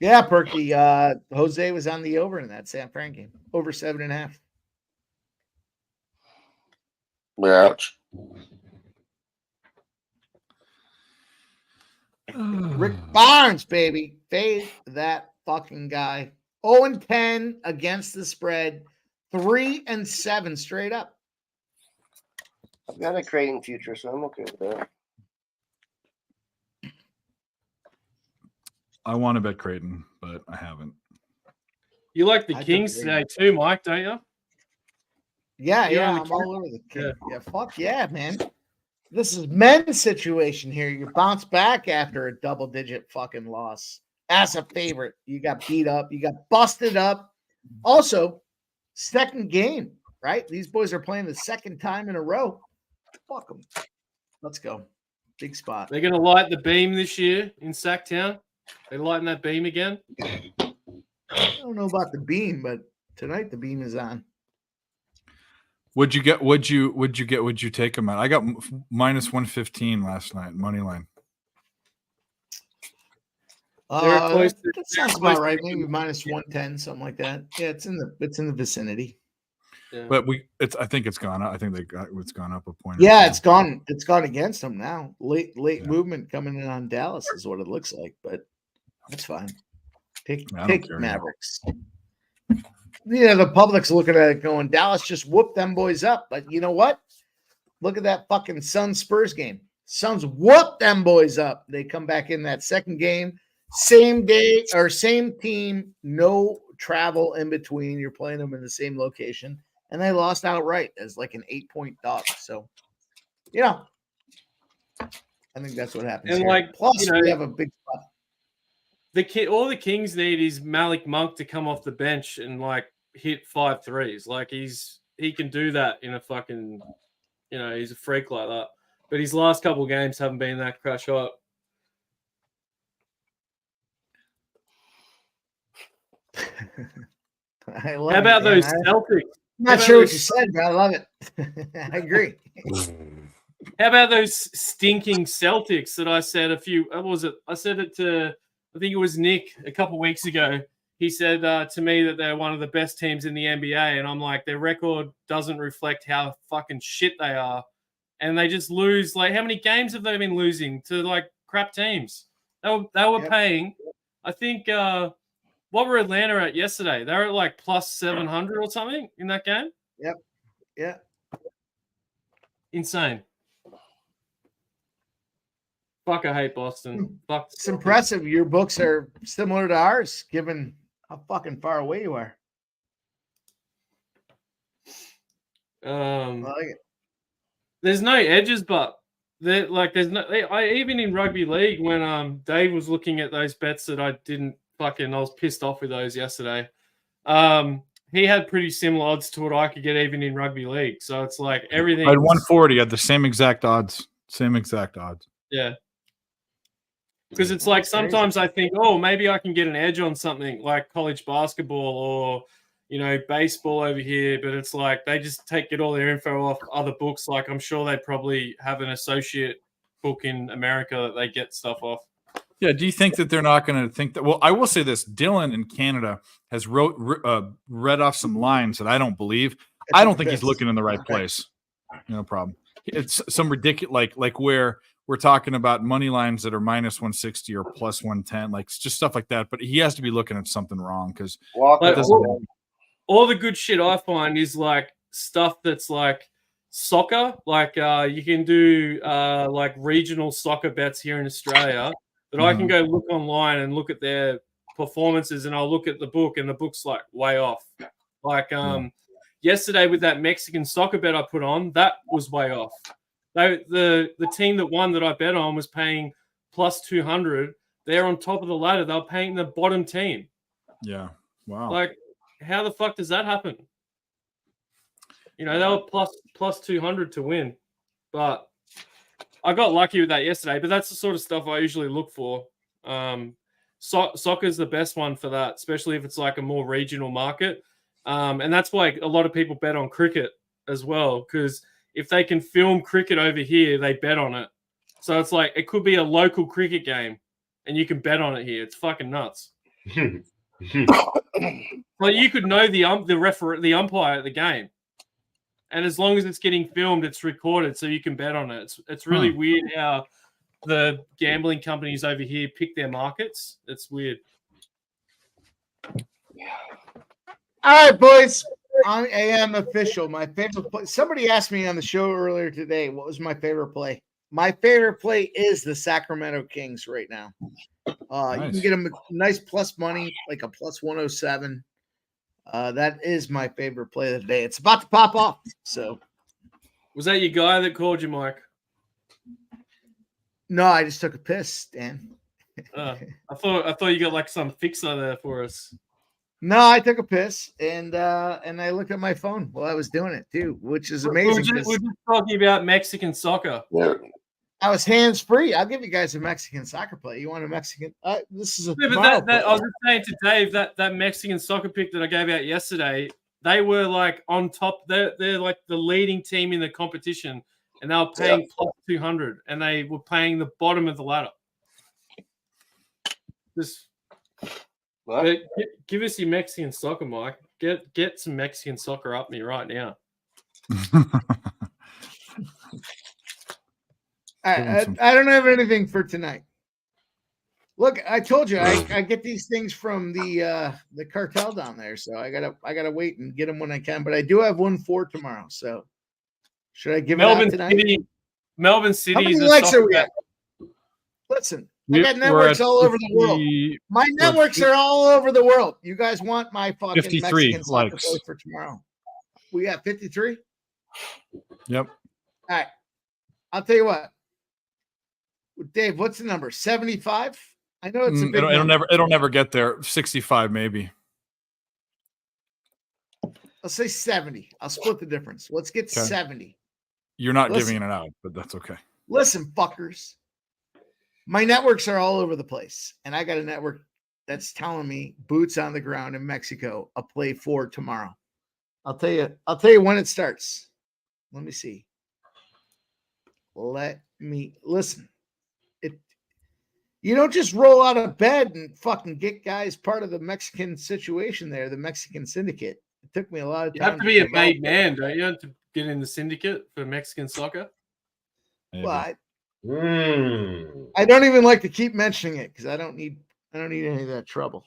Speaker 6: Yeah, Perky. Jose was on the over in that San Fran game. Over 7.5.
Speaker 5: ouch.
Speaker 6: Rick Barnes, baby. Fade that fucking guy. 0-10 against the spread. 3-7 straight up.
Speaker 5: I've got a Creighton future, so I'm okay with that.
Speaker 2: I want to bet Creighton, but I haven't.
Speaker 7: You like the
Speaker 6: I took
Speaker 7: Kings
Speaker 6: the-
Speaker 7: today too, Mike, don't you?
Speaker 6: Yeah,
Speaker 7: You're
Speaker 6: yeah,
Speaker 7: on the
Speaker 6: I'm all over the kid. Yeah, fuck yeah, man. This is men's situation here. You bounce back after a double-digit fucking loss. As a favorite, you got beat up, you got busted up. Also, second game, right? These boys are playing the second time in a row. Fuck them. Let's go. Big spot.
Speaker 7: They're going to light the beam this year in Sacktown. They lighting that beam again.
Speaker 6: I don't know about the beam, but tonight the beam is on.
Speaker 2: Would you take him at? I got minus 115 last night, money line.
Speaker 7: They're close to-
Speaker 6: That sounds
Speaker 7: they're close
Speaker 6: about right.
Speaker 7: to-
Speaker 6: Maybe minus 110, something like that. Yeah, it's in the vicinity.
Speaker 7: Yeah.
Speaker 2: But I think it's gone up. I think it's gone up a point. or
Speaker 6: Yeah,
Speaker 2: two.
Speaker 6: it's gone. It's gone against them now. Late
Speaker 2: Yeah.
Speaker 6: movement coming in on Dallas is what it looks like, but that's fine. Take
Speaker 2: I don't
Speaker 6: take
Speaker 2: care.
Speaker 6: Mavericks. Yeah, the public's looking at it going, Dallas just whooped them boys up. But you know what? Look at that fucking Suns Spurs game. Suns whooped them boys up. They come back in that second game. Same day or same team, no travel in between. You're playing them in the same location. And they lost outright as like an 8-point dog. So, you know, I think that's what happens.
Speaker 7: And
Speaker 6: here.
Speaker 7: like,
Speaker 6: Plus,
Speaker 7: you know,
Speaker 6: we have a big spot.
Speaker 7: All the Kings need is Malik Monk to come off the bench and like hit 5 threes. Like he can do that in a fucking, he's a freak like that. But his last couple of games haven't been that crash hot.
Speaker 6: I love
Speaker 7: How about
Speaker 6: it, man.
Speaker 7: those
Speaker 6: I'm
Speaker 7: Celtics?
Speaker 6: not sure what you said, but I love it. I agree.
Speaker 7: How about those stinking Celtics that I said I said it to, I think it was Nick a couple of weeks ago. He said to me that they're one of the best teams in the NBA. And I'm like, their record doesn't reflect how fucking shit they are. And they just lose. Like, how many games have they been losing to like crap teams? They were paying. I think, what were Atlanta at yesterday? They were at like plus 700 or something in that game.
Speaker 6: Yep. Yeah.
Speaker 7: Insane. Fuck, I hate Boston. Fuck.
Speaker 6: It's impressive. Your books are similar to ours, given how fucking far away you are. I like it.
Speaker 7: There's no edges, but there's no. Even in rugby league, when Dave was looking at those bets that I was pissed off with those yesterday. He had pretty similar odds to what I could get even in rugby league. So it's like everything.
Speaker 2: I had 140. I had the same exact odds. Same exact odds.
Speaker 7: Yeah. Because it's like sometimes I think, oh, maybe I can get an edge on something like college basketball or, baseball over here. But it's like they just get all their info off other books. Like I'm sure they probably have an associate book in America that they get stuff off.
Speaker 2: Yeah. Do you think that they're not going to think that? Well, I will say this: Dylan in Canada has read off some lines that I don't believe. I don't think he's looking in the right place. No problem. It's some ridiculous, like where we're talking about money lines that are minus 160 or plus 110, like just stuff like that. But he has to be looking at something wrong because
Speaker 7: all the good shit I find is like stuff that's like soccer. Like you can do like regional soccer bets here in Australia that I can go look online and look at their performances, and I'll look at the book, and the book's like way off. Like yesterday with that Mexican soccer bet I put on, that was way off. The team that won that I bet on was paying plus 200. They're on top of the ladder. They're paying the bottom team.
Speaker 2: Yeah. Wow.
Speaker 7: Like, how the fuck does that happen? They were plus 200 to win. But I got lucky with that yesterday. But that's the sort of stuff I usually look for. Soccer's the best one for that, especially if it's like a more regional market. And that's why a lot of people bet on cricket as well, because if they can film cricket over here, they bet on it. So it's like it could be a local cricket game, and you can bet on it here. It's fucking nuts. Like you could know the umpire at the game, and as long as it's getting filmed, it's recorded, so you can bet on it. It's really weird how the gambling companies over here pick their markets. It's weird.
Speaker 6: All right, boys. I am official. My favorite play. Somebody asked me on the show earlier today, what was my favorite play? My favorite play is the Sacramento Kings right now.
Speaker 2: Nice.
Speaker 6: You can get them nice plus money, like a plus 107. That is my favorite play of the day. It's about to pop off. So,
Speaker 7: was that your guy that called you, Mike?
Speaker 6: No, I just took a piss, Dan.
Speaker 7: I thought you got like some fixer there for us.
Speaker 6: No, I took a piss and I looked at my phone while I was doing it too, which is amazing.
Speaker 7: We're just talking about Mexican soccer.
Speaker 6: I was hands free. I'll give you guys a Mexican soccer play. You want a Mexican? This is a.
Speaker 7: Yeah, but I was just saying to Dave that Mexican soccer pick that I gave out yesterday, they were like on top. They're like the leading team in the competition, and they were paying plus 200, and they were paying the bottom of the ladder. Just. Give us your Mexican soccer, Mike. Get some Mexican soccer up me right now.
Speaker 6: I don't have anything for tonight. Look, I told you I get these things from the cartel down there, so I gotta wait and get them when I can. But I do have one for tomorrow. So should I give it out tonight?
Speaker 7: Melbourne City.
Speaker 6: How many likes are we at? Listen. I got networks all over the world. My networks are all over the world. You guys want my fucking
Speaker 2: 53
Speaker 6: Mexican soccer
Speaker 2: likes
Speaker 6: play for tomorrow? We got 53.
Speaker 2: Yep.
Speaker 6: All right. I'll tell you what. Dave, what's the number? 75? I know it's a big
Speaker 2: it'll never get there. 65 maybe.
Speaker 6: I'll say 70. I'll split the difference. Let's get 70.
Speaker 2: You're not giving it out, but that's okay.
Speaker 6: Listen, fuckers. My networks are all over the place, and I got a network that's telling me boots on the ground in Mexico, a play for tomorrow. I'll tell you when it starts. Let me see. Let me listen. You don't just roll out of bed and fucking get guys part of the Mexican situation there, the Mexican syndicate. It took me a lot of time.
Speaker 7: You have to be a made man, don't you, to get in the syndicate for Mexican soccer?
Speaker 6: Well, I don't even like to keep mentioning it because I don't need any of that trouble.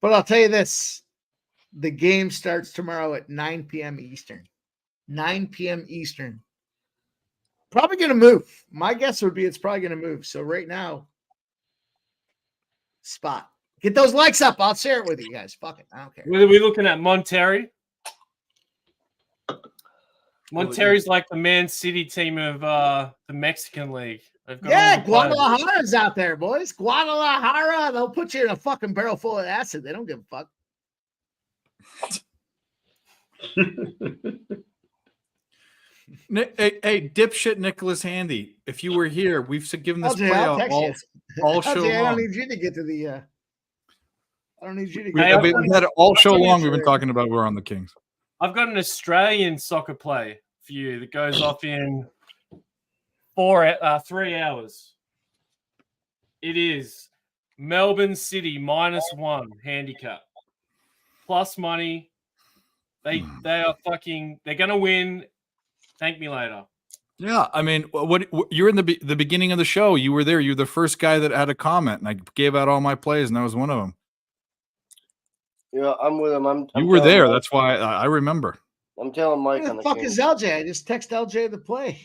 Speaker 6: But I'll tell you this. The game starts tomorrow at 9 p.m. Eastern. 9 p.m. Eastern. Probably going to move. My guess would be it's probably going to move. So right now, spot. Get those likes up. I'll share it with you guys. Fuck it. I don't care.
Speaker 7: Are we looking at Monterrey? Monterrey's like the Man City team of the Mexican League.
Speaker 6: Yeah, Guadalajara's out there, boys. Guadalajara. They'll put you in a fucking barrel full of acid. They don't give a fuck.
Speaker 2: Hey, dipshit Nicholas Handy, if you were here, we've given this
Speaker 6: LJ,
Speaker 2: play
Speaker 6: I'll
Speaker 2: out
Speaker 6: text
Speaker 2: all,
Speaker 6: you.
Speaker 2: all show
Speaker 6: LJ, I don't
Speaker 2: long.
Speaker 6: need you to get to the. I don't need you to
Speaker 2: We,
Speaker 6: get.
Speaker 7: Hey,
Speaker 2: we've had it all show long. We've been talking about we're on the Kings.
Speaker 7: I've got an Australian soccer play for you that goes off in 3 hours. It is Melbourne City -1 handicap plus money. They are fucking. They're gonna win. Thank me later.
Speaker 2: Yeah, I mean, what you're in the beginning of the show. You were there. You're the first guy that had a comment, and I gave out all my plays, and that was one of them.
Speaker 5: Yeah, I'm with him. I'm
Speaker 2: You were
Speaker 5: telling
Speaker 2: there.
Speaker 5: Mike-
Speaker 2: That's why I remember.
Speaker 5: I'm telling Mike
Speaker 6: Where
Speaker 5: on
Speaker 6: the
Speaker 5: the
Speaker 6: fuck
Speaker 5: Kings.
Speaker 6: is LJ? I just text LJ the play.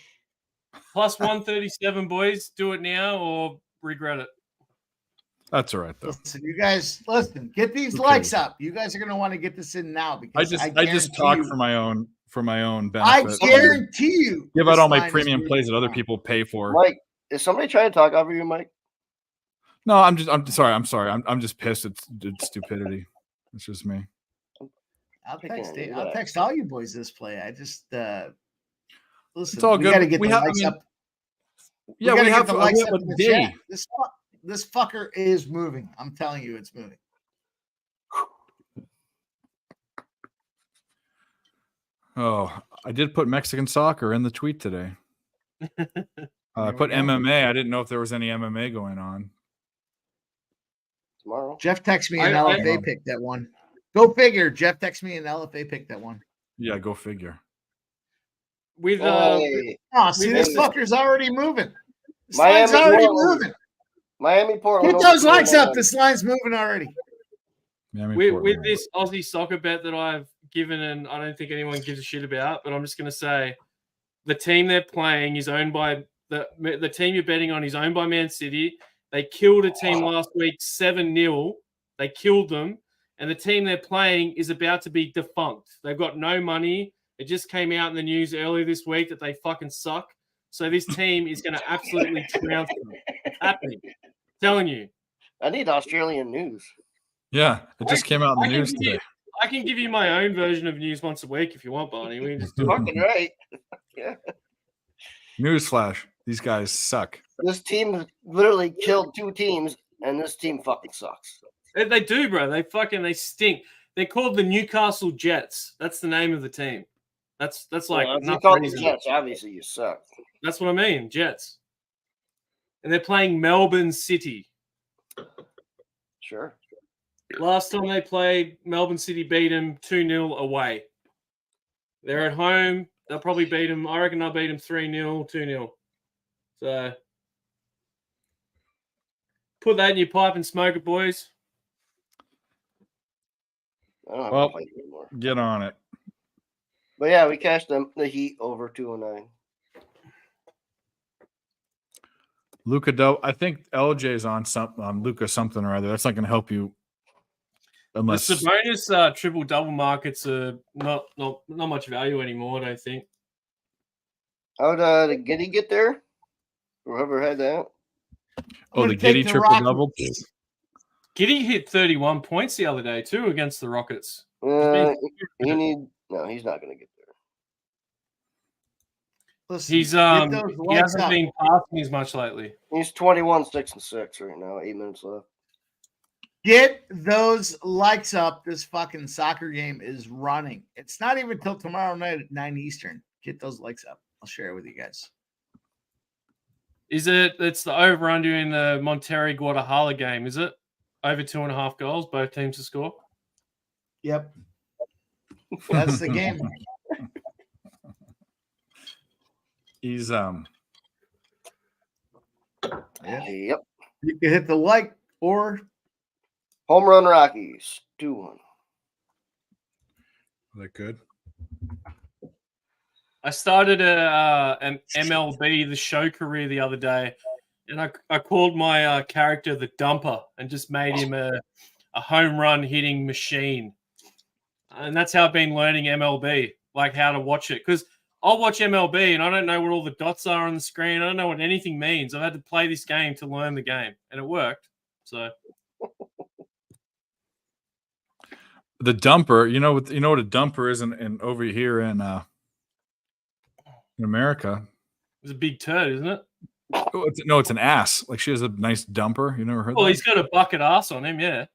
Speaker 7: Plus 137, boys. Do it now or regret it.
Speaker 2: That's all right, though.
Speaker 6: Listen, you guys, get these
Speaker 2: Who
Speaker 6: likes
Speaker 2: cares?
Speaker 6: up. You guys are gonna want to get this in now
Speaker 2: I
Speaker 6: because
Speaker 2: just
Speaker 6: guarantee
Speaker 2: talk
Speaker 6: you-
Speaker 2: for my own
Speaker 6: I
Speaker 2: benefit.
Speaker 6: guarantee you.
Speaker 2: Give out
Speaker 6: this
Speaker 2: all my
Speaker 6: line is
Speaker 2: premium
Speaker 6: moving
Speaker 2: plays that other
Speaker 6: now.
Speaker 2: people pay for.
Speaker 5: Mike, is somebody trying to talk over you, Mike?
Speaker 2: No, I'm sorry. I'm just pissed. It's stupidity. It's just me.
Speaker 6: I'll
Speaker 5: Picking
Speaker 6: text
Speaker 5: on you,
Speaker 6: I'll
Speaker 5: yeah.
Speaker 6: text all you boys this play. I just listen.
Speaker 2: It's all
Speaker 6: we
Speaker 2: good.
Speaker 6: got to get
Speaker 2: We
Speaker 6: the
Speaker 2: have- I
Speaker 6: likes
Speaker 2: mean,
Speaker 6: up.
Speaker 2: Yeah,
Speaker 6: gotta
Speaker 2: we
Speaker 6: get
Speaker 2: have
Speaker 6: the likes up
Speaker 2: a
Speaker 6: in the
Speaker 2: day.
Speaker 6: chat. This fucker is moving. I'm telling you, it's moving.
Speaker 2: Oh, I did put Mexican soccer in the tweet today. I
Speaker 6: There
Speaker 2: put
Speaker 6: we go.
Speaker 2: MMA. I didn't know if there was any MMA going on.
Speaker 5: Tomorrow.
Speaker 6: Jeff texted me an
Speaker 7: I-
Speaker 6: LFA pick that one. Go figure. Jeff texted me an LFA pick that one.
Speaker 2: Yeah, go figure.
Speaker 7: With
Speaker 5: Hey,
Speaker 6: Oh, see, this
Speaker 5: Hey.
Speaker 6: fucker's already moving. This
Speaker 5: Miami
Speaker 6: line's already
Speaker 5: Portland.
Speaker 6: moving.
Speaker 5: Miami, Portland.
Speaker 6: Get
Speaker 5: over
Speaker 6: those likes up.
Speaker 5: 209.
Speaker 6: This line's moving already.
Speaker 2: Miami,
Speaker 7: with
Speaker 2: Portland.
Speaker 7: this Aussie soccer bet that I've given, and I don't think anyone gives a shit about, but I'm just going to say the team they're playing is owned by the team you're betting on is owned by Man City. They killed a team last week 7-0. They killed them, and the team they're playing is about to be defunct. They've got no money. It just came out in the news earlier this week that they fucking suck. So this team is going to absolutely trounce them. It's happening. Telling you.
Speaker 5: I need Australian news.
Speaker 2: Yeah, it just came out in
Speaker 7: I
Speaker 2: the
Speaker 7: can
Speaker 2: news
Speaker 7: give you-
Speaker 2: today.
Speaker 7: I can give you my own version of news once a week if you want, Barney. We can just do it.
Speaker 5: Fucking right.
Speaker 2: Newsflash: these guys suck.
Speaker 5: This team literally killed 2 teams, and this team fucking sucks.
Speaker 7: They do, bro. They stink. They're called the Newcastle Jets. That's the name of the team. That's like
Speaker 5: Well, if you
Speaker 7: enough
Speaker 5: call the
Speaker 7: reason.
Speaker 5: Jets, obviously you suck.
Speaker 7: That's what I mean, Jets. And they're playing Melbourne City.
Speaker 5: Sure.
Speaker 7: Last time they played, Melbourne City beat them 2-0 away. They're at home. They'll probably beat them. I reckon they'll beat them 3-0, 2-0. So put that in your pipe and smoke it, boys.
Speaker 5: I don't have
Speaker 2: Well,
Speaker 5: to fight anymore.
Speaker 2: Get on it.
Speaker 5: But yeah, we cashed the Heat over 209.
Speaker 2: Luca I think LJ's on something Luca something or other. That's not going to help you unless
Speaker 7: The Sabonis triple double markets are not much value anymore. I don't think.
Speaker 5: How did Giddy get there? Whoever had that.
Speaker 2: oh, the
Speaker 6: gonna take
Speaker 2: Giddy
Speaker 6: the
Speaker 2: triple
Speaker 6: Rockets.
Speaker 2: double.
Speaker 7: Giddy hit 31 points the other day too against the Rockets.
Speaker 5: He's not going to get there.
Speaker 6: Listen,
Speaker 7: He's
Speaker 6: get those
Speaker 7: he
Speaker 6: likes
Speaker 7: hasn't
Speaker 6: up.
Speaker 7: been passing as much lately.
Speaker 5: He's 21, 6, and 6 right now. 8 minutes left.
Speaker 6: Get those likes up. This fucking soccer game is running. It's not even till tomorrow night at 9 Eastern. Get those likes up. I'll share it with you guys.
Speaker 7: Is it? It's the over under in the Monterrey Guadalajara game. Is it over 2.5 goals? Both teams to score.
Speaker 6: Yep. That's the game.
Speaker 2: He's
Speaker 6: Yeah.
Speaker 5: Yep.
Speaker 6: You can hit the like or
Speaker 5: Home run Rockies. 2-1.
Speaker 2: that good.
Speaker 7: I started an MLB The Show career the other day, and I called my character the Dumper and just made him a home run hitting machine. And that's how I've been learning MLB, like how to watch it. Because I'll watch MLB and I don't know what all the dots are on the screen. I don't know what anything means. I've had to play this game to learn the game, and it worked. So
Speaker 2: The dumper, you know what a dumper is in over here in in America.
Speaker 7: It's a big turd, isn't it?
Speaker 2: Oh, it's an ass. Like she has a nice dumper. You never heard
Speaker 7: Well,
Speaker 2: that?
Speaker 7: he's got a bucket ass on him, yeah.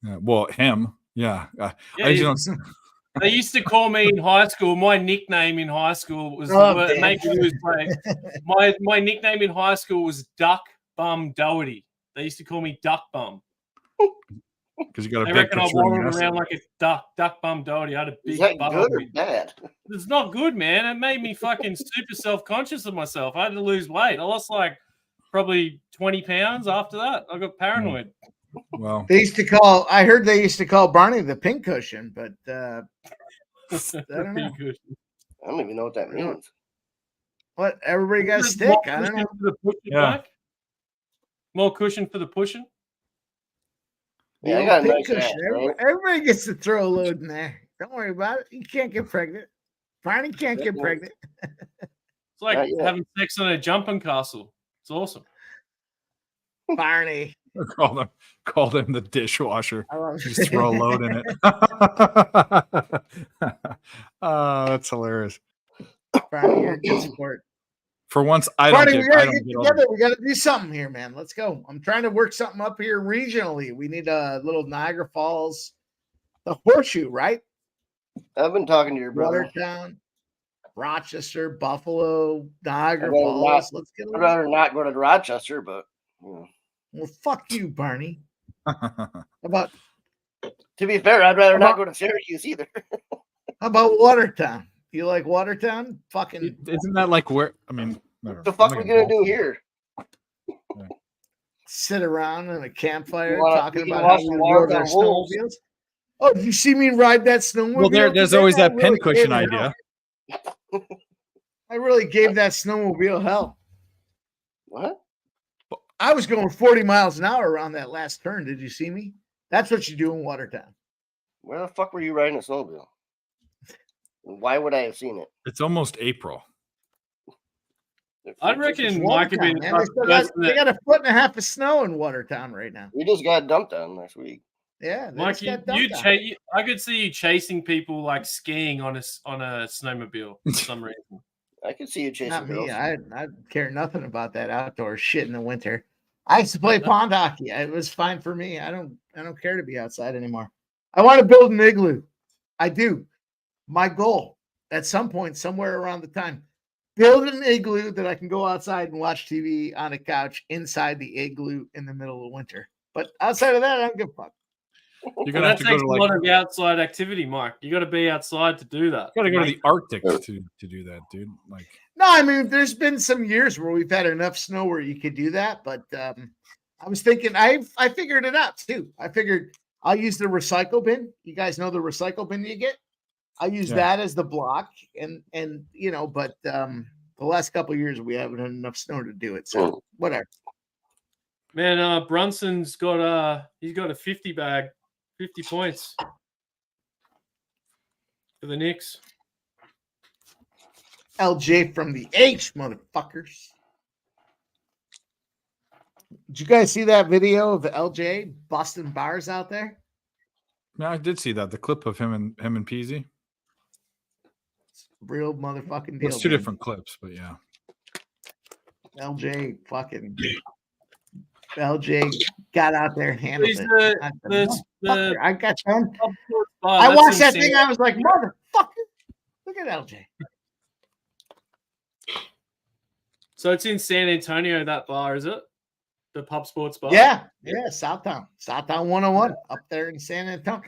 Speaker 2: Yeah, well, him. Yeah.
Speaker 7: Yeah,
Speaker 2: I usually don't.
Speaker 7: They used to call me in high school. My nickname in high school was
Speaker 6: Dan.
Speaker 7: make me lose weight. My nickname in high school was Duck Bum Doherty. They used to call me Duck Bum.
Speaker 2: Because you got a
Speaker 7: They
Speaker 2: big
Speaker 7: reckon I
Speaker 2: protruding
Speaker 7: wandered
Speaker 2: ass.
Speaker 7: around like a duck bum Doherty. I had a
Speaker 5: Is
Speaker 7: big
Speaker 5: that
Speaker 7: butt.
Speaker 5: good or bad?
Speaker 7: It's not good, man. It made me fucking super self-conscious of myself. I had to lose weight. I lost like probably 20 pounds after that. I got paranoid.
Speaker 2: Well,
Speaker 6: I heard they used to call Barney the pink cushion, but I don't know.
Speaker 7: Good.
Speaker 5: I don't even know what that means.
Speaker 6: What? Everybody got a
Speaker 7: There's
Speaker 6: stick.
Speaker 7: more
Speaker 6: I don't
Speaker 7: cushion
Speaker 6: know.
Speaker 7: for the pushing
Speaker 2: Yeah.
Speaker 7: back. More cushion for the pushing.
Speaker 5: Yeah, I
Speaker 6: The
Speaker 5: got a
Speaker 6: old pink
Speaker 5: nice ass,
Speaker 6: cushion.
Speaker 5: right?
Speaker 6: Everybody gets to throw a load in there. Don't worry about it. You can't get pregnant. Barney can't get pregnant.
Speaker 7: It's like
Speaker 5: Not yet.
Speaker 7: having sex on a jumping castle. It's awesome.
Speaker 6: Barney.
Speaker 2: call them the dishwasher.
Speaker 6: I love
Speaker 2: Just throw a load in it. Oh, that's hilarious.
Speaker 6: Barney, you're a good sport.
Speaker 2: For once, I don't
Speaker 6: Barney,
Speaker 2: get.
Speaker 6: we
Speaker 2: I
Speaker 6: gotta
Speaker 2: don't
Speaker 6: get
Speaker 2: get all the-
Speaker 6: together. We gotta do something here, man. Let's go. I'm trying to work something up here regionally. We need a little Niagara Falls, the horseshoe, right?
Speaker 5: I've been talking to your brother.
Speaker 6: Watertown, Rochester, Buffalo, Niagara
Speaker 5: I'd rather
Speaker 6: Falls. Let's get
Speaker 5: I'd rather not go to Rochester, but you know.
Speaker 6: Well, fuck you, Barney. How about
Speaker 5: To be fair, I'd rather not go to Syracuse either.
Speaker 6: Watertown? You like Watertown? Fucking
Speaker 2: Isn't that like where? I mean,
Speaker 5: What the fuck are we gonna do here?
Speaker 6: sit around in a campfire
Speaker 5: You wanna-
Speaker 6: talking
Speaker 5: we can
Speaker 6: about how
Speaker 5: watch
Speaker 6: we
Speaker 5: some
Speaker 6: rode our
Speaker 5: Watertown Wolves.
Speaker 6: snowmobiles. Oh, did you see me ride that snowmobile?
Speaker 2: Well, there's
Speaker 6: today?
Speaker 2: always
Speaker 6: I
Speaker 2: that
Speaker 6: really
Speaker 2: pincushion
Speaker 6: gave it
Speaker 2: idea.
Speaker 6: hell. I really gave that snowmobile hell.
Speaker 5: What?
Speaker 6: I was going 40 miles an hour around that last turn. Did you see me? That's what you do in Watertown.
Speaker 5: Where the fuck were you riding a snowmobile? Why would I have seen it?
Speaker 2: It's almost April.
Speaker 7: I
Speaker 6: It's
Speaker 7: reckon Mike could be
Speaker 6: Watertown,
Speaker 7: the
Speaker 6: man.
Speaker 7: type of person
Speaker 6: They
Speaker 7: that-
Speaker 6: got a foot and a half of snow in Watertown right now.
Speaker 5: We just got dumped on last week.
Speaker 6: Yeah, they
Speaker 7: Mike,
Speaker 6: just
Speaker 7: you,
Speaker 6: got dumped on.
Speaker 7: I could see you chasing people like skiing on a snowmobile for some reason.
Speaker 5: I could see you chasing
Speaker 6: Not me.
Speaker 5: girls.
Speaker 6: I care nothing about that outdoor shit in the winter. I used to play pond hockey. It was fine for me. I don't care to be outside anymore. I want to build an igloo. I do. My goal at some point, somewhere around the time, build an igloo that I can go outside and watch TV on a couch inside the igloo in the middle of winter. But outside of that, I don't give a fuck.
Speaker 2: You're
Speaker 7: Well,
Speaker 2: gonna
Speaker 7: that
Speaker 2: have to go
Speaker 7: takes
Speaker 2: to
Speaker 7: a
Speaker 2: like.
Speaker 7: lot of outside activity, Mike. You got to be outside to do that.
Speaker 2: You gotta go to
Speaker 7: Mike.
Speaker 2: the Arctic to do that, dude. Like,
Speaker 6: No, I mean, there's been some years where we've had enough snow where you could do that, but I was thinking, I figured it out too. I figured I'll use the recycle bin. You guys know the recycle bin you get. I'll use
Speaker 2: Yeah.
Speaker 6: that as the block, and you know, but the last couple of years we haven't had enough snow to do it, so whatever.
Speaker 7: Man, Brunson's got he's got a 50 bag, 50 points for the Knicks.
Speaker 6: LJ from the H, motherfuckers. Did you guys see that video of LJ busting bars out there?
Speaker 2: no, I did see that the clip of him and Peasy.
Speaker 6: Real motherfucking deal.
Speaker 2: It's two
Speaker 6: dude.
Speaker 2: different clips, but yeah.
Speaker 6: LJ got out there and handled
Speaker 7: He's
Speaker 6: it.
Speaker 7: the
Speaker 6: I got done.
Speaker 7: bar,
Speaker 6: I
Speaker 7: that's
Speaker 6: watched that
Speaker 7: insane.
Speaker 6: thing. I was like, motherfucker, look at LJ.
Speaker 7: So it's in San Antonio, that bar, is it? The Pub Sports Bar?
Speaker 6: Yeah, Southtown 101 up there in San Antonio.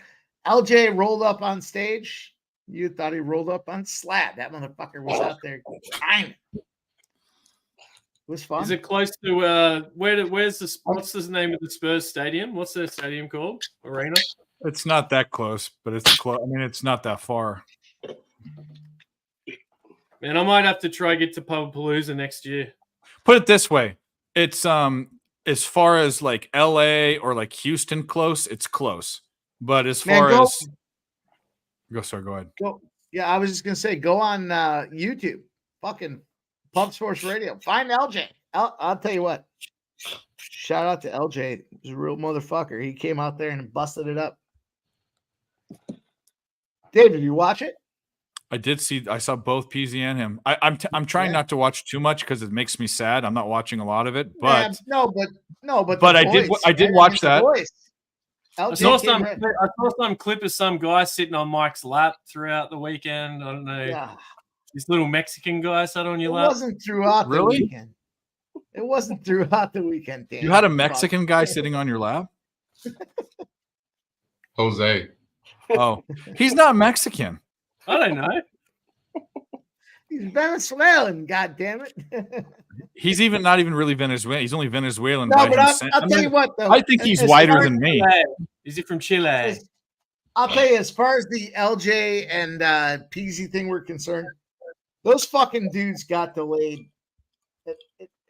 Speaker 6: LJ rolled up on stage. You thought he rolled up on slab. That motherfucker was out there timing. It was fun.
Speaker 7: Is it close to where's what's the name of the Spurs stadium? What's their stadium called? Arena?
Speaker 2: It's not that close, but it's close. I mean, it's not that far.
Speaker 7: Man, I might have to try get to Pubapalooza next year.
Speaker 2: Put it this way: it's as far as like LA or like Houston close, it's close. But as
Speaker 6: Man,
Speaker 2: far
Speaker 6: go-
Speaker 2: as go ahead.
Speaker 6: Go. Yeah, I was just gonna say, go on YouTube, fucking Pub Sports Radio. Find LJ. I'll tell you what. Shout out to LJ. He's a real motherfucker. He came out there and busted it up. David, you watch it?
Speaker 2: I saw both Peasy and him. I'm trying not to watch too much because it makes me sad. I'm not watching a lot of it, but
Speaker 6: but
Speaker 2: but
Speaker 6: the
Speaker 2: I did
Speaker 6: voice,
Speaker 2: I did
Speaker 6: man.
Speaker 2: watch
Speaker 6: The
Speaker 2: that.
Speaker 6: voice.
Speaker 7: I
Speaker 6: LJ
Speaker 7: saw
Speaker 6: came in.
Speaker 7: some clip of some guy sitting on Mike's lap throughout the weekend. I don't know.
Speaker 6: Yeah.
Speaker 7: This little Mexican guy sat on
Speaker 6: It
Speaker 7: your lap.
Speaker 6: wasn't throughout the
Speaker 2: Really?
Speaker 6: weekend. It wasn't throughout the weekend, Dan.
Speaker 2: You had a Mexican guy sitting on your lap?
Speaker 4: Jose.
Speaker 2: Oh, he's not Mexican.
Speaker 7: I don't know.
Speaker 6: He's Venezuelan, God damn it.
Speaker 2: He's not even really Venezuelan. He's only Venezuelan.
Speaker 6: No,
Speaker 2: by
Speaker 6: but
Speaker 2: himself.
Speaker 6: I'll tell you what, though.
Speaker 2: I think he's
Speaker 6: as
Speaker 2: whiter
Speaker 6: far-
Speaker 2: than me.
Speaker 7: Is he from Chile?
Speaker 6: I'll tell you, as far as the LJ and Peasy thing were concerned, those fucking dudes got delayed. It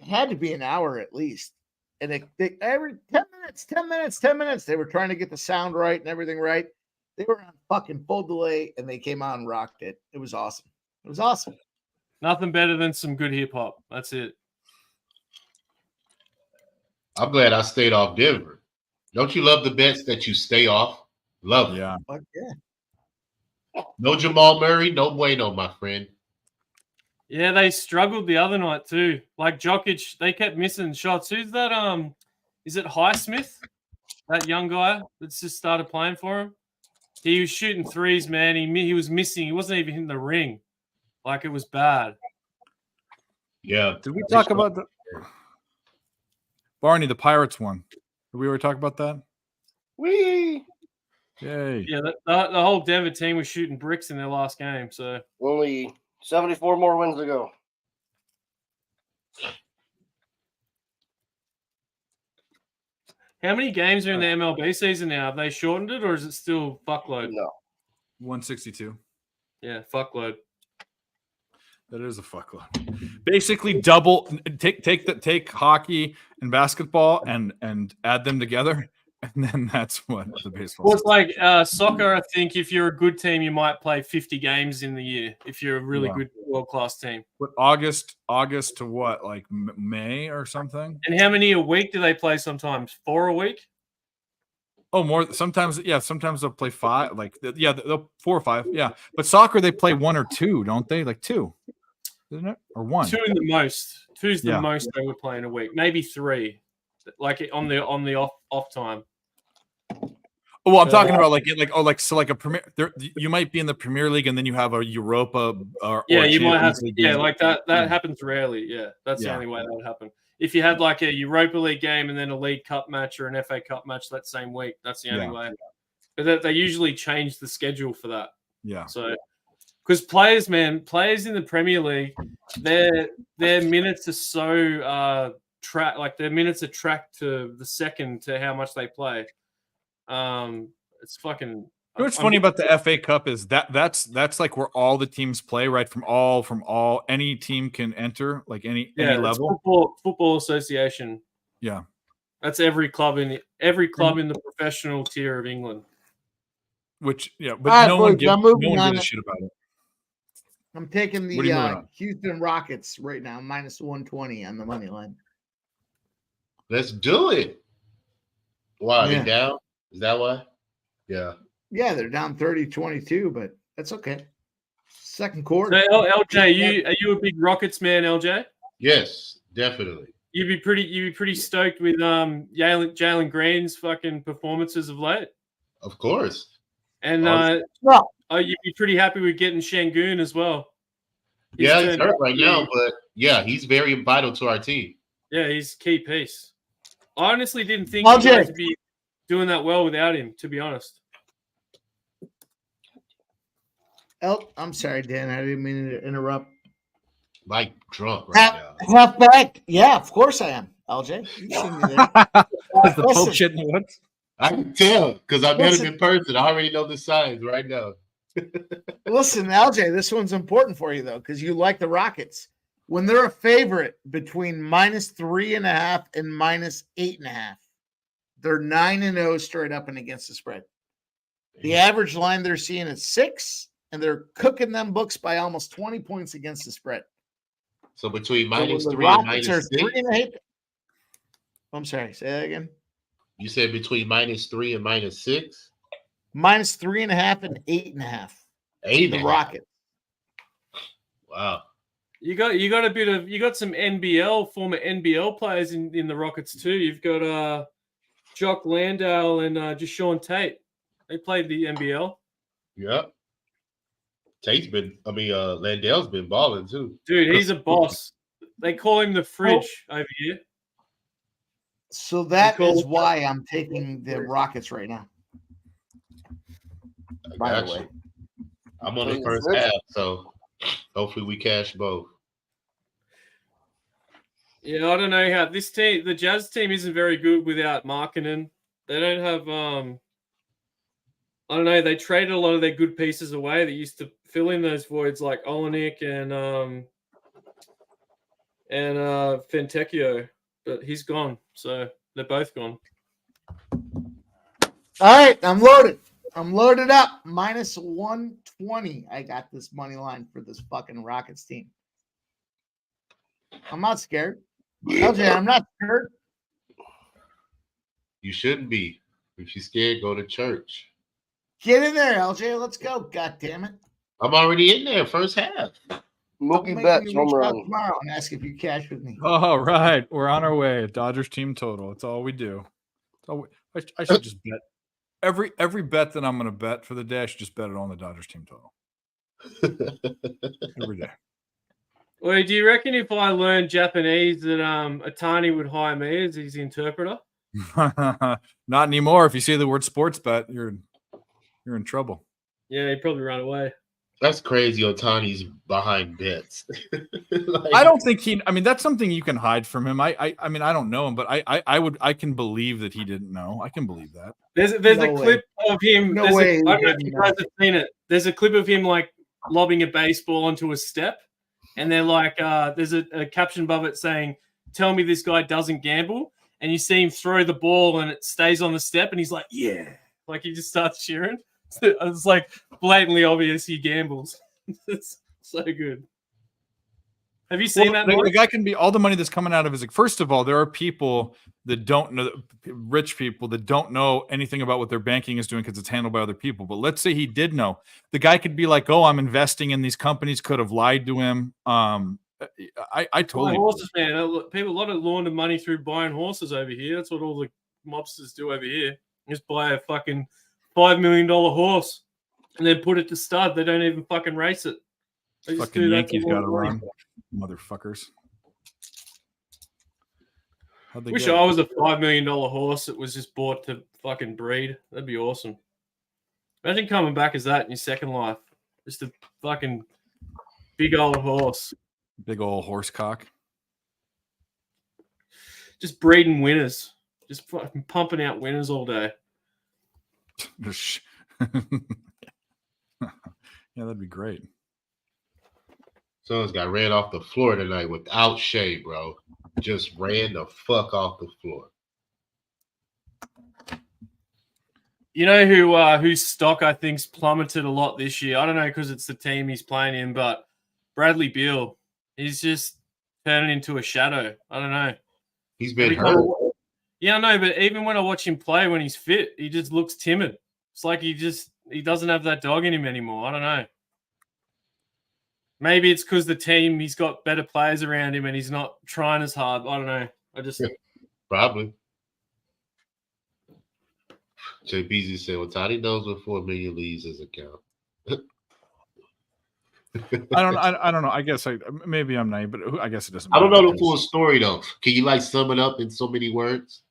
Speaker 6: had to be an hour at least. And every 10 minutes, they were trying to get the sound right and everything right. They were on fucking full delay and they came out and rocked it. It was awesome. It was awesome.
Speaker 7: Nothing better than some good hip hop. That's it.
Speaker 4: I'm glad I stayed off Denver. Don't you love the bets that you stay off? Love it.
Speaker 2: Yeah.
Speaker 6: Fuck yeah.
Speaker 4: No Jamal Murray, no bueno, my friend.
Speaker 7: Yeah, they struggled the other night too. Like Jokic, they kept missing shots. Who's that? Is it Highsmith? That young guy that's just started playing for him. He was shooting threes, man. He was missing. He wasn't even hitting the ring. Like it was bad.
Speaker 4: Yeah.
Speaker 2: Did we talk about the Barney, the Pirates one? Did we ever talk about that?
Speaker 5: Wee.
Speaker 2: Yay.
Speaker 7: Yeah, the whole Denver team was shooting bricks in their last game. So
Speaker 5: Only 74 more wins to go.
Speaker 7: how many games are in the MLB season now? Have they shortened it or is it still fuckload?
Speaker 5: No.
Speaker 2: 162.
Speaker 7: Yeah, fuckload.
Speaker 2: That is a fuckload. Basically, double take hockey and basketball and add them together, and then that's what the baseball.
Speaker 7: Well, it's like soccer. I think if you're a good team, you might play 50 games in the year. If you're a really good world-class team.
Speaker 2: But August to what, like May or something?
Speaker 7: And how many a week do they play? Sometimes 4 a week.
Speaker 2: Oh, more sometimes. Yeah, sometimes they'll play 5. Like they'll 4 or 5. Yeah, but soccer they play 1 or 2, don't they? Like 2, isn't it? Or 1?
Speaker 7: 2 in the most. 2's the
Speaker 2: Yeah.
Speaker 7: most they would play in a week. Maybe 3, like on the off time.
Speaker 2: Oh, well, I'm talking about like a Premier. You might be in the Premier League, and then you have a Europa. Or
Speaker 7: You might have.
Speaker 2: Champions League
Speaker 7: Yeah,
Speaker 2: game.
Speaker 7: like that. That happens rarely. Yeah, that's the
Speaker 2: Yeah.
Speaker 7: only way that would happen. If you had like a Europa League game and then a League Cup match or an FA Cup match that same week, that's the only way. But they usually change the schedule for that.
Speaker 2: Yeah.
Speaker 7: So, because players in the Premier League, their minutes are so their minutes are tracked to the second to how much they play. It's fucking.
Speaker 2: You know what's funny about the FA Cup is that's like where all the teams play, right? From all any team can enter, like any
Speaker 7: it's
Speaker 2: level.
Speaker 7: Football association.
Speaker 2: Yeah,
Speaker 7: that's every club in the professional tier of England.
Speaker 2: But
Speaker 6: right,
Speaker 2: no
Speaker 6: boys,
Speaker 2: one gives
Speaker 6: I'm moving
Speaker 2: a
Speaker 6: on.
Speaker 2: shit about it.
Speaker 6: I'm taking
Speaker 2: What are you moving
Speaker 6: the
Speaker 2: on?
Speaker 6: Houston Rockets right now, minus 120 on the money line.
Speaker 4: Let's do it. Why?
Speaker 6: Yeah.
Speaker 4: They down? Is that why? Yeah.
Speaker 6: Yeah, they're down 30-22, but that's okay. Second
Speaker 7: So,
Speaker 6: quarter.
Speaker 7: LJ, are you a big Rockets man, LJ?
Speaker 4: Yes, definitely.
Speaker 7: You'd be pretty stoked with Jalen Green's fucking performances of late,
Speaker 4: Of course.
Speaker 7: and
Speaker 6: Well,
Speaker 7: you'd be pretty happy with getting Şengün as well.
Speaker 4: He's
Speaker 7: turned
Speaker 4: hurt
Speaker 7: out
Speaker 4: right
Speaker 7: to be-
Speaker 4: now, but yeah, he's very vital to our team.
Speaker 7: Yeah, he's a key piece. I honestly didn't think
Speaker 6: LJ.
Speaker 7: you guys would be doing that well without him, to be honest.
Speaker 6: I'm sorry, Dan. I didn't mean to interrupt.
Speaker 4: Like drunk right now.
Speaker 6: Halfback. Yeah, of course I am. LJ, you've seen me there.
Speaker 2: Is the Pope
Speaker 6: Listen.
Speaker 2: shit in the woods?
Speaker 4: I can tell because I met him
Speaker 6: Listen.
Speaker 4: in person. I already know the signs right now.
Speaker 6: Listen, LJ, this one's important for you though, because you like the Rockets. When they're a favorite between minus 3.5 and minus 8.5, they're 9-0 straight up and against the spread. The average line they're seeing is 6, and they're cooking them books by almost 20 points against the spread.
Speaker 4: So between
Speaker 6: So when
Speaker 4: minus
Speaker 6: the
Speaker 4: 3 and
Speaker 6: Rockets
Speaker 4: minus
Speaker 6: are
Speaker 4: 6,
Speaker 6: 3.5. I'm sorry, say that again.
Speaker 4: you said between minus 3 and minus 6?
Speaker 6: Minus 3.5 and 8.5.
Speaker 4: Eight.
Speaker 6: The Rockets.
Speaker 4: Wow.
Speaker 7: You got some former NBL players in the Rockets too. You've got Jock Landale and just Sean Tate. They played the NBL.
Speaker 4: Yep. Landale's been balling too.
Speaker 7: Dude, he's a boss. They call him the fridge over here.
Speaker 6: So that is why I'm taking the Rockets right now. By the way,
Speaker 4: I'm on the first half, so hopefully we cash both.
Speaker 7: Yeah, I don't know how this team, the Jazz team, isn't very good without Markkanen. They don't have. I don't know. They traded a lot of their good pieces away that used to fill in those voids, like Olenek and Fentecchio, but he's gone. So they're both gone.
Speaker 6: All right, I'm loaded. I'm loaded up. Minus 120. I got this money line for this fucking Rockets team. I'm not scared. LJ, I'm not scared.
Speaker 4: You shouldn't be. If you're scared, go to church.
Speaker 6: Get in there, LJ. Let's go. God damn it.
Speaker 4: I'm already in there. First half.
Speaker 5: Mookie Betts home run.
Speaker 6: Tomorrow and ask if you cash with me.
Speaker 2: All right, we're on our way. Dodgers team total. That's all we do. I should just bet every bet that I'm going to bet for the day. I should just bet it on the Dodgers team total every day.
Speaker 7: Wait, do you reckon if I learned Japanese that Atani would hire me as his interpreter?
Speaker 2: Not anymore. If you say the word sports bet, you're in trouble.
Speaker 7: Yeah, he'd probably run away.
Speaker 4: That's crazy. Otani's behind bets.
Speaker 2: I don't think that's something you can hide from him. I mean, I don't know him, but I can believe that he didn't know. I can believe that.
Speaker 7: There's a clip of him. I don't know if you guys have seen it. There's a clip of him like lobbing a baseball onto a step, and they're like, there's a caption above it saying, "Tell me this guy doesn't gamble." And you see him throw the ball, and it stays on the step, and he's like, "Yeah," like he just starts cheering. It's like blatantly obvious he gambles. It's so good. Have you seen that?
Speaker 2: The guy can be all the money that's coming out of his. First of all, there are people that don't know, rich people that don't know anything about what their banking is doing because it's handled by other people. But let's say he did know. The guy could be like, "Oh, I'm investing in these companies." Could have lied to him. I totally
Speaker 7: horses, man. People a lot of laundering money through buying horses over here. That's what all the mobsters do over here. Just buy a fucking $5 million horse and then put it to stud. They don't even fucking race it. They just
Speaker 2: fucking
Speaker 7: do that
Speaker 2: Yankees
Speaker 7: to
Speaker 2: got to
Speaker 7: money.
Speaker 2: run, motherfuckers.
Speaker 7: Wish I was a $5 million horse that was just bought to fucking breed. That'd be awesome. Imagine coming back as that in your second life. Just a fucking big old horse.
Speaker 2: Big old horse cock.
Speaker 7: Just breeding winners. Just fucking pumping out winners all day.
Speaker 2: Yeah, that'd be great.
Speaker 4: Someone's got ran off the floor tonight without shade, bro. Just ran the fuck off the floor.
Speaker 7: You know whose stock I think's plummeted a lot this year? I don't know because it's the team he's playing in, but Bradley Beal. He's just turning into a shadow. I don't know.
Speaker 4: He's been hurt.
Speaker 7: Yeah, I know, but even when I watch him play when he's fit, he just looks timid. It's like he doesn't have that dog in him anymore. I don't know. Maybe it's because the team, he's got better players around him and he's not trying as hard. I don't know.
Speaker 4: Probably. JPZ said, "Well, Toddy knows what 4 million leaves his account."
Speaker 2: I don't know. I guess maybe I'm naive, but I guess it doesn't.
Speaker 4: I don't know the full story though. Can you sum it up in so many words?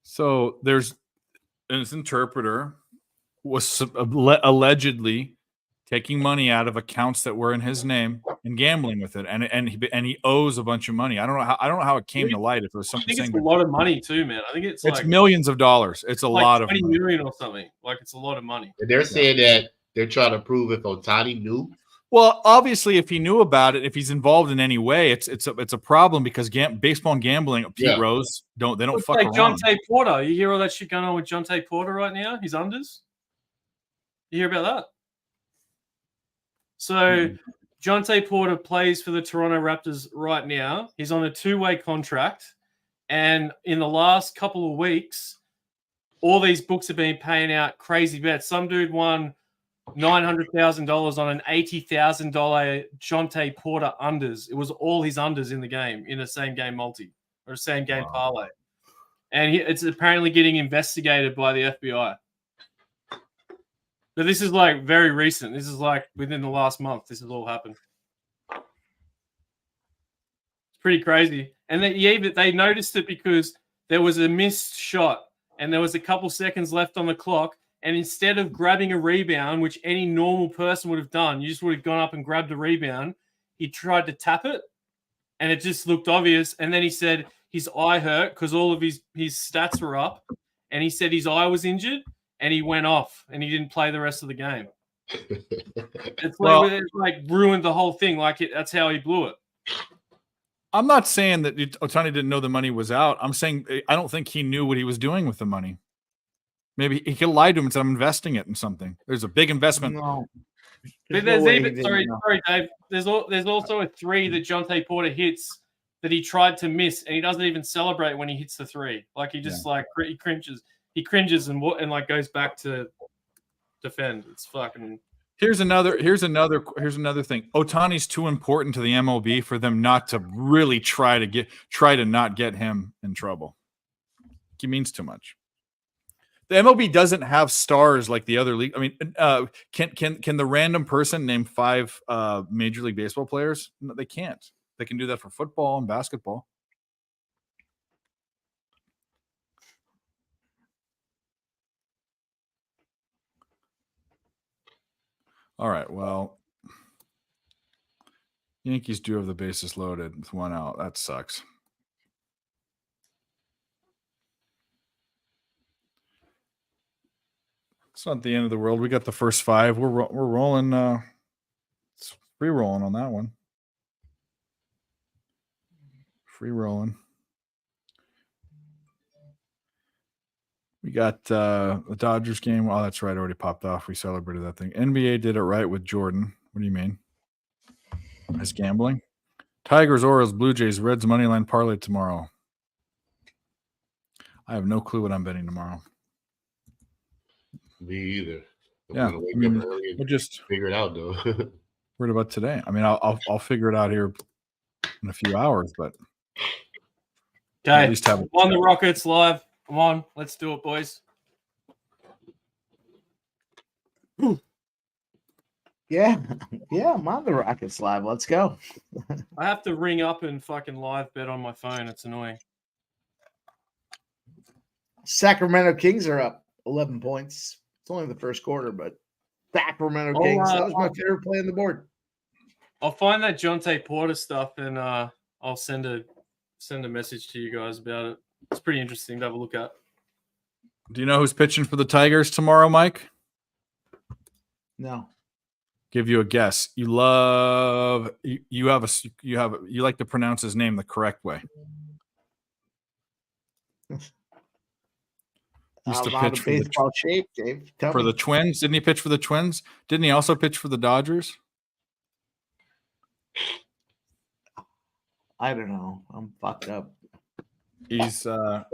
Speaker 2: So there's his interpreter was allegedly taking money out of accounts that were in his name and gambling with it, and he owes a bunch of money. I don't know how it came to light. If it was something,
Speaker 7: I think it's a lot of money too, man. I think it's like
Speaker 2: millions of dollars. It's a lot of
Speaker 7: 20 million or something. Like it's a lot of money.
Speaker 4: And they're saying that they're trying to prove if Otani knew.
Speaker 2: Well, obviously, if he knew about it, if he's involved in any way, it's a problem because baseball and gambling. Pete Rose don't fuck around.
Speaker 7: Jonte Porter, you hear all that shit going on with Jonte Porter right now? He's unders. You hear about that? So, Jonte Porter plays for the Toronto Raptors right now. He's on a 2-way contract, and in the last couple of weeks, all these books have been paying out crazy bets. Some dude won $900,000 on an $80,000 Jonte Porter unders. It was all his unders in the game in a same game multi or a same game parlay, and it's apparently getting investigated by the FBI. But this is like very recent. This is like within the last month. This has all happened. It's pretty crazy. And they noticed it because there was a missed shot and there was a couple seconds left on the clock. And instead of grabbing a rebound, which any normal person would have done, you just would have gone up and grabbed a rebound. He tried to tap it and it just looked obvious. And then he said his eye hurt because all of his stats were up. And he said his eye was injured. And he went off, and he didn't play the rest of the game. It's like ruined the whole thing. That's how he blew it.
Speaker 2: I'm not saying that Ohtani didn't know the money was out. I'm saying I don't think he knew what he was doing with the money. Maybe he could lie to him and say, "I'm investing it in something." There's a big investment.
Speaker 6: No.
Speaker 7: But sorry, Dave. There's also a 3 that Jonte Porter hits that he tried to miss, and he doesn't even celebrate when he hits the 3. Like he just he cringes. He cringes and like goes back to defend. It's fucking. Here's another thing. Ohtani's too important to the MLB for them not to really try to not get him in trouble. He means too much. The MLB doesn't have stars like the other league. I mean, can the random person name 5 Major League Baseball players? No, they can't. They can do that for football and basketball. All right, well, Yankees do have the bases loaded with 1 out. That sucks. It's not the end of the world. We got the first 5. We're rolling. It's free rolling on that one. Free rolling. We got the Dodgers game. Oh, that's right. Already popped off. We celebrated that thing. NBA did it right with Jordan. What do you mean? That's gambling. Tigers, Orioles, Blue Jays, Reds, Moneyline parlay tomorrow. I have no clue what I'm betting tomorrow.
Speaker 4: Me either.
Speaker 2: Yeah,
Speaker 4: we'll just figure it out though.
Speaker 2: Worried about today. I mean, I'll figure it out here in a few hours, but
Speaker 7: okay. At least have it on the Rockets live. Come on, let's do it, boys.
Speaker 6: Yeah, I'm on the Rockets live. Let's go.
Speaker 7: I have to ring up and fucking live bet on my phone. It's annoying.
Speaker 6: Sacramento Kings are up 11 points. It's only the first quarter, but Sacramento Kings. That was my favorite play on the board.
Speaker 7: I'll find that Jonte Porter stuff and I'll send a message to you guys about it. It's pretty interesting to have a look at.
Speaker 2: Do you know who's pitching for the Tigers tomorrow, Mike?
Speaker 6: No.
Speaker 2: Give you a guess. You like to pronounce his name the correct way. Used to pitch for
Speaker 6: baseball shape, Dave.
Speaker 2: For the Twins. Didn't he pitch for the Twins? Didn't he also pitch for the Dodgers?
Speaker 6: I don't know. I'm fucked up.
Speaker 2: He's
Speaker 6: give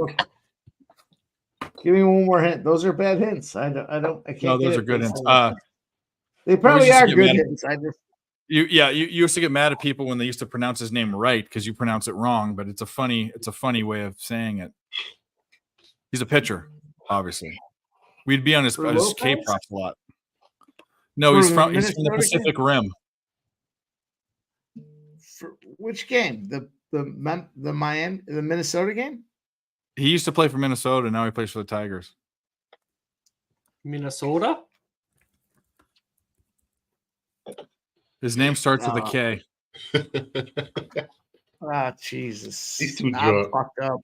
Speaker 6: me one more hint. Those are bad hints. I can't.
Speaker 2: No, those are good hints.
Speaker 6: They probably are good hints.
Speaker 2: You used to get mad at people when they used to pronounce his name right because you pronounce it wrong, but it's a funny way of saying it. He's a pitcher, obviously. We'd be on his K-props a lot. No, he's from the Pacific Rim.
Speaker 6: For which game? The Minnesota game?
Speaker 2: He used to play for Minnesota. Now he plays for the Tigers.
Speaker 7: Minnesota?
Speaker 2: His name starts with a K.
Speaker 6: Jesus.
Speaker 4: He's too drunk.
Speaker 6: Fucked up.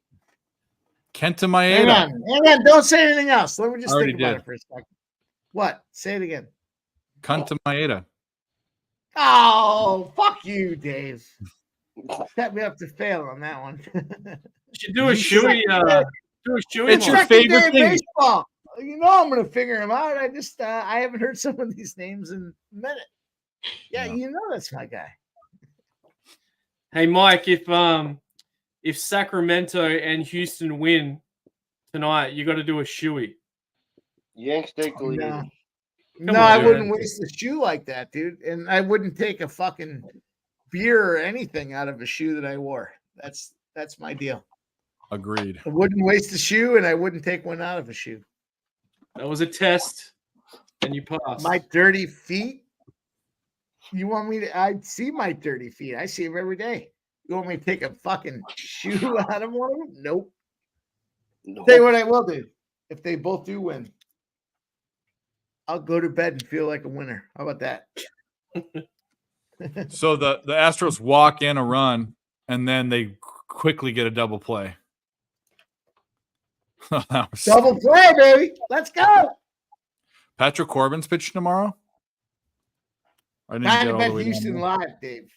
Speaker 2: Kenta Maeda.
Speaker 6: Hang on. Don't say anything else. Let me just think about it for a second. What? Say it again.
Speaker 2: Kenta Maeda.
Speaker 6: Oh, fuck you, Dave. Set me up to fail on that one.
Speaker 7: You should do a shoey.
Speaker 2: It's your favorite thing.
Speaker 6: Baseball. You know I'm going to figure him out. I just I haven't heard some of these names in a minute. Yeah, no. You know that's my guy.
Speaker 7: Hey, Mike, if Sacramento and Houston win tonight, you got to do a shoey.
Speaker 5: Yanks take the lead.
Speaker 7: Come
Speaker 6: No,
Speaker 7: on,
Speaker 6: I
Speaker 7: dude.
Speaker 6: wouldn't waste a shoe like that, dude. And I wouldn't take a fucking beer or anything out of a shoe that I wore. That's my deal.
Speaker 2: Agreed.
Speaker 6: I wouldn't waste a shoe, and I wouldn't take one out of a shoe.
Speaker 7: That was a test, and you passed.
Speaker 6: My dirty feet. You want me to? I see my dirty feet. I see them every day. You want me to take a fucking shoe out of one of them? Nope.
Speaker 5: No.
Speaker 6: Tell you what I will do. If they both do win, I'll go to bed and feel like a winner. How about that?
Speaker 2: So the Astros walk in a run, and then they quickly get a double play. That was-
Speaker 6: Double play, baby. Let's go.
Speaker 2: Patrick Corbin's pitching tomorrow. I didn't
Speaker 6: Time
Speaker 2: get
Speaker 6: to
Speaker 2: all the
Speaker 6: bet
Speaker 2: way down
Speaker 6: Houston
Speaker 2: there.
Speaker 6: live, Dave.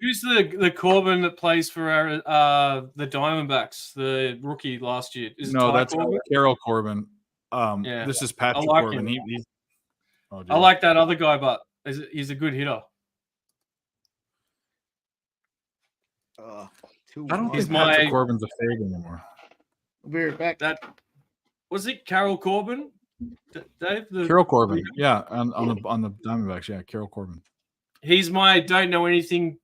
Speaker 7: Who's the Corbin that plays for the Diamondbacks, the rookie last year? Is it
Speaker 2: No,
Speaker 7: Ty
Speaker 2: that's
Speaker 7: Corbin?
Speaker 2: Carol Corbin.
Speaker 7: Yeah.
Speaker 2: This is Patrick
Speaker 7: like
Speaker 2: Corbin.
Speaker 7: him.
Speaker 2: He's oh, dude.
Speaker 7: I like that other guy, but he's a good hitter.
Speaker 2: I don't
Speaker 7: He's
Speaker 2: think Patrick
Speaker 7: my-
Speaker 2: Corbin's a fade anymore.
Speaker 6: We'll be right back.
Speaker 7: That was it. Carol Corbin, Dave.
Speaker 2: Carol Corbin, yeah, on the Diamondbacks, yeah, Carol Corbin.
Speaker 7: He's my don't know anything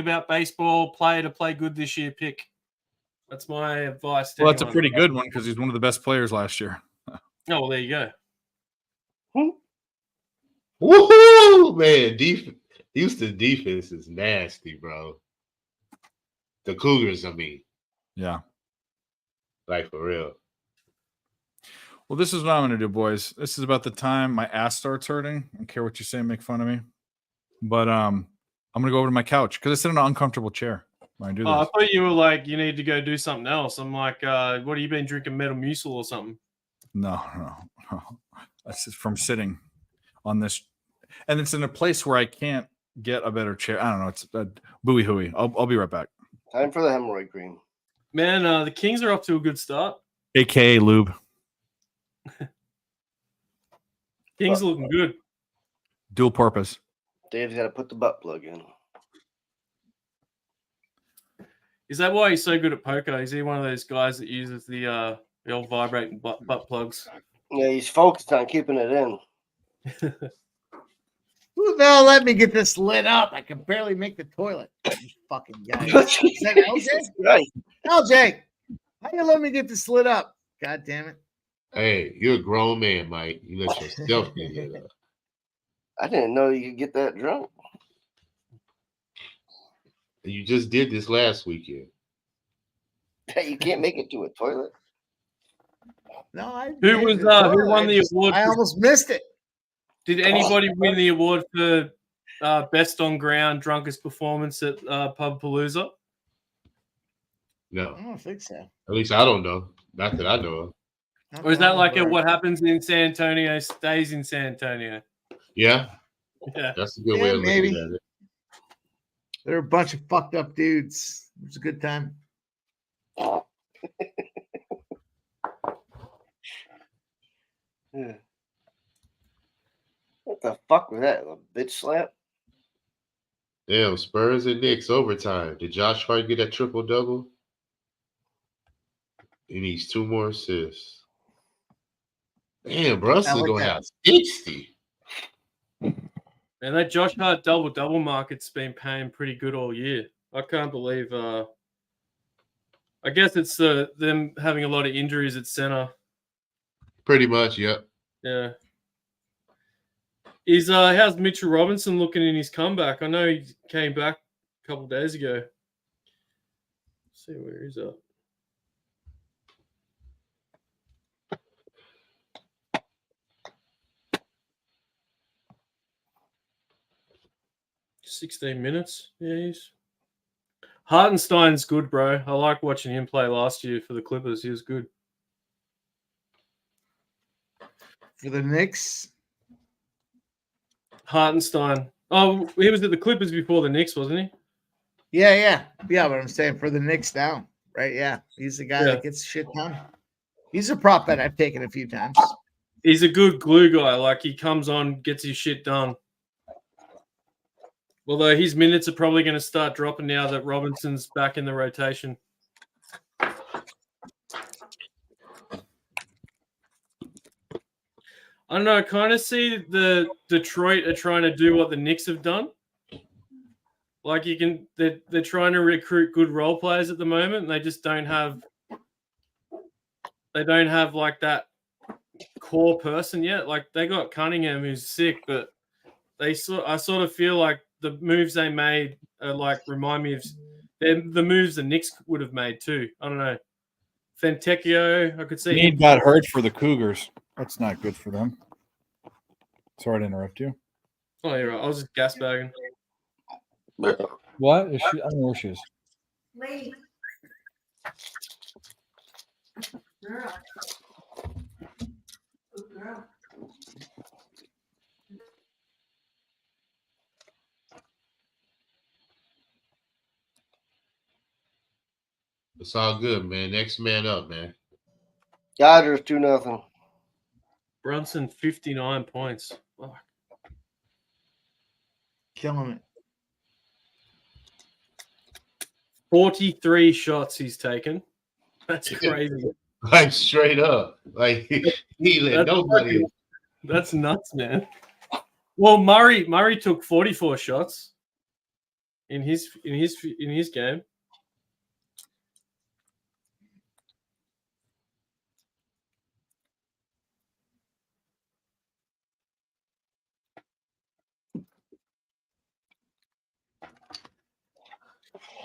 Speaker 7: about baseball player to play good this year pick. That's my advice. To
Speaker 2: Well, that's a
Speaker 7: anyone.
Speaker 2: pretty good one because he's one of the best players last year.
Speaker 7: Oh, well, there you go.
Speaker 4: Woohoo, man! Houston defense is nasty, bro. The Cougars, I mean,
Speaker 2: Yeah.
Speaker 4: like for real.
Speaker 2: Well, this is what I'm going to do, boys. This is about the time my ass starts hurting. I don't care what you say, make fun of me. But I'm going to go over to my couch because I sit in an uncomfortable chair when I do this.
Speaker 7: Oh, I thought you were like, you need to go do something else. I'm like, what have you been drinking, Metamucil or something?
Speaker 2: No. That's just from sitting on this. And it's in a place where I can't get a better chair. I don't know. It's a booey hooey. I'll be right back.
Speaker 5: Time for the hemorrhoid cream.
Speaker 7: Man, the Kings are up to a good start.
Speaker 2: AKA lube.
Speaker 7: Kings are looking good.
Speaker 2: Dual purpose.
Speaker 5: Dave's got to put the butt plug in.
Speaker 7: Is that why he's so good at poker? Is he one of those guys that uses the old vibrating butt plugs?
Speaker 5: Yeah, he's focused on keeping it in.
Speaker 6: Who the hell let me get this lit up? I can barely make the toilet. You fucking guy. Is that LJ?
Speaker 5: Right.
Speaker 6: LJ, how you let me get this lit up? God damn it.
Speaker 4: Hey, you're a grown man, Mike. You let yourself get it up.
Speaker 5: I didn't know you could get that drunk.
Speaker 4: And you just did this last weekend.
Speaker 5: You can't make it to a toilet.
Speaker 6: No, I
Speaker 7: Who was who won the award?
Speaker 6: I almost missed it.
Speaker 7: Did anybody win the award for best on ground drunkest performance at Pub Palooza?
Speaker 4: No,
Speaker 6: I don't think so.
Speaker 4: at least I don't know. Not that I know of.
Speaker 6: Not
Speaker 7: Or is
Speaker 6: that
Speaker 7: that
Speaker 6: I'm
Speaker 7: like
Speaker 6: aware of.
Speaker 7: what happens in San Antonio stays in San Antonio?
Speaker 4: Yeah,
Speaker 7: Yeah.
Speaker 4: that's a good
Speaker 6: Yeah,
Speaker 4: way of
Speaker 6: maybe.
Speaker 4: looking at it.
Speaker 6: They're a bunch of fucked up dudes. It was a good time.
Speaker 5: Yeah. What the fuck was that? A bitch slap?
Speaker 4: Damn, Spurs and Knicks overtime. Did Josh Hart get that triple double? He needs 2 more assists. Damn, Brunson's
Speaker 6: like
Speaker 4: gonna
Speaker 6: that.
Speaker 4: have 60.
Speaker 7: And that Josh Hart double market's been paying pretty good all year. I can't believe. I guess it's them having a lot of injuries at center.
Speaker 4: Pretty much, yep.
Speaker 7: Yeah. How's Mitchell Robinson looking in his comeback? I know he came back a couple of days ago. Let's see where he's at. $16 Yeah, he's Hartenstein's good, bro. I like watching him play last year for the Clippers. He was good.
Speaker 6: For the Knicks,
Speaker 7: Hartenstein. Oh, he was at the Clippers before the Knicks, wasn't he?
Speaker 6: yeah. But I'm saying for the Knicks now, right? Yeah, he's the guy
Speaker 7: Yeah.
Speaker 6: that gets shit done. He's a prop bet I've taken a few times.
Speaker 7: He's a good glue guy. Like, he comes on, gets his shit done. Although his minutes are probably going to start dropping now that Robinson's back in the rotation. I don't know. I kind of see the Detroit are trying to do what the Knicks have done. Like they're trying to recruit good role players at the moment, and they just don't have like that core person yet. Like they got Cunningham who's sick, but I sort of feel like the moves they made are like remind me of the moves the Knicks would have made too. I don't know. Fentecchio, I could see.
Speaker 2: Need got hurt for the Cougars. That's not good for them. Sorry to interrupt you.
Speaker 7: Oh, you're right. I was just gasbagging.
Speaker 2: What is she? I don't know where she is.
Speaker 9: Lady. Girl. Good girl.
Speaker 4: It's all good, man. Next man up, man.
Speaker 5: Dodgers 2-0.
Speaker 7: Brunson 59 points. Fuck.
Speaker 6: Killing it.
Speaker 7: 43 shots he's taken. That's crazy.
Speaker 4: Like straight up. Like he let nobody.
Speaker 7: That's nuts, man. Well, Murray took 44 shots in his game.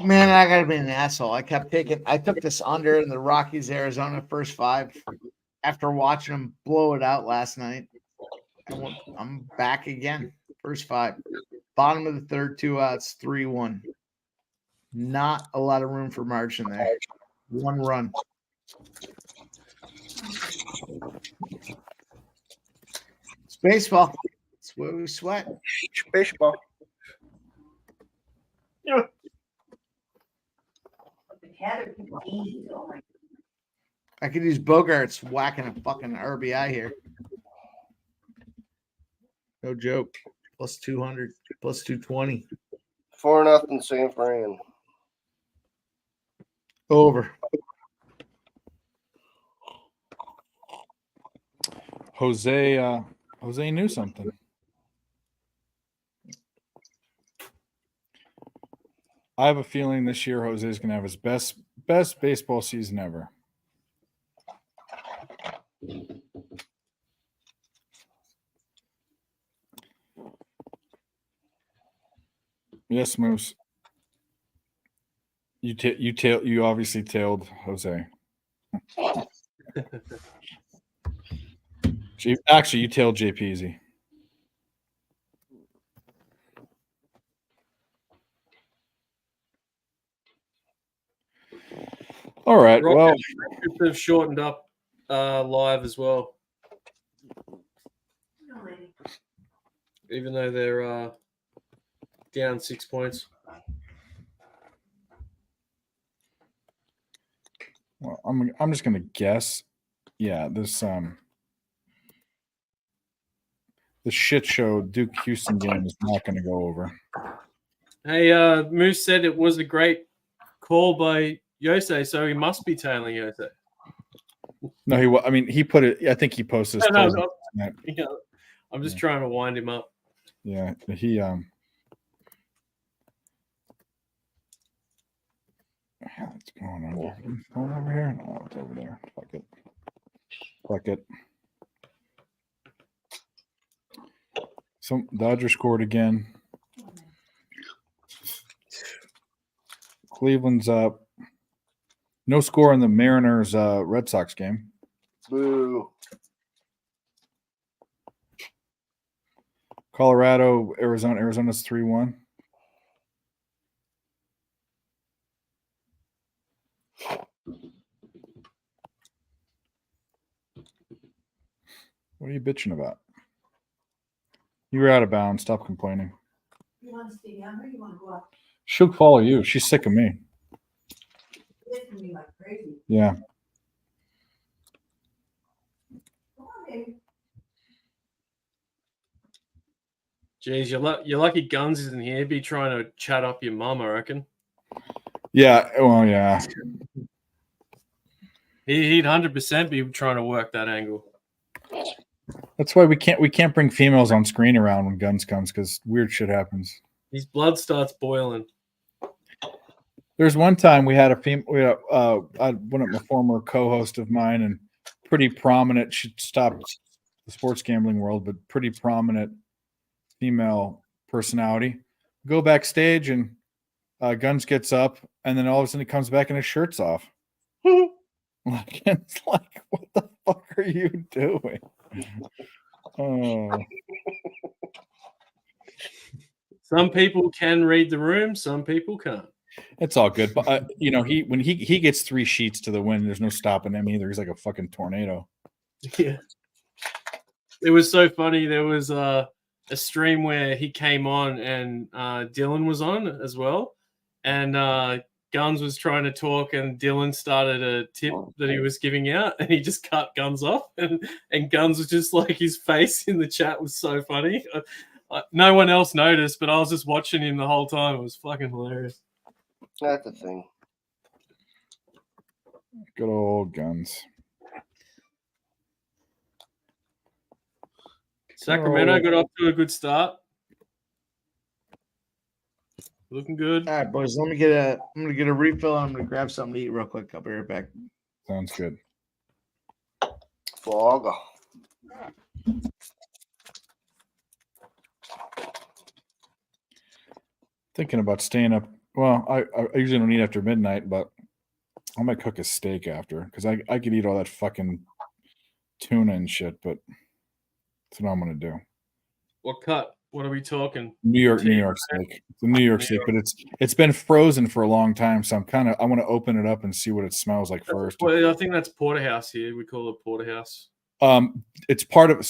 Speaker 6: Man, I gotta be an asshole. I took this under in the Rockies, Arizona first 5 after watching them blow it out last night. I'm back again. First 5. Bottom of the third, 2 outs, 3-1. Not a lot of room for margin there. 1 run. It's baseball. It's what we sweat.
Speaker 5: Baseball.
Speaker 6: I could use Bogarts whacking a fucking RBI here. No joke. Plus 200, plus 220.
Speaker 5: 4-0 San Fran.
Speaker 6: Over.
Speaker 2: Jose knew something. I have a feeling this year Jose is going to have his best baseball season ever. Yes, Moose. You obviously tailed Jose. Actually, you tailed JPZ. All right. Well,
Speaker 7: have shortened up live as well, even though they're down 6 points.
Speaker 2: well, I'm just gonna guess. Yeah, this the shit show Duke Houston game is not going to go over.
Speaker 7: Hey, Moose said it was a great call by Yosei, so he must be tailing Yosei.
Speaker 2: No, he put it. I think he posted. His
Speaker 7: No,
Speaker 2: post
Speaker 7: no. Yeah, I'm just trying to wind him up.
Speaker 2: Yeah, he What's going on? Going over here? No, it's over there. Fuck it. Some Dodgers scored again. Cleveland's up. No score in the Mariners Red Sox game.
Speaker 5: Boo.
Speaker 2: Colorado, Arizona. Arizona's 3-1. What are you bitching about? You were out of bounds. Stop complaining.
Speaker 9: You want to stay down or you want to go up?
Speaker 2: She'll follow you. She's sick of me.
Speaker 9: Listen to me like crazy.
Speaker 2: Yeah.
Speaker 9: Come on, baby.
Speaker 7: Jeez, you're lucky Guns isn't here. He'd be trying to chat up your mum, I reckon.
Speaker 2: Yeah. Well, yeah.
Speaker 7: He'd 100% be trying to work that angle.
Speaker 2: That's why we can't bring females on screen around when Guns comes because weird shit happens.
Speaker 7: His blood starts boiling.
Speaker 2: There's one time we had one of my former co-host of mine and pretty prominent. She stopped the sports gambling world, but pretty prominent female personality. Go backstage and Guns gets up, and then all of a sudden he comes back and his shirt's off. Like, it's like, what the fuck are you doing? Oh.
Speaker 7: Some people can read the room, some people can't.
Speaker 2: It's all good, but when he gets 3 sheets to the win, there's no stopping him either. He's like a fucking tornado.
Speaker 7: Yeah, it was so funny. There was a stream where he came on and Dylan was on as well, and Guns was trying to talk, and Dylan started a tip that he was giving out, and he just cut Guns off, and Guns was just like, his face in the chat was so funny. No one else noticed, but I was just watching him the whole time. It was fucking hilarious.
Speaker 5: That's the thing.
Speaker 2: Good old Guns.
Speaker 7: Sacramento got off to a good start. Looking good.
Speaker 6: All right, boys. I'm gonna get a refill. I'm gonna grab something to eat real quick. I'll be right back.
Speaker 2: Sounds good.
Speaker 5: Fog.
Speaker 2: Thinking about staying up. Well, I usually don't eat after midnight, but I might cook a steak after because I could eat all that fucking tuna and shit, but that's what I'm gonna do.
Speaker 7: What cut? What are we talking?
Speaker 2: New York steak. It's a New York steak, but it's been frozen for a long time, so I want to open it up and see what it smells like first.
Speaker 7: Well, I think that's porterhouse here. We call it porterhouse.
Speaker 2: It's part of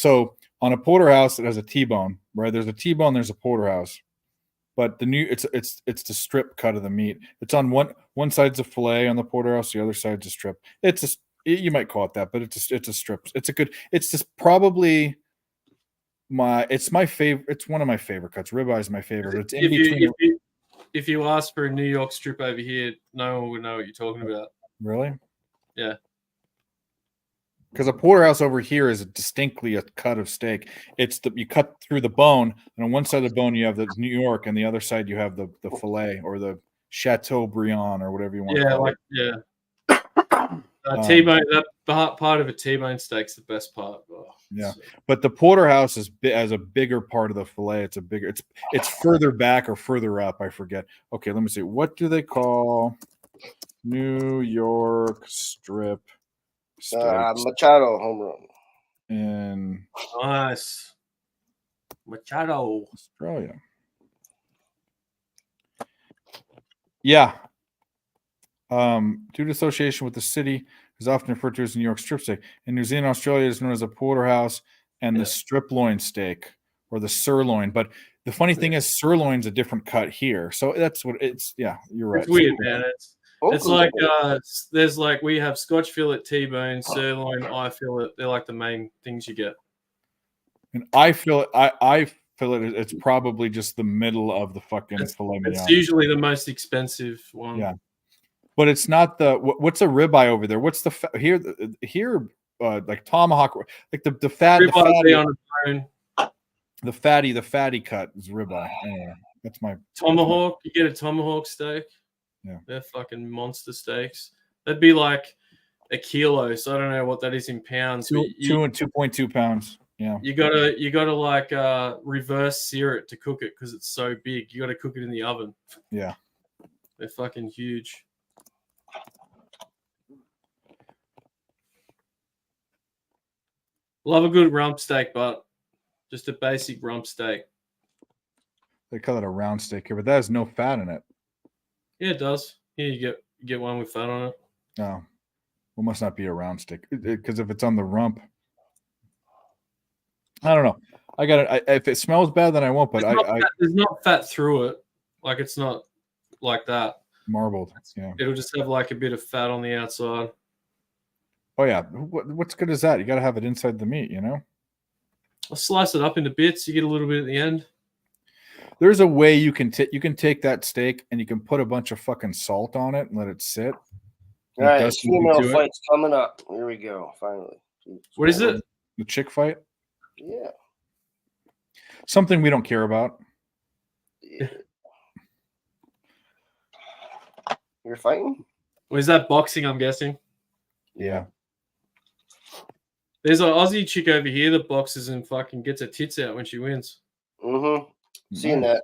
Speaker 2: on a porterhouse it has a T-bone, right? There's a T-bone, there's a porterhouse. But it's the strip cut of the meat. It's on one side's a fillet on the porterhouse, the other side's a strip. You might call it that, but it's a strip. It's just probably it's my favorite. It's one of my favorite cuts. Ribeye is my favorite. It's in between.
Speaker 7: If you ask for a New York strip over here, no one would know what you're talking about.
Speaker 2: Really?
Speaker 7: Yeah.
Speaker 2: Because a porterhouse over here is distinctly a cut of steak. You cut through the bone, and on one side of the bone you have the New York, and the other side you have the fillet or the Chateaubriand or whatever you want.
Speaker 7: Yeah,
Speaker 2: to call it.
Speaker 7: T-bone. That part of a T-bone steak's the best part. Oh,
Speaker 2: yeah, but the porterhouse has a bigger part of the fillet. It's further back or further up. I forget. Okay, let me see. What do they call New York strip?
Speaker 5: Machado home run.
Speaker 2: In
Speaker 7: nice. Machado.
Speaker 2: Australia. Yeah. Due to association with the city, is often referred to as New York strip steak. In New Zealand, Australia, it is known as a porterhouse and the strip loin steak or the sirloin. But the funny thing is, sirloin's a different cut here. So that's what it's. Yeah, you're right.
Speaker 7: It's weird, man. It's like there's like we have Scotch fillet, T-bone, sirloin, eye fillet. They're like the main things you get.
Speaker 2: And I feel it. It's probably just the middle of the fucking filet mignon.
Speaker 7: It's usually the most expensive one.
Speaker 2: Yeah, but it's not the what's a ribeye over there? What's the here like tomahawk, like the fat, the fatty
Speaker 7: on a bone.
Speaker 2: The fatty cut is ribeye. That's my
Speaker 7: tomahawk. You get a tomahawk steak.
Speaker 2: Yeah,
Speaker 7: they're fucking monster steaks. That'd be like a kilo. So I don't know what that is in pounds.
Speaker 2: 2.2 pounds. Yeah,
Speaker 7: you gotta like reverse sear it to cook it because it's so big. You gotta cook it in the oven.
Speaker 2: Yeah,
Speaker 7: they're fucking huge. Love a good rump steak, but just a basic rump steak.
Speaker 2: They call it a round steak here, but that has no fat in it.
Speaker 7: Yeah, it does. Yeah, you get one with fat on it.
Speaker 2: Oh, well, must not be a round steak because if it's on the rump, I don't know. I got it. If it smells bad, then I won't. But
Speaker 7: there's not fat through it. Like it's not like that.
Speaker 2: Marbled. Yeah.
Speaker 7: It'll just have like a bit of fat on the outside.
Speaker 2: Oh yeah. What's good is that? You got to have it inside the meat, you know.
Speaker 7: I'll slice it up into bits. You get a little bit at the end.
Speaker 2: There's a way you can take that steak and you can put a bunch of fucking salt on it and let it sit.
Speaker 5: All right, female fight's coming up. Here we go. Finally.
Speaker 7: What is it?
Speaker 2: The chick fight.
Speaker 5: Yeah.
Speaker 2: Something we don't care about.
Speaker 5: Yeah. You're fighting?
Speaker 7: Was that boxing? I'm guessing.
Speaker 2: Yeah.
Speaker 7: There's an Aussie chick over here that boxes and fucking gets her tits out when she wins.
Speaker 5: Mm-hmm. Seeing
Speaker 2: Nice.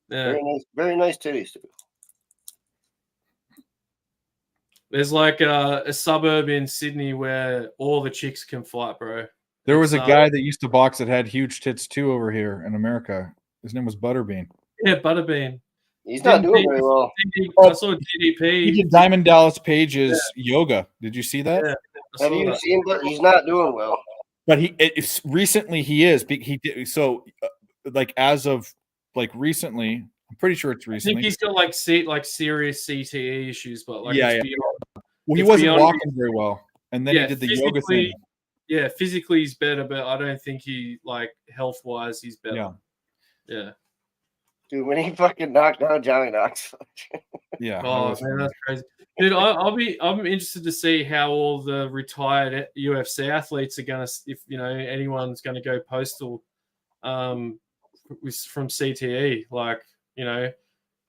Speaker 5: that.
Speaker 7: Yeah.
Speaker 5: Very nice titties too.
Speaker 7: There's like a suburb in Sydney where all the chicks can fight, bro.
Speaker 2: There was a
Speaker 7: It's,
Speaker 2: guy that used to box that had huge tits too over here in America. His name was Butterbean.
Speaker 7: Yeah, Butterbean.
Speaker 5: He's not doing very well.
Speaker 7: I saw
Speaker 2: He
Speaker 7: DDP.
Speaker 2: did Diamond Dallas Page's yoga. Did you see that?
Speaker 7: Yeah. I
Speaker 5: Have
Speaker 7: saw
Speaker 5: you
Speaker 7: that.
Speaker 5: seen? But he's not doing well.
Speaker 2: But recently he is. He did so like as of like recently. I'm pretty sure it's
Speaker 7: I think
Speaker 2: recently.
Speaker 7: he's got like serious CTE issues, but like
Speaker 2: Yeah,
Speaker 7: it's
Speaker 2: yeah.
Speaker 7: beyond.
Speaker 2: Well, he
Speaker 7: it's
Speaker 2: wasn't
Speaker 7: beyond-
Speaker 2: walking very well, and then he did the yoga
Speaker 7: physically-
Speaker 2: thing.
Speaker 7: Yeah, physically he's better, but I don't think he like health wise he's better.
Speaker 2: Yeah,
Speaker 7: Yeah.
Speaker 5: Dude, when he fucking knocked down Johnny Knox.
Speaker 2: yeah.
Speaker 7: Oh man, that's crazy, dude. I'm interested to see how all the retired UFC athletes are gonna, if you know anyone's gonna go postal, from CTE. Like you know,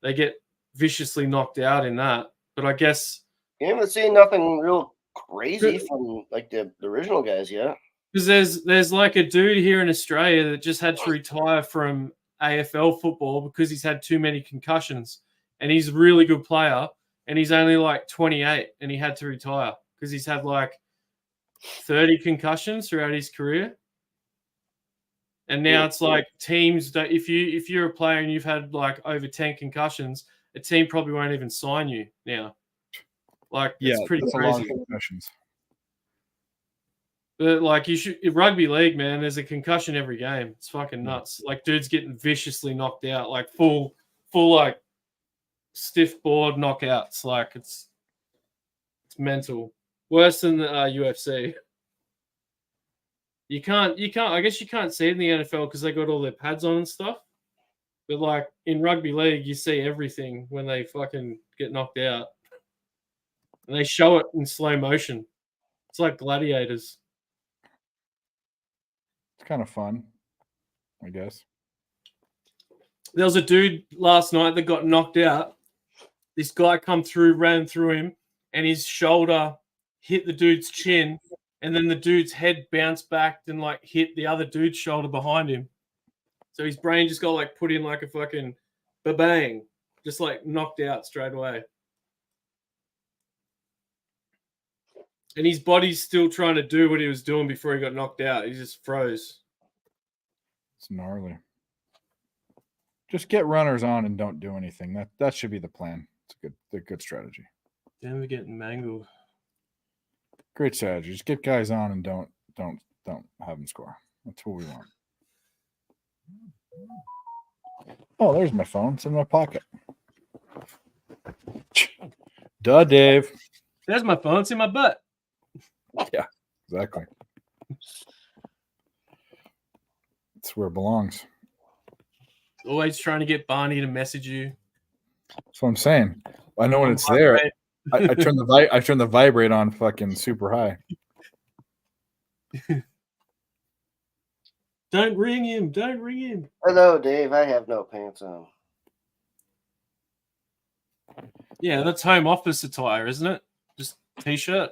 Speaker 7: they get viciously knocked out in that. But I guess
Speaker 5: You haven't seen nothing real crazy from like the original guys yet.
Speaker 7: because there's like a dude here in Australia that just had to retire from AFL football because he's had too many concussions, and he's a really good player, and he's only like 28, and he had to retire because he's had like 30 concussions throughout his career. And now it's like teams that if you're a player and you've had like over 10 concussions, a team probably won't even sign you now. Like
Speaker 2: Yeah,
Speaker 7: it's pretty
Speaker 2: that's a lot
Speaker 7: crazy.
Speaker 2: of concussions.
Speaker 7: But like you should rugby league, man, there's a concussion every game. It's fucking nuts. Like dudes getting viciously knocked out, like full like stiff board knockouts. Like it's mental. Worse than the UFC. You can't. I guess you can't see it in the NFL because they got all their pads on and stuff. But like in rugby league, you see everything when they fucking get knocked out, and they show it in slow motion. It's like gladiators.
Speaker 2: It's kind of fun, I guess.
Speaker 7: There was a dude last night that got knocked out. This guy ran through him, and his shoulder hit the dude's chin, and then the dude's head bounced back and like hit the other dude's shoulder behind him. So his brain just got like put in like a fucking ba-bang, just like knocked out straight away. And his body's still trying to do what he was doing before he got knocked out. He just froze.
Speaker 2: It's gnarly. Just get runners on and don't do anything. That should be the plan. It's a good strategy.
Speaker 7: Then we're getting mangled.
Speaker 2: Great strategy. Just get guys on and don't have them score. That's what we want. Oh, there's my phone. It's in my pocket. Duh, Dave.
Speaker 7: There's my phone. It's in my butt.
Speaker 2: Yeah, exactly. It's where it belongs.
Speaker 7: Always trying to get Barney to message you.
Speaker 2: That's what I'm saying. I know when it's there. I turn the vibrate on fucking super high.
Speaker 7: Don't ring him. Don't ring him.
Speaker 5: Hello, Dave. I have no pants on.
Speaker 7: Yeah, that's home office attire, isn't it? Just t-shirt.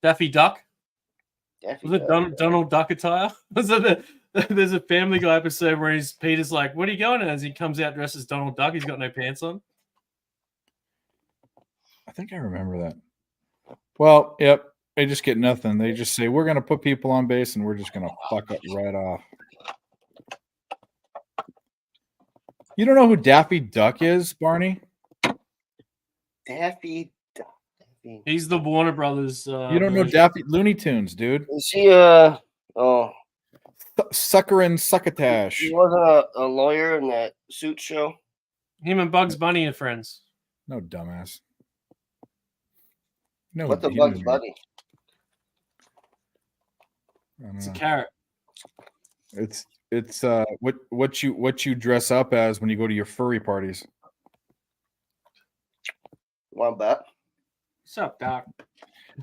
Speaker 7: Daffy Duck.
Speaker 5: Daffy
Speaker 7: Was it
Speaker 5: Duck.
Speaker 7: Donald Duck attire? Was it there's a Family Guy episode where Peter's like, "What are you going as?" He comes out dressed as Donald Duck. He's got no pants on.
Speaker 2: I think I remember that. Well, yep. They just get nothing. They just say, we're going to put people on base and we're just going to fuck up right off. You don't know who Daffy Duck is, Barney?
Speaker 5: Daffy Duck. Daffy.
Speaker 7: He's the Warner Brothers.
Speaker 2: You don't know
Speaker 7: version.
Speaker 2: Daffy Looney Tunes, dude.
Speaker 5: Is he oh,
Speaker 2: Sucker and Succotash.
Speaker 5: he wasn't a lawyer in that suit show?
Speaker 7: Him and Bugs Bunny are friends.
Speaker 2: No, dumbass. No,
Speaker 5: What's a
Speaker 2: he
Speaker 5: Bugs
Speaker 2: didn't-
Speaker 5: Bunny?
Speaker 2: I don't
Speaker 7: It's a
Speaker 2: know.
Speaker 7: carrot.
Speaker 2: It's what you dress up as when you go to your furry parties.
Speaker 5: Want bet?
Speaker 7: What's up, Doc?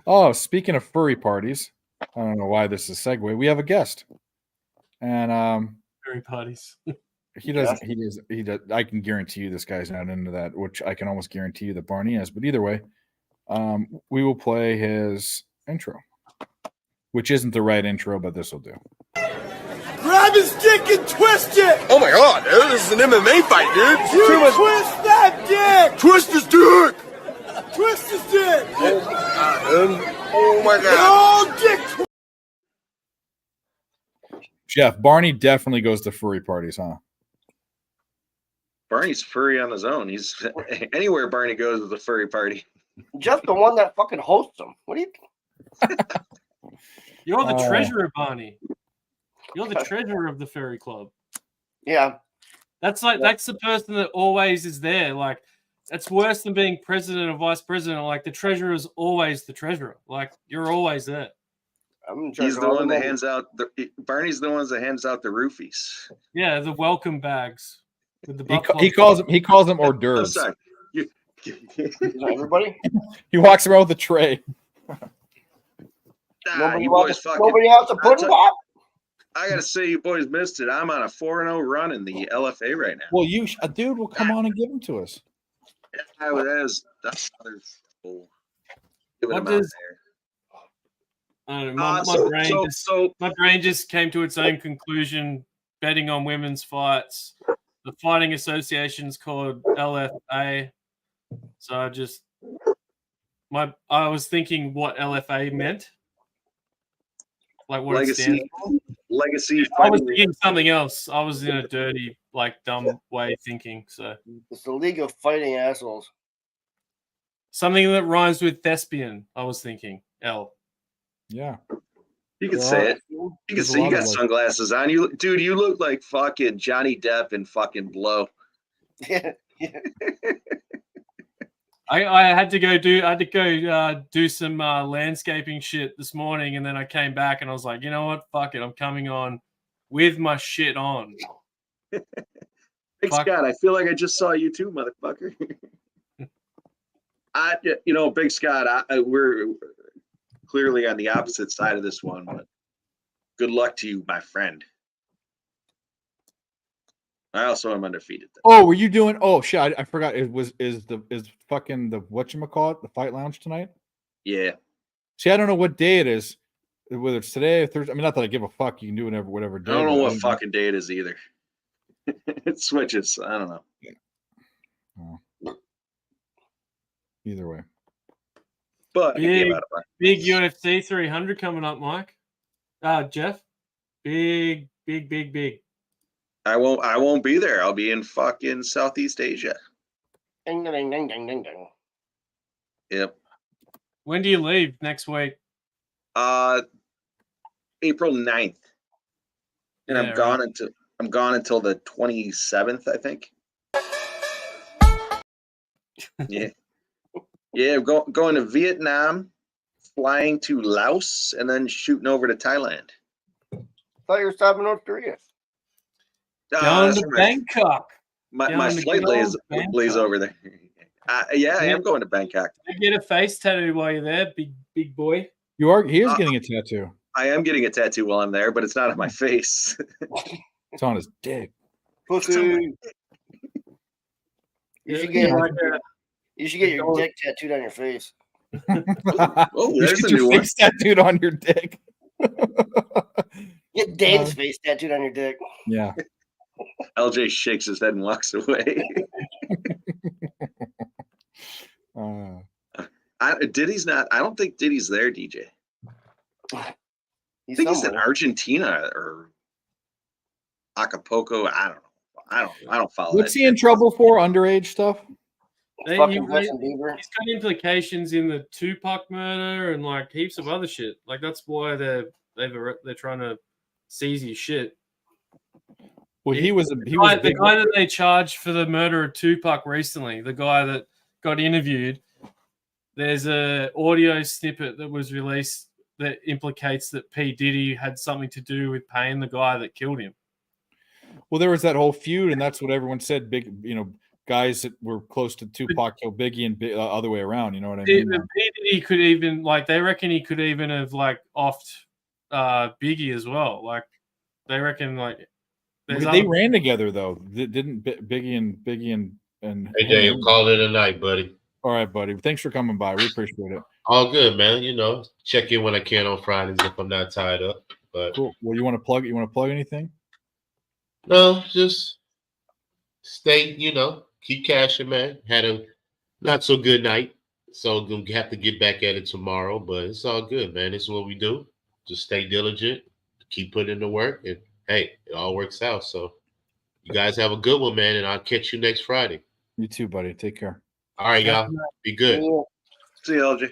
Speaker 2: Oh, speaking of furry parties, I don't know why this is a segue. We have a guest. And
Speaker 7: Very parties.
Speaker 2: he does. I can guarantee you this guy's not into that, which I can almost guarantee you that Barney is. But either way, we will play his intro, which isn't the right intro, but this will do.
Speaker 1: Grab his dick and twist it!
Speaker 10: Oh my god, dude, this is an MMA fight, dude.
Speaker 1: You twist that dick!
Speaker 10: Twist his dick!
Speaker 1: Twist his dick!
Speaker 10: Oh my god.
Speaker 1: Oh, dick!
Speaker 2: Jeff, Barney definitely goes to furry parties, huh?
Speaker 11: Barney's furry on his own. He's anywhere Barney goes is a furry party.
Speaker 5: Just the one that fucking hosts them. What do you?
Speaker 7: You're the treasurer, Barney. You're the treasurer of the furry club.
Speaker 5: Yeah.
Speaker 7: That's the person that always is there. Like, it's worse than being president or vice president. Like, the treasurer is always the treasurer. Like, you're always there.
Speaker 11: He's the one that hands out Barney's the one that hands out the roofies.
Speaker 7: Yeah, the welcome bags with the
Speaker 2: He calls them hors d'oeuvres.
Speaker 11: I'm sorry.
Speaker 5: Everybody?
Speaker 2: He walks around with a tray.
Speaker 5: Nobody has to put it up.
Speaker 11: I gotta say, you boys missed it. I'm on a 4-0 run in the LFA right now.
Speaker 2: Well, a dude will come on and give them to us.
Speaker 11: That's other people.
Speaker 7: What does? I don't know, my brain just came to its own conclusion. Betting on women's fights. The fighting association's called LFA. So I was thinking what LFA meant. Like what it stands for.
Speaker 11: Legacy.
Speaker 7: I was thinking something else. I was in a dirty, dumb way of thinking. So
Speaker 5: it's the League of Fighting Assholes.
Speaker 7: Something that rhymes with thespian. I was thinking L.
Speaker 2: Yeah.
Speaker 11: You can say it. You can say you got sunglasses on. Dude, you look like fucking Johnny Depp in fucking Blow.
Speaker 5: Yeah.
Speaker 7: I had to go do some landscaping shit this morning, and then I came back and I was like, you know what? Fuck it. I'm coming on with my shit on.
Speaker 11: Hey, Scott, I feel like I just saw you too, motherfucker. Big Scott, we're clearly on the opposite side of this one, but good luck to you, my friend. I also am undefeated.
Speaker 2: Oh, were you doing? Oh shit, I forgot. Is fucking the whatchamacallit, the Fight Lounge tonight?
Speaker 11: Yeah.
Speaker 2: See, I don't know what day it is. Whether it's today or Thursday. I mean, not that I give a fuck. You can do whatever day.
Speaker 11: I don't know what fucking day it is either. It switches. I don't know.
Speaker 2: Oh. Either way.
Speaker 11: But
Speaker 7: big UFC 300 coming up, Mike. Jeff. Big.
Speaker 11: I won't be there. I'll be in fucking Southeast Asia.
Speaker 5: Ding, ding, ding, ding, ding, ding.
Speaker 11: Yep.
Speaker 7: When do you leave next week?
Speaker 11: April 9th. And I'm gone until the 27th, I think. Yeah. Yeah, going to Vietnam, flying to Laos, and then shooting over to Thailand.
Speaker 5: Thought you were stopping North Korea.
Speaker 7: Going to Bangkok.
Speaker 11: My flight lays over there. I am going to Bangkok.
Speaker 7: You get a face tattoo while you're there, big boy.
Speaker 2: You are. He is getting a tattoo.
Speaker 11: I am getting a tattoo while I'm there, but it's not on my face.
Speaker 2: It's on his dick.
Speaker 5: Pussy. You should get your dick tattooed on your face.
Speaker 11: Oh, there's a new one.
Speaker 2: Face tattooed on your dick.
Speaker 5: Get Dane's face tattooed on your dick.
Speaker 2: Yeah.
Speaker 11: LJ shakes his head and walks away. Diddy's not. I don't think Diddy's there, DJ. I think he's in Argentina or Acapulco. I don't know. I don't follow.
Speaker 2: What's he in trouble for? Underage stuff.
Speaker 7: He's got implications in the Tupac murder and heaps of other shit. That's why they're trying to seize his shit.
Speaker 2: Well, the
Speaker 7: guy that they charged for the murder of Tupac recently, the guy that got interviewed. There's a audio snippet that was released that implicates that P. Diddy had something to do with paying the guy that killed him.
Speaker 2: Well, there was that whole feud, and that's what everyone said. Big, guys that were close to Tupac killed Biggie, and other way around. You know what I mean?
Speaker 7: P. Diddy could even they reckon he could even have offed Biggie as well. They reckon like there's
Speaker 2: They
Speaker 7: other-
Speaker 2: ran together though, didn't Biggie and
Speaker 4: Hey, Dave, call it a night, buddy.
Speaker 2: All right, buddy. Thanks for coming by. We appreciate it.
Speaker 4: All good, man. You know, check in when I can on Fridays if I'm not tied up. But
Speaker 2: Cool. Well, you want to plug? You want to plug anything?
Speaker 4: no, just stay. You know, keep cashing, man. Had a not so good night, so gonna have to get back at it tomorrow. But it's all good, man. This is what we do. Just stay diligent, keep putting in the work, and hey, it all works out. So you guys have a good one, man, and I'll catch you next Friday.
Speaker 2: You too, buddy. Take care.
Speaker 4: All right, y'all. Be good.
Speaker 11: See you, LJ.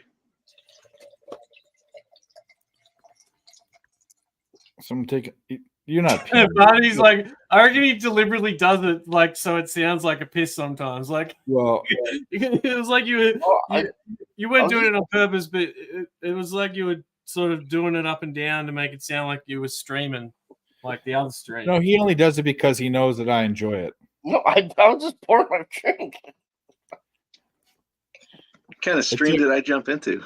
Speaker 2: Someone take it. You're not.
Speaker 7: Barney's like, I reckon he deliberately does it like so it sounds like a piss sometimes. Like,
Speaker 2: Well,
Speaker 7: it was like you weren't doing it on purpose, but it was like you were sort of doing it up and down to make it sound like you were streaming like the other stream.
Speaker 2: no, he only does it because he knows that I enjoy it.
Speaker 5: No, I was just pouring my drink.
Speaker 11: What kind of stream did I jump into?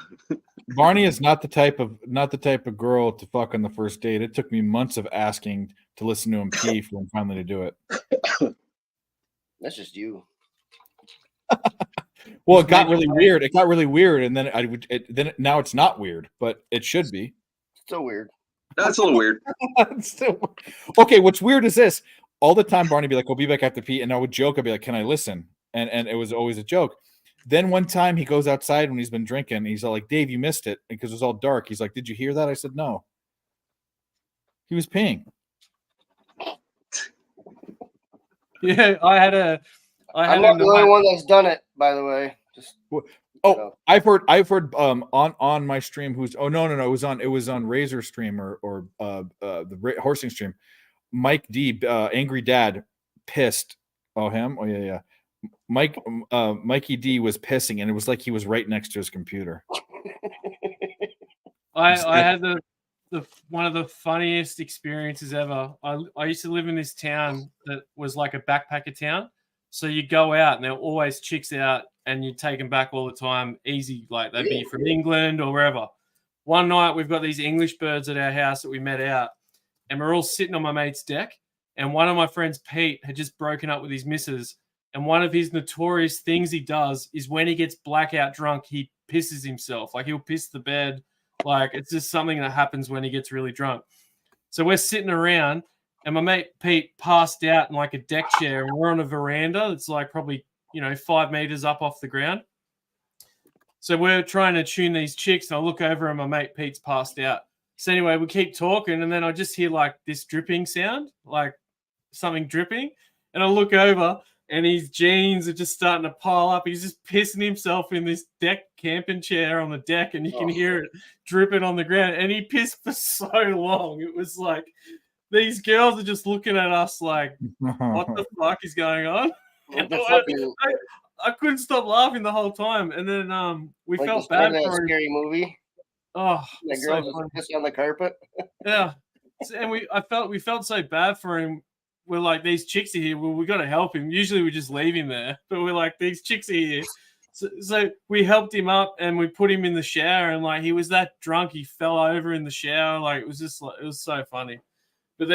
Speaker 2: Barney is not the type of girl to fuck on the first date. It took me months of asking to listen to him pee for him finally to do it.
Speaker 5: That's just you.
Speaker 2: Well, it got really weird. It got really weird, and then now it's not weird, but it should be.
Speaker 5: So weird.
Speaker 11: That's a little weird.
Speaker 2: Okay, what's weird is this. All the time, Barney would be like, "I'll be back after pee," and I would joke. I'd be like, "Can I listen?" And it was always a joke. Then one time he goes outside when he's been drinking. He's all like, "Dave, you missed it," because it was all dark. He's like, "Did you hear that?" I said, "No." He was peeing.
Speaker 7: Yeah, I had
Speaker 5: I'm not the only one that's done it, by the way. Just
Speaker 2: I've heard on my stream who's no it was on Razor stream or the horsing stream. Mike D, Angry Dad, pissed. Oh, him? Oh yeah. Mikey D was pissing, and it was like he was right next to his computer.
Speaker 7: I had the one of the funniest experiences ever. I used to live in this town that was like a backpacker town. So you go out and there are always chicks out and you take them back all the time. Easy, like they'd be from England or wherever. One night we've got these English birds at our house that we met out, and we're all sitting on my mate's deck. And one of my friends, Pete, had just broken up with his missus. And one of his notorious things he does is when he gets blackout drunk, he pisses himself. Like he'll piss the bed. Like it's just something that happens when he gets really drunk. So we're sitting around and my mate Pete passed out in like a deck chair and we're on a veranda that's like probably, 5 meters up off the ground. So we're trying to tune these chicks and I look over and my mate Pete's passed out. So anyway, we keep talking and then I just hear like this dripping sound, like something dripping. And I look over and his jeans are just starting to pile up. He's just pissing himself in this deck camping chair on the deck, and you can hear it dripping on the ground. And he pissed for so long. It was like these girls are just looking at us like, what the fuck is going on? I couldn't stop laughing the whole time. And then we
Speaker 5: like
Speaker 7: felt bad for him.
Speaker 5: Scary movie.
Speaker 7: Oh,
Speaker 5: that
Speaker 7: so
Speaker 5: girl
Speaker 7: funny.
Speaker 5: just pissing on the carpet.
Speaker 7: Yeah. And we felt so bad for him. We're like, these chicks are here. Well, we got to help him. Usually we just leave him there, but we're like, these chicks are here. So we helped him up and we put him in the shower, and like he was that drunk he fell over in the shower. Like it was just like, it was so funny. But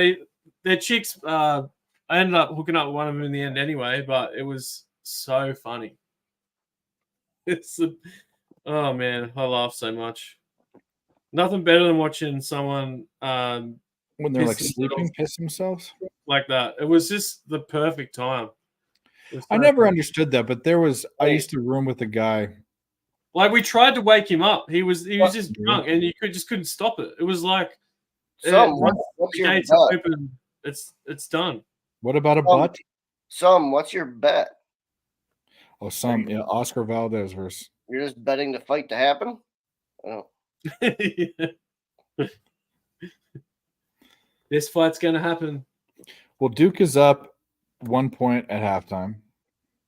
Speaker 7: their chicks, I ended up hooking up with one of them in the end anyway. But it was so funny. Oh man, I laughed so much. Nothing better than watching someone
Speaker 2: when they're like sleeping, piss themselves
Speaker 7: like that. It was just the perfect time.
Speaker 2: I never understood that, but I used to room with a guy.
Speaker 7: Like we tried to wake him up. He was just drunk, and you just couldn't stop it. It was like, once the gates are open, it's done.
Speaker 2: What about a butt?
Speaker 5: What's your bet?
Speaker 2: Oh, yeah, Oscar Valdez versus.
Speaker 5: You're just betting the fight to happen? Oh.
Speaker 7: This fight's gonna happen.
Speaker 2: Well, Duke is up 1 point at halftime.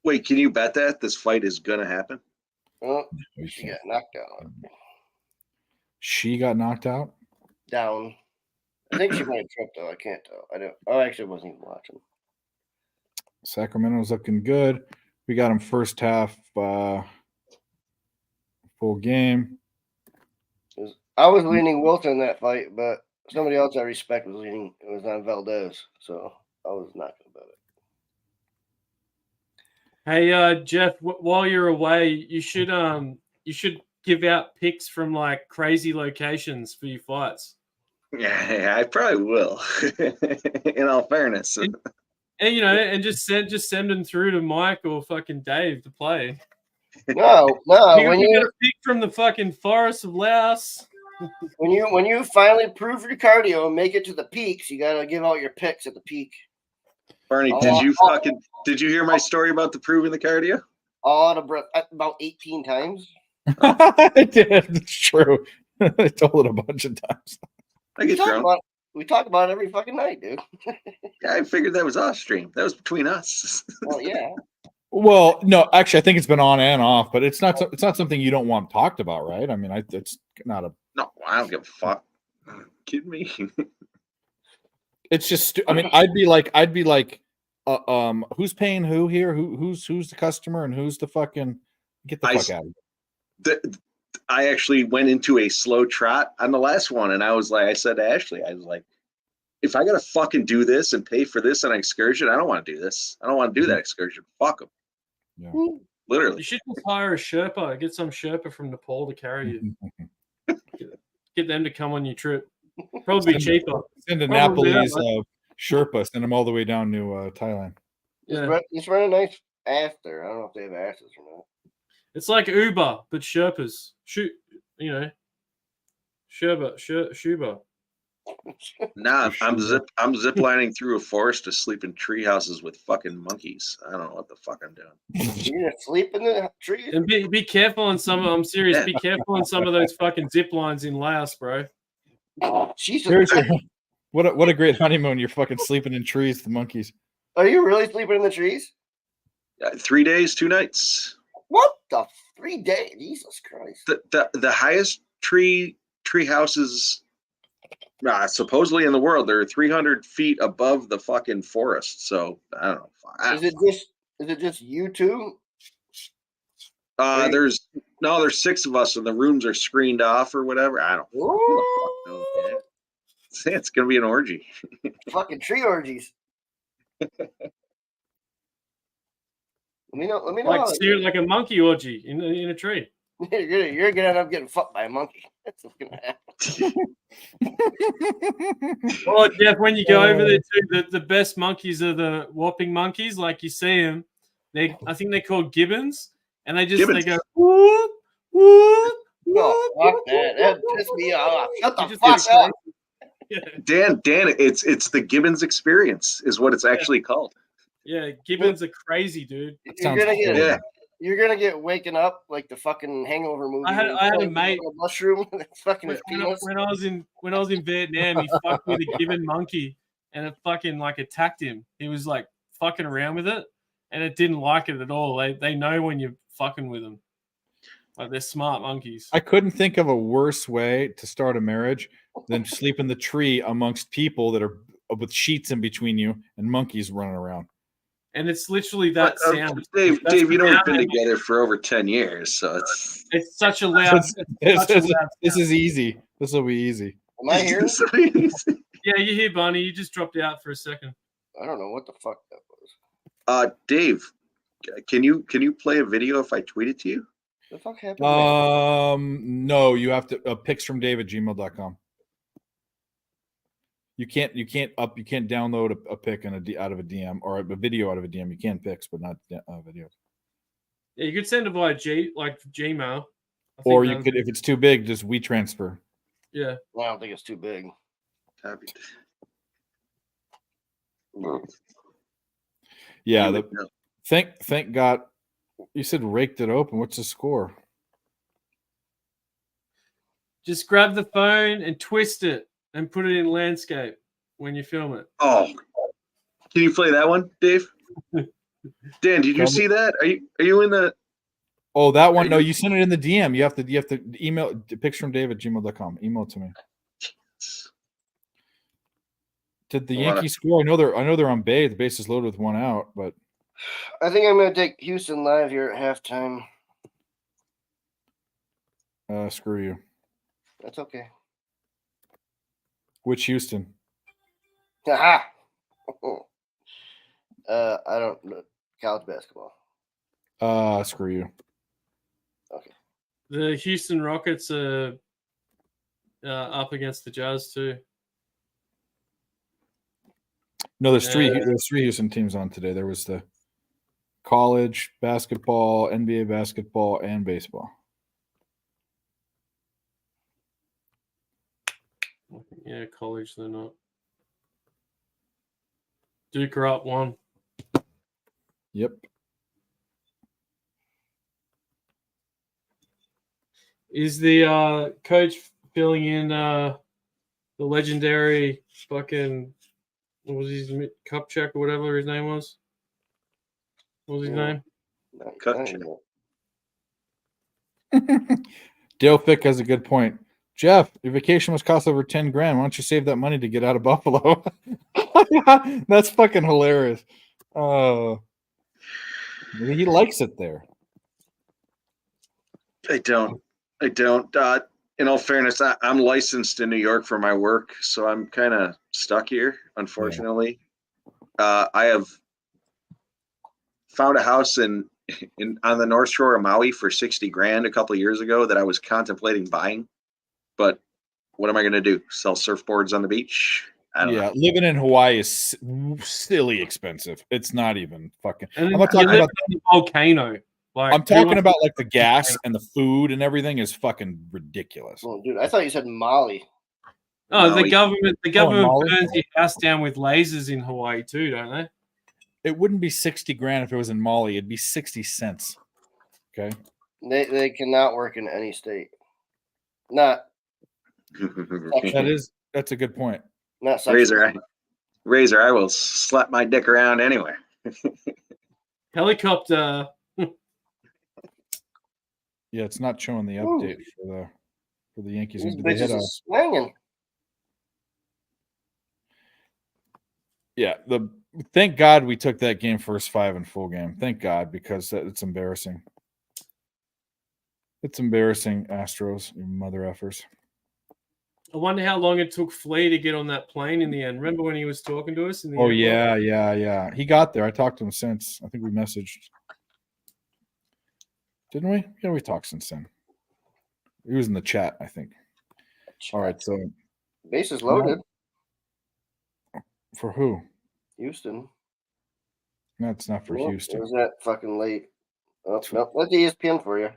Speaker 11: Wait, can you bet that this fight is gonna happen?
Speaker 5: Oh, she got knocked out.
Speaker 2: She got knocked out?
Speaker 5: Down. I think she might have tripped though. I can't tell. I actually wasn't even watching.
Speaker 2: Sacramento's looking good. We got him first half full game.
Speaker 5: I was leaning Wilson in that fight, but somebody else I respect was leading. It was on Valdez, so I was not gonna bet it.
Speaker 7: Hey, Jeff, while you're away, you should give out picks from like crazy locations for your fights.
Speaker 11: Yeah, I probably will. In all fairness,
Speaker 7: And and just send them through to Mike or fucking Dave to play.
Speaker 5: No.
Speaker 7: You
Speaker 5: When
Speaker 7: got
Speaker 5: you
Speaker 7: a pick from the fucking forest of Laos.
Speaker 5: when you finally prove your cardio and make it to the peaks, you gotta give out your picks at the peak.
Speaker 11: Barney, did you hear my story about the proving the cardio?
Speaker 5: All out of breath about 18 times.
Speaker 2: I did. It's true. I told it a bunch of times.
Speaker 11: I get drunk.
Speaker 5: We talk about it every fucking night, dude.
Speaker 11: Yeah, I figured that was off stream. That was between us.
Speaker 5: Well, yeah.
Speaker 2: Well, no, actually, I think it's been on and off, but it's not something you don't want talked about, right? I mean, it's not a.
Speaker 11: No, I don't give a fuck. Kidding me?
Speaker 2: It's just. I mean, I'd be like, who's paying who here? Who's the customer and who's the fucking get the fuck out of here.
Speaker 11: I actually went into a slow trot on the last one, and I said to Ashley, I was like, if I gotta fucking do this and pay for this on an excursion, I don't want to do this. I don't want to do that excursion. Fuck them.
Speaker 2: Yeah.
Speaker 11: Literally.
Speaker 7: You should just hire a Sherpa. Get some Sherpa from Nepal to carry you. Get them to come on your trip. Probably cheaper.
Speaker 2: Send a
Speaker 7: Probably,
Speaker 2: Nepalese
Speaker 7: yeah.
Speaker 2: Sherpa, send them all the way down to Thailand.
Speaker 5: Just run a nice ass there. I don't know if they have asses or not.
Speaker 7: It's like Uber, but Sherpas. Sherpa.
Speaker 11: Nah, I'm ziplining through a forest to sleep in tree houses with fucking monkeys. I don't know what the fuck I'm doing.
Speaker 5: You're gonna sleep in the trees?
Speaker 7: And be careful on some. I'm serious. Be careful on some of those fucking zip lines in Laos, bro.
Speaker 5: Jesus.
Speaker 2: What a great honeymoon! You're fucking sleeping in trees, the monkeys.
Speaker 5: Are you really sleeping in the trees?
Speaker 11: 3 days, 2 nights.
Speaker 5: What the 3 days? Jesus Christ!
Speaker 11: The highest tree houses, supposedly in the world, they're 300 feet above the fucking forest. So I don't know.
Speaker 5: Is it just you two?
Speaker 11: There's 6 of us, and the rooms are screened off or whatever. I don't. Who the fuck knows, man? It's gonna be an orgy.
Speaker 5: Fucking tree orgies. Let me know.
Speaker 7: Like a monkey orgy in a tree.
Speaker 5: You're gonna end up getting fucked by a monkey. That's what's gonna happen.
Speaker 7: Oh, Jeff, when you go over there too, the best monkeys are the whopping monkeys. Like you see them, I think they're called gibbons, and they go whoop whoop.
Speaker 5: No, fuck that. That pissed me off. Shut the fuck up.
Speaker 11: Dan, it's the Gibbons experience is what it's actually called.
Speaker 7: Yeah, gibbons are crazy, dude.
Speaker 5: You're gonna get waken up like the fucking Hangover movie.
Speaker 7: I had a mate
Speaker 5: mushroom. Fucking
Speaker 7: when I was in Vietnam, he fucked with a gibbon monkey, and it fucking like attacked him. He was like fucking around with it, and it didn't like it at all. They know when you're fucking with them. Like they're smart monkeys.
Speaker 2: I couldn't think of a worse way to start a marriage than sleep in the tree amongst people that are with sheets in between you and monkeys running around.
Speaker 7: And it's literally that sound.
Speaker 11: Dave, you know we've been together for over 10 years, so
Speaker 7: it's such a loud.
Speaker 2: This is easy. This will be easy.
Speaker 5: Am I here?
Speaker 7: Yeah, you're here, Barney. You just dropped out for a second.
Speaker 5: I don't know what the fuck that was.
Speaker 11: Dave, can you play a video if I tweet it to you?
Speaker 5: The fuck happened?
Speaker 2: No, you have to picsfromdave@gmail.com. You can't download a pic out of a DM or a video out of a DM. You can pics, but not videos.
Speaker 7: Yeah, you could send it via Gmail.
Speaker 2: Or you could, if it's too big, just WeTransfer.
Speaker 7: Yeah.
Speaker 5: Well, I don't think it's too big.
Speaker 2: Yeah. Thank God. You said raked it open. What's the score?
Speaker 7: Just grab the phone and twist it and put it in landscape when you film it.
Speaker 11: Oh, can you play that one, Dave? Dan, did you see that? Are you in the?
Speaker 2: Oh, that one. No, you sent it in the DM. You have to email picsfromdave@gmail.com. Email it to me. Did the Yankees score? I know they're on base. The base is loaded with 1 out, but
Speaker 5: I think I'm gonna take Houston live here at halftime.
Speaker 2: Screw you.
Speaker 5: That's okay.
Speaker 2: Which Houston?
Speaker 5: Aha. I don't know. College basketball.
Speaker 2: Screw you.
Speaker 5: Okay.
Speaker 7: The Houston Rockets are up against the Jazz too.
Speaker 2: No, there's three.
Speaker 7: Yeah.
Speaker 2: There's three Houston teams on today. There was the college basketball, NBA basketball, and baseball.
Speaker 7: Yeah, college they're not. Duke are up 1.
Speaker 2: Yep.
Speaker 7: Is the coach filling in the legendary fucking what was his Kupchak or whatever his name was? What was his name?
Speaker 5: Kupchak.
Speaker 2: Dale Fick has a good point. Jeff, your vacation must cost over 10 grand. Why don't you save that money to get out of Buffalo? That's fucking hilarious. Maybe he likes it there.
Speaker 11: I don't. In all fairness, I'm licensed in New York for my work, so I'm kind of stuck here, unfortunately. I have found a house on the North Shore of Maui for 60 grand a couple of years ago that I was contemplating buying. But what am I going to do? Sell surfboards on the beach? I don't know.
Speaker 2: Living in Hawaii is silly expensive. It's not even fucking.
Speaker 7: And
Speaker 2: I'm not talking
Speaker 7: you live
Speaker 2: about
Speaker 7: in the volcano. Like,
Speaker 2: I'm talking about like the gas and the food and everything is fucking ridiculous.
Speaker 5: Oh, dude, I thought you said Molly.
Speaker 7: Oh,
Speaker 11: Maui.
Speaker 7: the government
Speaker 2: Maui.
Speaker 7: burns your house down with lasers in Hawaii too, don't they?
Speaker 2: It wouldn't be 60 grand if it was in Mali. It'd be 60 cents. Okay.
Speaker 5: They cannot work in any state. Not
Speaker 2: That's a good point.
Speaker 5: not sexual.
Speaker 11: Razor, I will slap my dick around anywhere.
Speaker 7: Helicopter.
Speaker 2: Yeah, it's not showing the update for the Yankees.
Speaker 5: These
Speaker 2: Did they hit
Speaker 5: bitches
Speaker 2: a-
Speaker 5: are swinging.
Speaker 2: Yeah, thank God we took that game first 5 in full game. Thank God, because it's embarrassing. It's embarrassing, Astros, you mother effers.
Speaker 7: I wonder how long it took Flea to get on that plane in the end. Remember when he was talking to us? In the
Speaker 2: Oh
Speaker 7: airport?
Speaker 2: yeah. He got there. I talked to him since. I think we messaged. Didn't we? Yeah, we talked since then. He was in the chat, I think. All right, so
Speaker 5: Bases loaded.
Speaker 2: for who?
Speaker 5: Houston.
Speaker 2: No, it's not for
Speaker 5: Nope,
Speaker 2: Houston.
Speaker 5: It was that fucking late. Oh, no, that's ESPN for you.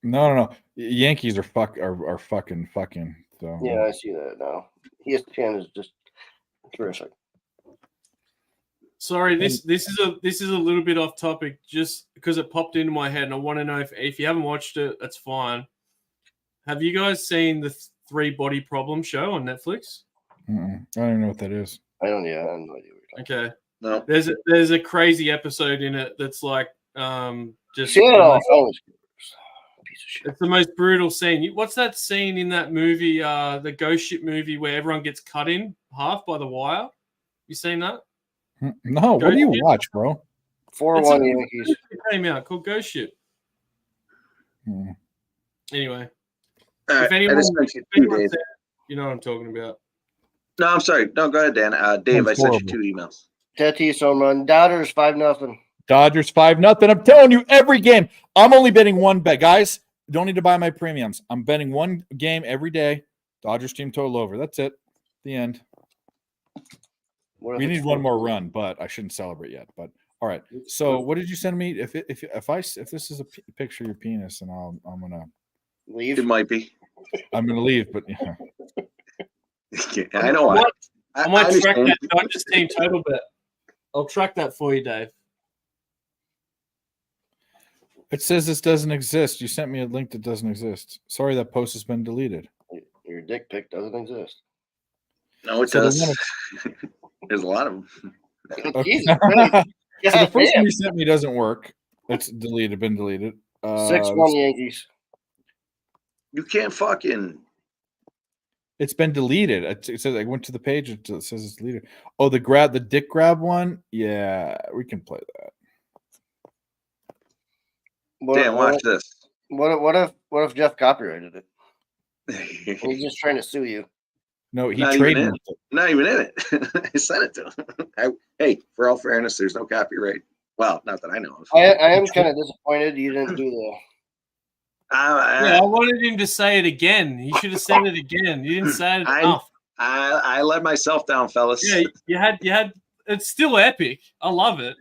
Speaker 2: No. Yankees are fucking. So
Speaker 5: Yeah, I see that now. ESPN is just terrific.
Speaker 7: Sorry, this is a little bit off topic, just because it popped into my head, and I want to know if you haven't watched it, that's fine. Have you guys seen the 3 Body Problem show on Netflix?
Speaker 2: I don't even know what that is.
Speaker 5: I have no idea what you're talking
Speaker 7: Okay,
Speaker 11: No.
Speaker 7: there's a crazy episode in it that's like just
Speaker 5: See it all. Piece of shit.
Speaker 7: it's the most brutal scene. What's that scene in that movie, the Ghost Ship movie, where everyone gets cut in half by the wire? You seen that?
Speaker 2: No, what do you watch, bro?
Speaker 5: 4-1 Yankees.
Speaker 7: It came out called Ghost Ship.
Speaker 2: Hmm.
Speaker 7: Anyway,
Speaker 11: All right,
Speaker 7: if anyone,
Speaker 11: I just sent you
Speaker 7: if
Speaker 11: two,
Speaker 7: anyone
Speaker 11: Dave.
Speaker 7: said, you know what I'm talking about.
Speaker 11: No, I'm sorry. No, go ahead, Dan. Dave, I
Speaker 2: That's
Speaker 11: sent you
Speaker 2: horrible.
Speaker 11: 2 emails.
Speaker 5: Tatis home run. Dodgers 5-0.
Speaker 2: Dodgers 5-0. I'm telling you, every game. I'm only betting one bet, guys. Don't need to buy my premiums. I'm betting one game every day. Dodgers team total over. That's it. The end.
Speaker 5: What if
Speaker 2: We
Speaker 5: it's
Speaker 2: need one
Speaker 5: 4-2?
Speaker 2: more run, but I shouldn't celebrate yet. But all right. So what did you send me? If this is a picture of your penis, and I'm gonna
Speaker 5: Leave.
Speaker 11: It might be.
Speaker 2: leave. But yeah.
Speaker 11: I know.
Speaker 7: I might track
Speaker 11: understand.
Speaker 7: that Dodgers team total bet. I'll track that for you, Dave.
Speaker 2: It says this doesn't exist. You sent me a link that doesn't exist. Sorry, that post has been deleted.
Speaker 5: Your dick pic doesn't exist.
Speaker 11: No, it
Speaker 2: So the
Speaker 11: does.
Speaker 2: one-
Speaker 11: There's a lot of them.
Speaker 2: Okay.
Speaker 5: Jesus Christ.
Speaker 2: So the
Speaker 5: God
Speaker 2: first
Speaker 5: damn.
Speaker 2: one you sent me doesn't work. It's deleted. Been deleted.
Speaker 5: 6-1 Yankees.
Speaker 11: You can't fucking.
Speaker 2: It's been deleted. It says I went to the page. It says it's deleted. Oh, the dick grab one. Yeah, we can play that.
Speaker 11: Dan, watch this.
Speaker 5: What if Jeff copyrighted it? And he's just trying to sue you.
Speaker 2: No, he
Speaker 11: Not even in
Speaker 2: trademarked
Speaker 11: it.
Speaker 2: it.
Speaker 11: Not even in it. I sent it to him. Hey, for all fairness, there's no copyright. Well, not that I know of.
Speaker 5: I am kind of disappointed you didn't do the.
Speaker 7: Yeah, I wanted him to say it again. He should have said it again. You didn't say it enough.
Speaker 11: I let myself down, fellas.
Speaker 7: Yeah, you had. It's still epic. I love it,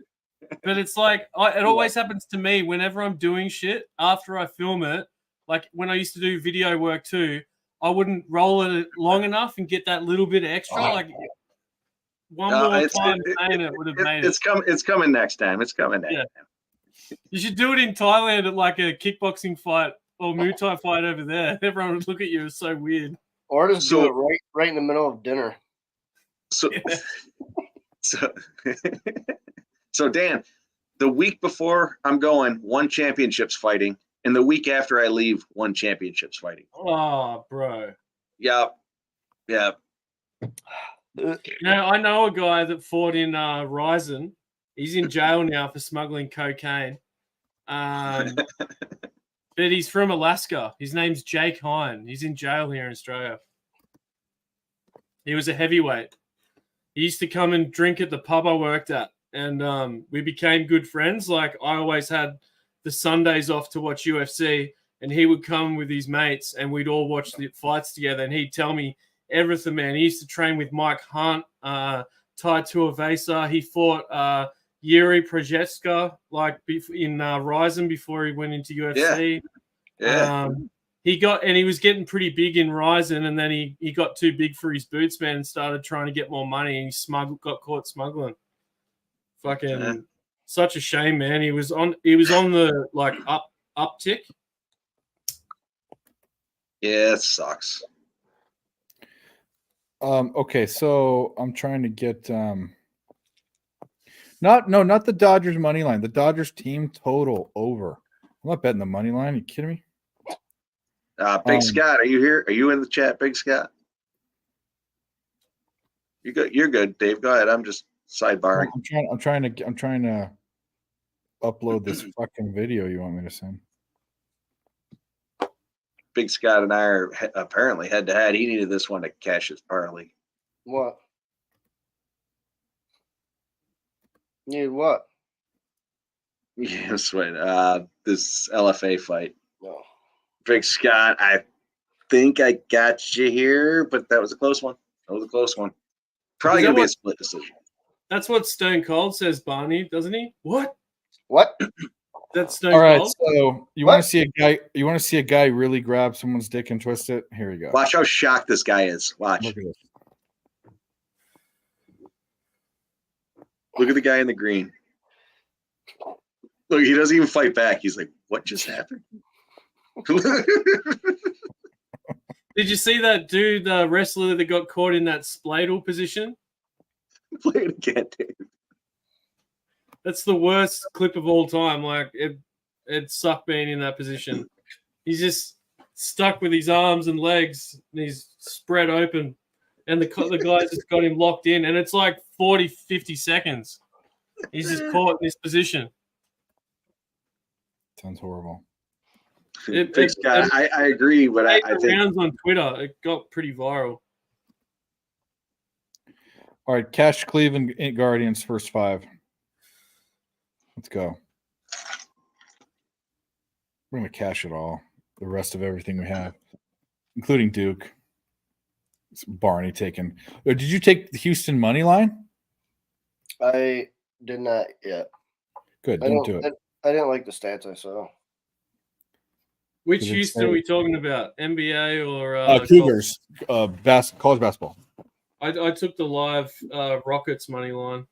Speaker 7: but it's like it always happens to me whenever I'm doing shit after I film it. Like when I used to do video work too, I wouldn't roll it long enough and get that little bit of extra. Like one more time saying it would have made it.
Speaker 11: It's coming next time. It's coming next time.
Speaker 7: You should do it in Thailand at like a kickboxing fight or Muay Thai fight over there. Everyone would look at you. It's so weird.
Speaker 5: Or just do it right in the middle of dinner.
Speaker 11: So, so Dan, the week before I'm going, 1 championship's fighting, and the week after I leave, 1 championship's fighting.
Speaker 7: Oh, bro.
Speaker 11: Yeah.
Speaker 7: I know a guy that fought in Ryzen. He's in jail now for smuggling cocaine. But he's from Alaska. His name's Jake Hine. He's in jail here in Australia. He was a heavyweight. He used to come and drink at the pub I worked at, and we became good friends. Like I always had the Sundays off to watch UFC, and he would come with his mates, and we'd all watch the fights together. And he'd tell me everything, man. He used to train with Mike Hunt, Tai Tuivasa. He fought Yuri Prochazka like in Ryzen before he went into UFC.
Speaker 11: Yeah.
Speaker 7: He was getting pretty big in Ryzen, and then he got too big for his boots, man, and started trying to get more money, and he got caught smuggling. Fucking such a shame, man. He was on the like uptick.
Speaker 11: Yeah, it sucks.
Speaker 2: Okay, so I'm trying to get not the Dodgers money line. The Dodgers team total over. I'm not betting the money line. Are you kidding me?
Speaker 11: Big Scott, are you here? Are you in the chat, Big Scott? You good? You're good, Dave. Go ahead. I'm just sidebarring.
Speaker 2: I'm trying to upload this fucking video you want me to send.
Speaker 11: Big Scott and I are apparently head to head. He needed this one to cash his parlay.
Speaker 5: What? Need what?
Speaker 11: Yes, wait. This LFA fight.
Speaker 5: No.
Speaker 11: Big Scott, I think I got you here, but that was a close one. Probably gonna be a split decision.
Speaker 7: That's what Stone Cold says, Barney, doesn't he? What? That's Stone
Speaker 2: All right,
Speaker 7: Cold.
Speaker 2: so you want to see a guy? You want to see a guy really grab someone's dick and twist it? Here we go.
Speaker 11: Watch how shocked this guy is. Watch.
Speaker 2: Look at this.
Speaker 11: Look at the guy in the green. Look, he doesn't even fight back. He's like, "What just happened?"
Speaker 7: Did you see that dude, the wrestler that got caught in that spladle position?
Speaker 11: Play it again, Dave.
Speaker 7: That's the worst clip of all time. Like it sucked being in that position. He's just stuck with his arms and legs, and he's spread open, and the guys just got him locked in, and it's like 40, 50 seconds. He's just caught in this position.
Speaker 2: Sounds horrible.
Speaker 11: Big Scott, I agree, but I think
Speaker 7: rounds on Twitter, it got pretty viral.
Speaker 2: All right, cash Cleveland Guardians first 5. Let's go. We're gonna cash it all. The rest of everything we have, including Duke. It's Barney taking. Did you take the Houston money line?
Speaker 5: I did not yet.
Speaker 2: Good, don't do it.
Speaker 5: I didn't like the stats I saw.
Speaker 7: Which
Speaker 2: Did it
Speaker 7: Houston
Speaker 2: say-
Speaker 7: are we talking about? NBA or
Speaker 2: Cougars? College basketball.
Speaker 7: I took the live Rockets money line.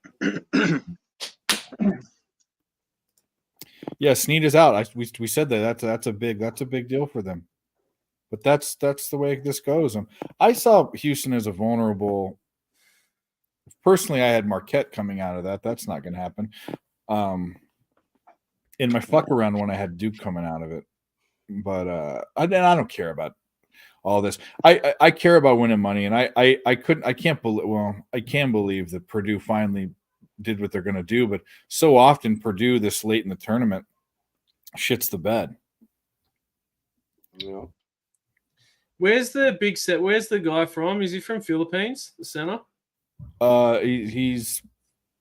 Speaker 2: Yeah, Snead is out. We said that. That's a big deal for them. But that's the way this goes. I saw Houston as a vulnerable. Personally, I had Marquette coming out of that. That's not going to happen. In my fuck around one, I had Duke coming out of it. But I don't care about all this. I care about winning money, and I can believe that Purdue finally did what they're going to do. But so often Purdue this late in the tournament shits the bed.
Speaker 5: Yeah.
Speaker 7: Where's the big set? Where's the guy from? Is he from Philippines? The center?
Speaker 2: He's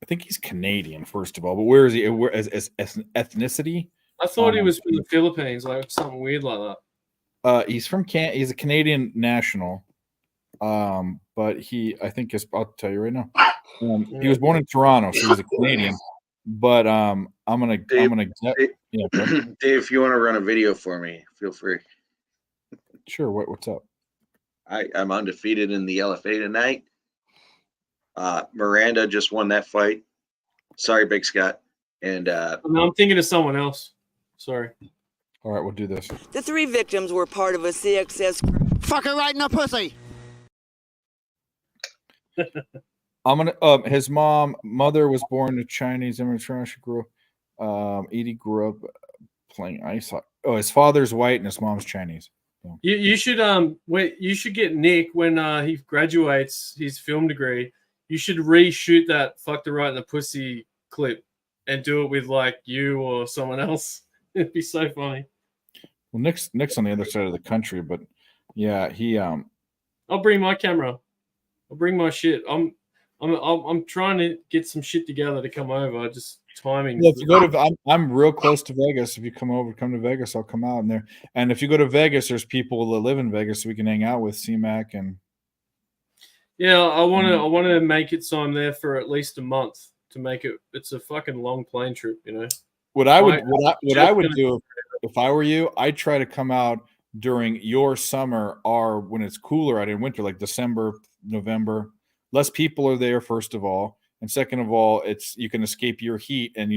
Speaker 2: I think he's Canadian, first of all, but where is he? Where as ethnicity?
Speaker 7: I thought he was from the Philippines, like something weird like that.
Speaker 2: He's from he's a Canadian national. But I think I'll tell you right now. He was born in Toronto, so he's a Canadian. But I'm gonna
Speaker 11: Dave, if you want to run a video for me, feel free.
Speaker 2: Sure. What's up?
Speaker 11: I'm undefeated in the LFA tonight. Miranda just won that fight. Sorry, Big Scott. And
Speaker 7: no, I'm thinking of someone else. Sorry.
Speaker 2: All right, we'll do this.
Speaker 12: The 3 victims were part of a CXS group.
Speaker 1: Fuck her right in the pussy.
Speaker 2: I'm gonna. His mother was born to Chinese immigrant. She grew. Edie grew up playing ice hockey. Oh, his father's white and his mom's Chinese. So.
Speaker 7: You should you should get Nick when he graduates his film degree. You should reshoot that "fuck the right in the pussy" clip and do it with like you or someone else. It'd be so funny.
Speaker 2: Well, Nick's on the other side of the country, but yeah, he
Speaker 7: I'll bring my camera. I'll bring my shit. I'm trying to get some shit together to come over. Just timing.
Speaker 2: Well, if you go to, I'm real close to Vegas. If you come to Vegas, I'll come out in there. And if you go to Vegas, there's people that live in Vegas, so we can hang out with CMAC and.
Speaker 7: Yeah, I want to make it so I'm there for at least a month to make it. It's a fucking long plane trip, you know.
Speaker 2: What I would do if I were you, I'd try to come out during your summer or when it's cooler out in winter, like December, November. Less people are there, first of all, and second of all, you can escape your heat. And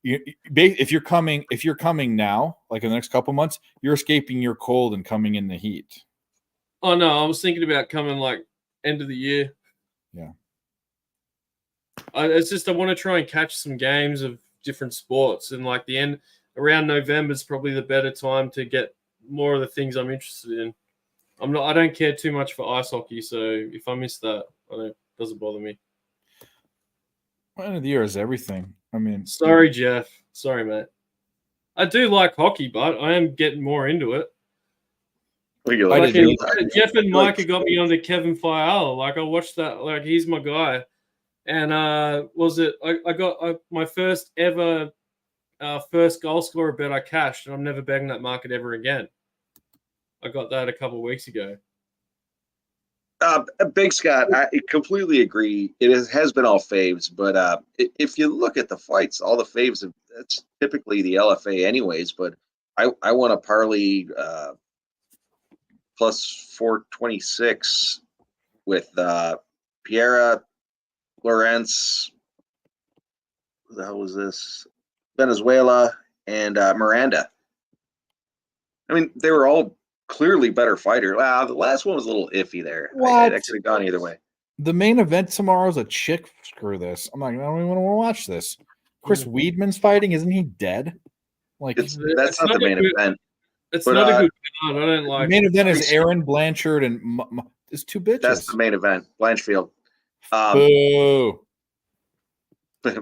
Speaker 2: if you're coming now, like in the next couple months, you're escaping your cold and coming in the heat.
Speaker 7: Oh no, I was thinking about coming like end of the year.
Speaker 2: Yeah,
Speaker 7: it's just I want to try and catch some games of different sports, and like the end around November is probably the better time to get more of the things I'm interested in. I don't care too much for ice hockey, so if I miss that, it doesn't bother me.
Speaker 2: Well, end of the year is everything. I mean,
Speaker 7: sorry, Jeff. Sorry, mate. I do like hockey, but I am getting more into it. Jeff and Micah got me onto Kevin Fiala. Like I watched that. Like he's my guy. And I got my first ever first goal scorer bet I cashed, and I'm never betting that market ever again. I got that a couple of weeks ago.
Speaker 11: Big Scott, I completely agree. It has been all faves, but if you look at the fights, all the faves, that's typically the LFA anyways, but I won a parlay plus 426 with Piera, Lawrence, who the hell was this? Venezuela, and Miranda. I mean, they were all clearly better fighter. Wow, the last one was a little iffy there. That could have gone either way.
Speaker 2: The main event tomorrow is a chick. Screw this. I'm like, I don't even want to watch this. Chris Weidman's fighting. Isn't he dead? Like
Speaker 11: that's not the main event.
Speaker 7: It's not a good card. I don't like.
Speaker 2: The main event is Aaron Blanchard and it's two bitches.
Speaker 11: That's the main event. Blanchfield.
Speaker 2: Boo.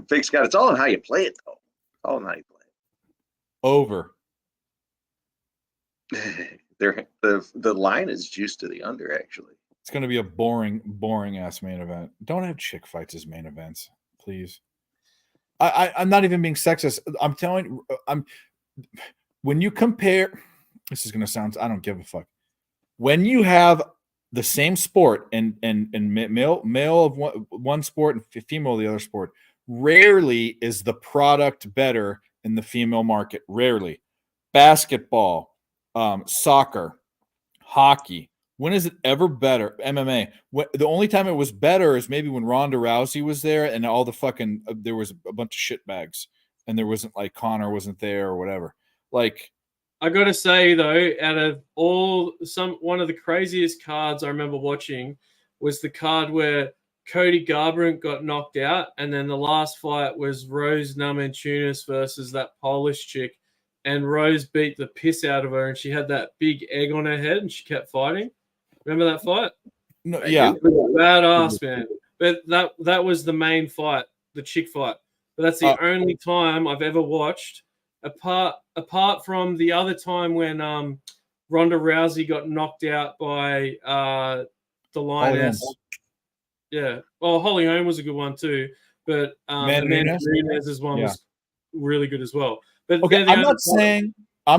Speaker 11: Big Scott, it's all in how you play it, though. All in how you play it.
Speaker 2: Over.
Speaker 11: The line is juiced to the under, actually.
Speaker 2: It's going to be a boring ass main event. Don't have chick fights as main events, please. I'm not even being sexist. I'm telling you, when you compare, this is going to sound, I don't give a fuck. When you have the same sport and male of one sport and female of the other sport, rarely is the product better in the female market. Rarely. Basketball, soccer, hockey. When is it ever better? MMA. The only time it was better is maybe when Ronda Rousey was there and all the fucking there was a bunch of shit bags and there wasn't like Connor wasn't there or whatever. Like
Speaker 7: I gotta say though, out of one of the craziest cards I remember watching was the card where Cody Garbrandt got knocked out, and then the last fight was Rose Namajunas versus that Polish chick, and Rose beat the piss out of her, and she had that big egg on her head, and she kept fighting. Remember that fight?
Speaker 2: No, yeah,
Speaker 7: badass, man. But that was the main fight, the chick fight. But that's the only time I've ever watched, apart from the other time when Ronda Rousey got knocked out by the Lioness. Yeah. Well, Holly Holm was a good one too, but Amanda Nunes' one was really good as well. But
Speaker 2: okay, I'm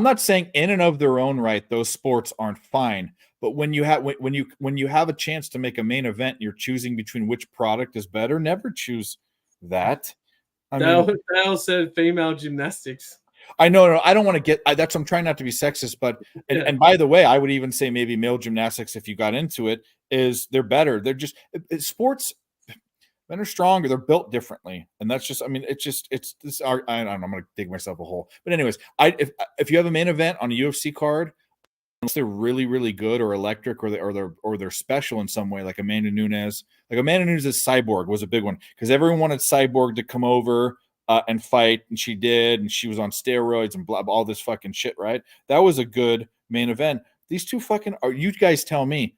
Speaker 2: not saying in and of their own right those sports aren't fine. But when you have a chance to make a main event, you're choosing between which product is better. Never choose that.
Speaker 7: Dale said female gymnastics.
Speaker 2: I know. No, I don't want to get. That's. I'm trying not to be sexist, but and by the way, I would even say maybe male gymnastics, if you got into it, they're better. They're just sports. Men are stronger. They're built differently, and that's just. I mean, it's this. I don't know. I'm going to dig myself a hole. But anyways, if you have a main event on a UFC card, unless they're really, really good or electric or they're special in some way, like Amanda Nunes. Like Amanda Nunes' Cyborg was a big one because everyone wanted Cyborg to come over and fight, and she did, and she was on steroids and blah, all this fucking shit, right? That was a good main event. These two fucking are. You guys tell me,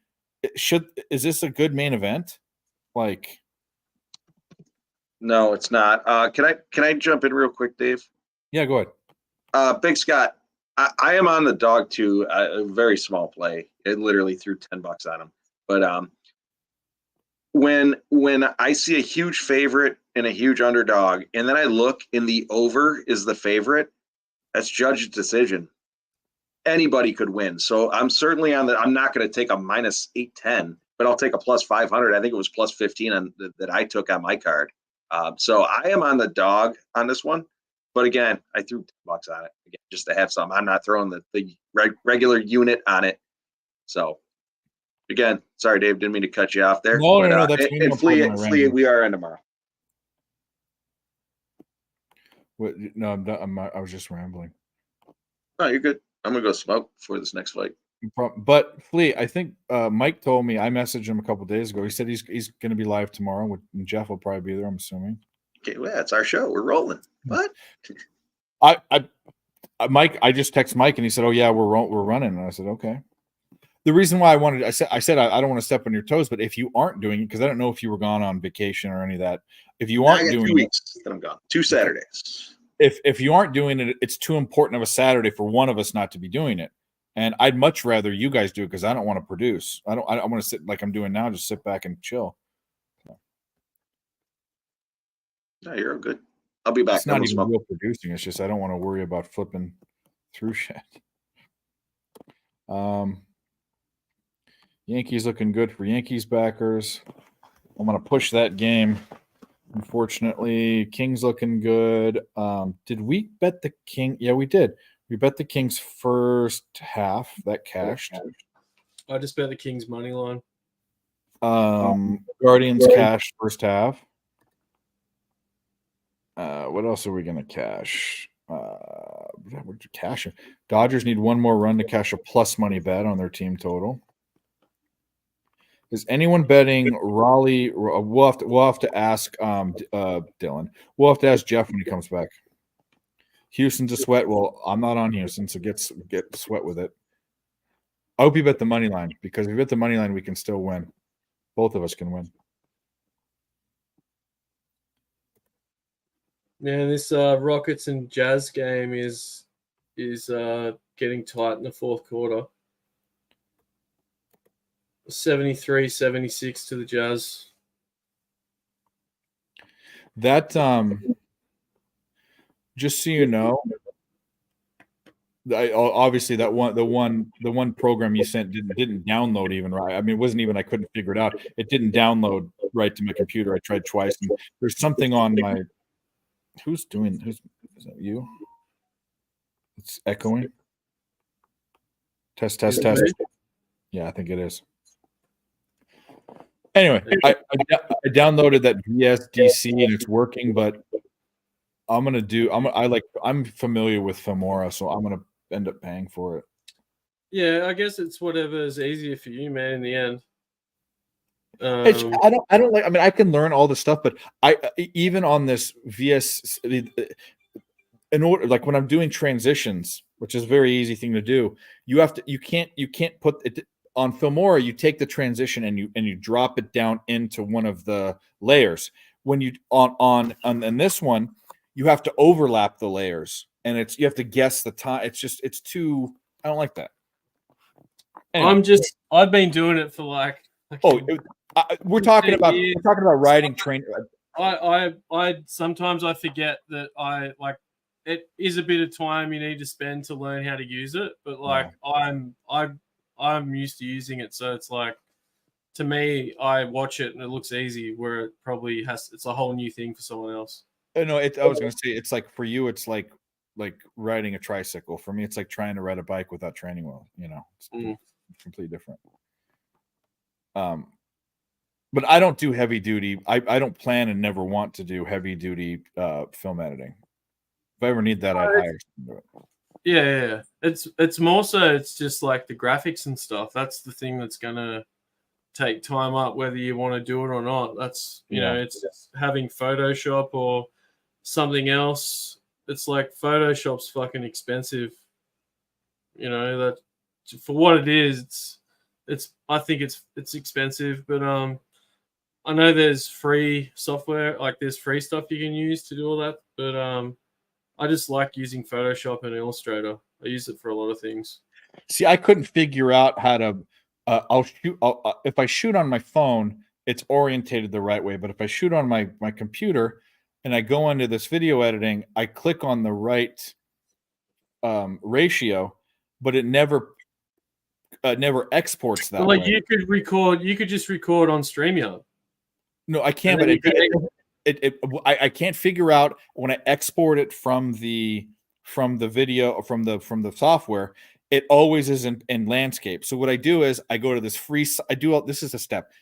Speaker 2: is this a good main event? Like,
Speaker 11: no, it's not. Can I jump in real quick, Dave?
Speaker 2: Yeah, go ahead.
Speaker 11: Big Scott. I am on the dog too. A very small play. It literally threw $10 on him. But when I see a huge favorite and a huge underdog, and then I look and the over is the favorite, that's judge's decision. Anybody could win. So I'm certainly on I'm not going to take a minus 810, but I'll take a plus 500. I think it was plus 15 on that I took on my card. So I am on the dog on this one. But again, I threw $10 on it again, just to have some. I'm not throwing the regular unit on it. So again, sorry, Dave, didn't mean to cut you off there.
Speaker 2: No, that's
Speaker 11: and Flea, we are in tomorrow.
Speaker 2: What, no, I was just rambling.
Speaker 11: No, you're good. I'm gonna go smoke before this next fight.
Speaker 2: But Flea, I think Mike told me. I messaged him a couple days ago. He said he's going to be live tomorrow. And Jeff will probably be there. I'm assuming.
Speaker 11: Okay, well, it's our show. We're rolling. What?
Speaker 2: Mike, I just texted Mike and he said, "Oh yeah, we're running." And I said, "Okay." The reason why I said I don't want to step on your toes, but if you aren't doing it, because I don't know if you were gone on vacation or any of that. If you aren't doing
Speaker 11: 2 weeks, then I'm gone. 2 Saturdays.
Speaker 2: If you aren't doing it, it's too important of a Saturday for one of us not to be doing it. And I'd much rather you guys do it because I don't want to produce. I want to sit like I'm doing now, just sit back and chill.
Speaker 11: No, you're good. I'll be back.
Speaker 2: It's not even real producing. It's just I don't want to worry about flipping through shit. Yankees looking good for Yankees backers. I'm going to push that game. Unfortunately, Kings looking good. Did we bet the King? Yeah, we did. We bet the Kings first half. That cashed.
Speaker 7: I just bet the Kings money line.
Speaker 2: Guardians cash first half. What else are we going to cash? Where'd you cash it? Dodgers need one more run to cash a plus money bet on their team total. Is anyone betting Raleigh? We'll have to ask Dylan. We'll have to ask Jeff when he comes back. Houston to sweat. Well, I'm not on Houston, so get sweat with it. I hope you bet the money line because if you bet the money line, we can still win. Both of us can win.
Speaker 7: Man, this Rockets and Jazz game is getting tight in the fourth quarter. 73-76 to the Jazz.
Speaker 2: That just so you know, obviously that the one program you sent didn't download even right. I mean, it wasn't even I couldn't figure it out. It didn't download right to my computer. I tried twice, and there's something on my. Is that you? It's echoing. Test. Yeah, I think it is. Anyway, I downloaded that VSDC and it's working, but I'm familiar with Filmora, so I'm gonna end up paying for it.
Speaker 7: Yeah, I guess it's whatever is easier for you, man. In the end,
Speaker 2: I don't like. I mean, I can learn all this stuff, but I even on this VS in order, like when I'm doing transitions, which is a very easy thing to do, you can't put it on Filmora. You take the transition and you drop it down into one of the layers. When you on this one, you have to overlap the layers, and you have to guess the time. It's too. I don't like that. Anyway.
Speaker 7: I've been doing it for like.
Speaker 2: We're talking
Speaker 7: 15
Speaker 2: about
Speaker 7: years.
Speaker 2: writing train.
Speaker 7: I sometimes I forget that it is a bit of time you need to spend to learn how to use it, but like I'm used to using it, so it's like, to me, I watch it and it looks easy, where it probably it's a whole new thing for someone else.
Speaker 2: No, I was gonna say, it's like, for you, it's like riding a tricycle. For me, it's like trying to ride a bike without training wheels. It's completely different. But I don't do heavy duty. I don't plan and never want to do heavy duty film editing. If I ever need that, I'd hire someone to do it.
Speaker 7: Yeah. It's more so it's just like the graphics and stuff. That's the thing that's gonna take time up, whether you want to do it or not. That's it's just having Photoshop or something else. It's like Photoshop's fucking expensive. That for what it is, it's I think it's expensive, but I know there's free software, like there's free stuff you can use to do all that, but I just like using Photoshop and Illustrator. I use it for a lot of things.
Speaker 2: See, I couldn't figure out how to. If I shoot on my phone, it's orientated the right way. But if I shoot on my computer and I go into this video editing, I click on the right ratio, but it never exports that way.
Speaker 7: You could just record on StreamYard.
Speaker 2: No, I can't. But I can't figure out when I export it from the video from the software. It always is in landscape. So what I do is I go to this free. This is a step.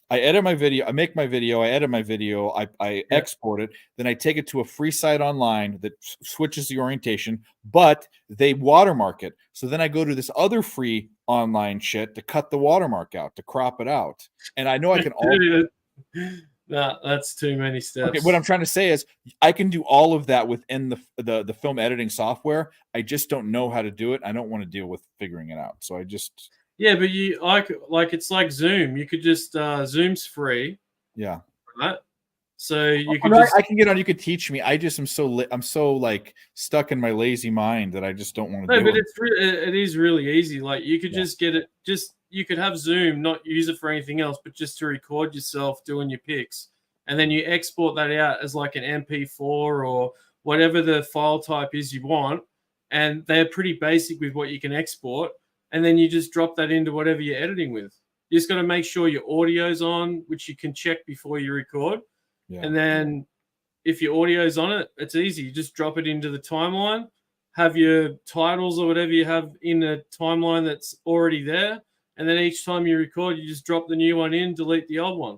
Speaker 2: I edit my video. I make my video. I edit my video. I export it. Then I take it to a free site online that switches the orientation, but they watermark it. So then I go to this other free online shit to cut the watermark out, to crop it out. And I know I can.
Speaker 7: No, that's too many steps.
Speaker 2: Okay, what I'm trying to say is I can do all of that within the film editing software. I just don't know how to do it. I don't want to deal with figuring it out. So I just
Speaker 7: but it's like Zoom. You could just Zoom's free.
Speaker 2: Yeah.
Speaker 7: Right. So you
Speaker 2: could I can get on. You could teach me. I just am so like stuck in my lazy mind that I just don't want to.
Speaker 7: No, but it is really easy. Like you could just get it. You could have Zoom, not use it for anything else, but just to record yourself doing your pics. And then you export that out as like an MP4 or whatever the file type is you want. And they're pretty basic with what you can export. And then you just drop that into whatever you're editing with. You just got to make sure your audio's on, which you can check before you record. Yeah. And then if your audio's on it, it's easy. You just drop it into the timeline, have your titles or whatever you have in a timeline that's already there. And then each time you record, you just drop the new one in, delete the old one.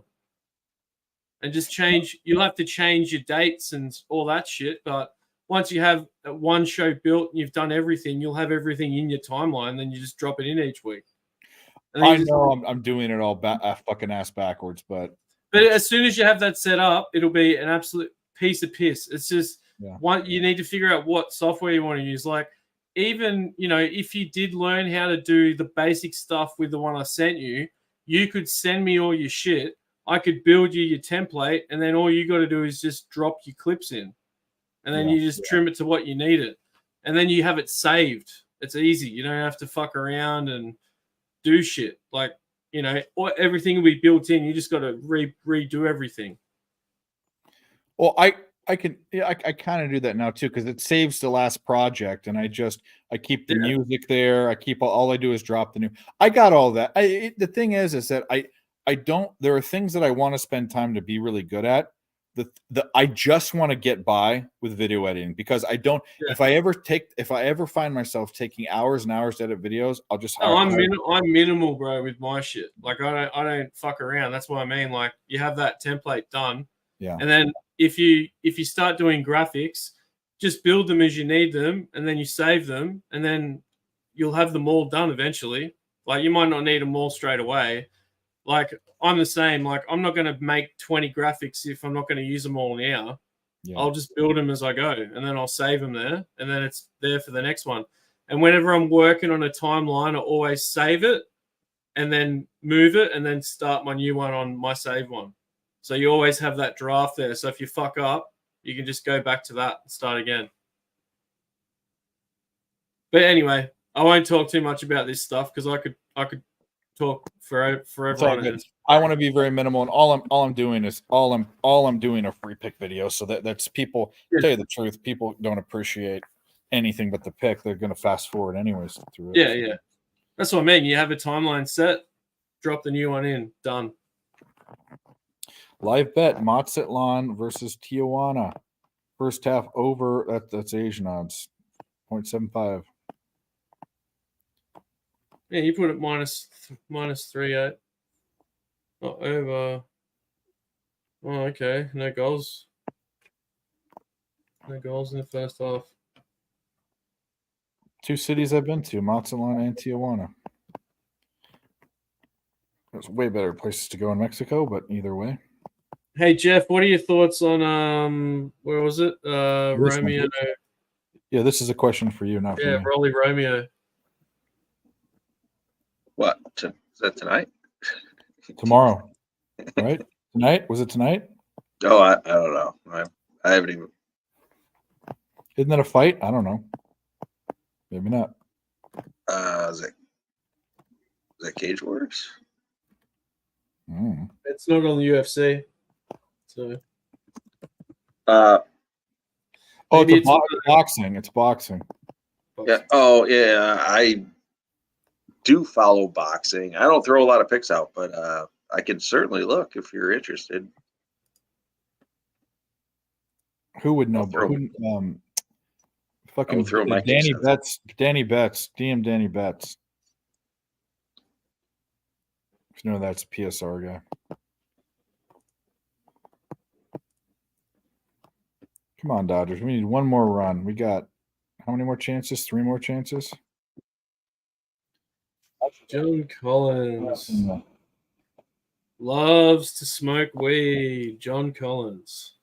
Speaker 7: And just change. You'll have to change your dates and all that shit. But once you have one show built and you've done everything, you'll have everything in your timeline. Then you just drop it in each week.
Speaker 2: I know I'm doing it all fucking ass backwards. But
Speaker 7: as soon as you have that set up, it'll be an absolute piece of piss. It's just you need to figure out what software you want to use. Like, even, if you did learn how to do the basic stuff with the one I sent you, you could send me all your shit. I could build you your template, and then all you got to do is just drop your clips in. And then you just trim it to what you need it. And then you have it saved. It's easy. You don't have to fuck around and do shit. Like, everything will be built in. You just got to redo everything.
Speaker 2: Well, I kind of do that now too, because it saves the last project, and I keep the music there. I keep all I do is drop the new. I got all that. The thing is that I don't. There are things that I want to spend time to be really good at. I just want to get by with video editing, because I don't. Yeah. If I ever find myself taking hours and hours to edit videos, I'll just.
Speaker 7: I'm minimal, bro, with my shit. Like I don't fuck around. That's what I mean. Like, you have that template done.
Speaker 2: Yeah.
Speaker 7: And then if you start doing graphics, just build them as you need them, and then you save them, and then you'll have them all done eventually. Like, you might not need them all straight away. Like, I'm the same. Like, I'm not going to make 20 graphics if I'm not going to use them all now. Yeah. I'll just build them as I go, and then I'll save them there, and then it's there for the next one. And whenever I'm working on a timeline, I always save it and then move it and then start my new one on my save one. So you always have that draft there. So if you fuck up, you can just go back to that and start again. But anyway, I won't talk too much about this stuff because I could talk forever
Speaker 2: It's all
Speaker 7: on
Speaker 2: good.
Speaker 7: it.
Speaker 2: I want to be very minimal, and all I'm doing are free pick videos. So that's people. Tell you the truth, people don't appreciate anything but the pick. They're going to fast forward anyways through it.
Speaker 7: Yeah. That's what I mean. You have a timeline set, drop the new one in, done.
Speaker 2: Live bet: Mazatlan versus Tijuana. First half over. That's Asian odds, 0.75.
Speaker 7: Yeah, you put it minus 3-8. Oh, over. Oh, okay. No goals. No goals in the first half.
Speaker 2: Two cities I've been to: Mazatlan and Tijuana. There's way better places to go in Mexico, but either way.
Speaker 7: Hey Jeff, what are your thoughts on where was it? Romeo.
Speaker 2: Yeah, this is a question for you, not for me.
Speaker 7: Rolly Romeo.
Speaker 11: What? Is that tonight?
Speaker 2: Tomorrow, right? Tonight? Was it tonight?
Speaker 11: Oh, I don't know. I haven't even.
Speaker 2: Isn't that a fight? I don't know. Maybe not.
Speaker 11: Is that Cage Wars?
Speaker 7: It's not on the UFC. So.
Speaker 2: It's boxing. It's boxing.
Speaker 11: Yeah. Oh, yeah. I do follow boxing. I don't throw a lot of picks out, but I can certainly look if you're interested.
Speaker 2: Who would know? Fucking
Speaker 11: throw my
Speaker 2: Danny
Speaker 11: kicks out.
Speaker 2: Betts. Danny Betts. DM Danny Betts. If you know that's a PSR guy. Come on, Dodgers. We need one more run. We got how many more chances? 3 more chances?
Speaker 7: John Collins loves to smoke weed. John Collins.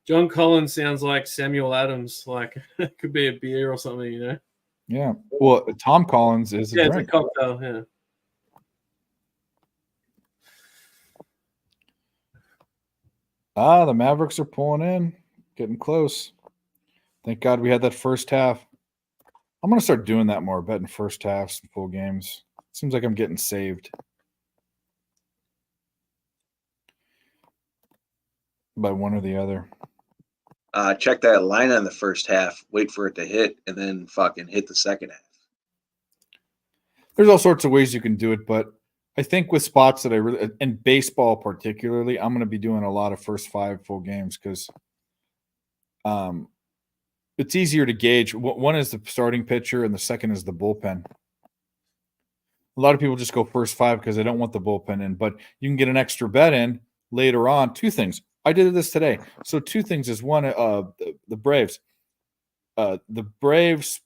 Speaker 7: John Collins sounds like Samuel Adams. Like it could be a beer or something, you know?
Speaker 2: Yeah. Well, Tom Collins is a
Speaker 7: Yeah,
Speaker 2: drink.
Speaker 7: it's a cocktail. Yeah.
Speaker 2: The Mavericks are pulling in, getting close. Thank God we had that first half. I'm going to start doing that more, betting first halves and full games. Seems like I'm getting saved by one or the other.
Speaker 11: Check that line on the first half, wait for it to hit, and then fucking hit the second half.
Speaker 2: There's all sorts of ways you can do it, but I think with spots that I really, in baseball particularly, I'm going to be doing a lot of first 5 full games because it's easier to gauge. One is the starting pitcher and the second is the bullpen. A lot of people just go first 5 because they don't want the bullpen in, but you can get an extra bet in later on. 2 things. I did this today. So 2 things is one, the Braves. The Braves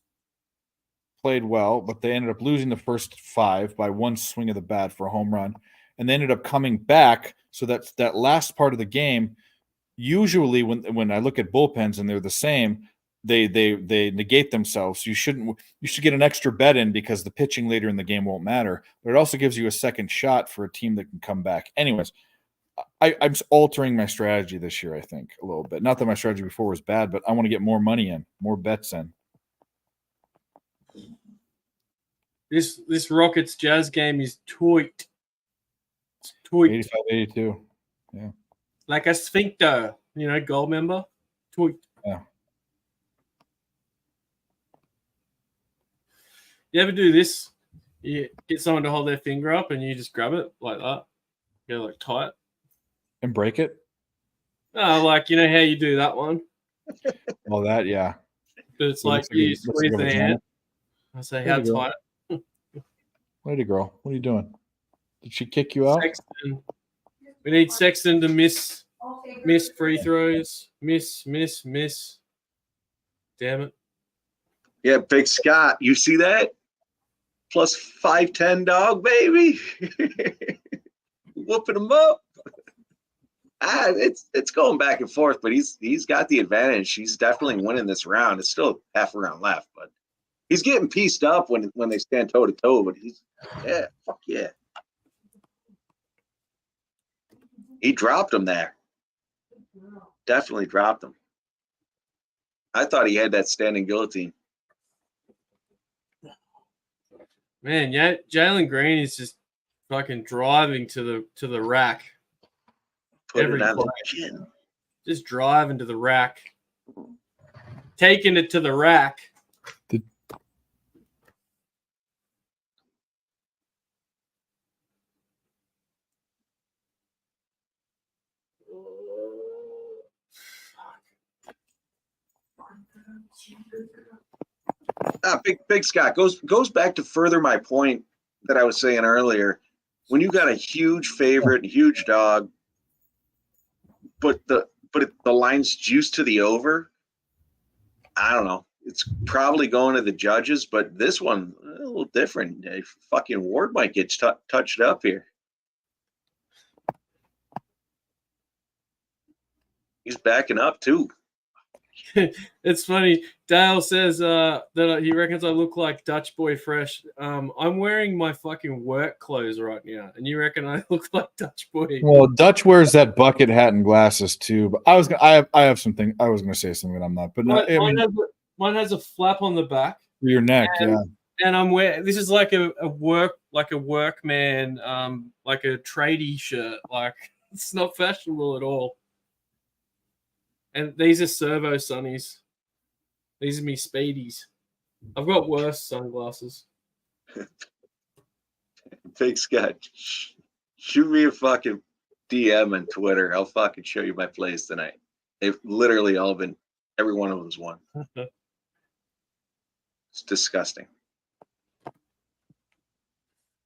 Speaker 2: played well, but they ended up losing the first 5 by 1 swing of the bat for a home run. And they ended up coming back. So that's that last part of the game. Usually when I look at bullpens and they're the same, they negate themselves. You should get an extra bet in because the pitching later in the game won't matter. But it also gives you a second shot for a team that can come back. Anyways, I'm altering my strategy this year, I think, a little bit. Not that my strategy before was bad, but I want to get more money in, more bets in.
Speaker 7: This Rockets Jazz game is tweaked.
Speaker 2: 85-82. Yeah.
Speaker 7: Like a sphincter, gold member. Tweaked.
Speaker 2: Yeah.
Speaker 7: You ever do this? You get someone to hold their finger up and you just grab it like that. Go like tight.
Speaker 2: And break it?
Speaker 7: Oh, like how you do that one.
Speaker 2: Well, that, yeah.
Speaker 7: But it's like you squeeze the hand. I say, how tight?
Speaker 2: Lady girl, what are you doing? Did she kick you out?
Speaker 7: Sexton. We need Sexton to miss free throws. Miss. Damn it.
Speaker 11: Yeah, Big Scott, you see that? Plus 510 dog, baby. Whooping him up. It's going back and forth, but he's got the advantage. He's definitely winning this round. It's still half a round left, but he's getting pieced up when they stand toe to toe. But fuck yeah. He dropped him there. Definitely dropped him. I thought he had that standing guillotine.
Speaker 7: Man, yeah, Jalen Green is just fucking driving to the rack.
Speaker 11: Put
Speaker 7: Every
Speaker 11: it on
Speaker 7: play.
Speaker 11: the chin.
Speaker 7: Just driving to the rack. Taking it to the rack.
Speaker 11: Big Scott goes back to further my point that I was saying earlier. When you got a huge favorite, huge dog, but the line's juiced to the over, I don't know. It's probably going to the judges, but this one a little different. Fucking Ward might get touched up here. He's backing up too.
Speaker 7: It's funny. Dale says that he reckons I look like Dutch Boy Fresh. I'm wearing my fucking work clothes right now, and you reckon I look like Dutch Boy?
Speaker 2: Well, Dutch wears that bucket hat and glasses too. But I have something. I was going to say something that I'm not. But no,
Speaker 7: Mine has a flap on the back.
Speaker 2: Your neck, yeah.
Speaker 7: And I'm wearing this is like a workman, like a tradie shirt. Like it's not fashionable at all. And these are Servo Sunnies. These are me Speedies. I've got worse sunglasses.
Speaker 11: Big Scott, shoot me a fucking DM on Twitter. I'll fucking show you my plays tonight. They've literally all been, every one of them's won. It's disgusting.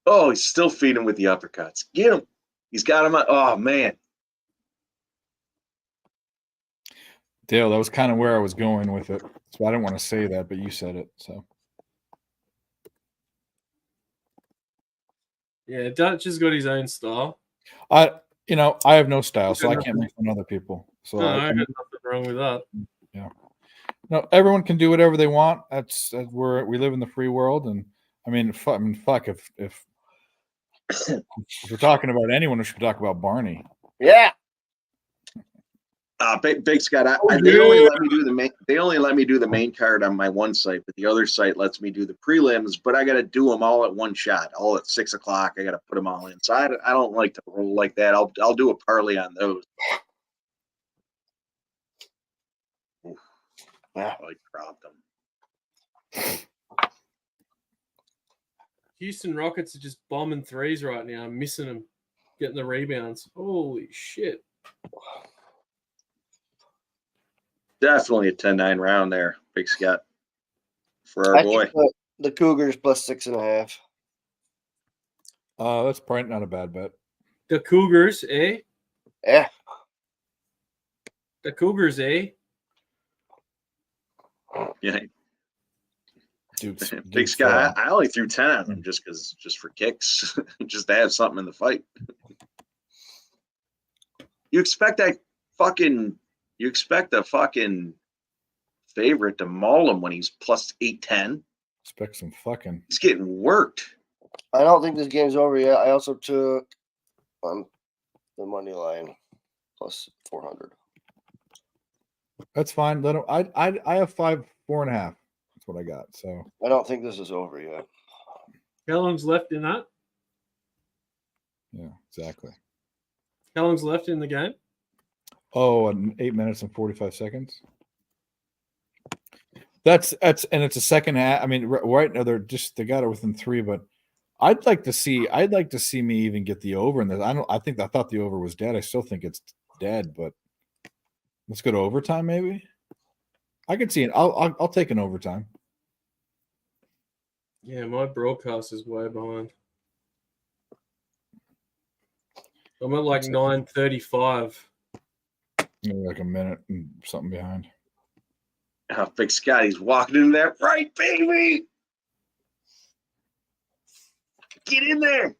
Speaker 11: Oh, he's still feeding with the uppercuts. Get him. He's got him. Oh, man.
Speaker 2: Dale, that was kind of where I was going with it. So I didn't want to say that, but you said it. So
Speaker 7: yeah, Dutch has got his own style.
Speaker 2: I have no style, so I can't make fun of other people. So
Speaker 7: I got nothing wrong with that.
Speaker 2: Yeah. No, everyone can do whatever they want. That's we live in the free world, and fuck if we're talking about anyone, we should talk about Barney.
Speaker 5: Yeah.
Speaker 11: Big Scott, they only let me do the main. They only let me do the main card on my one site, but the other site lets me do the prelims. But I got to do them all at one shot, all at 6 o'clock. I got to put them all in. So I don't like to roll like that. I'll do a parlay on those. I dropped them.
Speaker 7: Houston Rockets are just bombing threes right now. I'm missing them, getting the rebounds. Holy shit.
Speaker 11: Definitely a 10-9 round there, Big Scott, for our boy.
Speaker 5: The Cougars plus 6.5.
Speaker 2: That's probably not a bad bet.
Speaker 7: The Cougars, eh?
Speaker 5: Yeah.
Speaker 7: The Cougars, eh?
Speaker 11: Yeah.
Speaker 2: Duke's
Speaker 11: Big Scott, I only threw 10 on them just for kicks, just to have something in the fight. You expect a fucking favorite to maul him when he's plus 810.
Speaker 2: Expect some fucking.
Speaker 11: He's getting worked.
Speaker 5: I don't think this game's over yet. I also took the money line plus 400.
Speaker 2: That's fine. Let him. I have 4.5. That's what I got. So
Speaker 5: I don't think this is over yet.
Speaker 7: How long's left in that?
Speaker 2: Yeah, exactly.
Speaker 7: How long's left in the game?
Speaker 2: Oh, 8 minutes and 45 seconds. That's and it's a second half. I mean, right now they got it within 3, but I'd like to see me even get the over in this. I thought the over was dead. I still think it's dead, but let's go to overtime maybe. I could see it. I'll take an overtime.
Speaker 7: Yeah, my broadcast is way behind. I'm at like 9:35.
Speaker 2: Maybe like a minute and something behind.
Speaker 11: Oh, Big Scott, he's walking in there. Right, baby. Get in there.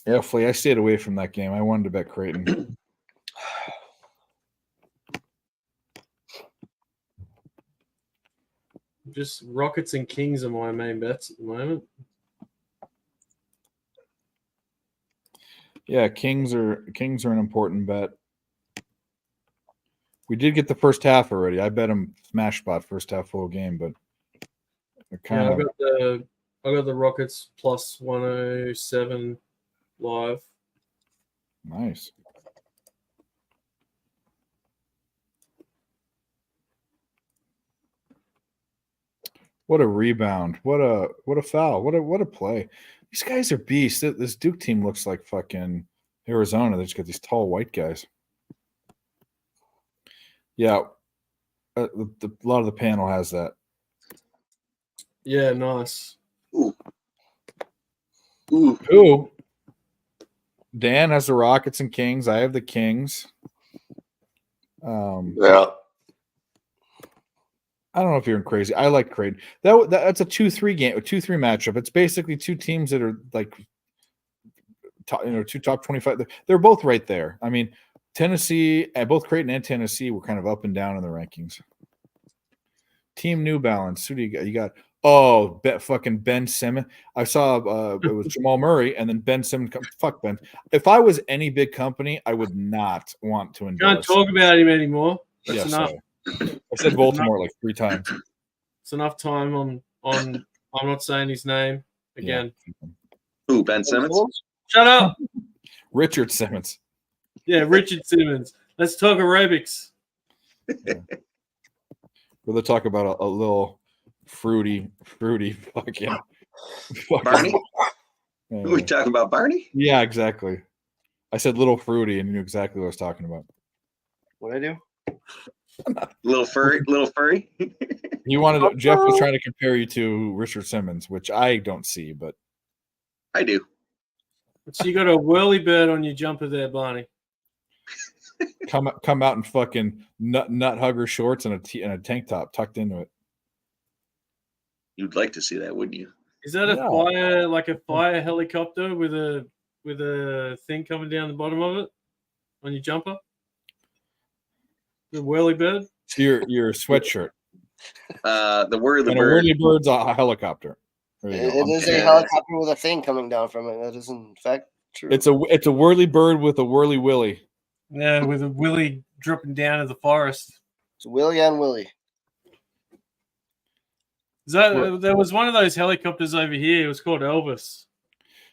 Speaker 2: Yeah, Flea, I stayed away from that game. I wanted to bet Creighton.
Speaker 7: Just Rockets and Kings are my main bets at the moment.
Speaker 2: Yeah, Kings are an important bet. We did get the first half already. I bet him smash spot first half full game, but
Speaker 7: Yeah, I got the Rockets plus 107 live.
Speaker 2: Nice. What a rebound. What a foul. What a play. These guys are beasts. This Duke team looks like fucking Arizona. They just got these tall white guys. Yeah. A lot of the panel has that.
Speaker 7: Yeah, nice.
Speaker 2: Ooh. Dan has the Rockets and Kings. I have the Kings.
Speaker 10: Yeah.
Speaker 2: I don't know if you're crazy. I like Creighton. That's a 2-3 game, a 2-3 matchup. It's basically two teams that are like, two top 25. They're both right there. I mean, Tennessee, both Creighton and Tennessee were kind of up and down in the rankings. Team New Balance. Who do you got? You got fucking Ben Simmons. I saw it was Jamal Murray and then Ben Simmons. Fuck Ben. If I was any big company, I would not want to endorse.
Speaker 7: Can't talk about him anymore. That's enough.
Speaker 2: Sorry. I said Baltimore like 3 times.
Speaker 7: It's enough time on I'm not saying his name again.
Speaker 2: Yeah.
Speaker 11: Who, Ben Simmons?
Speaker 7: Shut up.
Speaker 2: Richard Simmons.
Speaker 7: Yeah, Richard Simmons. Let's talk aerobics.
Speaker 2: Yeah. We'll talk about a little fruity fucking
Speaker 11: Barney? Are we talking about Barney?
Speaker 2: Yeah, exactly. I said little fruity and you knew exactly what I was talking about.
Speaker 5: What'd I do?
Speaker 11: Little furry.
Speaker 2: Jeff was trying to compare you to Richard Simmons, which I don't see, but
Speaker 11: I do.
Speaker 7: So you got a whirly bird on your jumper there, Barney.
Speaker 2: come out in fucking nut hugger shorts and a tank top tucked into it.
Speaker 11: You'd like to see that, wouldn't you?
Speaker 7: Is that a fire helicopter with a thing coming down the bottom of it on your jumper? The whirly bird?
Speaker 2: Your sweatshirt.
Speaker 11: The whirly
Speaker 2: and
Speaker 11: bird.
Speaker 2: A whirly bird's a helicopter.
Speaker 5: It is a helicopter with a thing coming down from it. That is in fact true.
Speaker 2: It's a whirly bird with a whirly willy.
Speaker 7: Yeah, with a willy dropping down to the forest.
Speaker 5: It's Willy on Willy.
Speaker 7: There was one of those helicopters over here. It was called Elvis.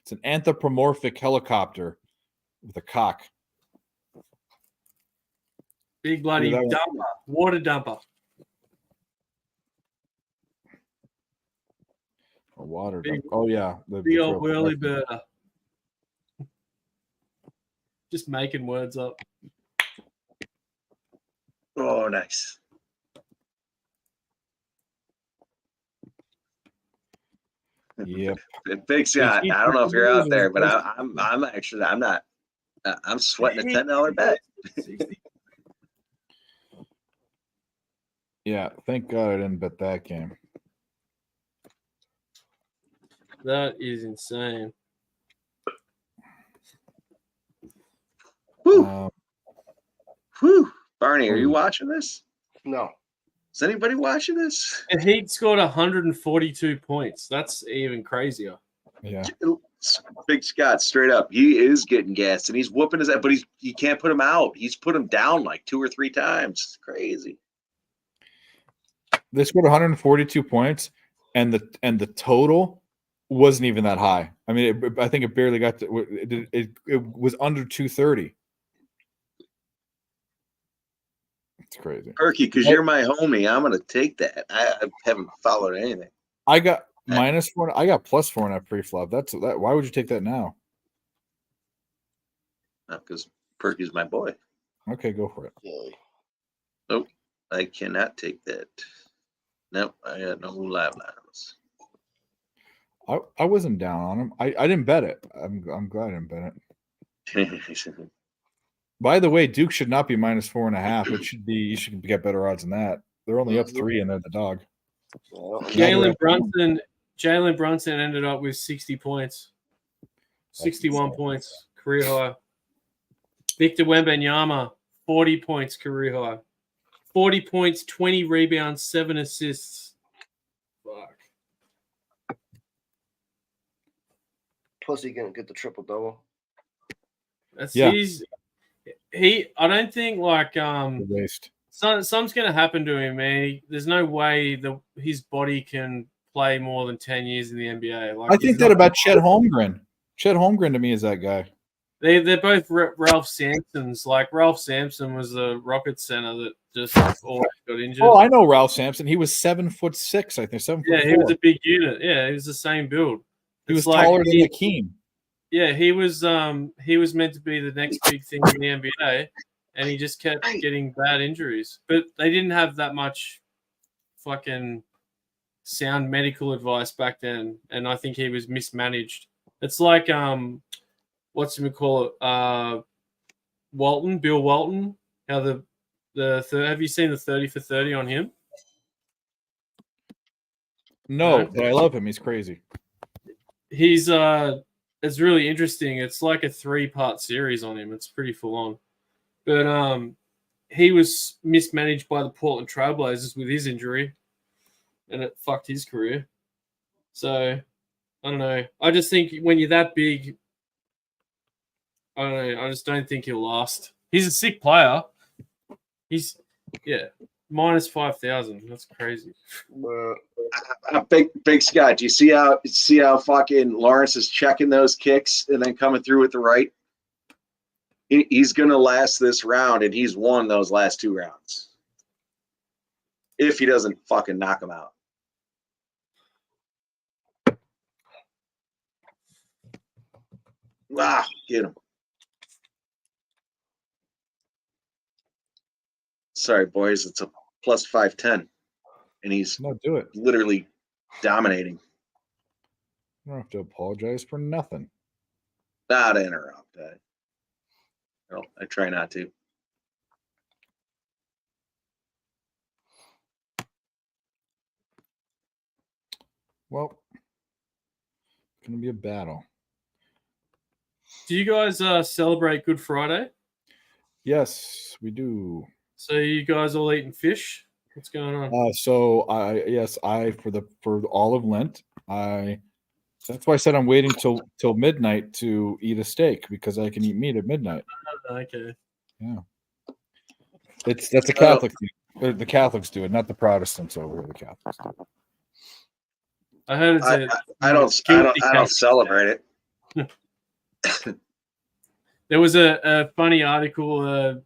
Speaker 2: It's an anthropomorphic helicopter with a cock.
Speaker 7: Big bloody dumper, water dumper.
Speaker 2: A water dumper. Oh yeah,
Speaker 7: big old whirly bird. Just making words up.
Speaker 11: Oh, nice.
Speaker 2: Yep.
Speaker 11: Big shot. I don't know if you're out there, but I'm not. I'm sweating a $10 bet.
Speaker 2: Yeah, thank God I didn't bet that game.
Speaker 7: That is insane.
Speaker 11: Whew. Barney, are you watching this?
Speaker 5: No.
Speaker 11: Is anybody watching this?
Speaker 7: The Heat scored 142 points. That's even crazier.
Speaker 2: Yeah.
Speaker 11: Big Scott, straight up, he is getting gassed and he's whooping his ass, but he can't put him out. He's put him down like 2 or 3 times. It's crazy.
Speaker 2: They scored 142 points, and the total wasn't even that high. I mean, I think it barely got to it was under 230. It's crazy.
Speaker 11: Perky, because you're my homie, I'm gonna take that. I haven't followed anything.
Speaker 2: I got -4. I got +4 in that pre-flop. That's that. Why would you take that now?
Speaker 11: Because Perky's my boy.
Speaker 2: Okay, go for it.
Speaker 5: Really?
Speaker 11: Nope, I cannot take that. Nope, I got no live lines.
Speaker 2: I wasn't down on him. I didn't bet it. I'm glad I didn't bet it. By the way, Duke should not be -4.5. It should be. You should get better odds than that. They're only up 3, and they're the dog.
Speaker 7: Jalen Brunson ended up with 60 points, 61 points, career high. Victor Wembanyama, 40 points, career high. 40 points, 20 rebounds, 7 assists. Fuck.
Speaker 5: Pussy gonna get the triple double.
Speaker 7: That's
Speaker 2: Yeah.
Speaker 7: I don't think like
Speaker 2: Waste.
Speaker 7: Something's going to happen to him, man. There's no way his body can play more than 10 years in the NBA. Like,
Speaker 2: I think that about Chet Holmgren. Chet Holmgren to me is that guy.
Speaker 7: They're both Ralph Sampsons. Like, Ralph Sampson was a rocket center that just always got injured.
Speaker 2: Oh, I know Ralph Sampson. He was 7'6", I think. 7'4".
Speaker 7: Yeah, he was a big unit. Yeah, he was the same build.
Speaker 2: He was
Speaker 7: like,
Speaker 2: taller than Hakeem.
Speaker 7: Yeah, he was meant to be the next big thing in the NBA, and he just kept getting bad injuries. But they didn't have that much fucking sound medical advice back then, and I think he was mismanaged. It's like whatchamacallit, Walton, Bill Walton. How the have you seen the 30 for 30 on him?
Speaker 2: No, but I love him. He's crazy.
Speaker 7: He's it's really interesting. It's like a 3-part series on him. It's pretty full on. But he was mismanaged by the Portland Trailblazers with his injury, and it fucked his career. So I don't know. I just think when you're that big, I don't know. I just don't think he'll last. He's a sick player. He's minus 5,000. That's crazy.
Speaker 11: Big Scott, do you see how fucking Lawrence is checking those kicks and then coming through with the right? He's gonna last this round, and he's won those last 2 rounds. If he doesn't fucking knock him out. Get him. Sorry, boys, it's a plus 510, and he's
Speaker 2: do it.
Speaker 11: Literally dominating.
Speaker 2: I don't have to apologize for nothing.
Speaker 11: Not interrupt. I try not to.
Speaker 2: Well, it's going to be a battle.
Speaker 7: Do you guys celebrate Good Friday?
Speaker 2: Yes, we do.
Speaker 7: So you guys all eating fish? What's going on?
Speaker 2: So for all of Lent, that's why I said I'm waiting till midnight to eat a steak, because I can eat meat at midnight.
Speaker 7: Okay.
Speaker 2: Yeah. That's a Catholic thing. The Catholics do it, not the Protestants over here. The Catholics do it.
Speaker 7: I heard it's
Speaker 11: I don't celebrate it.
Speaker 7: There was a funny article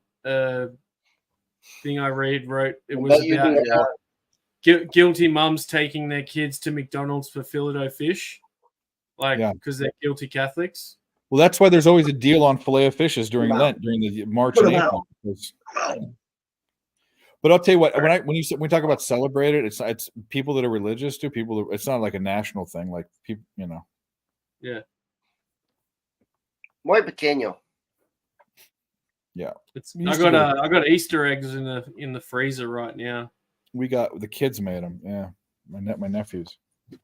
Speaker 7: thing I wrote. It was about guilty mums taking their kids to McDonald's for Filet-O fish, because they're guilty Catholics.
Speaker 2: Well, that's why there's always a deal on filet of fishes during Lent, during the March and April. But I'll tell you what, when we talk about celebrate it, it's people that are religious to people. It's not like a national thing, like people,
Speaker 7: Yeah.
Speaker 5: Muy pequeño.
Speaker 2: Yeah.
Speaker 7: I got Easter eggs in the freezer right now.
Speaker 2: We got the kids made them. Yeah, my nephews.
Speaker 7: I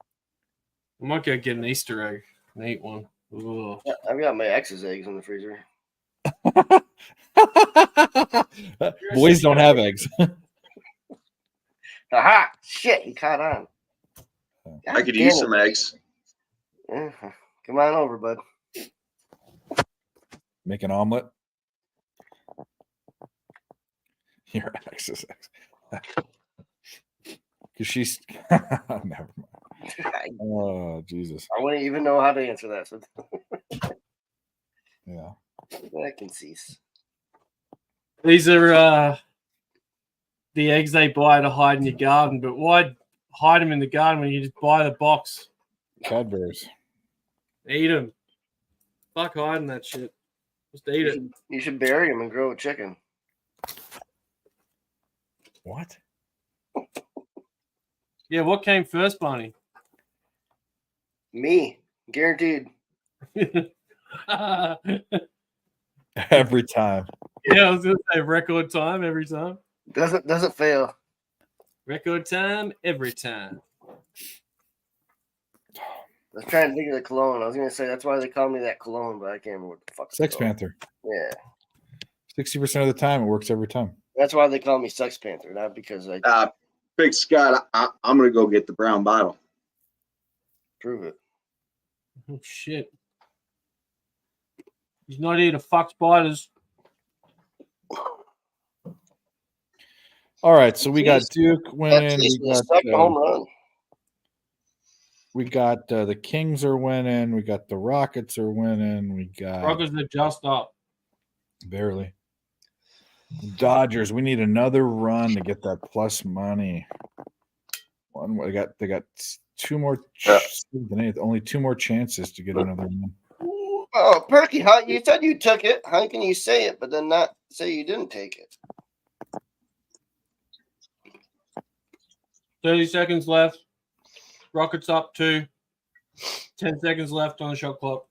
Speaker 7: might go get an Easter egg and eat one. Ugh.
Speaker 5: Yeah, I've got my ex's eggs in the freezer.
Speaker 2: Boys don't have eggs.
Speaker 5: Aha! Shit, he caught on.
Speaker 11: I could use some eggs.
Speaker 5: Yeah. Come on over, bud.
Speaker 2: Make an omelet. Your ex's eggs. Because she's never mind. Oh, Jesus.
Speaker 5: I wouldn't even know how to answer that. So.
Speaker 2: Yeah.
Speaker 5: I can cease.
Speaker 7: These are the eggs they buy to hide in your garden, but why hide them in the garden when you just buy the box?
Speaker 2: Cadbury's.
Speaker 7: Eat them. Fuck hiding that shit. Just eat it.
Speaker 5: You should bury them and grow a chicken.
Speaker 2: What?
Speaker 7: Yeah, what came first, Barney?
Speaker 5: Me. Guaranteed.
Speaker 2: Every time.
Speaker 7: Yeah, I was gonna say record time every time.
Speaker 5: Doesn't fail.
Speaker 7: Record time every time.
Speaker 5: I was trying to think of the cologne. I was gonna say that's why they call me that cologne, but I can't remember what the fuck.
Speaker 2: Sex Panther.
Speaker 5: Yeah.
Speaker 2: 60% of the time, it works every time.
Speaker 5: That's why they call me Sex Panther, not because I
Speaker 11: Big Scott, I'm gonna go get the brown bottle.
Speaker 5: prove it.
Speaker 7: Oh shit. He's not here to fuck spiders.
Speaker 2: All right, so we got
Speaker 5: Jeez.
Speaker 2: Duke winning.
Speaker 5: Baptiste
Speaker 2: We
Speaker 5: with a
Speaker 2: got
Speaker 5: second home run.
Speaker 2: the Kings are winning. We got the Rockets are winning. We got
Speaker 7: Rockets are just up.
Speaker 2: barely. Dodgers. We need another run to get that plus money. They got two more. Only two more chances to get another one.
Speaker 5: Oh, Perky, how you said you took it? How can you say it, but then not say you didn't take it?
Speaker 7: 30 seconds left. Rockets up 2. 10 seconds left on the shot clock.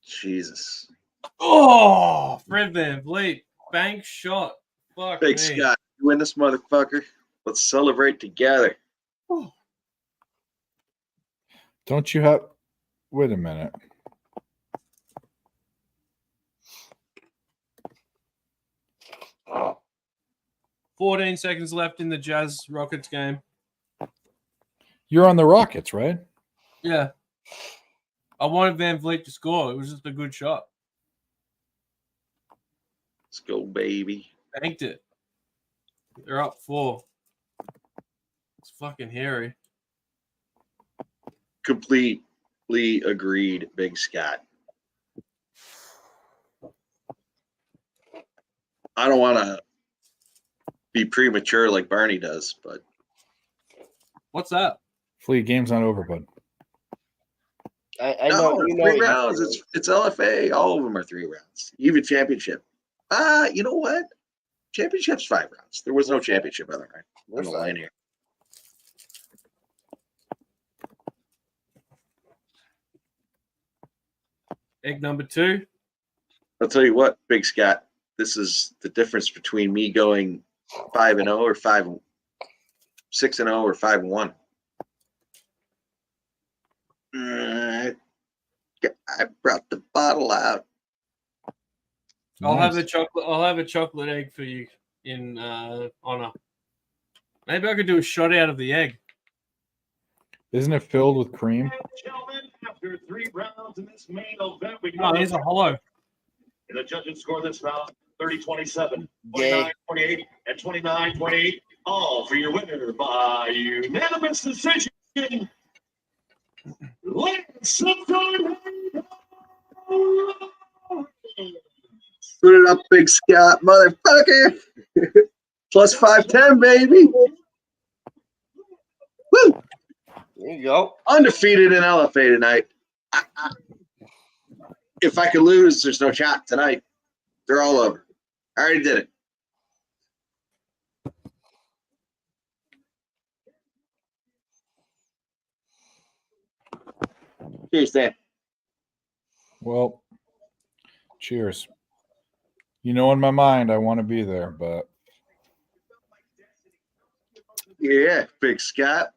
Speaker 11: Jesus.
Speaker 7: Oh, Fred VanVleet. Bank shot. Fuck
Speaker 11: Big
Speaker 7: me.
Speaker 11: Scott, you win this motherfucker. Let's celebrate together.
Speaker 2: Don't you have? Wait a minute.
Speaker 5: Oh,
Speaker 7: 14 seconds left in the Jazz Rockets game.
Speaker 2: You're on the Rockets, right?
Speaker 7: Yeah. I wanted VanVleet to score. It was just a good shot.
Speaker 11: Let's go, baby.
Speaker 7: Banked it. They're up 4. It's fucking hairy.
Speaker 11: Completely agreed, Big Scott. I don't want to be premature like Barney does, but
Speaker 7: What's that?
Speaker 2: Flea, game's not over, bud.
Speaker 5: I know.
Speaker 11: no,
Speaker 5: You know
Speaker 11: 3
Speaker 5: you-
Speaker 11: rounds. It's LFA. All of them are 3 rounds. Even championship. You know what? Championship's 5 rounds. There was no championship on the line here.
Speaker 7: Egg number 2.
Speaker 11: I'll tell you what, Big Scott. This is the difference between me going 5-0 or 6-0 or 5-1. I brought the bottle out.
Speaker 7: I'll have a chocolate egg for you in honor. Maybe I could do a shot out of the egg.
Speaker 2: Isn't it filled with cream?
Speaker 13: After 3 rounds in this main event, we
Speaker 7: No, here's a hollow.
Speaker 13: And the judges score this round 30-27,
Speaker 5: Yay.
Speaker 13: 29-28, and 29-28. All for your winner by unanimous decision. Lance Sultan.
Speaker 11: Put it up, Big Scott, motherfucker. Plus 510, baby. Woo!
Speaker 5: There you go.
Speaker 11: Undefeated in LFA tonight. If I could lose, there's no shot tonight. They're all over. I already did it. Cheers, Dan.
Speaker 2: Well, cheers. You know, in my mind, I want to be there, but
Speaker 11: Yeah, Big Scott.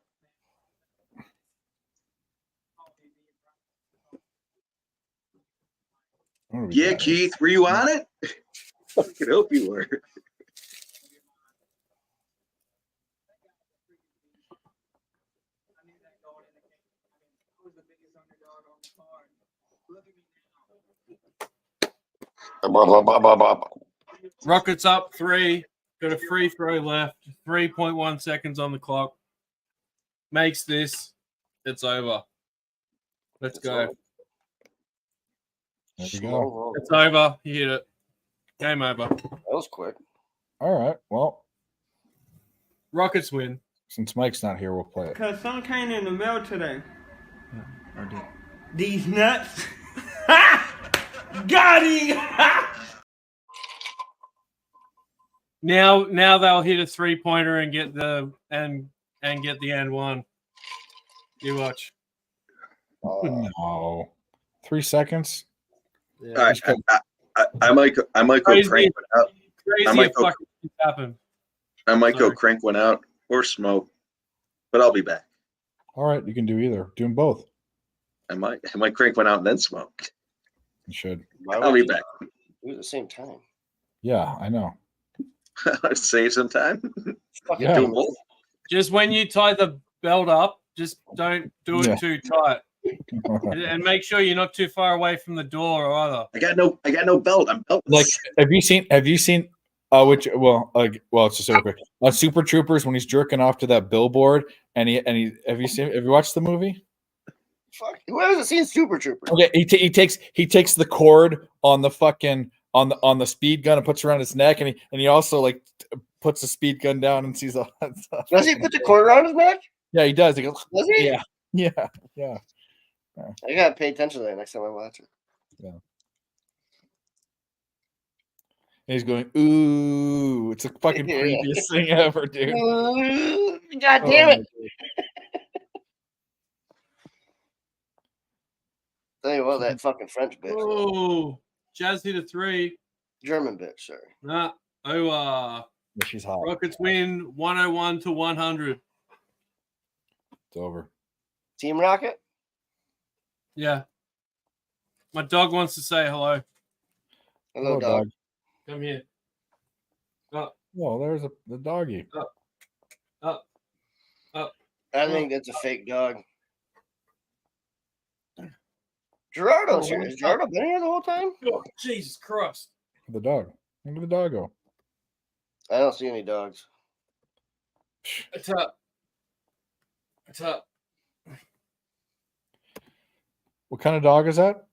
Speaker 2: what do we
Speaker 11: Yeah,
Speaker 2: got?
Speaker 11: Keith, were you on it? I could hope you were.
Speaker 7: Rockets up 3. Got a free throw left. 3.1 seconds on the clock. Makes this. It's over. Let's go.
Speaker 2: There we go.
Speaker 7: It's over. You hit it. Game over.
Speaker 5: That was quick.
Speaker 2: All right. Well,
Speaker 7: Rockets win.
Speaker 2: since Mike's not here, we'll play it.
Speaker 14: Cause some came in the mail today. These nuts. Got him.
Speaker 7: Now they'll hit a 3-pointer and get the and get the and one. You watch.
Speaker 2: No. 3 seconds?
Speaker 7: Yeah.
Speaker 11: All right, I might go
Speaker 7: Crazy.
Speaker 11: crank one out.
Speaker 7: Crazy
Speaker 11: I might
Speaker 7: if
Speaker 11: go-
Speaker 7: fucking shit happen.
Speaker 11: I might go
Speaker 7: Sorry.
Speaker 11: crank one out or smoke, but I'll be back.
Speaker 2: All right. You can do either. Do them both.
Speaker 11: I might crank one out and then smoke.
Speaker 2: You should.
Speaker 5: Why
Speaker 11: I'll
Speaker 5: would
Speaker 11: be
Speaker 5: you
Speaker 11: back.
Speaker 5: do it at the same time?
Speaker 2: Yeah, I know.
Speaker 11: Save some time.
Speaker 5: Fucking
Speaker 2: Yeah.
Speaker 11: Do 'em both.
Speaker 7: Just when you tie the belt up, just don't do it
Speaker 2: Yeah.
Speaker 7: too tight. And make sure you're not too far away from the door either.
Speaker 11: I got no belt. I'm beltless.
Speaker 2: Like, have you seen? It's just so quick. On Super Troopers, when he's jerking off to that billboard, have you watched the movie?
Speaker 5: Fuck, who hasn't seen Super Troopers?
Speaker 2: Okay, he takes the cord on the fucking on the speed gun and puts it around his neck, and he also like puts the speed gun down and sees all that stuff.
Speaker 5: Does he put the cord around his neck?
Speaker 2: Yeah, he does. He goes,
Speaker 5: Does he?
Speaker 2: yeah.
Speaker 5: I gotta pay attention to that next time I watch it.
Speaker 2: Yeah. And he's going, ooh, it's the fucking creepiest thing ever, dude.
Speaker 5: God damn it. Tell you what, that fucking French bitch.
Speaker 7: Oh, Jazz hit a 3.
Speaker 5: German bitch, sorry.
Speaker 7: Nah.
Speaker 2: She's hot.
Speaker 7: Rockets win 101 to 100.
Speaker 2: It's over.
Speaker 5: Team Rocket?
Speaker 7: Yeah. My dog wants to say hello.
Speaker 5: Hello, dog.
Speaker 7: Come here. Up.
Speaker 2: Well, there's the doggy.
Speaker 7: Up.
Speaker 5: I think that's a fake dog. Gerardo's here. Has Gerardo been here the whole time?
Speaker 7: Oh, Jesus Christ.
Speaker 2: The dog. Where did the dog go?
Speaker 5: I don't see any dogs.
Speaker 7: It's up. It's up.
Speaker 2: What kind of dog is that?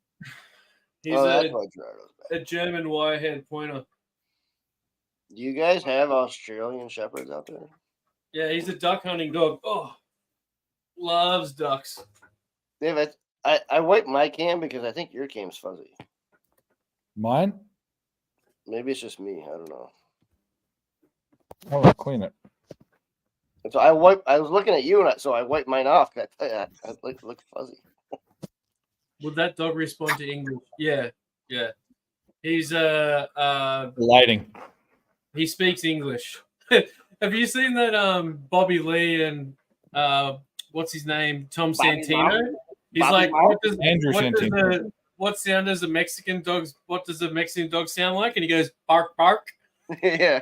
Speaker 7: He's
Speaker 5: that's why Gerardo's back.
Speaker 7: a German Wirehead pointer.
Speaker 5: Do you guys have Australian Shepherds out there?
Speaker 7: Yeah, he's a duck hunting dog. Oh, loves ducks.
Speaker 5: Dave, I wiped my cam because I think your cam's fuzzy.
Speaker 2: Mine?
Speaker 5: Maybe it's just me. I don't know.
Speaker 2: Oh, clean it.
Speaker 5: And so I was looking at you, so I wiped mine off. I tell you, I look fuzzy.
Speaker 7: Would that dog respond to English? Yeah. He's
Speaker 2: Lighting.
Speaker 7: he speaks English. Have you seen that Bobby Lee and what's his name? Tom Santino? He's
Speaker 5: Bobby
Speaker 7: like,
Speaker 2: Andrew Santino.
Speaker 7: what sound does a Mexican dog sound like? And he goes, bark, bark.
Speaker 5: Yeah.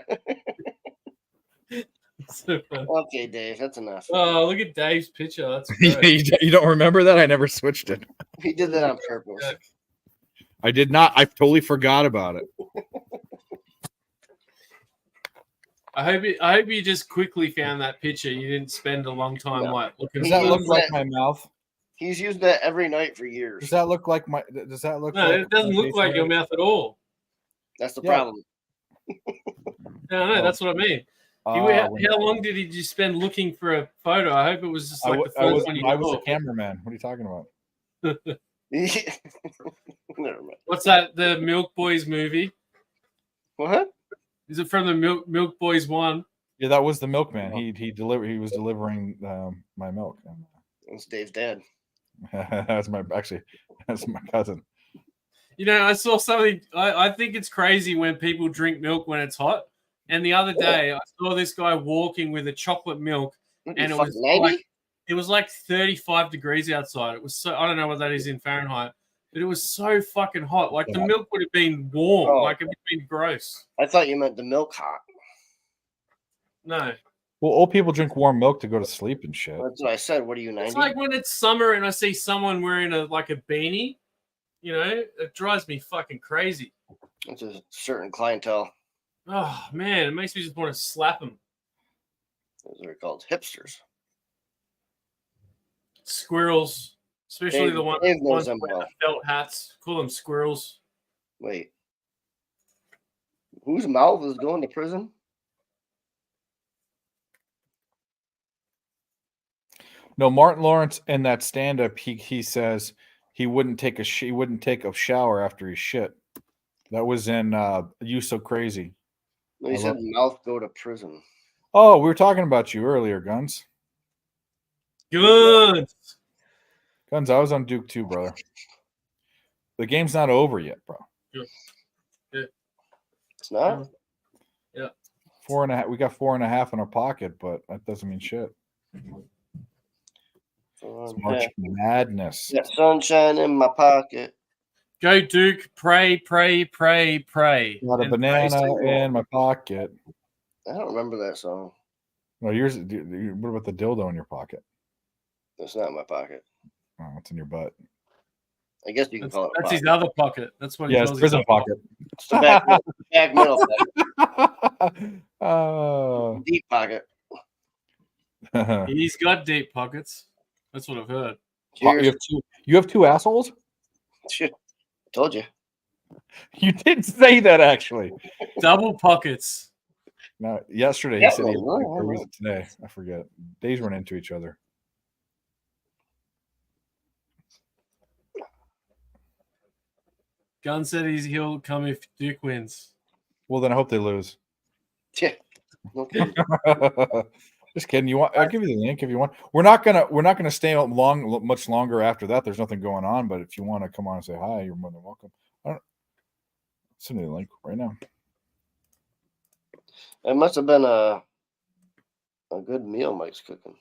Speaker 7: So fun.
Speaker 5: Okay, Dave, that's enough.
Speaker 7: Oh, look at Dave's picture. That's great.
Speaker 2: You don't remember that? I never switched it.
Speaker 5: He did that on purpose.
Speaker 2: I did not. I totally forgot about it.
Speaker 7: I hope you just quickly found that picture. You didn't spend a long time looking.
Speaker 2: Does that look like my mouth?
Speaker 5: He's used that every night for years.
Speaker 2: Does that look like my? Does that look?
Speaker 7: No,
Speaker 2: like
Speaker 7: it doesn't look like your mouth at all.
Speaker 5: That's the problem.
Speaker 7: No, that's what I mean. How long did you spend looking for a photo? I hope it was just like the first one you
Speaker 2: I was
Speaker 7: took.
Speaker 2: a cameraman. What are you talking about?
Speaker 5: Never mind.
Speaker 7: What's that? The Milk Boys movie?
Speaker 5: What?
Speaker 7: Is it from the Milk Boys 1?
Speaker 2: Yeah, that was the milkman. He was delivering my milk.
Speaker 5: It's Dave's dad.
Speaker 2: that's my cousin.
Speaker 7: You know, I saw something. I think it's crazy when people drink milk when it's hot. And the other day, I saw this guy walking with a chocolate milk, and it was like 35 degrees outside. It was so, I don't know what that is in Fahrenheit, but it was so fucking hot. Like the milk would have been warm. Like it would have been gross.
Speaker 5: I thought you meant the milk hot.
Speaker 7: No.
Speaker 2: Well, old people drink warm milk to go to sleep and shit.
Speaker 5: That's what I said. What are you, 90?
Speaker 7: It's like when it's summer and I see someone wearing a beanie. You know, it drives me fucking crazy.
Speaker 5: It's a certain clientele.
Speaker 7: Oh man, it makes me just want to slap them.
Speaker 5: Those are called hipsters.
Speaker 7: Squirrels, especially
Speaker 5: Dave
Speaker 7: the ones
Speaker 5: knows
Speaker 7: wearing
Speaker 5: them well.
Speaker 7: the felt hats. Call them squirrels.
Speaker 5: Wait. Whose mouth is going to prison?
Speaker 2: No, Martin Lawrence in that stand-up, he says he wouldn't take a shower after he shit. That was in You So Crazy.
Speaker 5: No, he said mouth go to prison.
Speaker 2: Oh, we were talking about you earlier, Guns.
Speaker 7: Guns,
Speaker 2: I was on Duke too, brother. The game's not over yet, bro.
Speaker 7: Yeah.
Speaker 5: It's not?
Speaker 7: Yeah.
Speaker 2: 4.5. We got 4.5 in our pocket, but that doesn't mean shit. It's March Madness.
Speaker 5: Got sunshine in my pocket.
Speaker 7: Go Duke, pray, pray, pray, pray.
Speaker 2: Got a banana in my pocket.
Speaker 5: I don't remember that song.
Speaker 2: No, yours. What about the dildo in your pocket?
Speaker 5: That's not in my pocket.
Speaker 2: Oh, it's in your butt.
Speaker 5: I guess you can call it.
Speaker 7: That's his other pocket. That's what he
Speaker 2: Yeah, it's
Speaker 7: calls
Speaker 2: prison
Speaker 7: his
Speaker 2: pocket.
Speaker 5: It's the back middle pocket.
Speaker 2: Oh.
Speaker 5: Deep pocket.
Speaker 7: He's got deep pockets. That's what I've heard.
Speaker 5: Cheers.
Speaker 2: You have two assholes?
Speaker 5: Shit. Told you.
Speaker 2: You did say that actually.
Speaker 7: Double pockets.
Speaker 2: No, yesterday
Speaker 5: Yeah,
Speaker 2: he said he,
Speaker 5: well,
Speaker 2: or was it today? I forget. Days run into each other.
Speaker 7: Gunn said he'll come if Duke wins.
Speaker 2: Well, then I hope they lose.
Speaker 5: Yeah. Okay.
Speaker 2: Just kidding. You want? I'll give you the link if you want. We're not gonna stay much longer after that. There's nothing going on. But if you want to come on and say hi, you're more than welcome. Send me the link right now.
Speaker 5: It must have been a good meal Mike's cooking.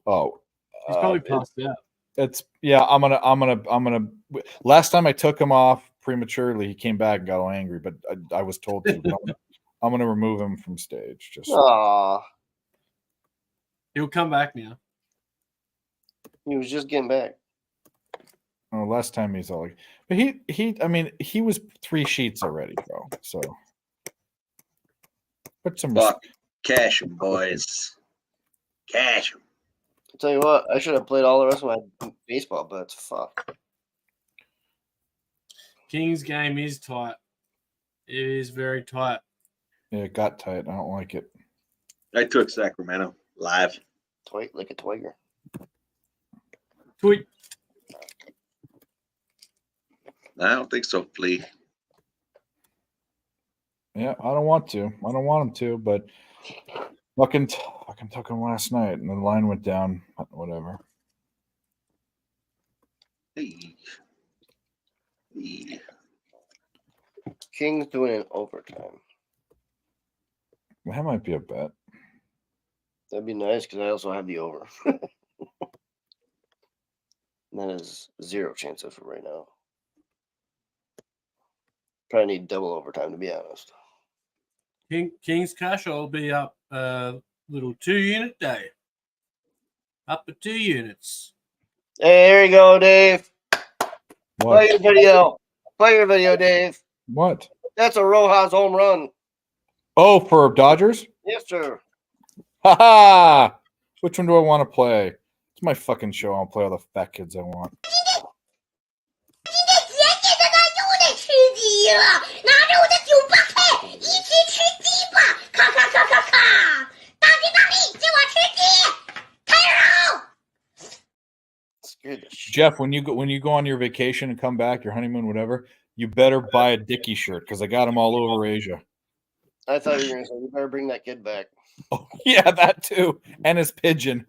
Speaker 2: Oh,
Speaker 7: He's probably passed out.
Speaker 2: It's yeah. I'm gonna. Last time I took him off prematurely, he came back and got all angry. But I was told to. I'm gonna remove him from stage. Just.
Speaker 5: Aw.
Speaker 7: He'll come back now.
Speaker 5: He was just getting back.
Speaker 2: Oh, last time he's all like, but he was 3 sheets already, bro. So. Put some.
Speaker 11: Fuck. Cash 'em, boys. Cash 'em.
Speaker 5: I'll tell you what, I should have played all the rest of my baseball bets. Fuck.
Speaker 7: King's game is tight. It is very tight.
Speaker 2: Yeah, it got tight. I don't like it.
Speaker 11: I took Sacramento live.
Speaker 5: Twig like a twigger.
Speaker 7: Tweet.
Speaker 11: I don't think so, Flea.
Speaker 2: Yeah, I don't want to. I don't want him to, but fucking took him last night, and the line went down. Whatever.
Speaker 11: Hey. Hey.
Speaker 5: King's doing it in overtime.
Speaker 2: That might be a bet.
Speaker 5: That'd be nice because I also have the over. That is 0 chance of it right now. Probably need double overtime, to be honest.
Speaker 7: King's cash will be up little 2-unit day. Up to 2 units.
Speaker 5: Hey, here you go, Dave.
Speaker 2: What?
Speaker 5: Play your video. Play your video, Dave.
Speaker 2: What?
Speaker 5: That's a Rojas home run.
Speaker 2: Oh, for Dodgers?
Speaker 5: Yes, sir.
Speaker 2: Ha ha! Which one do I want to play? It's my fucking show. I'll play all the fat kids I want. Jeff, when you go on your vacation and come back, your honeymoon, whatever, you better buy a Dickie shirt because I got them all over Asia.
Speaker 5: I thought you were going to say, you better bring that kid back.
Speaker 2: Oh, yeah, that too. And his pigeon.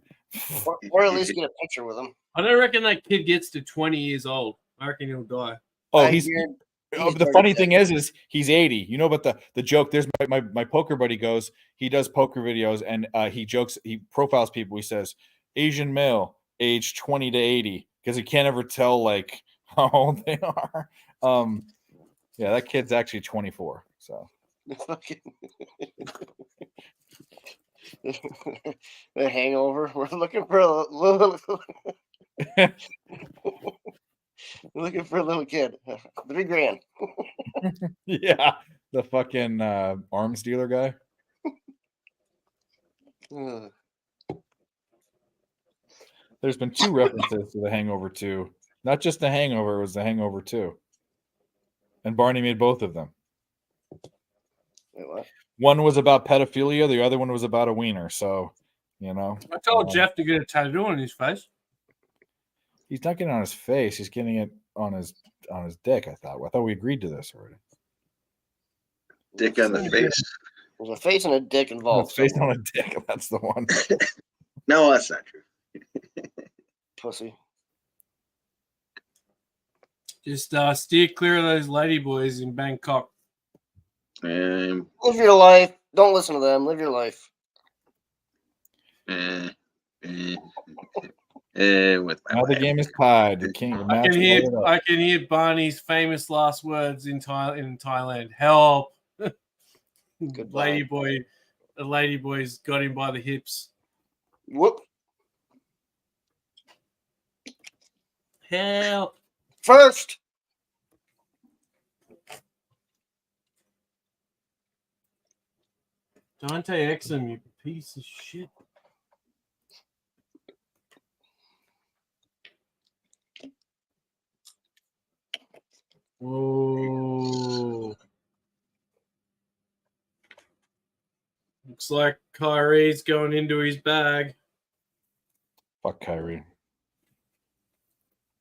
Speaker 5: Or at least get a picture with him.
Speaker 7: I don't reckon that kid gets to 20 years old. I reckon he'll die.
Speaker 2: Oh, the funny thing is he's 80. You know, but the joke, there's my poker buddy goes, he does poker videos and he jokes, he profiles people. He says, Asian male, age 20 to 80, because he can't ever tell like how old they are. Yeah, that kid's actually 24. So
Speaker 5: The Hangover. We're looking for a little looking for a little kid. $3,000.
Speaker 2: Yeah, the fucking arms dealer guy. There's been 2 references to The Hangover 2. Not just The Hangover, it was The Hangover 2. And Barney made both of them.
Speaker 5: Wait, what?
Speaker 2: One was about pedophilia, the other one was about a wiener. So, you know.
Speaker 7: I told Jeff to get a tattoo on his face.
Speaker 2: He's not getting it on his face. He's getting it on his dick, I thought we agreed to this already.
Speaker 11: Dick on the face.
Speaker 5: There's a face and a dick involved.
Speaker 2: Face on a dick. That's the one.
Speaker 11: No, that's not true.
Speaker 5: Pussy.
Speaker 7: Just steer clear of those ladyboys in Bangkok.
Speaker 5: Live your life. Don't listen to them. Live your life.
Speaker 11: With
Speaker 2: Now the game is tied. The king.
Speaker 7: I can hear Barney's famous last words in Thailand. Help! Ladyboy, the ladyboy's got him by the hips.
Speaker 5: Whoop.
Speaker 7: Help.
Speaker 5: First.
Speaker 7: Dante Exum, you piece of shit. Whoa. Looks like Kyrie's going into his bag.
Speaker 2: Fuck Kyrie.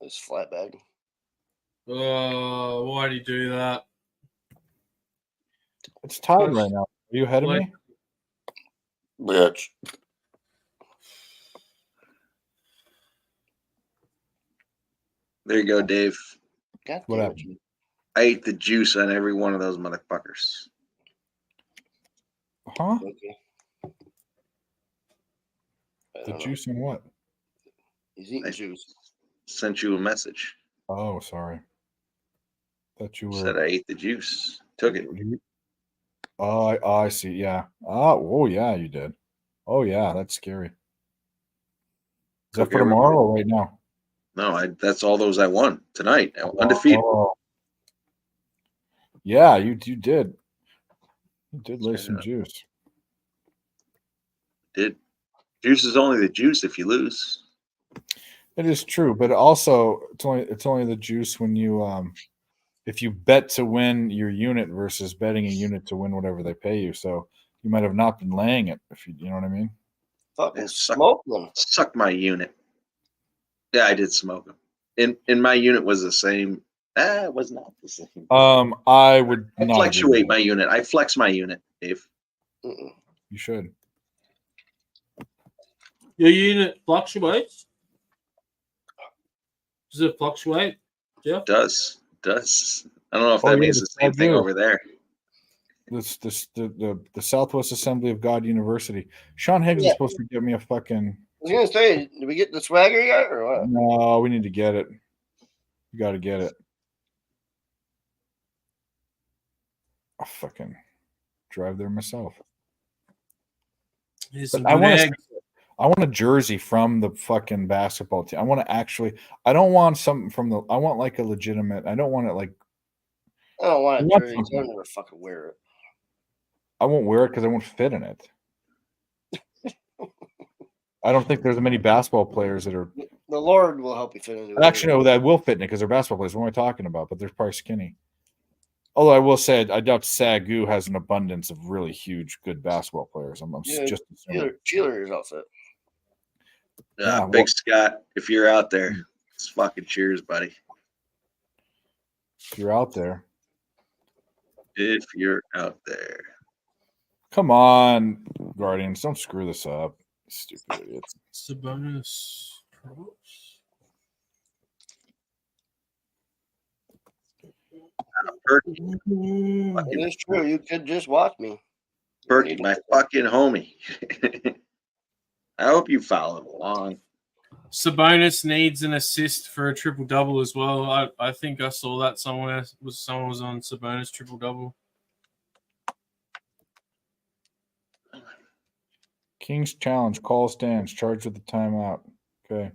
Speaker 5: This flat bag.
Speaker 7: Oh, why'd he do that?
Speaker 2: It's tied right now. Are you ahead of me?
Speaker 5: Bitch.
Speaker 11: There you go, Dave.
Speaker 5: God
Speaker 2: What
Speaker 5: damn
Speaker 2: happened?
Speaker 5: it.
Speaker 11: I ate the juice on every one of those motherfuckers.
Speaker 2: Huh?
Speaker 5: Okay. I
Speaker 2: The
Speaker 5: don't know.
Speaker 2: juice in what?
Speaker 5: He's eating juice.
Speaker 11: Sent you a message.
Speaker 2: Oh, sorry. Thought you were.
Speaker 11: Said I ate the juice. Took it.
Speaker 2: Oh, I see. Yeah. Oh, yeah, you did. Oh, yeah, that's scary. Is that
Speaker 11: Took
Speaker 2: for
Speaker 11: every-
Speaker 2: tomorrow or right now?
Speaker 11: No, that's all those I won tonight. Undefeated.
Speaker 2: Oh. Yeah, you did. You did lay some juice.
Speaker 11: Did. Juice is only the juice if you lose.
Speaker 2: It is true, but also it's only the juice when you if you bet to win your unit versus betting a unit to win whatever they pay you. So you might have not been laying it if you know what I mean.
Speaker 5: Fucking smoke them.
Speaker 11: Suck my unit. Yeah, I did smoke them. In my unit was the same. It was not the same.
Speaker 2: I would
Speaker 11: I
Speaker 2: not
Speaker 11: fluctuate
Speaker 2: agree
Speaker 11: my unit. I flex my unit, Dave.
Speaker 2: You should.
Speaker 7: Your unit fluctuates? Does it fluctuate, Jeff?
Speaker 11: Does. I don't know if
Speaker 2: Oh,
Speaker 11: that
Speaker 2: yeah,
Speaker 11: means
Speaker 2: the
Speaker 11: the same thing
Speaker 2: SAGU.
Speaker 11: over there.
Speaker 2: The Southwest Assembly of God University. Sean Higgs is supposed to get me a fucking.
Speaker 5: I was gonna say, did we get the swagger yet or what?
Speaker 2: No, we need to get it. You got to get it. I'll fucking drive there myself.
Speaker 7: Here's
Speaker 2: But
Speaker 7: some
Speaker 2: I
Speaker 7: good
Speaker 2: want
Speaker 7: eggs.
Speaker 2: I want a jersey from the fucking basketball team. I want to actually. I don't want something from the. I want like a legitimate. I don't want it like.
Speaker 5: I don't want
Speaker 2: I
Speaker 5: it
Speaker 2: want
Speaker 5: dirty.
Speaker 2: something.
Speaker 5: I'll never fucking wear it.
Speaker 2: I won't wear it because I won't fit in it. I don't think there's many basketball players that are.
Speaker 5: The Lord will help you fit into it.
Speaker 2: Actually, no, that will fit in it because they're basketball players. What am I talking about? But they're probably skinny. Although I will say, I doubt SAGU has an abundance of really huge, good basketball players. I'm
Speaker 5: Yeah,
Speaker 2: just assuming.
Speaker 5: cheerleaders outfit.
Speaker 2: Yeah,
Speaker 11: Big
Speaker 2: well-
Speaker 11: Scott, if you're out there, it's fucking cheers, buddy.
Speaker 2: If you're out there,
Speaker 11: If you're out there.
Speaker 2: come on, Guardians, don't screw this up, stupid idiots.
Speaker 7: Sabonis.
Speaker 5: It is true. You could just watch me.
Speaker 11: Perky, my fucking homie. I hope you followed along.
Speaker 7: Sabonis needs an assist for a triple double as well. I think I saw that somewhere. Someone was on Sabonis triple double.
Speaker 2: King's challenge, call stands, charged with the timeout. Okay.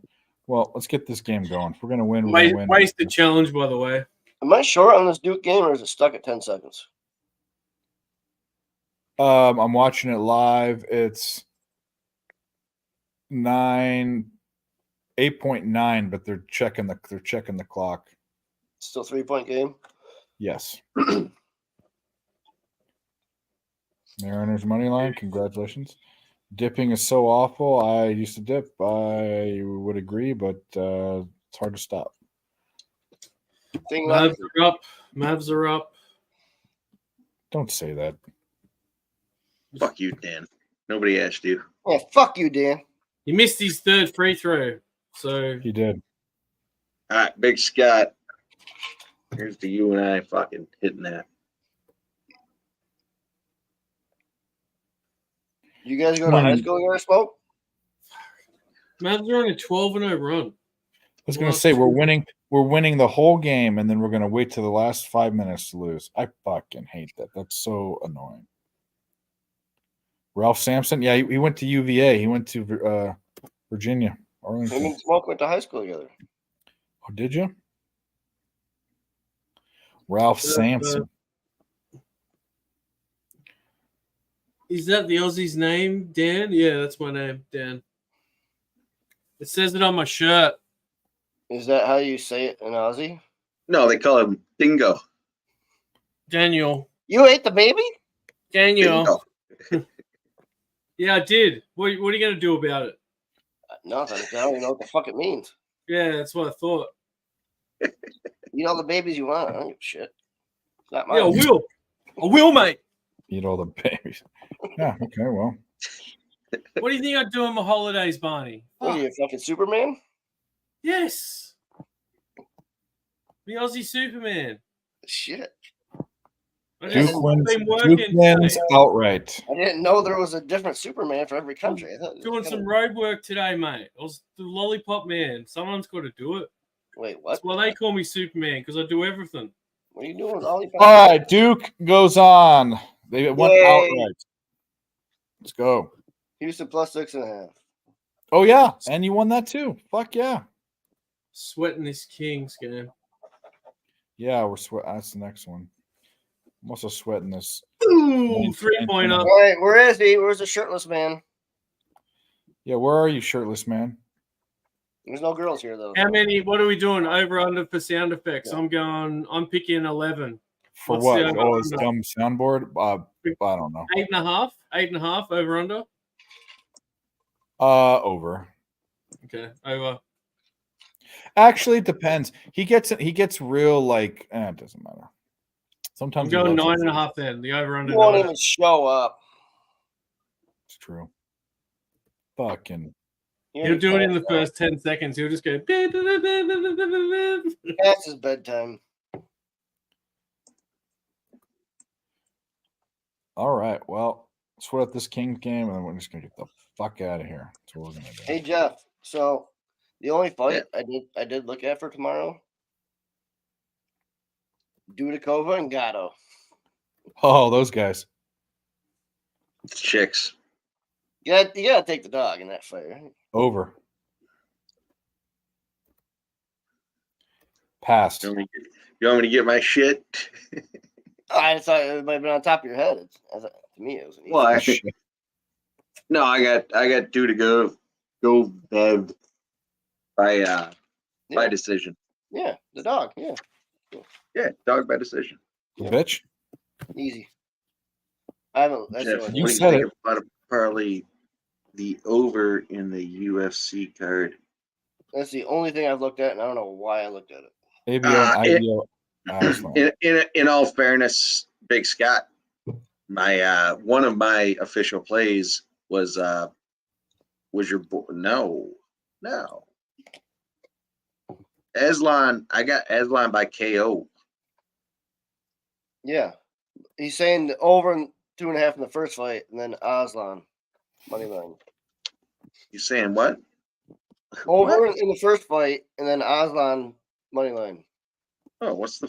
Speaker 2: Well, let's get this game going. If we're gonna win, we're gonna win.
Speaker 7: Wasted challenge, by the way.
Speaker 5: Am I short on this Duke game or is it stuck at 10 seconds?
Speaker 2: I'm watching it live. It's 8.9, but they're checking the clock.
Speaker 5: Still 3-point game?
Speaker 2: Yes. Mariners money line. Congratulations. Dipping is so awful. I used to dip. I would agree, but it's hard to stop.
Speaker 7: Mavs are up. Mavs are up.
Speaker 2: Don't say that.
Speaker 11: Fuck you, Dan. Nobody asked you.
Speaker 5: Yeah, fuck you, Dan.
Speaker 7: He missed his third free throw. So
Speaker 2: he did.
Speaker 11: All right, Big Scott. Here's to you and I fucking hitting that.
Speaker 5: You guys go to high school together, Smoke?
Speaker 7: Mavs are on a 12-0 run.
Speaker 2: I was going to say we're winning the whole game, and then we're going to wait till the last 5 minutes to lose. I fucking hate that. That's so annoying. Ralph Sampson, yeah, he went to UVA. He went to Virginia,
Speaker 5: Him
Speaker 2: Arlington.
Speaker 5: and Smoke went to high school together.
Speaker 2: Oh, did you? Ralph Sampson.
Speaker 7: Is that the Aussie's name, Dan? Yeah, that's my name, Dan. It says it on my shirt.
Speaker 5: Is that how you say it in Aussie?
Speaker 11: No, they call him Dingo.
Speaker 7: Daniel.
Speaker 5: You ate the baby?
Speaker 7: Daniel. Yeah, I did. What are you going to do about it?
Speaker 5: Nothing. I don't even know what the fuck it means.
Speaker 7: Yeah, that's what I thought.
Speaker 5: Eat all the babies you want. I don't give a shit. It's not mine.
Speaker 7: Yeah, I will, mate.
Speaker 2: Eat all the babies. Yeah, okay, well.
Speaker 7: What do you think I'd do on my holidays, Barney?
Speaker 5: What are you, fucking Superman?
Speaker 7: Yes. The Aussie Superman.
Speaker 5: Shit.
Speaker 2: Duke wins outright.
Speaker 5: I didn't know there was a different Superman for every country. I thought
Speaker 7: Doing some road work today, mate. I was the lollipop man. Someone's got to do it.
Speaker 5: Wait, what?
Speaker 7: That's why they call me Superman, because I do everything.
Speaker 5: What are you doing with lollipop?
Speaker 2: All right, Duke goes on. They won outright. Let's go.
Speaker 5: Houston plus 6.5.
Speaker 2: Oh, yeah. And you won that too. Fuck yeah.
Speaker 7: Sweating this Kings game.
Speaker 2: Yeah, we're sweating. That's the next one. I'm also sweating this.
Speaker 7: Ooh, 3-pointer.
Speaker 5: All right, where is he? Where's the shirtless man?
Speaker 2: Yeah, where are you, shirtless man?
Speaker 5: There's no girls here, though.
Speaker 7: How many? What are we doing? Over under for sound effects? I'm picking 11.
Speaker 2: For
Speaker 7: What's
Speaker 2: what?
Speaker 7: the over
Speaker 2: Oh, it's
Speaker 7: under?
Speaker 2: dumb soundboard? I don't know.
Speaker 7: 8.5? 8.5 over under?
Speaker 2: Over.
Speaker 7: Okay, over.
Speaker 2: Actually, it depends. He gets real like it doesn't matter. Sometimes
Speaker 7: I'm
Speaker 2: he
Speaker 7: going
Speaker 2: loves it.
Speaker 7: 9.5 then. The over under.
Speaker 5: You won't even show up.
Speaker 2: It's true. Fucking.
Speaker 7: He'll do it in the first 10 seconds. He'll just go.
Speaker 5: That's his bedtime.
Speaker 2: All right. Well, sweat out this Kings game, and then we're just gonna get the fuck out of here. That's what we're gonna do.
Speaker 5: Hey Jeff, so the only fight I did look at for tomorrow, Dudikova and Gatto.
Speaker 2: Oh, those guys.
Speaker 11: Chicks.
Speaker 5: You gotta take the dog in that fight, right?
Speaker 2: Over. Passed.
Speaker 11: You want me to get my shit?
Speaker 5: I thought it might have been on top of your head. To me, it was an easy
Speaker 11: Well,
Speaker 5: fight.
Speaker 11: I got due to go Bev by decision.
Speaker 5: Yeah, the dog. Yeah,
Speaker 11: Yeah, dog by decision.
Speaker 2: You bitch.
Speaker 5: easy. I haven't. That's the
Speaker 11: Jeff,
Speaker 5: only
Speaker 11: what
Speaker 2: you
Speaker 11: do
Speaker 5: thing.
Speaker 2: said
Speaker 11: think
Speaker 2: it.
Speaker 11: about probably the over in the UFC card?
Speaker 5: That's the only thing I've looked at, and I don't know why I looked at it.
Speaker 2: ABO and IBO.
Speaker 11: In all fairness, Big Scott, my one of my official plays was your no. Aslan, I got Aslan by KO.
Speaker 5: Yeah, he's saying the over and 2.5 in the first fight, and then Aslan money line.
Speaker 11: You saying what?
Speaker 5: Over in the first fight, and then Aslan money line.
Speaker 11: Oh, what's the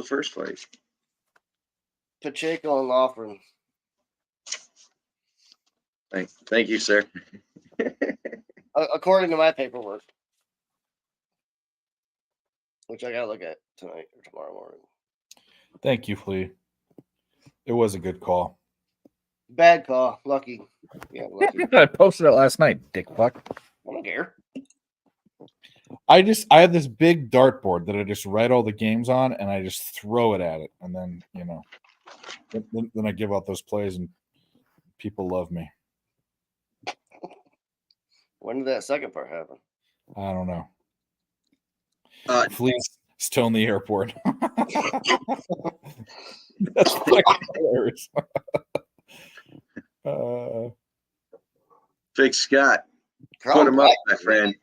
Speaker 11: first fight?
Speaker 5: Pacheco and Loughran.
Speaker 11: Thank you, sir.
Speaker 5: According to my paperwork, which I gotta look at tonight or tomorrow morning.
Speaker 2: Thank you, Flea. It was a good call.
Speaker 5: Bad call. Lucky. Yeah, lucky.
Speaker 2: I posted it last night, dick fuck.
Speaker 5: I don't care.
Speaker 2: I have this big dartboard that I just write all the games on, and I just throw it at it, and then then I give out those plays, and people love me.
Speaker 5: When did that second part happen?
Speaker 2: I don't know. Flea's still in the airport. That's fucking hilarious.
Speaker 11: Big Scott, put him up, my friend.